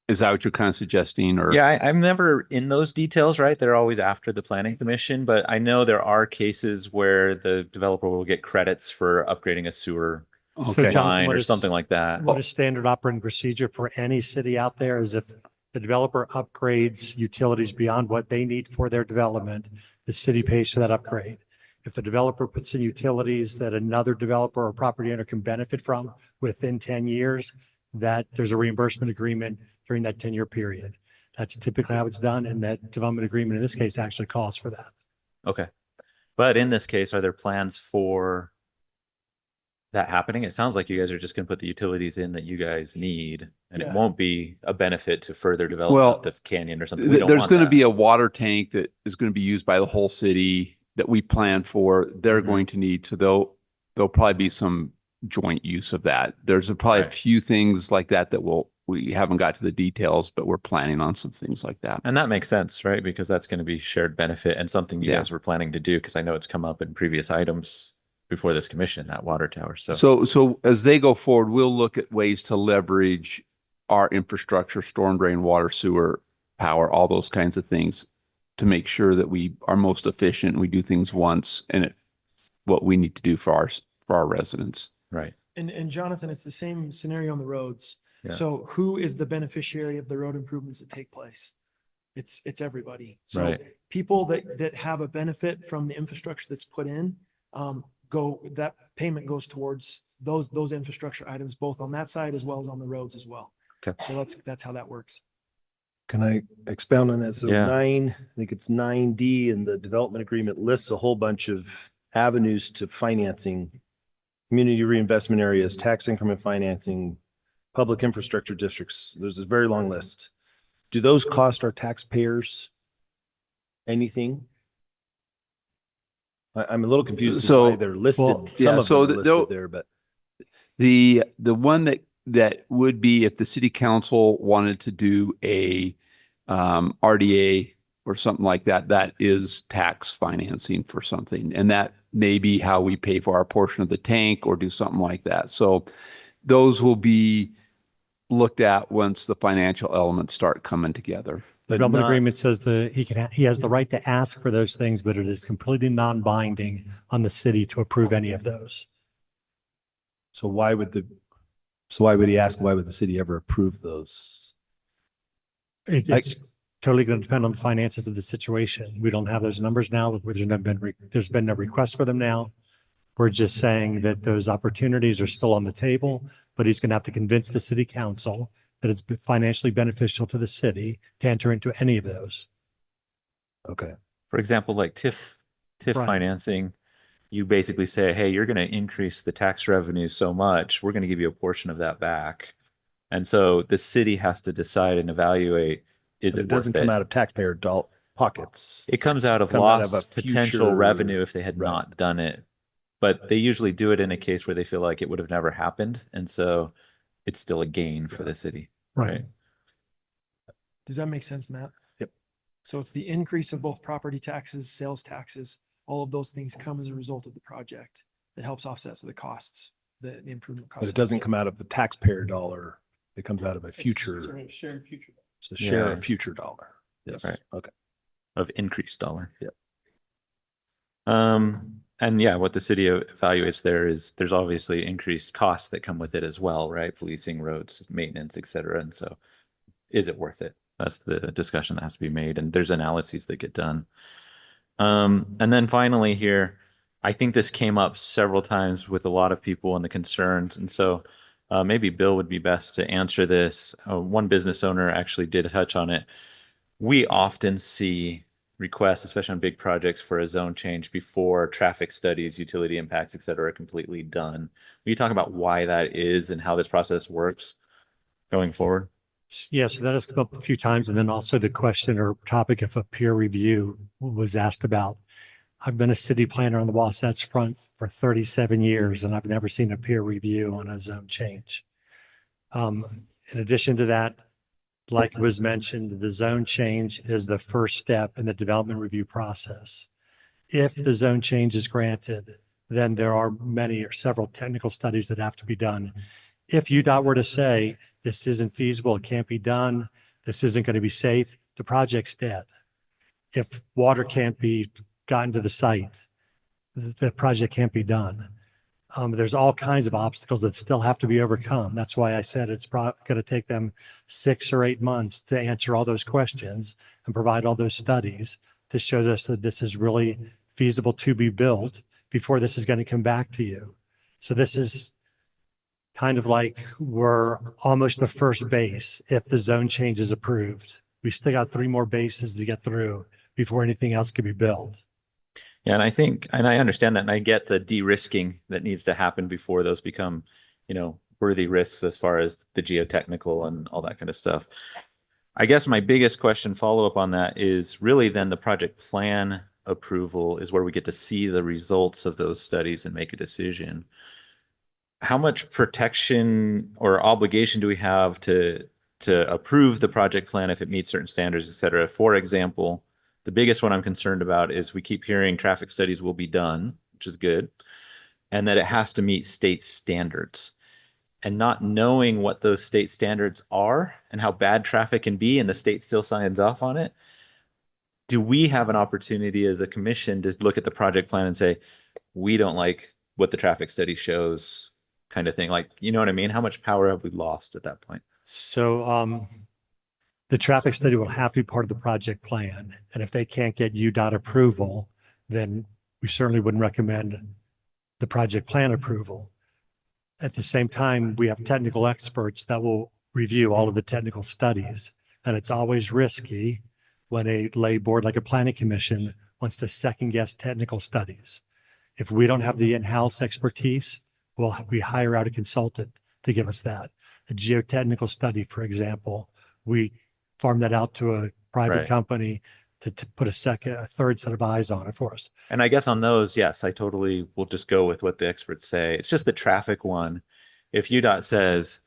Is that what you're kind of suggesting? Or Yeah, I'm never in those details, right? They're always after the planning commission, but I know there are cases where the developer will get credits for upgrading a sewer So, Jonathan, line what or is- something like that. What is standard operating procedure for any city out there is if the developer upgrades utilities beyond what they need for their development, the city pays for that upgrade. If the developer puts in utilities that another developer or property owner can benefit from within 10 years, that there's a reimbursement agreement during that 10-year period. That's typically how it's done. And that development agreement in this case actually calls for that. Okay. But in this case, are there plans for that happening? It sounds like you guys are just going to put the utilities in that you guys need, and it Yeah. won't be a benefit to further development Well, of the canyon or something. We don't there's want going to that. be a water tank that is going to be used by the whole city that we plan for. They're Mhm. going to need, so there'll probably be some joint use of that. There's probably a Right. few things like that we haven't got to the details, but we're planning on some things like that. And that makes sense, right? Because that's going to be shared benefit and something you Yeah. guys were planning to do, because I know it's come up in previous items before this commission, that water tower. So as they go forward, we'll look at ways to leverage our infrastructure, storm drain, water, sewer, power, all those kinds of things to make sure that we are most efficient. We do things once and what we need to do for our residents. Right. And Jonathan, it's the same scenario on the roads. Yeah. So who is the beneficiary of the road improvements that take place? It's everybody. So Right. people that have a benefit from the infrastructure that's put in, that payment goes towards those infrastructure items, both on that side as well as on the roads as well. Okay. So that's how that works. Can I expound on that? So Yeah. I think it's 9D in the development agreement lists a whole bunch of avenues to financing, community reinvestment areas, tax increment financing, public infrastructure districts. There's a very long list. Do those cost our taxpayers anything? I'm a little confused as to So- why they're listed. well, Some yeah, of so them are they'll- listed there, but The one that that would be if the city council wanted to do a RDA or something like that, that is tax financing for something. And that may be how we pay for our portion of the tank or do something like that. So those will be looked at once the financial elements start coming together. The development agreement says he has the right to ask for those things, but it is completely non-binding on the city to approve any of those. So why would he ask, why would the city ever approve those? It's totally going to depend on the finances of the situation. We don't have those numbers now. There's been no request for them now. We're just saying that those opportunities are still on the table, but he's going to have to convince the city council that it's financially beneficial to the city to enter into any of those. Okay. For example, like TIF Right. financing, you basically say, hey, you're going to increase the tax revenue so much, we're going to give you a portion of that back. And so the city has to decide and evaluate, is it doesn't worth come it? out of taxpayer pockets. It comes out of Comes out of lost a potential future- revenue if they had Right. not done it. But they usually do it in a case where they feel like it would have never happened. And so it's still a gain for the city. Right. Does that make sense, Matt? Yep. So it's the increase of both property taxes, sales taxes, all of those things come as a result of the project. That helps offset the costs, the improvement costs. But it doesn't come out of the taxpayer dollar. It comes out of a future. Sharing future. So share Yeah. a future dollar. Yes. Right. Okay. Of increased dollar. Yep. And yeah, what the city evaluates there is there's obviously increased costs that come with it as well, right? Policing, roads, maintenance, et cetera. And so is it worth it? That's the discussion that has to be made. And there's analyses that get done. And then finally here, I think this came up several times with a lot of people and the concerns. And so maybe Bill would be best to answer this. One business owner actually did touch on it. We often see requests, especially on big projects, for a zone change before traffic studies, utility impacts, et cetera, are completely done. Will you talk about why that is and how this process works going forward? Yeah, so that has come up a few times. And then also the question or topic of a peer review was asked about. I've been a city planner on the Wasatch Front for 37 years, and I've never seen a peer review on a zone change. In addition to that, like was mentioned, the zone change is the first step in the development review process. If the zone change is granted, then there are many or several technical studies that have to be done. If UDOT were to say, this isn't feasible, it can't be done, this isn't going to be safe, the project's dead. If water can't be gotten to the site, the project can't be done. There's all kinds of obstacles that still have to be overcome. That's why I said it's probably going to take them 6 or 8 months to answer all those questions and provide all those studies to show us that this is really feasible to be built before this is going to come back to you. So this is kind of like we're almost the first base if the zone change is approved. We still got 3 more bases to get through before anything else can be built. Yeah, and I think, and I understand that, and I get the de-risking that needs to happen before those become, worthy risks as far as the geotechnical and all that kind of stuff. I guess my biggest question follow-up on that is really then the project plan approval is where we get to see the results of those studies and make a decision. How much protection or obligation do we have to approve the project plan if it meets certain standards, et cetera? For example, the biggest one I'm concerned about is we keep hearing traffic studies will be done, which is good, and that it has to meet state standards. And not knowing what those state standards are and how bad traffic can be, and the state still signs off on it, do we have an opportunity as a commission to look at the project plan and say, we don't like what the traffic study shows, kind of thing? Like, you know what I mean? How much power have we lost at that point? So the traffic study will have to be part of the project plan. And if they can't get UDOT approval, then we certainly wouldn't recommend the project plan approval. At the same time, we have technical experts that will review all of the technical studies. And it's always risky when a lay board like a planning commission wants to second guess technical studies. If we don't have the in-house expertise, we hire out a consultant to give us that. A geotechnical study, for example, we farm that out to a private Right. company to put a third set of eyes on it for us. And I guess on those, yes, I totally will just go with what the experts say. It's just the traffic one. If UDOT says,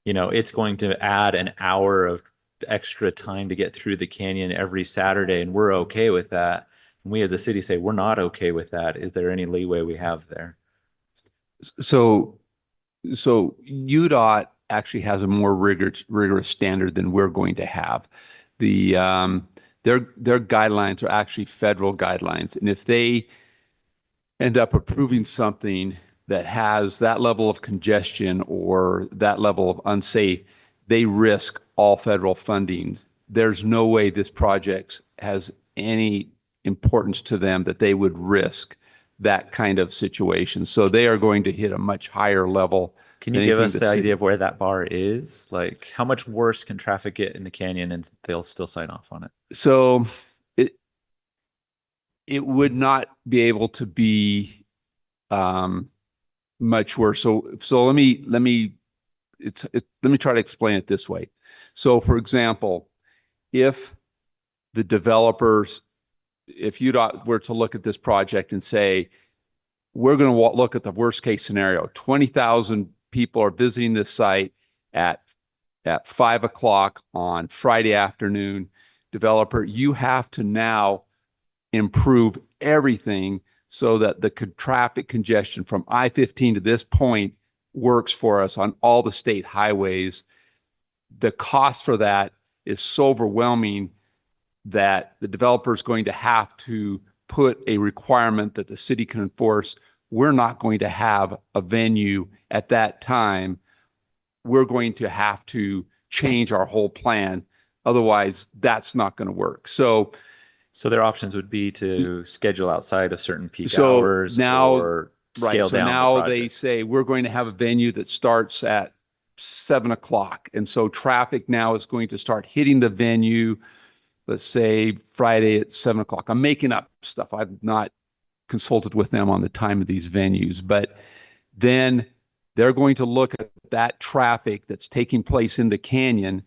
you know, it's going to add an hour of extra time to get through the canyon every Saturday, and we're okay with that. And we as a city say we're not okay with that. Is there any leeway we have there? So UDOT actually has a more rigorous standard than we're going to have. Their guidelines are actually federal guidelines, and if they end up approving something that has that level of congestion or that level of unsafe, they risk all federal funding. There's no way this project has any importance to them that they would risk that kind of situation. So they are going to hit a much higher level. Can you give us the idea of where that bar is? Like, how much worse can traffic get in the canyon and they'll still sign off on it? So it would not be able to be much worse. So let me try to explain it this way. So for example, if UDOT were to look at this project and say, we're going to look at the worst case scenario, 20,000 people are visiting this site at 5 o'clock on Friday afternoon. Developer, you have to now improve everything so that the traffic congestion from I-15 to this point works for us on all the state highways. The cost for that is so overwhelming that the developer is going to have to put a requirement that the city can enforce. We're not going to have a venue at that time. We're going to have to change our whole plan. Otherwise, that's not going to work. So their options would be to schedule outside of certain peak so hours now, or right, scale so down. now they say we're going to have a venue that starts at 7 o'clock. And so traffic now is going to start hitting the venue, let's say Friday at 7 o'clock. I'm making up stuff. I've not consulted with them on the time of these venues, but then they're going to look at that traffic that's taking place in the canyon,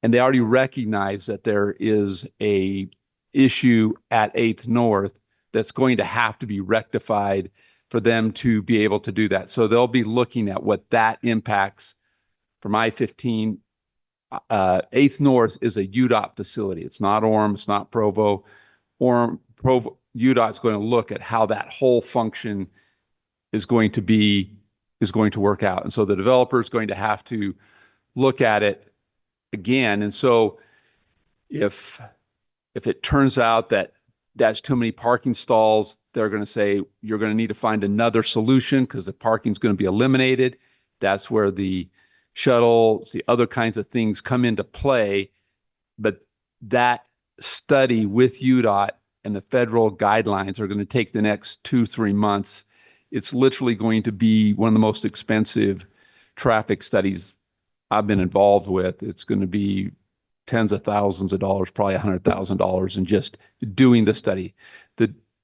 and they already recognize that there is a issue at 8th North that's going to have to be rectified for them to be able to do that. So they'll be looking at what that impacts from I-15. 8th North is a UDOT facility. It's not Orem, it's not Provo. UDOT is going to look at how that whole function is going to work out. And so the developer is going to have to look at it again. And so if it turns out that that's too many parking stalls, they're going to say, you're going to need to find another solution because the parking is going to be eliminated. That's where the shuttles, the other kinds of things come into play. But that study with UDOT and the federal guidelines are going to take the next 2-3 months. It's literally going to be one of the most expensive traffic studies I've been involved with. It's going to be tens of thousands of dollars, probably $100,000 in just doing the study.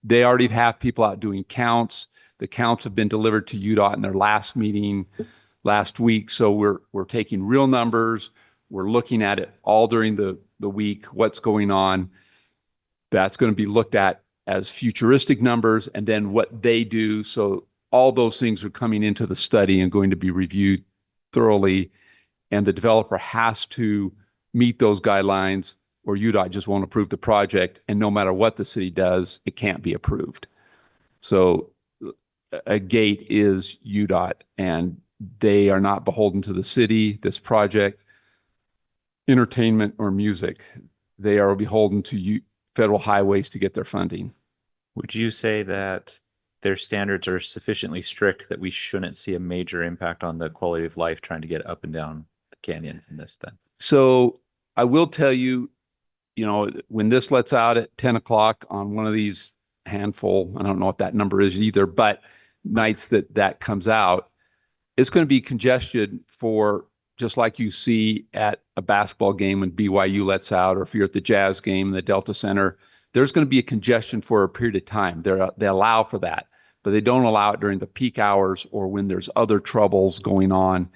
They already have people out doing counts. The counts have been delivered to UDOT in their last meeting last week. So we're taking real numbers. We're looking at it all during the week, what's going on. That's going to be looked at as futuristic numbers and then what they do. So all those things are coming into the study and going to be reviewed thoroughly. And the developer has to meet those guidelines or UDOT just won't approve the project. And no matter what the city does, it can't be approved. So a gate is UDOT, and they are not beholden to the city, this project, entertainment, or music. They are beholden to federal highways to get their funding. Would you say that their standards are sufficiently strict that we shouldn't see a major impact on the quality of life trying to get up and down the canyon from this then? So I will tell you, when this lets out at 10 o'clock on one of these handful, I don't know what that number is either, but nights that comes out, it's going to be congestion for just like you see at a basketball game when BYU lets out, or if you're at the Jazz game in the Delta Center, there's going to be a congestion for a period of time. They allow for that, but they don't allow it during the peak hours or when there's other troubles going on,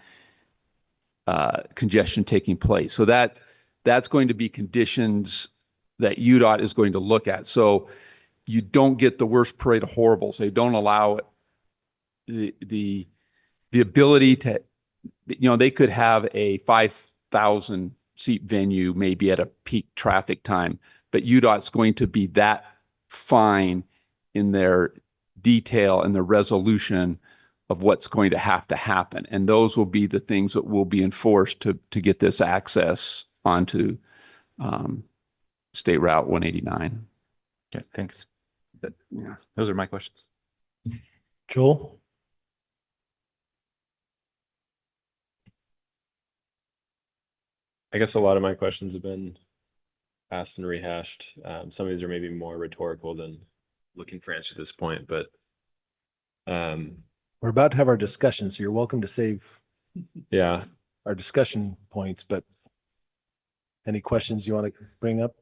congestion taking place. So that's going to be conditions that UDOT is going to look at. So you don't get the worst parade of horribles. They don't allow it. The ability they could have a 5,000 seat venue maybe at a peak traffic time, but UDOT's going to be that fine in their detail and the resolution of what's going to happen. And those will be the things that will be enforced to get this access onto State Route 189. Okay, thanks. But, yeah. Those are my questions. Joel? I guess a lot of my questions have been asked and rehashed. Some of these are maybe more rhetorical than looking for answers at this point, but We're about to have our discussion, so you're welcome to save yeah, our discussion points, but any questions you want to bring up?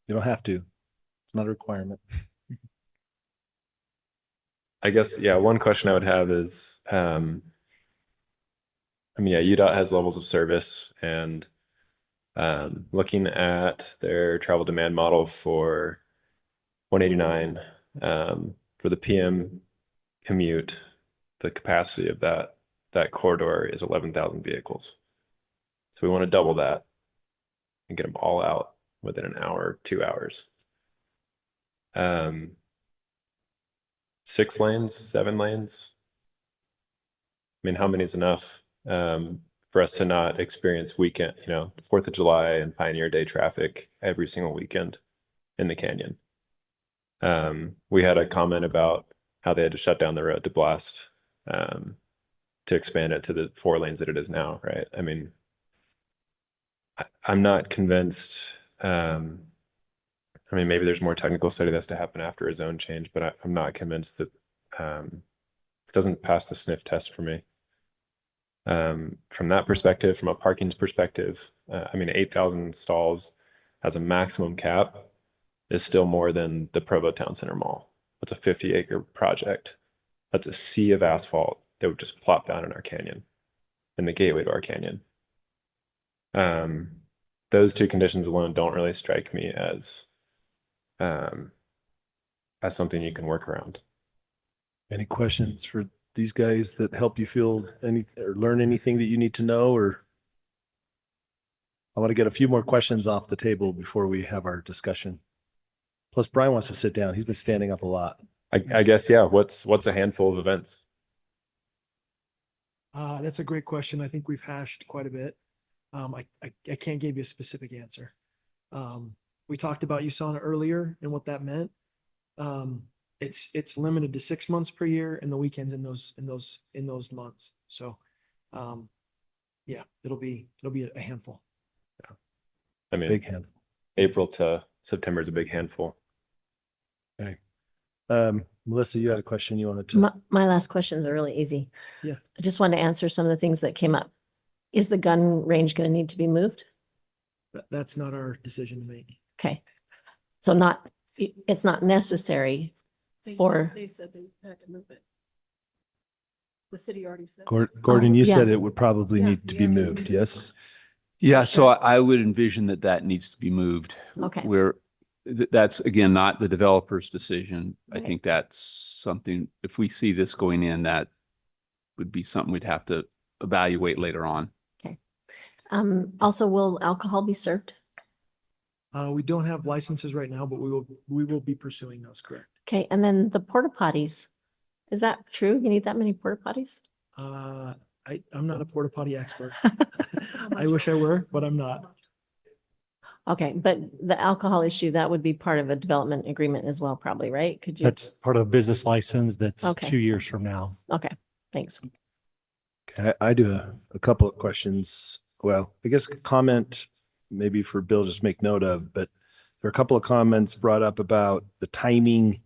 You don't have to. It's not a requirement. I guess, yeah, one question I would have is, I mean, yeah, UDOT has levels of service, and looking at their travel demand model for 189, for the PM commute, the capacity of that corridor is 11,000 vehicles. So we want to double that and get them all out within an hour, 2 hours. 6 lanes, 7 lanes. I mean, how many is enough for us to not experience weekend, 4th of July and Pioneer Day traffic every single weekend in the canyon? We had a comment about how they had to shut down the road to blast to expand it to the 4 lanes that it is now, right? I mean, I'm not convinced. I mean, maybe there's more technical study that's to happen after a zone change, but I'm not convinced that this doesn't pass the sniff test for me. From that perspective, from a parking perspective, I mean, 8,000 stalls as a maximum cap is still more than the Provo Town Center Mall. That's a 50-acre project. That's a sea of asphalt that would just plop down in our canyon, in the gateway to our canyon. Those 2 conditions alone don't really strike me as something you can work around. Any questions for these guys that help you feel any or learn anything that you need to know? Or I want to get a few more questions off the table before we have our discussion. Plus, Bryan wants to sit down. He's been standing up a lot. I guess, yeah. What's a handful of events? That's a great question. I think we've hashed quite a bit. I can't give you a specific answer. We talked about USANA earlier and what that meant. It's limited to 6 months per year and the weekends in those months. So, yeah, it'll be a handful. Yeah. I mean, big handful. April to September is a big handful. Okay. Melissa, you had a question you wanted to. My last questions are really easy. Yeah. I just wanted to answer some of the things that came up. Is the gun range going to need to be moved? That's not our decision to make. Okay. So it's not necessary for. They said they had to move it. The city already said. Gordon, you yeah. said it would probably need to be moved. Yes. Yeah, so I would envision that needs to be moved. Okay. That's again, not the developer's decision. Right. I think that's something, if we see this going in, that would be something we'd have to evaluate later on. Okay. Also, will alcohol be served? We don't have licenses right now, but we will be pursuing those, correct? Okay, and then the porta potties. Is that true? You need that many porta potties? I'm not a porta potty expert. I wish I were, but I'm not. Okay, but the alcohol issue, that would be part of a development agreement as well, probably, right? Could you? That's part of a business license that's Okay. 2 years from now. Okay, thanks. Okay, I do a couple of questions. Well, I guess comment maybe for Bill, just make note of, but there are a couple of comments brought up about the timing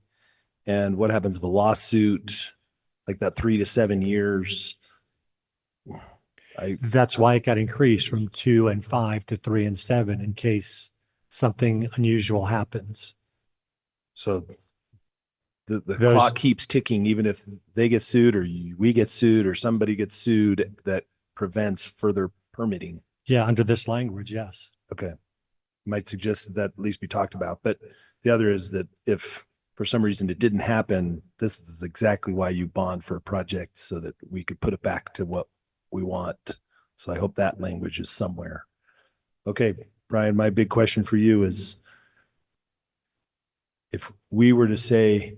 and what happens if a lawsuit, like that 3 to 7 years. That's why it got increased from 2 and 5 to 3 and 7 in case something unusual happens. So the clock keeps ticking, even if they get sued or we get sued or somebody gets sued, that prevents further permitting. Yeah, under this language, yes. Okay. Might suggest that at least be talked about. But the other is that if for some reason it didn't happen, this is exactly why you bond for a project so that we could put it back to what we want. So I hope that language is somewhere. Okay, Brian, my big question for you is, if we were to say,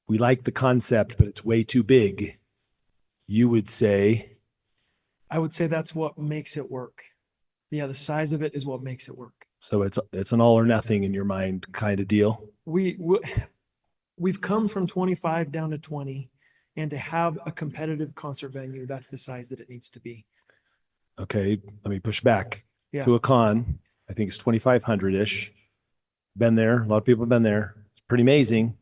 we like the concept, but it's way too big, you would say, I would say that's what makes it work. Yeah, the size of it is what makes it work. so it's an all or nothing in your mind kind of deal. We've come from 25 down to 20, and to have a competitive concert venue, that's the size that it needs to be. Okay, let me push back. Yeah. Tuacahn, I think it's 2,500-ish. Been there, a lot of people have been there. It's pretty amazing.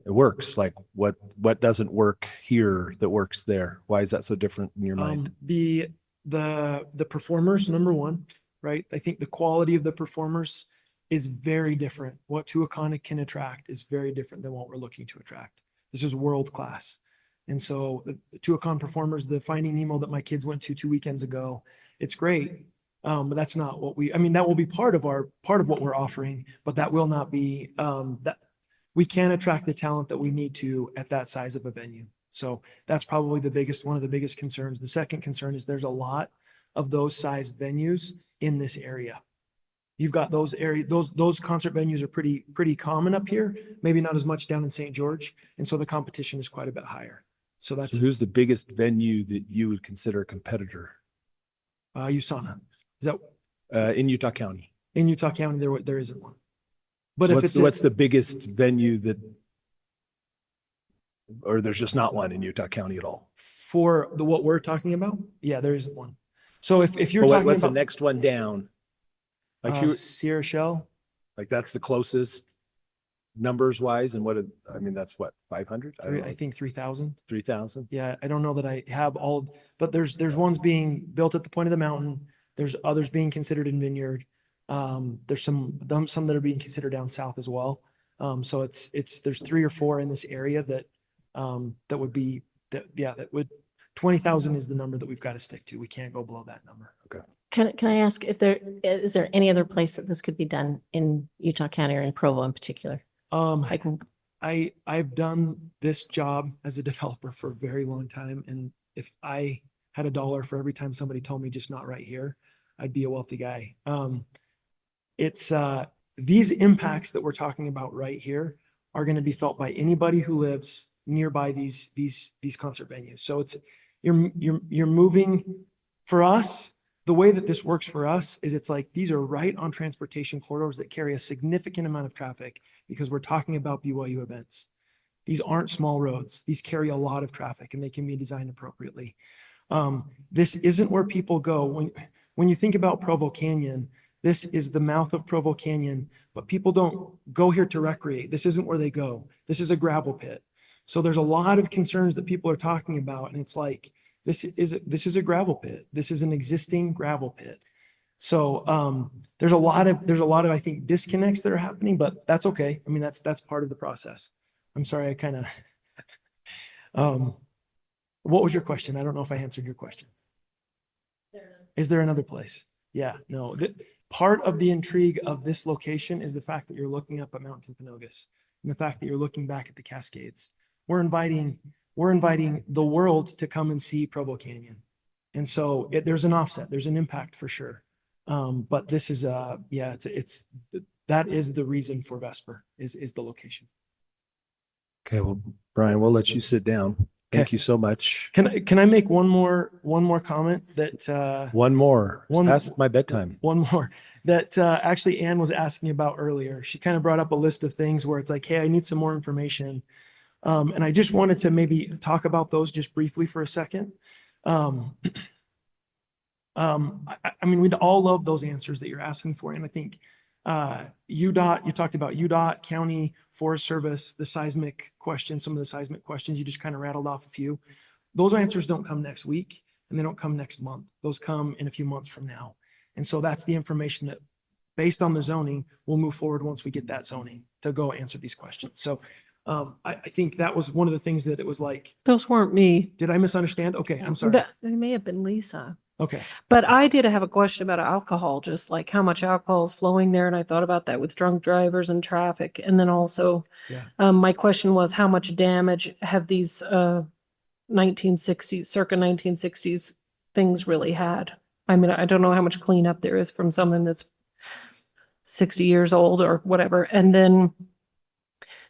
It works. Like what doesn't work here that works there? Why is that so different in your mind? The performers, number one, right? I think the quality of the performers is very different. What Tuacahn can attract is very different than what we're looking to attract. This is world class. And so the Tuacahn performers, the Finding Nemo that my kids went to 2 weekends ago, it's great. But that's not what that will be part of what we're offering, but that will not be, that we can attract the talent that we need to at that size of a venue. So that's probably one of the biggest concerns. The second concern is there's a lot of those size venues in this area. You've got those concert venues are pretty common up here, maybe not as much down in St. George. And so the competition is quite a bit higher. So who's the biggest venue that you would consider a competitor? USANA. Is that in Utah County? In Utah County, there isn't one. But so what's the biggest venue that, or there's just not one in Utah County at all? For what we're talking about? Yeah, there isn't one. So if you're talking what's about the next one down? Like Sierra Shell, like that's the closest numbers wise, and that's what 500? I think 3,000. 3,000. Yeah, I don't know that I have all, but there's ones being built at the point of the mountain. There's others being considered in Vineyard. There's some that are being considered down south as well. So there's 3 or 4 in this area that would be 20,000 is the number that we've got to stick to. We can't go below that number. Okay. Can I ask if is there any other place that this could be done in Utah County or in Provo in particular? I've done this job as a developer for a very long time. And if I had $1 for every time somebody told me just not right here, I'd be a wealthy guy. It's these impacts that we're talking about right here are going to be felt by anybody who lives nearby these concert venues. So you're moving. For us, the way that this works for us is it's like these are right on transportation corridors that carry a significant amount of traffic because we're talking about BYU events. These aren't small roads. These carry a lot of traffic and they can be designed appropriately. This isn't where people go. When you think about Provo Canyon, this is the mouth of Provo Canyon, but people don't go here to recreate. This isn't where they go. This is a gravel pit. So there's a lot of concerns that people are talking about. And it's like, this is a gravel pit. This is an existing gravel pit. So there's a lot of, I think, disconnects that are happening, but that's okay. I mean, that's part of the process. I'm sorry, I kind of, what was your question? I don't know if I answered your question. Is there another place? Yeah, no. Part of the intrigue of this location is the fact that you're looking up at Mount Timpanogos and the fact that you're looking back at the Cascades. We're inviting the world to come and see Provo Canyon. And so there's an offset, there's an impact for sure. But this is, that is the reason for Vesper is the location. Okay, well, Brian, we'll let you sit down. Thank you so much. Can I make one more comment that one more. It's past my bedtime. One more that actually Ann was asking about earlier. She kind of brought up a list of things where it's like, hey, I need some more information. And I just wanted to maybe talk about those just briefly for a second. I mean, we'd all love those answers that you're asking for. And I think UDOT, you talked about UDOT, County, Forest Service, the seismic questions, some of the seismic questions, you just kind of rattled off a few. Those answers don't come next week and they don't come next month. Those come in a few months from now. And so that's the information that based on the zoning, we'll move forward once we get that zoning to go answer these questions. So I think that was one of the things that it was like. Those weren't me. Did I misunderstand? Okay, I'm sorry. They may have been Lisa. Okay. But I did have a question about alcohol, just like how much alcohol is flowing there. And I thought about that with drunk drivers and traffic. And then also, Yeah. my question was how much damage have these 1960s, circa 1960s things really had? I mean, I don't know how much cleanup there is from something that's 60 years old or whatever. And then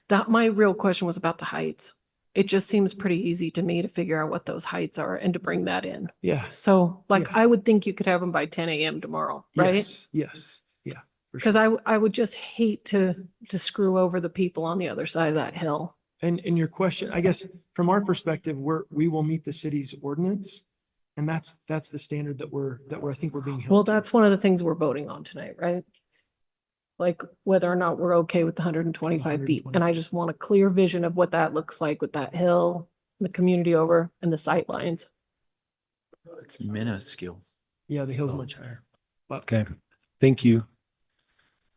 that my real question was about the heights. It just seems pretty easy to me to figure out what those heights are and to bring that in. Yeah. So like, Yeah. I would think you could have them by 10 a.m. tomorrow, right? Yes. Yes. Yeah. for Because sure. I would just hate to screw over the people on the other side of that hill. And your question, I guess, from our perspective, we will meet the city's ordinance. And that's the standard that I think we're being held Well, to. that's one of the things we're voting on tonight, right? Like whether or not we're okay with the 125 feet. And I just want a clear vision of what that looks like with that hill, the community over and the sight lines. It's minuscule. Yeah, the hill's much higher. But Okay, thank you.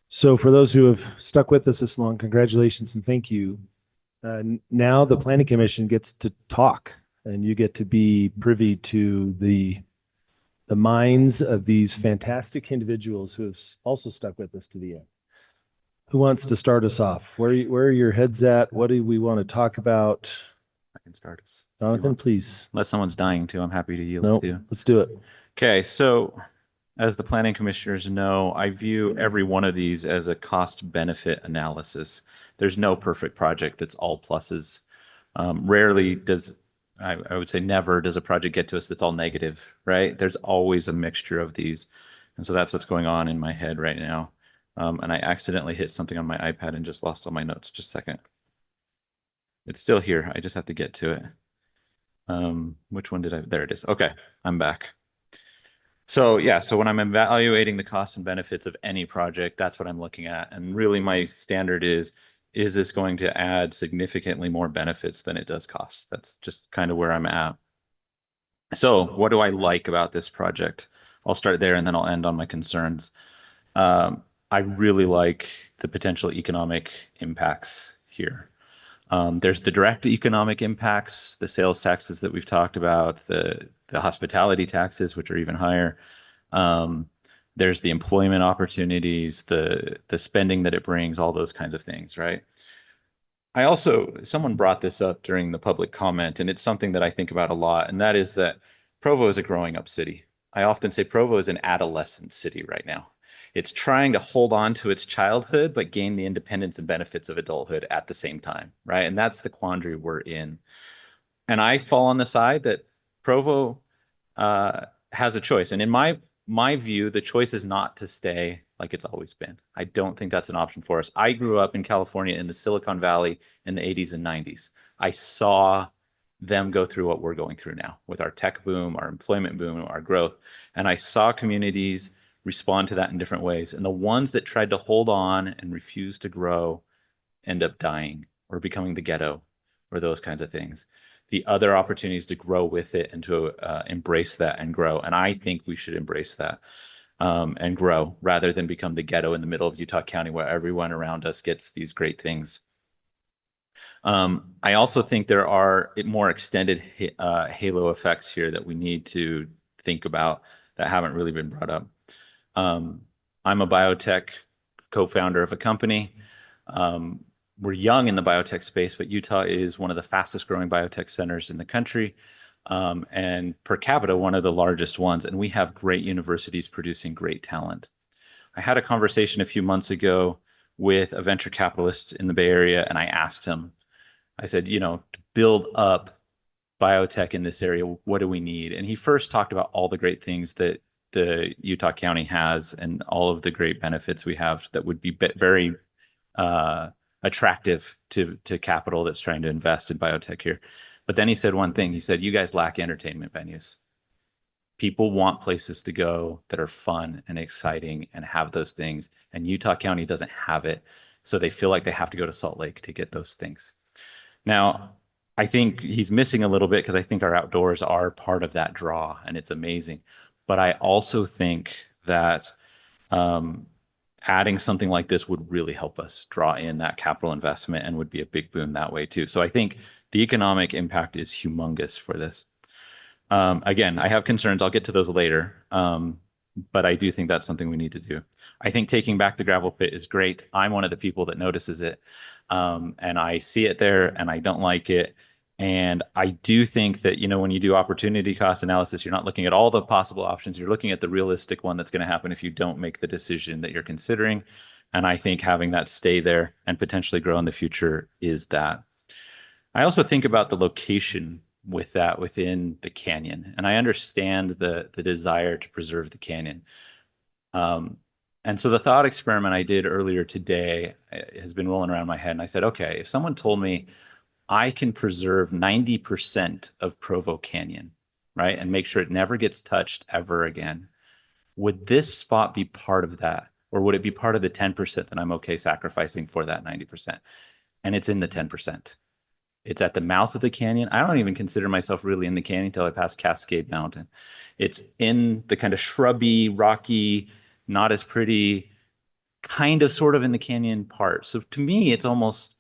So for those who have stuck with us this long, congratulations and thank you. Now the planning commission gets to talk and you get to be privy to the minds of these fantastic individuals who have also stuck with us to the end. Who wants to start us off? Where are your heads at? What do we want to talk about? I can start us. Jonathan, please. Unless someone's dying to, I'm happy to yield No, to you. let's do it. Okay, so as the planning commissioners know, I view every one of these as a cost benefit analysis. There's no perfect project that's all pluses. Rarely does, I would say never does a project get to us that's all negative, right? There's always a mixture of these. And so that's what's going on in my head right now. And I accidentally hit something on my iPad and just lost all my notes. Just a second. It's still here. I just have to get to it. Which one did I? There it is. Okay, I'm back. So yeah, so when I'm evaluating the costs and benefits of any project, that's what I'm looking at. And really my standard is this going to add significantly more benefits than it does costs? That's just kind of where I'm at. So what do I like about this project? I'll start there and then I'll end on my concerns. I really like the potential economic impacts here. There's the direct economic impacts, the sales taxes that we've talked about, the hospitality taxes, which are even higher. There's the employment opportunities, the spending that it brings, all those kinds of things, right? Someone brought this up during the public comment, and it's something that I think about a lot, and that is that Provo is a growing up city. I often say Provo is an adolescent city right now. It's trying to hold on to its childhood, but gain the independence and benefits of adulthood at the same time, right? And that's the quandary we're in. And I fall on the side that Provo has a choice. And in my view, the choice is not to stay like it's always been. I don't think that's an option for us. I grew up in California in the Silicon Valley in the 80s and 90s. I saw them go through what we're going through now with our tech boom, our employment boom, our growth. And I saw communities respond to that in different ways. And the ones that tried to hold on and refuse to grow end up dying or becoming the ghetto or those kinds of things. The other opportunities to grow with it and to embrace that and grow. And I think we should embrace that and grow rather than become the ghetto in the middle of Utah County where everyone around us gets these great things. I also think there are more extended halo effects here that we need to think about that haven't really been brought up. I'm a biotech co-founder of a company. We're young in the biotech space, but Utah is one of the fastest growing biotech centers in the country. And per capita, one of the largest ones. And we have great universities producing great talent. I had a conversation a few months ago with a venture capitalist in the Bay Area, and I asked him, I said, to build up biotech in this area, what do we need? And he first talked about all the great things that the Utah County has and all of the great benefits we have that would be very attractive to capital that's trying to invest in biotech here. But then he said one thing. He said, you guys lack entertainment venues. People want places to go that are fun and exciting and have those things. And Utah County doesn't have it. So they feel like they have to go to Salt Lake to get those things. Now, I think he's missing a little bit because I think our outdoors are part of that draw and it's amazing. But I also think that adding something like this would really help us draw in that capital investment and would be a big boon that way too. So I think the economic impact is humongous for this. Again, I have concerns. I'll get to those later. But I do think that's something we need to do. I think taking back the gravel pit is great. I'm one of the people that notices it. And I see it there and I don't like it. And I do think that, when you do opportunity cost analysis, you're not looking at all the possible options. You're looking at the realistic one that's going to happen if you don't make the decision that you're considering. And I think having that stay there and potentially grow in the future is that. I also think about the location with that within the canyon. And I understand the desire to preserve the canyon. And so the thought experiment I did earlier today has been rolling around my head. And I said, okay, if someone told me I can preserve 90% of Provo Canyon, right, and make sure it never gets touched ever again, would this spot be part of that? Or would it be part of the 10% that I'm okay sacrificing for that 90%? And it's in the 10%. It's at the mouth of the canyon. I don't even consider myself really in the canyon until I pass Cascade Mountain. It's in the kind of shrubby, rocky, not as pretty, kind of sort of in the canyon part. So to me, it's almost,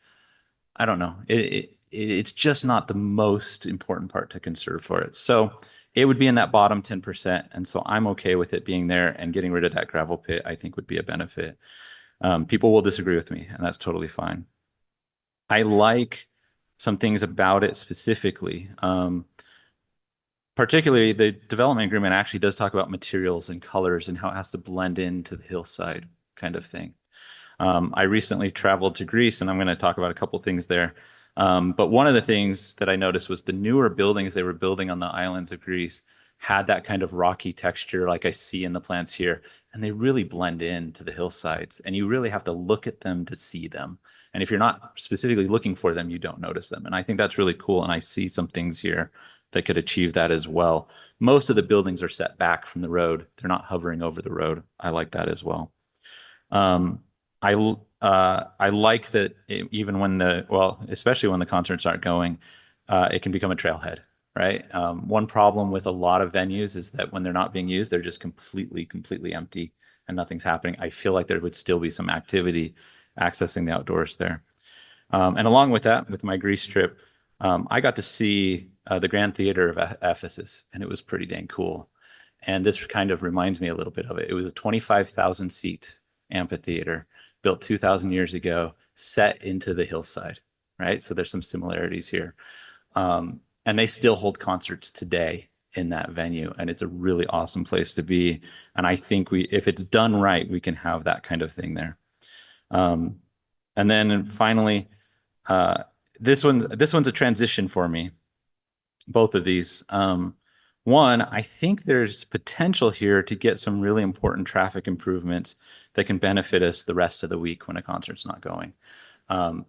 I don't know, it's just not the most important part to conserve for it. So it would be in that bottom 10%. And so I'm okay with it being there, and getting rid of that gravel pit, I think, would be a benefit. People will disagree with me, and that's totally fine. I like some things about it specifically. Particularly, the development agreement actually does talk about materials and colors and how it has to blend into the hillside kind of thing. I recently traveled to Greece, and I'm going to talk about a couple things there. But one of the things that I noticed was the newer buildings they were building on the islands of Greece had that kind of rocky texture like I see in the plants here, and they really blend into the hillsides, and you really have to look at them to see them. And if you're not specifically looking for them, you don't notice them. And I think that's really cool, and I see some things here that could achieve that as well. Most of the buildings are set back from the road. They're not hovering over the road. I like that as well. I like that even when especially when the concerts aren't going, it can become a trailhead, right? One problem with a lot of venues is that when they're not being used, they're just completely empty and nothing's happening. I feel like there would still be some activity accessing the outdoors there. And along with that, with my Greece trip, I got to see the Grand Theater of Ephesus, and it was pretty dang cool. And this kind of reminds me a little bit of it. It was a 25,000 seat amphitheater built 2,000 years ago, set into the hillside, right? So there's some similarities here. And they still hold concerts today in that venue, and it's a really awesome place to be. And I think if it's done right, we can have that kind of thing there. And then finally, this one's a transition for me, both of these. One, I think there's potential here to get some really important traffic improvements that can benefit us the rest of the week when a concert's not going.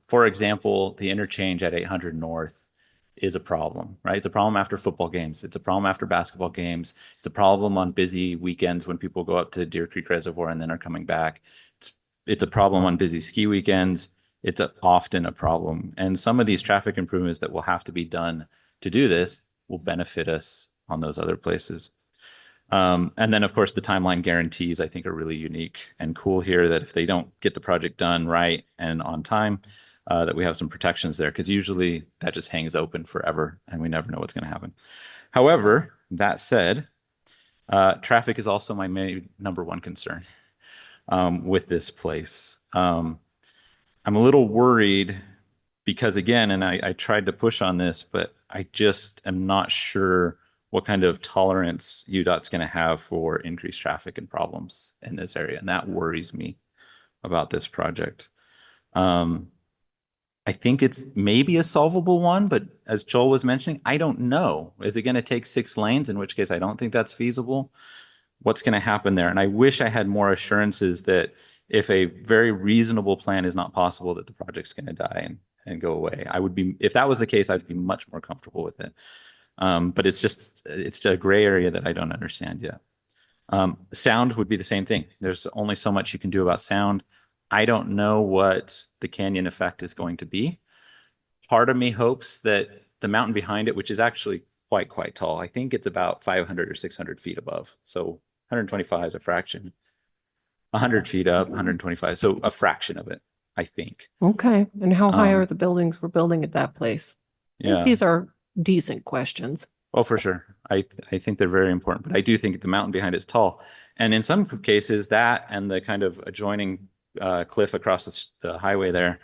For example, the interchange at 800 North is a problem, right? It's a problem after football games. It's a problem after basketball games. It's a problem on busy weekends when people go up to Deer Creek Reservoir and then are coming back. It's a problem on busy ski weekends. It's often a problem. And some of these traffic improvements that will have to be done to do this will benefit us on those other places. And then, of course, the timeline guarantees, I think, are really unique and cool here, that if they don't get the project done right and on time, that we have some protections there, because usually that just hangs open forever and we never know what's going to happen. However, that said, traffic is also my number one concern with this place. I'm a little worried because, again, and I tried to push on this, but I just am not sure what kind of tolerance UDOT's going to have for increased traffic and problems in this area. And that worries me about this project. I think it's maybe a solvable one, but as Joel was mentioning, I don't know. Is it going to take 6 lanes? In which case, I don't think that's feasible. What's going to happen there? And I wish I had more assurances that if a very reasonable plan is not possible, that the project's going to die and go away. If that was the case, I'd be much more comfortable with it. But it's a gray area that I don't understand yet. Sound would be the same thing. There's only so much you can do about sound. I don't know what the canyon effect is going to be. Part of me hopes that the mountain behind it, which is actually quite tall, I think it's about 500 or 600 feet above. So 125 is a fraction. 100 feet up, 125. So a fraction of it, I think. Okay. And how high are the buildings we're building at that place? I think Yeah. these are decent questions. Oh, for sure. I think they're very important, but I do think the mountain behind it is tall. And in some cases, that and the kind of adjoining cliff across the highway there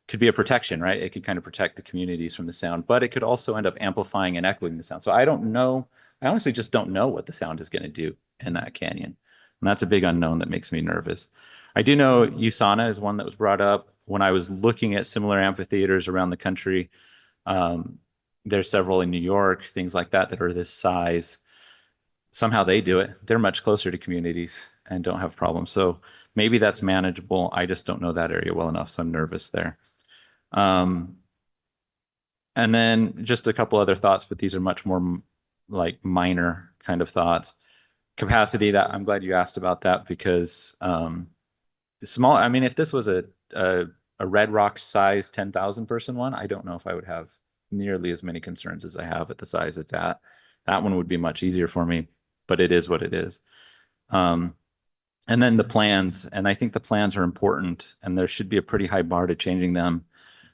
could be a protection, right? It could kind of protect the communities from the sound, but it could also end up amplifying and echoing the sound. So I don't know. I honestly just don't know what the sound is going to do in that canyon. And that's a big unknown that makes me nervous. I do know USANA is one that was brought up when I was looking at similar amphitheaters around the country. There's several in New York, things like that, that are this size. Somehow they do it. They're much closer to communities and don't have problems. So maybe that's manageable. I just don't know that area well enough, so I'm nervous there. And then just a couple other thoughts, but these are much more like minor kind of thoughts. Capacity, that I'm glad you asked about that, because small, I mean, if this was a Red Rock size 10,000 person one, I don't know if I would have nearly as many concerns as I have at the size it's at. That one would be much easier for me, but it is what it is. And then the plans, and I think the plans are important, and there should be a pretty high bar to changing them.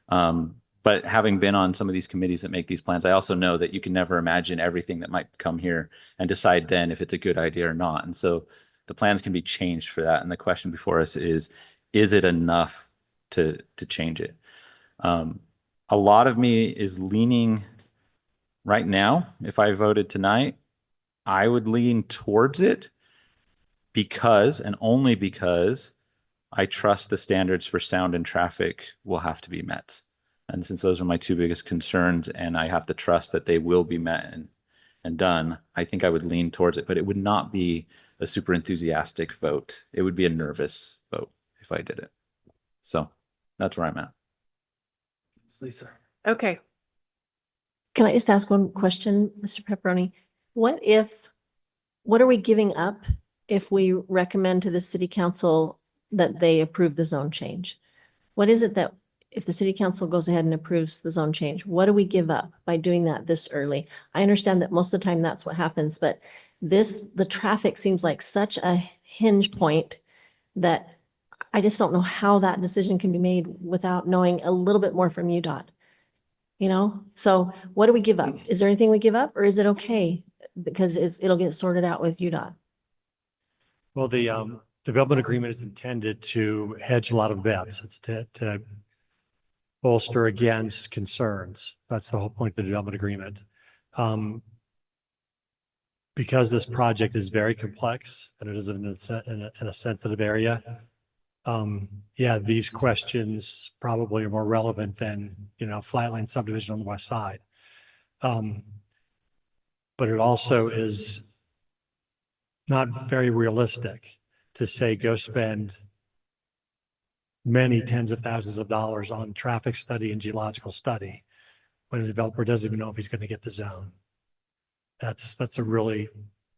But having been on some of these committees that make these plans, I also know that you can never imagine everything that might come here and decide then if it's a good idea or not. And so the plans can be changed for that. And the question before us is it enough to change it? A lot of me is leaning right now. If I voted tonight, I would lean towards it because, and only because, I trust the standards for sound and traffic will have to be met. And since those are my two biggest concerns, and I have to trust that they will be met and done, I think I would lean towards it, but it would not be a super enthusiastic vote. It would be a nervous vote if I did it. So that's where I'm at. Lisa. Okay. Can I just ask one question, Mr. Pepperoni? What are we giving up if we recommend to the city council that they approve the zone change? What is it that, if the city council goes ahead and approves the zone change, what do we give up by doing that this early? I understand that most of the time that's what happens, but the traffic seems like such a hinge point that I just don't know how that decision can be made without knowing a little bit more from UDOT. You know, so what do we give up? Is there anything we give up, or is it okay because it'll get sorted out with UDOT? Well, the development agreement is intended to hedge a lot of bets. It's to bolster against concerns. That's the whole point of the development agreement. Because this project is very complex and it is in a sensitive area, yeah, these questions probably are more relevant than, flatland subdivision on the west side. But it also is not very realistic to say, go spend many tens of thousands of dollars on traffic study and geological study when a developer doesn't even know if he's going to get the zone. That's a really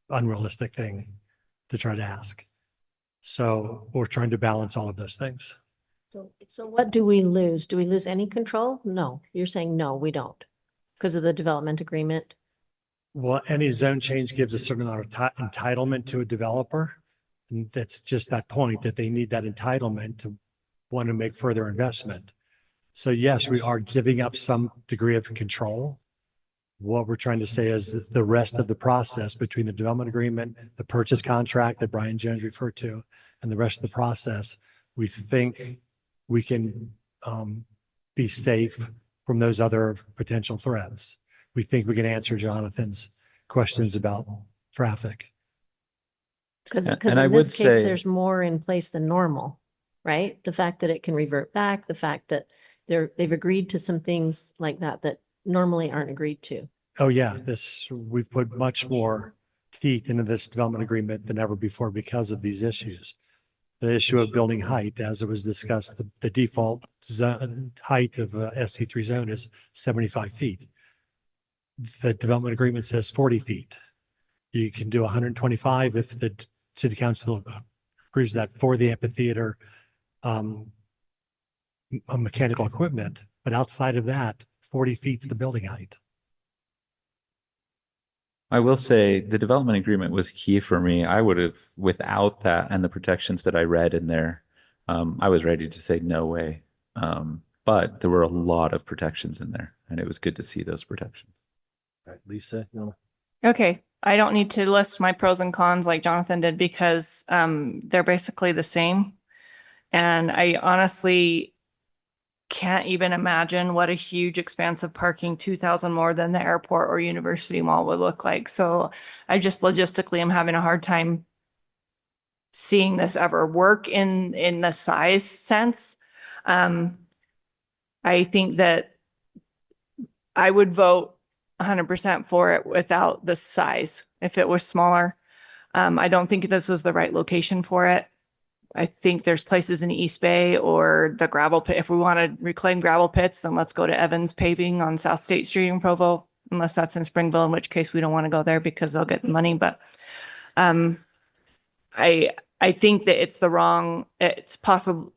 unrealistic thing to try to ask. So we're trying to balance all of those things. So what do we lose? Do we lose any control? No, you're saying no, we don't because of the development agreement. Well, any zone change gives a certain amount of entitlement to a developer. And that's just that point, that they need that entitlement to want to make further investment. So yes, we are giving up some degree of control. What we're trying to say is the rest of the process between the development agreement, the purchase contract that Brian Jones referred to, and the rest of the process, we think we can be safe from those other potential threats. We think we can answer Jonathan's questions about traffic. Because And I in would this case, say- there's more in place than normal, right? The fact that it can revert back, the fact that they've agreed to some things like that normally aren't agreed to. Oh yeah, we've put much more teeth into this development agreement than ever before because of these issues. The issue of building height, as it was discussed, the default height of a SC3 zone is 75 feet. The development agreement says 40 feet. You can do 125 if the city council approves that for the amphitheater mechanical equipment. But outside of that, 40 feet's the building height. I will say the development agreement was key for me. I would have, without that and the protections that I read in there, I was ready to say no way. But there were a lot of protections in there, and it was good to see those protections. All right, Lisa, Okay, I don't need to list my pros and cons like Jonathan did because they're basically the same. And I honestly can't even imagine what a huge expanse of parking, 2,000 more than the airport or University Mall would look like. So I just logistically am having a hard time seeing this ever work in the size sense. I think that I would vote 100% for it without the size. If it was smaller, I don't think this was the right location for it. I think there's places in East Bay or the gravel pit. If we want to reclaim gravel pits, then let's go to Evans Paving on South State Street in Provo, unless that's in Springville, in which case we don't want to go there because they'll get the money. But I think that it's possible.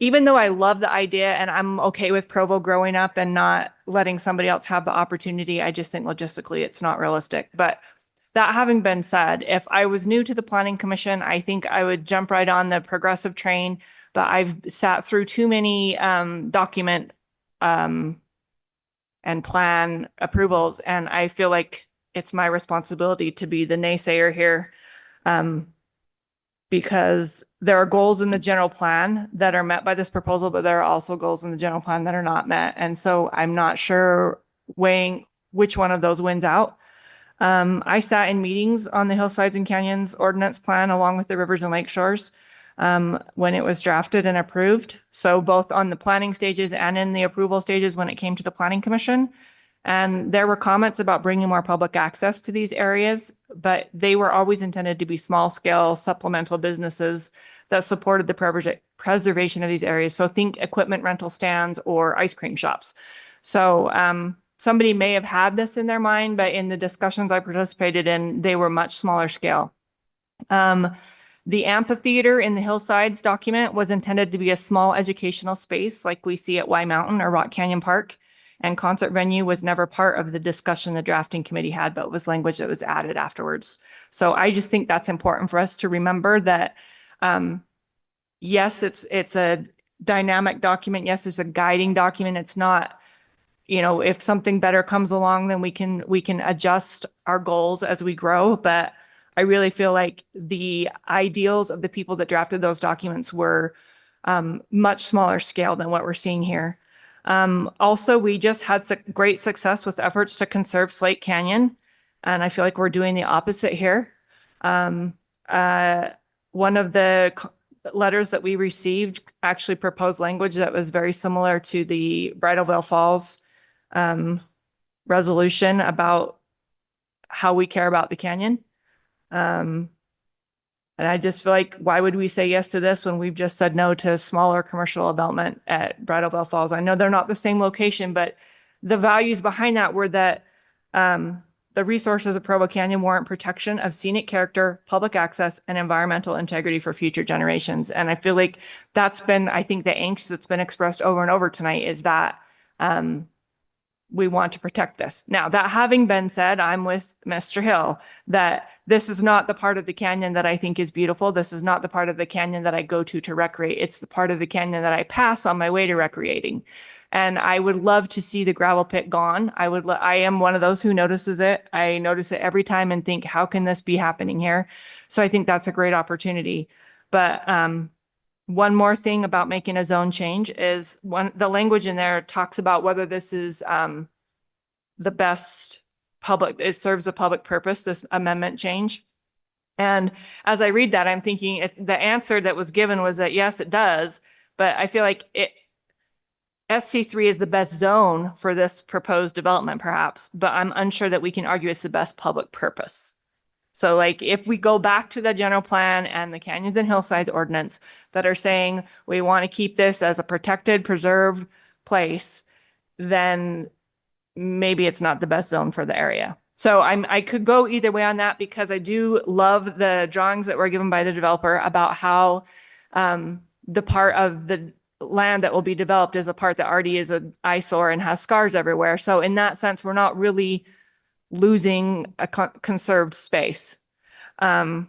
Even though I love the idea and I'm okay with Provo growing up and not letting somebody else have the opportunity, I just think logistically it's not realistic. But that having been said, if I was new to the Planning Commission, I think I would jump right on the progressive train, but I've sat through too many document and plan approvals, and I feel like it's my responsibility to be the naysayer here. Because there are goals in the general plan that are met by this proposal, but there are also goals in the general plan that are not met. And so I'm not sure weighing which one of those wins out. I sat in meetings on the Hillsides and Canyons Ordinance Plan along with the Rivers and Lake Shores when it was drafted and approved. So both on the planning stages and in the approval stages when it came to the Planning Commission. And there were comments about bringing more public access to these areas, but they were always intended to be small scale supplemental businesses that supported the preservation of these areas. So think equipment rental stands or ice cream shops. So somebody may have had this in their mind, but in the discussions I participated in, they were much smaller scale. The amphitheater in the Hillsides document was intended to be a small educational space like we see at Y Mountain or Rock Canyon Park. And concert venue was never part of the discussion the drafting committee had, but was language that was added afterwards. So I just think that's important for us to remember that, yes, it's a dynamic document. Yes, it's a guiding document. It's not, if something better comes along, then we can adjust our goals as we grow. But I really feel like the ideals of the people that drafted those documents were much smaller scale than what we're seeing here. Also, we just had great success with efforts to conserve Slate Canyon, and I feel like we're doing the opposite here. One of the letters that we received actually proposed language that was very similar to the Bridal Veil Falls resolution about how we care about the canyon. And I just feel like, why would we say yes to this when we've just said no to smaller commercial development at Bridal Veil Falls? I know they're not the same location, but the values behind that were that the resources of Provo Canyon warrant protection of scenic character, public access, and environmental integrity for future generations. And I feel like that's been, I think, the angst that's been expressed over and over tonight is that we want to protect this. Now, that having been said, I'm with Mr. Hill that this is not the part of the canyon that I think is beautiful. This is not the part of the canyon that I go to recreate. It's the part of the canyon that I pass on my way to recreating. And I would love to see the gravel pit gone. I am one of those who notices it. I notice it every time and think, how can this be happening here? So I think that's a great opportunity. But one more thing about making a zone change is the language in there talks about whether this is the best it serves a public purpose, this amendment change. And as I read that, I'm thinking the answer that was given was that yes, it does. But I feel like SC3 is the best zone for this proposed development, perhaps, but I'm unsure that we can argue it's the best public purpose. So like if we go back to the general plan and the Canyons and Hillsides ordinance that are saying we want to keep this as a protected, preserved place, then maybe it's not the best zone for the area. So I could go either way on that because I do love the drawings that were given by the developer about how the part of the land that will be developed is a part that already is an eyesore and has scars everywhere. So in that sense, we're not really losing a conserved space. I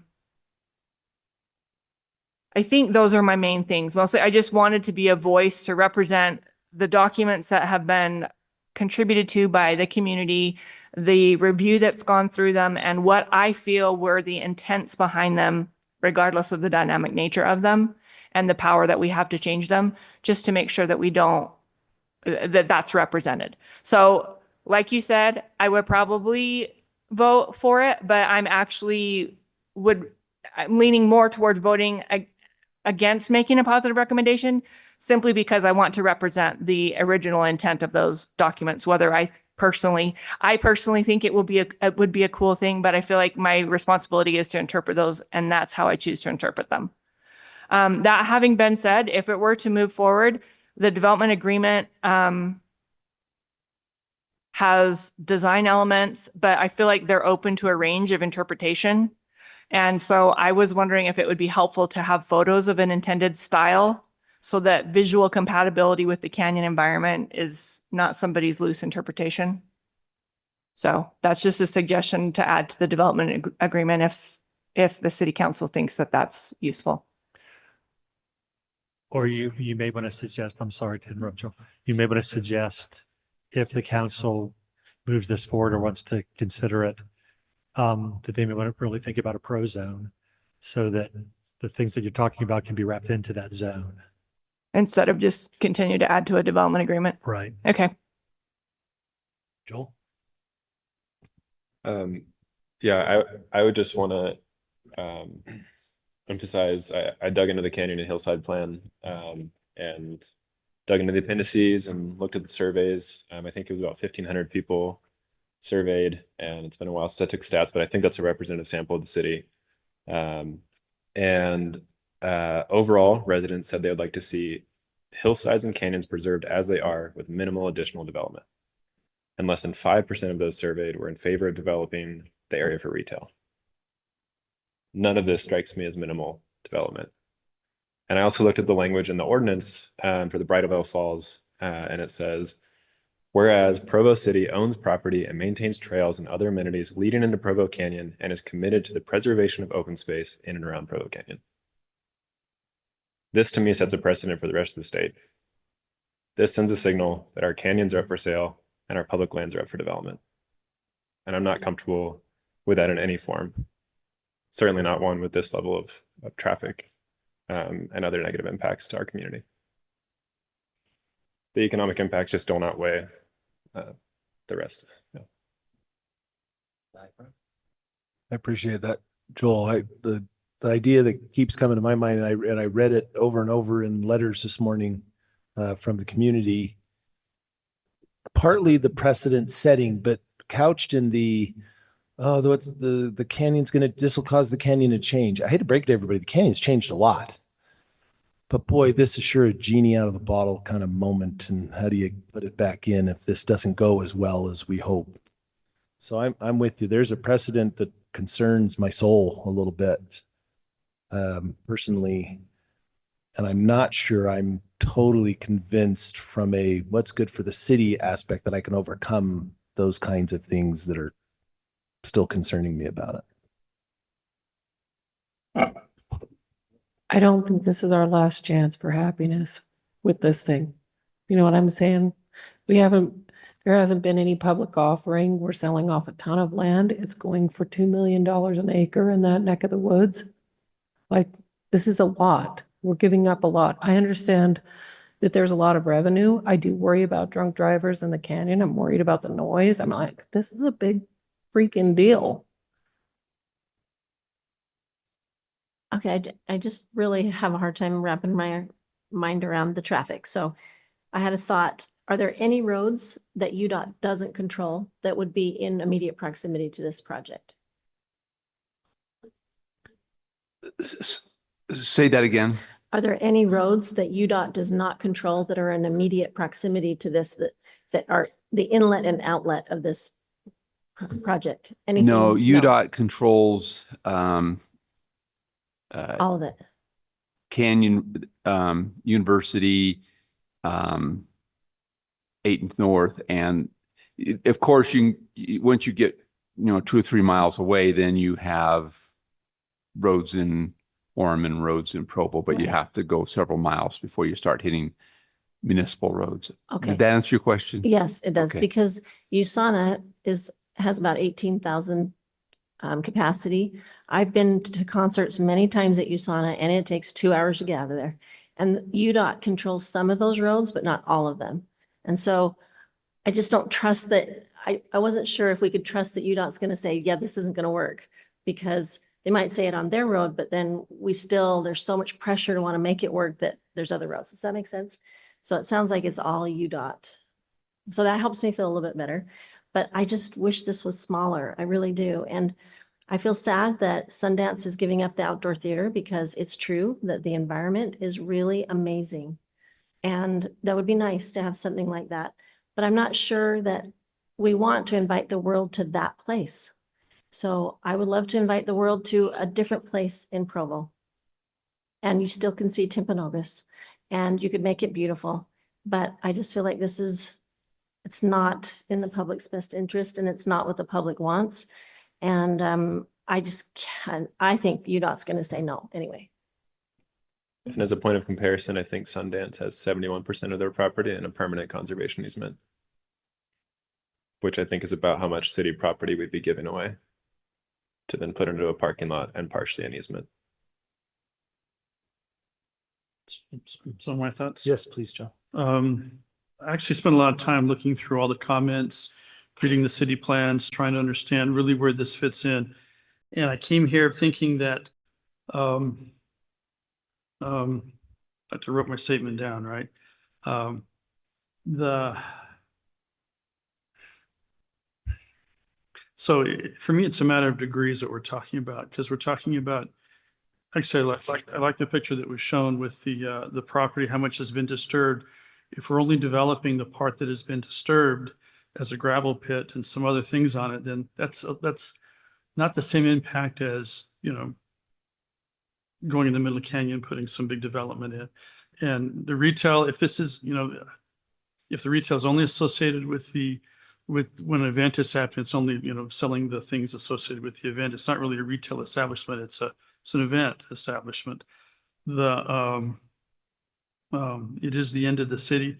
think those are my main things. Mostly, I just wanted to be a voice to represent the documents that have been contributed to by the community the review that's gone through them, and what I feel were the intents behind them, regardless of the dynamic nature of them and the power that we have to change them, just to make sure that we don't, that's represented. So like you said, I would probably vote for it, but I'm leaning more towards voting against making a positive recommendation, simply because I want to represent the original intent of those documents. Whether I personally think it would be a cool thing, but I feel like my responsibility is to interpret those, and that's how I choose to interpret them. That having been said, if it were to move forward, the development agreement has design elements, but I feel like they're open to a range of interpretation. And so I was wondering if it would be helpful to have photos of an intended style, so that visual compatibility with the canyon environment is not somebody's loose interpretation. So that's just a suggestion to add to the development agreement if the city council thinks that that's useful. Or you may want to suggest, I'm sorry to interrupt you, you may want to suggest, if the council moves this forward or wants to consider it, that they may want to really think about a pro zone, so that the things that you're talking about can be wrapped into that zone. Instead of just continue to add to a development agreement. Right. Okay. Joel? Yeah, I would just want to emphasize, I dug into the canyon and hillside plan and dug into the appendices and looked at the surveys. I think it was about 1,500 people surveyed, and it's been a while since I took stats, but I think that's a representative sample of the city. Overall, residents said they would like to see hillsides and canyons preserved as they are, with minimal additional development. And less than 5% of those surveyed were in favor of developing the area for retail. None of this strikes me as minimal development. And I also looked at the language in the ordinance for the Bridal Veil Falls, and it says, whereas Provo City owns property and maintains trails and other amenities leading into Provo Canyon and is committed to the preservation of open space in and around Provo Canyon. This to me sets a precedent for the rest of the state. This sends a signal that our canyons are up for sale and our public lands are up for development. And I'm not comfortable with that in any form. Certainly not one with this level of traffic and other negative impacts to our community. The economic impacts just don't outweigh the rest. Yeah. I appreciate that, Joel. The idea that keeps coming to my mind, and I read it over and over in letters this morning from the community, partly the precedent setting, but couched in the canyon's this will cause the canyon to change. I hate to break it to everybody, the canyon's changed a lot. But boy, this is sure a genie out of the bottle kind of moment. And how do you put it back in if this doesn't go as well as we hope? So I'm with you. There's a precedent that concerns my soul a little bit, personally. And I'm not sure I'm totally convinced from a what's good for the city aspect that I can overcome those kinds of things that are still concerning me about it. I don't think this is our last chance for happiness with this thing. You know what I'm saying? There hasn't been any public offering. We're selling off a ton of land. It's going for $2 million an acre in that neck of the woods. Like, this is a lot. We're giving up a lot. I understand that there's a lot of revenue. I do worry about drunk drivers in the canyon. I'm worried about the noise. I'm like, this is a big freaking deal. Okay, I just really have a hard time wrapping my mind around the traffic. So I had a thought, are there any roads that UDOT doesn't control that would be in immediate proximity to this project? Say that again. Are there any roads that UDOT does not control that are in immediate proximity to this, that are the inlet and outlet of this project? Anything? No, UDOT controls all of it. Canyon, University, 8th North, and of course once you get 2 or 3 miles away, then you have roads in Orem and roads in Provo, but you have to go several miles before you start hitting municipal roads. Okay. Did that answer your question? Yes, it does, Okay. because USANA is has about 18,000 capacity. I've been to concerts many times at USANA, and it takes 2 hours to get out of there. And UDOT controls some of those roads, but not all of them. And so I just don't trust that. I wasn't sure if we could trust that UDOT's going to say, yeah, this isn't going to work, because they might say it on their road, but then there's so much pressure to want to make it work that there's other roads. Does that make sense? So it sounds like it's all UDOT. So that helps me feel a little bit better, but I just wish this was smaller. I really do. And I feel sad that Sundance is giving up the outdoor theater, because it's true that the environment is really amazing. And that would be nice to have something like that. But I'm not sure that we want to invite the world to that place. So I would love to invite the world to a different place in Provo. And you still can see Timpanogos, and you could make it beautiful. But I just feel like it's not in the public's best interest, and it's not what the public wants. And I just can't, I think UDOT's going to say no anyway. And as a point of comparison, I think Sundance has 71% of their property in a permanent conservation easement, which I think is about how much city property we'd be giving away to then put into a parking lot and partially an easement. Some of my thoughts. Yes, please, John. I actually spent a lot of time looking through all the comments, reading the city plans, trying to understand really where this fits in. And I came here thinking that, I wrote my statement down, right? So for me, it's a matter of degrees that we're talking about, because we're talking about, actually, I like the picture that was shown with the property, how much has been disturbed. If we're only developing the part that has been disturbed as a gravel pit and some other things on it, then that's not the same impact as, going in the middle of canyon, putting some big development in. And the retail, if this is, if the retail is only associated with when an event is happening, it's only, selling the things associated with the event. It's not really a retail establishment. It's an event establishment. It is the end of the city.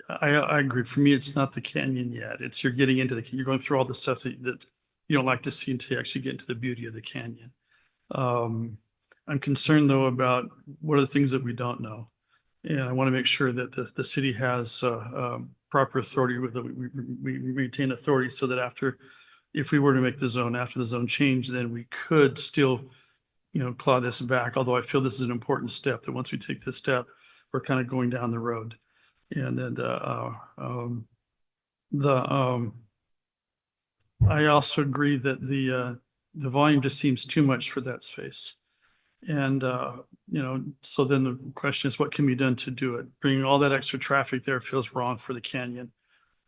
I agree. For me, it's not the canyon yet. You're getting into you're going through all the stuff that you don't like to see until you actually get into the beauty of the canyon. I'm concerned though about what are the things that we don't know. And I want to make sure that the city has proper authority, with we maintain authority, so that if we were to make after the zone change, then we could still, claw this back. Although I feel this is an important step, that once we take this step, we're kind of going down the road. And then I also agree that the volume just seems too much for that space. And, so then the question is, what can be done to do it? Bringing all that extra traffic there feels wrong for the canyon.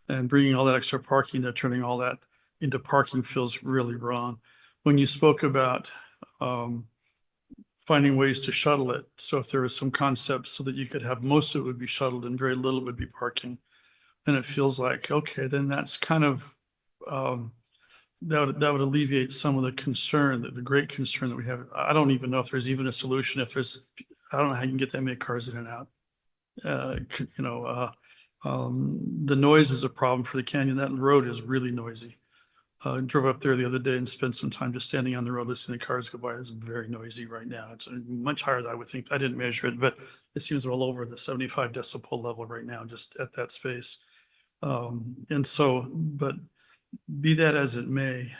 And bringing all that extra parking there, turning all that into parking feels really wrong. When you spoke about finding ways to shuttle it, so if there was some concept so that you could have most of it would be shuttled and very little would be parking, then it feels like, okay, then that's kind of, that would alleviate some of the concern, the great concern that we have. I don't even know if there's even a solution. I don't know how you can get that many cars in and out. The noise is a problem for the canyon. That road is really noisy. Drove up there the other day and spent some time just standing on the road listening to cars go by. It's very noisy right now. It's much higher than I would think. I didn't measure it, but it seems well over the 75 decibel level right now, just at that space. But be that as it may,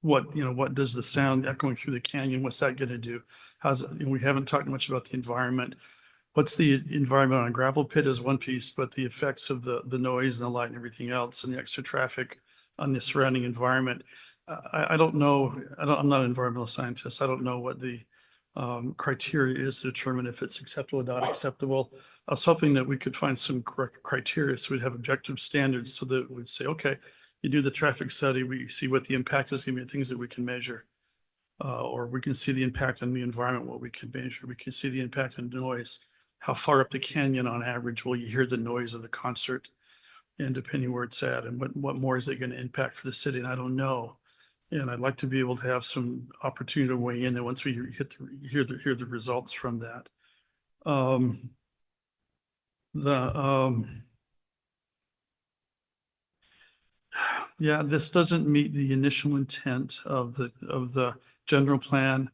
what does the sound echoing through the canyon, what's that going to do? We haven't talked much about the environment. What's the environment on a gravel pit is one piece, but the effects of the noise and the light and everything else and the extra traffic on the surrounding environment. I don't know. I'm not an environmental scientist. I don't know what the criteria is to determine if it's acceptable or not acceptable. I was hoping that we could find some correct criteria, so we'd have objective standards, so that we'd say, okay, you do the traffic study, we see what the impact is going to be, things that we can measure. Or we can see the impact on the environment, what we can measure. We can see the impact on noise. How far up the canyon on average will you hear the noise of the concert, and depending where it's at, and what more is it going to impact for the city? And I don't know. And I'd like to be able to have some opportunity to weigh in, and once we hear the results from that. Yeah, this doesn't meet the initial intent of the general plan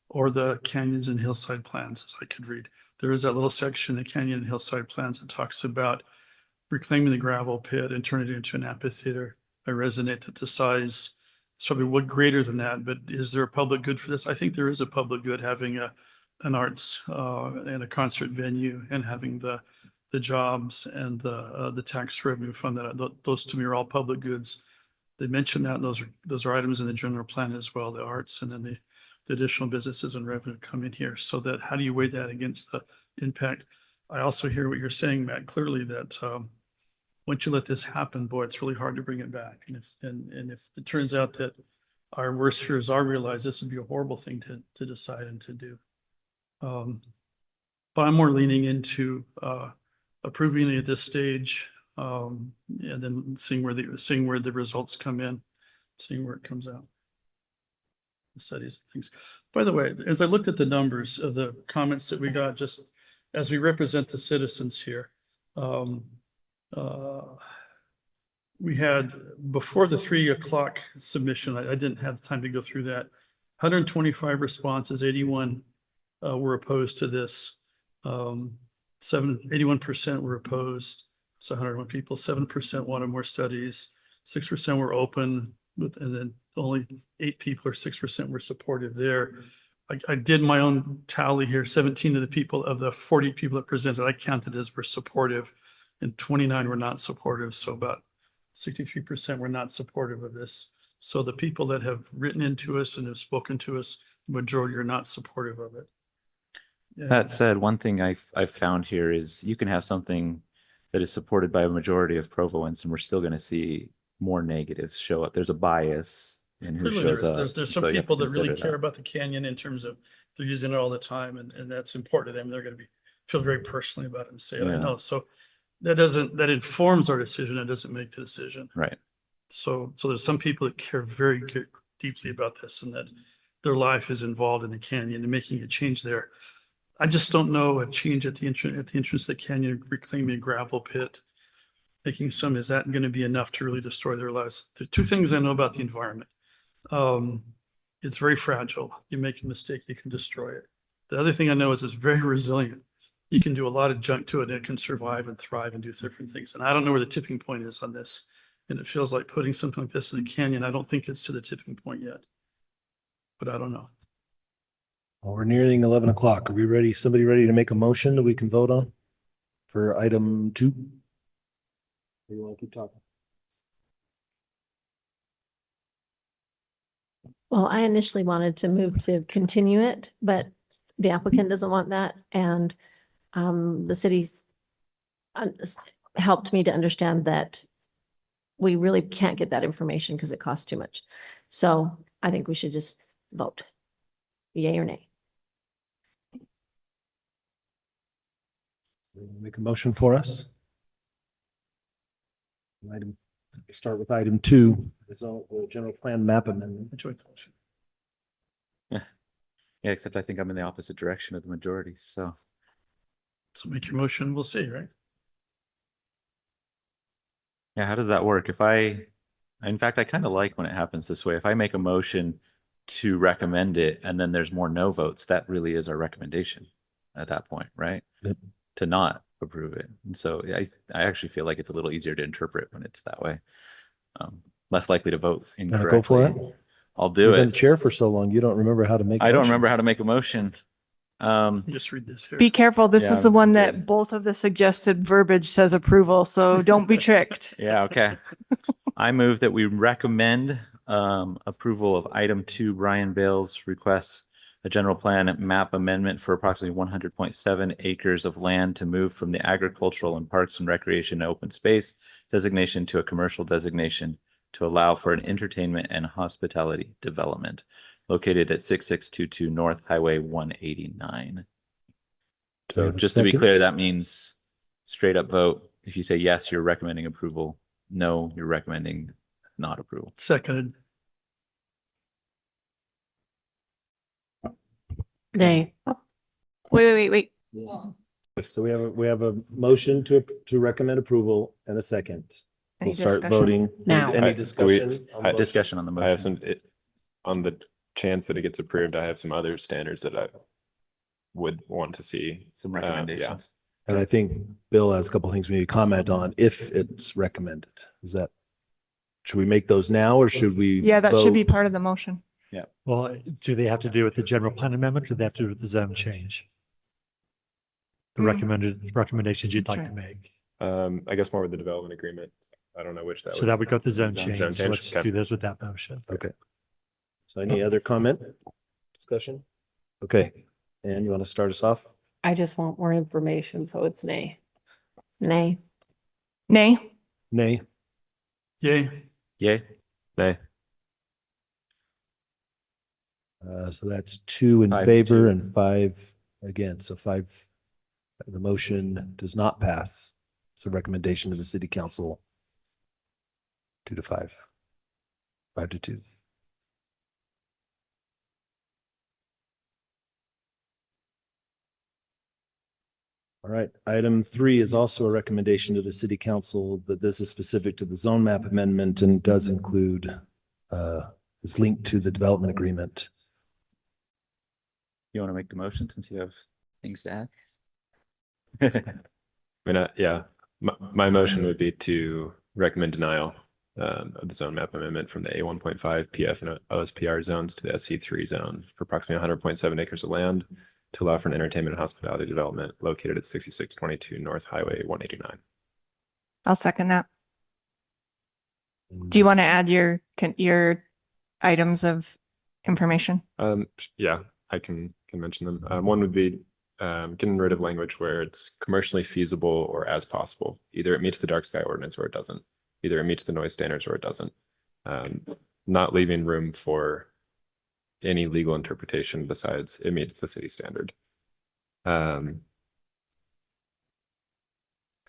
or the canyons and hillside plans, as I could read. There is that little section, the canyon and hillside plans, that talks about reclaiming the gravel pit and turning it into an amphitheater. I resonate that the size is probably what greater than that, but is there a public good for this? I think there is a public good having an arts and a concert venue, and having the jobs and the tax revenue from that. Those to me are all public goods. They mentioned that, and those are items in the general plan as well, the arts, and then the additional businesses and revenue come in here. So that, how do you weigh that against the impact? I also hear what you're saying, Matt, clearly, that once you let this happen, boy, it's really hard to bring it back. And if it turns out that our worst fears are realized, this would be a horrible thing to decide and to do. But I'm more leaning into approving it at this stage, and then seeing where the results come in, seeing where it comes out. The studies and things. By the way, as I looked at the numbers of the comments that we got, just as we represent the citizens here, we had, before the 3 o'clock submission, I didn't have time to go through that, 125 responses, 81 were opposed to this. 81% were opposed. So 101 people, 7% wanted more studies, 6% were open, and then only 8 people or 6% were supportive there. I did my own tally here. 17 of the people, of the 40 people that presented, I counted as were supportive, and 29 were not supportive. So about 63% were not supportive of this. So the people that have written into us and have spoken to us, the majority are not supportive of it. That said, one thing I've found here is you can have something that is supported by a majority of Provoans, and we're still going to see more negatives show up. There's a bias in who Clearly shows up. There's some so you have to people that really consider care about the canyon in terms of they're using it all the time, and that's important to them. They're going to feel very personally about it and say it. I Yeah. know. So that informs our decision. It doesn't make the decision. Right. So there's some people that care very deeply about this, and that their life is involved in the canyon and making a change there. I just don't know a change at the entrance of the canyon, reclaiming a gravel pit, making some, is that going to be enough to really destroy their lives? The 2 things I know about the environment. It's very fragile. You make a mistake, you can destroy it. The other thing I know is it's very resilient. You can do a lot of junk to it, and it can survive and thrive and do different things. And I don't know where the tipping point is on this. And it feels like putting something like this in the canyon. I don't think it's to the tipping point yet, but I don't know. Well, we're nearing 11 o'clock. Are we ready? Somebody ready to make a motion that we can vote on for item 2? Or you want to keep talking? Well, I initially wanted to move to continue it, but the applicant doesn't want that. And the city's helped me to understand that we really can't get that information because it costs too much. So I think we should just vote, yay or nay. Make a motion for us. Start with item 2, the general plan map amendment. Yeah, except I think I'm in the opposite direction of the majority. So make your motion. We'll see, right? yeah, how does that work? In fact, I kind of like when it happens this way. If I make a motion to recommend it and then there's more no votes, that really is our recommendation at that point, right? Yep. To not approve it. And so I actually feel like it's a little easier to interpret when it's that way. Less likely to vote incorrectly. Go for it. I'll do You've it. been the chair for so long, you don't remember how to make. I don't remember how to make a motion. Just read this here. Be careful. This Yeah, is the one good. that both of the suggested verbiage says approval, so don't be tricked. Yeah, okay. I move that we recommend approval of item 2, Bryan Bayles requests a general plan map amendment for approximately 100.7 acres of land to move from the agricultural and parks and recreation open space designation to a commercial designation to allow for an entertainment and hospitality development located at 6622 North Highway 189. So just to be clear, that means straight up vote. If you say yes, you're recommending approval. No, you're recommending not approval. Seconded. Nay. Wait. So we have a motion to recommend approval and a second. We'll Any start discussion? voting. Now. Any discussion? on the motion? Discussion on the I have motion. on the chance that it gets approved, I have some other standards that I would want to see. Some Yeah. recommendations. And I think Bill has a couple of things we need to comment on if it's recommended. Should we make those now or should we? Yeah, that should be vote? part of the motion. Well, do they have to do with the general plan amendment or do they have to do with the zone change? The recommendations you'd That's like to right. make. I guess more with the development agreement. I don't know which that So that would go to zone change. Zone So change, let's okay. do those with that motion. Okay. So any other comment, discussion? Okay. And you want to start us off? I just want more information, so it's nay. Nay. Nay. Nay. Yay. Yay. Nay. So that's 2 in 5 to favor 2. and 5 against. So 5, the motion does not pass. It's a recommendation to the city council. 2 to 5. 5 to 2. All right. Item 3 is also a recommendation to the city council, but this is specific to the zone map amendment and does include, is linked to the development agreement. You want to make the motion since you have things to add? I mean, yeah, my motion would be to recommend denial of the zone map amendment from the A1.5 PF and OSPR zones to the SC3 zone for approximately 100.7 acres of land to allow for an entertainment and hospitality development located at 6622 North Highway 189. I'll second that. Do you want to add your items of information? Yeah, I can mention them. One would be getting rid of language where it's commercially feasible or as possible. Either it meets the dark sky ordinance or it doesn't. Either it meets the noise standards or it doesn't. Not leaving room for any legal interpretation besides it meets the city standard. I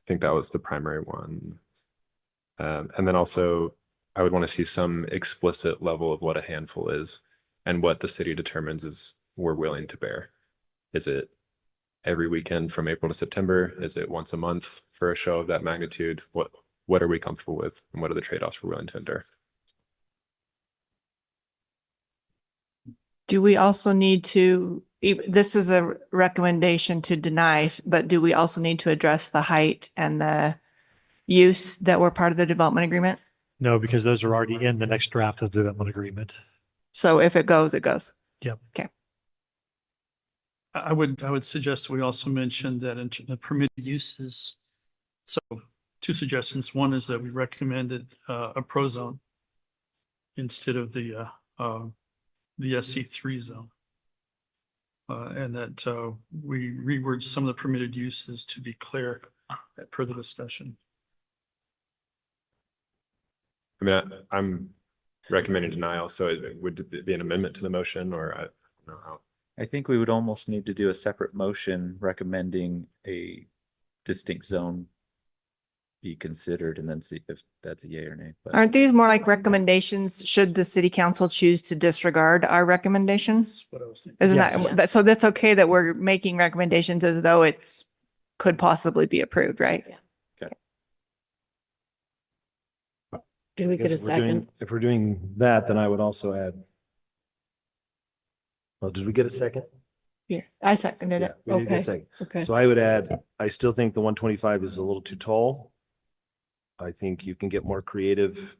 think that was the primary one. And then also I would want to see some explicit level of what a handful is and what the city determines is we're willing to bear. Is it every weekend from April to September? Is it once a month for a show of that magnitude? What are we comfortable with and what are the trade-offs we're willing to endure? Do we also need to, this is a recommendation to deny, but do we also need to address the height and the use that were part of the development agreement? No, because those are already in the next draft of the development agreement. So if it goes, it goes. Yep. Okay. I would suggest we also mention that in the permitted uses. So 2 suggestions. One is that we recommended a pro zone instead of the SC3 zone. And that we reword some of the permitted uses to be clear per the discussion. I mean, I'm recommending denial, so would it be an amendment to the motion or I don't know how? I think we would almost need to do a separate motion recommending a distinct zone be considered and then see if that's a yay or nay. But Aren't these more like recommendations? Should the city council choose to disregard our recommendations? What I was thinking. Isn't Yes. that, so that's okay that we're making recommendations as though it's could possibly be approved, right? Do we I get guess a second? if we're doing that, then I would also add. Well, did we get a second? Here, I seconded Yeah, it. we did get a Okay. second. Okay. So I would add, I still think the 125 is a little too tall. I think you can get more creative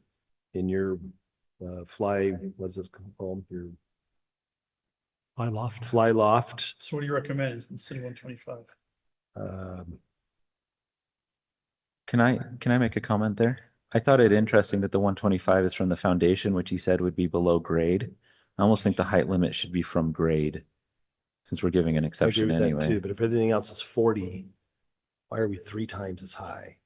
in your what's this called? Your Fly loft. fly loft. So what do you recommend instead of 125? can I make a comment there? I thought it interesting that the 125 is from the foundation, which he said would be below grade. I almost think the height limit should be from grade, since we're giving an I agree exception with that anyway. too, but if everything else is 40, why are we 3 times as high?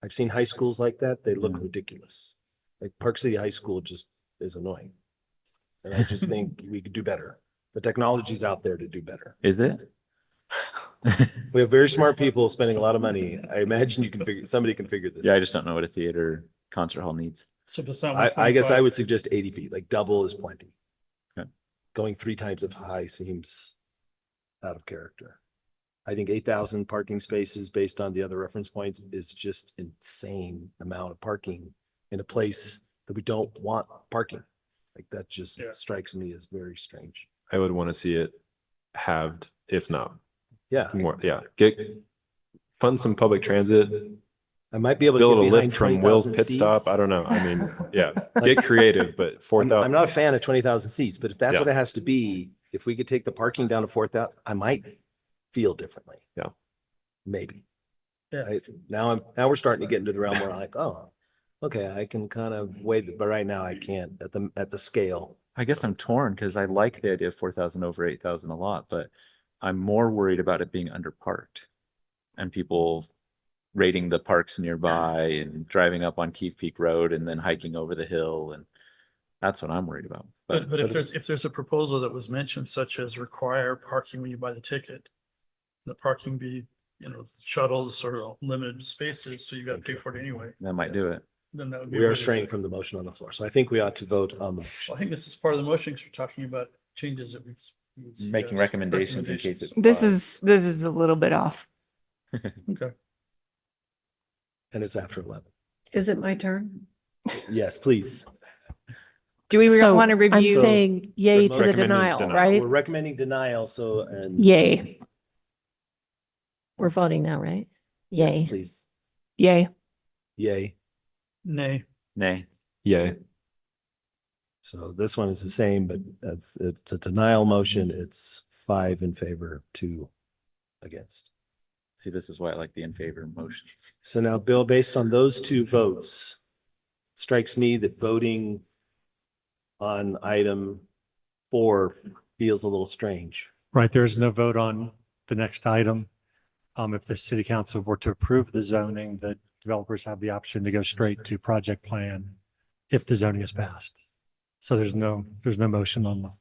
I've seen high schools like that. They look ridiculous. Like Park City High School just is annoying. And I just think we could do better. The technology's out there to do better. Is it? We have very smart people spending a lot of money. I imagine somebody can figure this Yeah, out. I just don't know what a theater concert hall needs. So if it's not I guess I 125, would suggest 80 feet, like double is plenty. Okay. Going 3 times as high seems out of character. I think 8,000 parking spaces based on the other reference points is just insane amount of parking in a place that we don't want parking. Like that just strikes me as very strange. I would want to see it halved, if not Yeah. more. Yeah. Fund some public transit. I might be able to Build get a behind lift from Will's 20,000 pit stop. seats. I don't know. I mean, yeah, get creative, but I'm 4,000. not a fan of 20,000 seats, but if that's Yeah. what it has to be, if we could take the parking down to 4,000, I might feel differently. Yeah. Maybe. Yeah. Now we're starting to get into the realm where I'm like, oh, okay, I can kind of wait, but right now I can't at the scale. I guess I'm torn because I like the idea of 4,000 over 8,000 a lot, but I'm more worried about it being underparked and people raiding the parks nearby and driving up on Keith Peak Road and then hiking over the hill. And that's what I'm worried about. But if there's a proposal that was mentioned, such as require parking when you buy the ticket, the parking be, shuttles or limited spaces, so you got to pay for it anyway. That might do it. Then that would be. We are straying from the motion on the floor. So I think we ought to vote on the Well, motion. I think this is part of the motion because we're talking about changes that we would Making suggest. recommendations in case it. This is a little bit off. Okay. And it's after 11. Is it my turn? Yes, please. Do we So want to review? I'm saying yay to the Recommending denial, denial. right? We're recommending denial, so, and. Yay. We're voting now, right? Yes, Yay. please. Yay. Yay. Nay. Nay. Yeah. So this one is the same, but it's a denial motion. It's 5 in favor, 2 against. See, this is why I like the in favor motions. So now, Bill, based on those 2 votes, strikes me that voting on item 4 feels a little strange. Right, there's no vote on the next item. If the city council were to approve the zoning, the developers have the option to go straight to project plan if the zoning is passed. So there's no motion on the,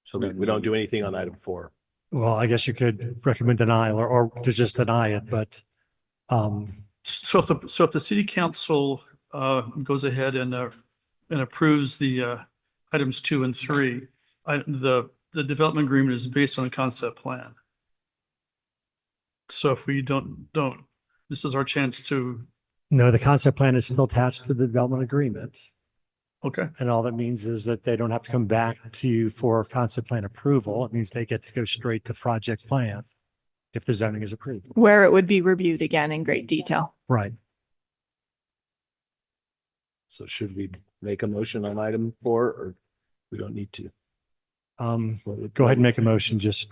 So we don't do anything on item 4. well, I guess you could recommend denial or to just deny it, but So if the city council goes ahead and approves the items 2 and 3, the development agreement is based on a concept plan. So if we don't, this is our chance to, no, the concept plan is still attached to the development agreement. okay, And all that means is that they don't have to come back to you for concept plan approval. It means they get to go straight to project plan if the zoning is approved. Where it would be reviewed again in great detail. Right. So should we make a motion on item 4 or we don't need to? Go ahead and make a motion. Yes,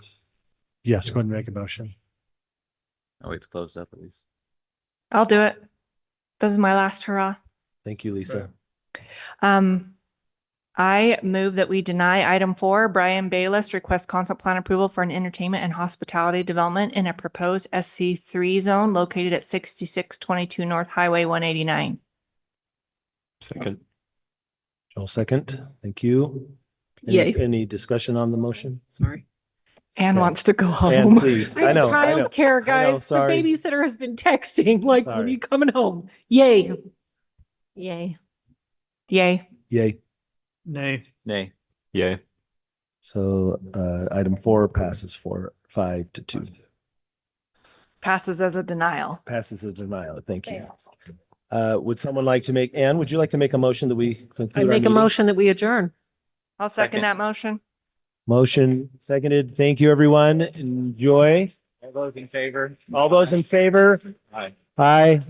go ahead and make a motion. Oh, it's closed up at least. I'll do it. This is my last hurrah. Thank you, Lisa. I move that we deny item 4, Bryan Bayles requests concept plan approval for an entertainment and hospitality development in a proposed SC3 zone located at 6622 North Highway 189. Second. Joel, second. Thank you. Yay. Any discussion on the motion? Sorry. Anne Yeah. wants to go Anne, home. please. I I have know. childcare, guys. The sorry. babysitter has been texting like, when Sorry. you coming home? Yay. Yay. Yay. Yay. nay. Nay. Yeah. So item 4 passes 5-2. Passes as a denial. Passes a denial. Thank you. Would someone like to Anne, would you like to make a motion that we conclude I our make a meeting? motion that we adjourn. I'll second Second. that motion. Motion seconded. Thank you, everyone. Enjoy. All those in favor? All those in favor? Aye. Aye.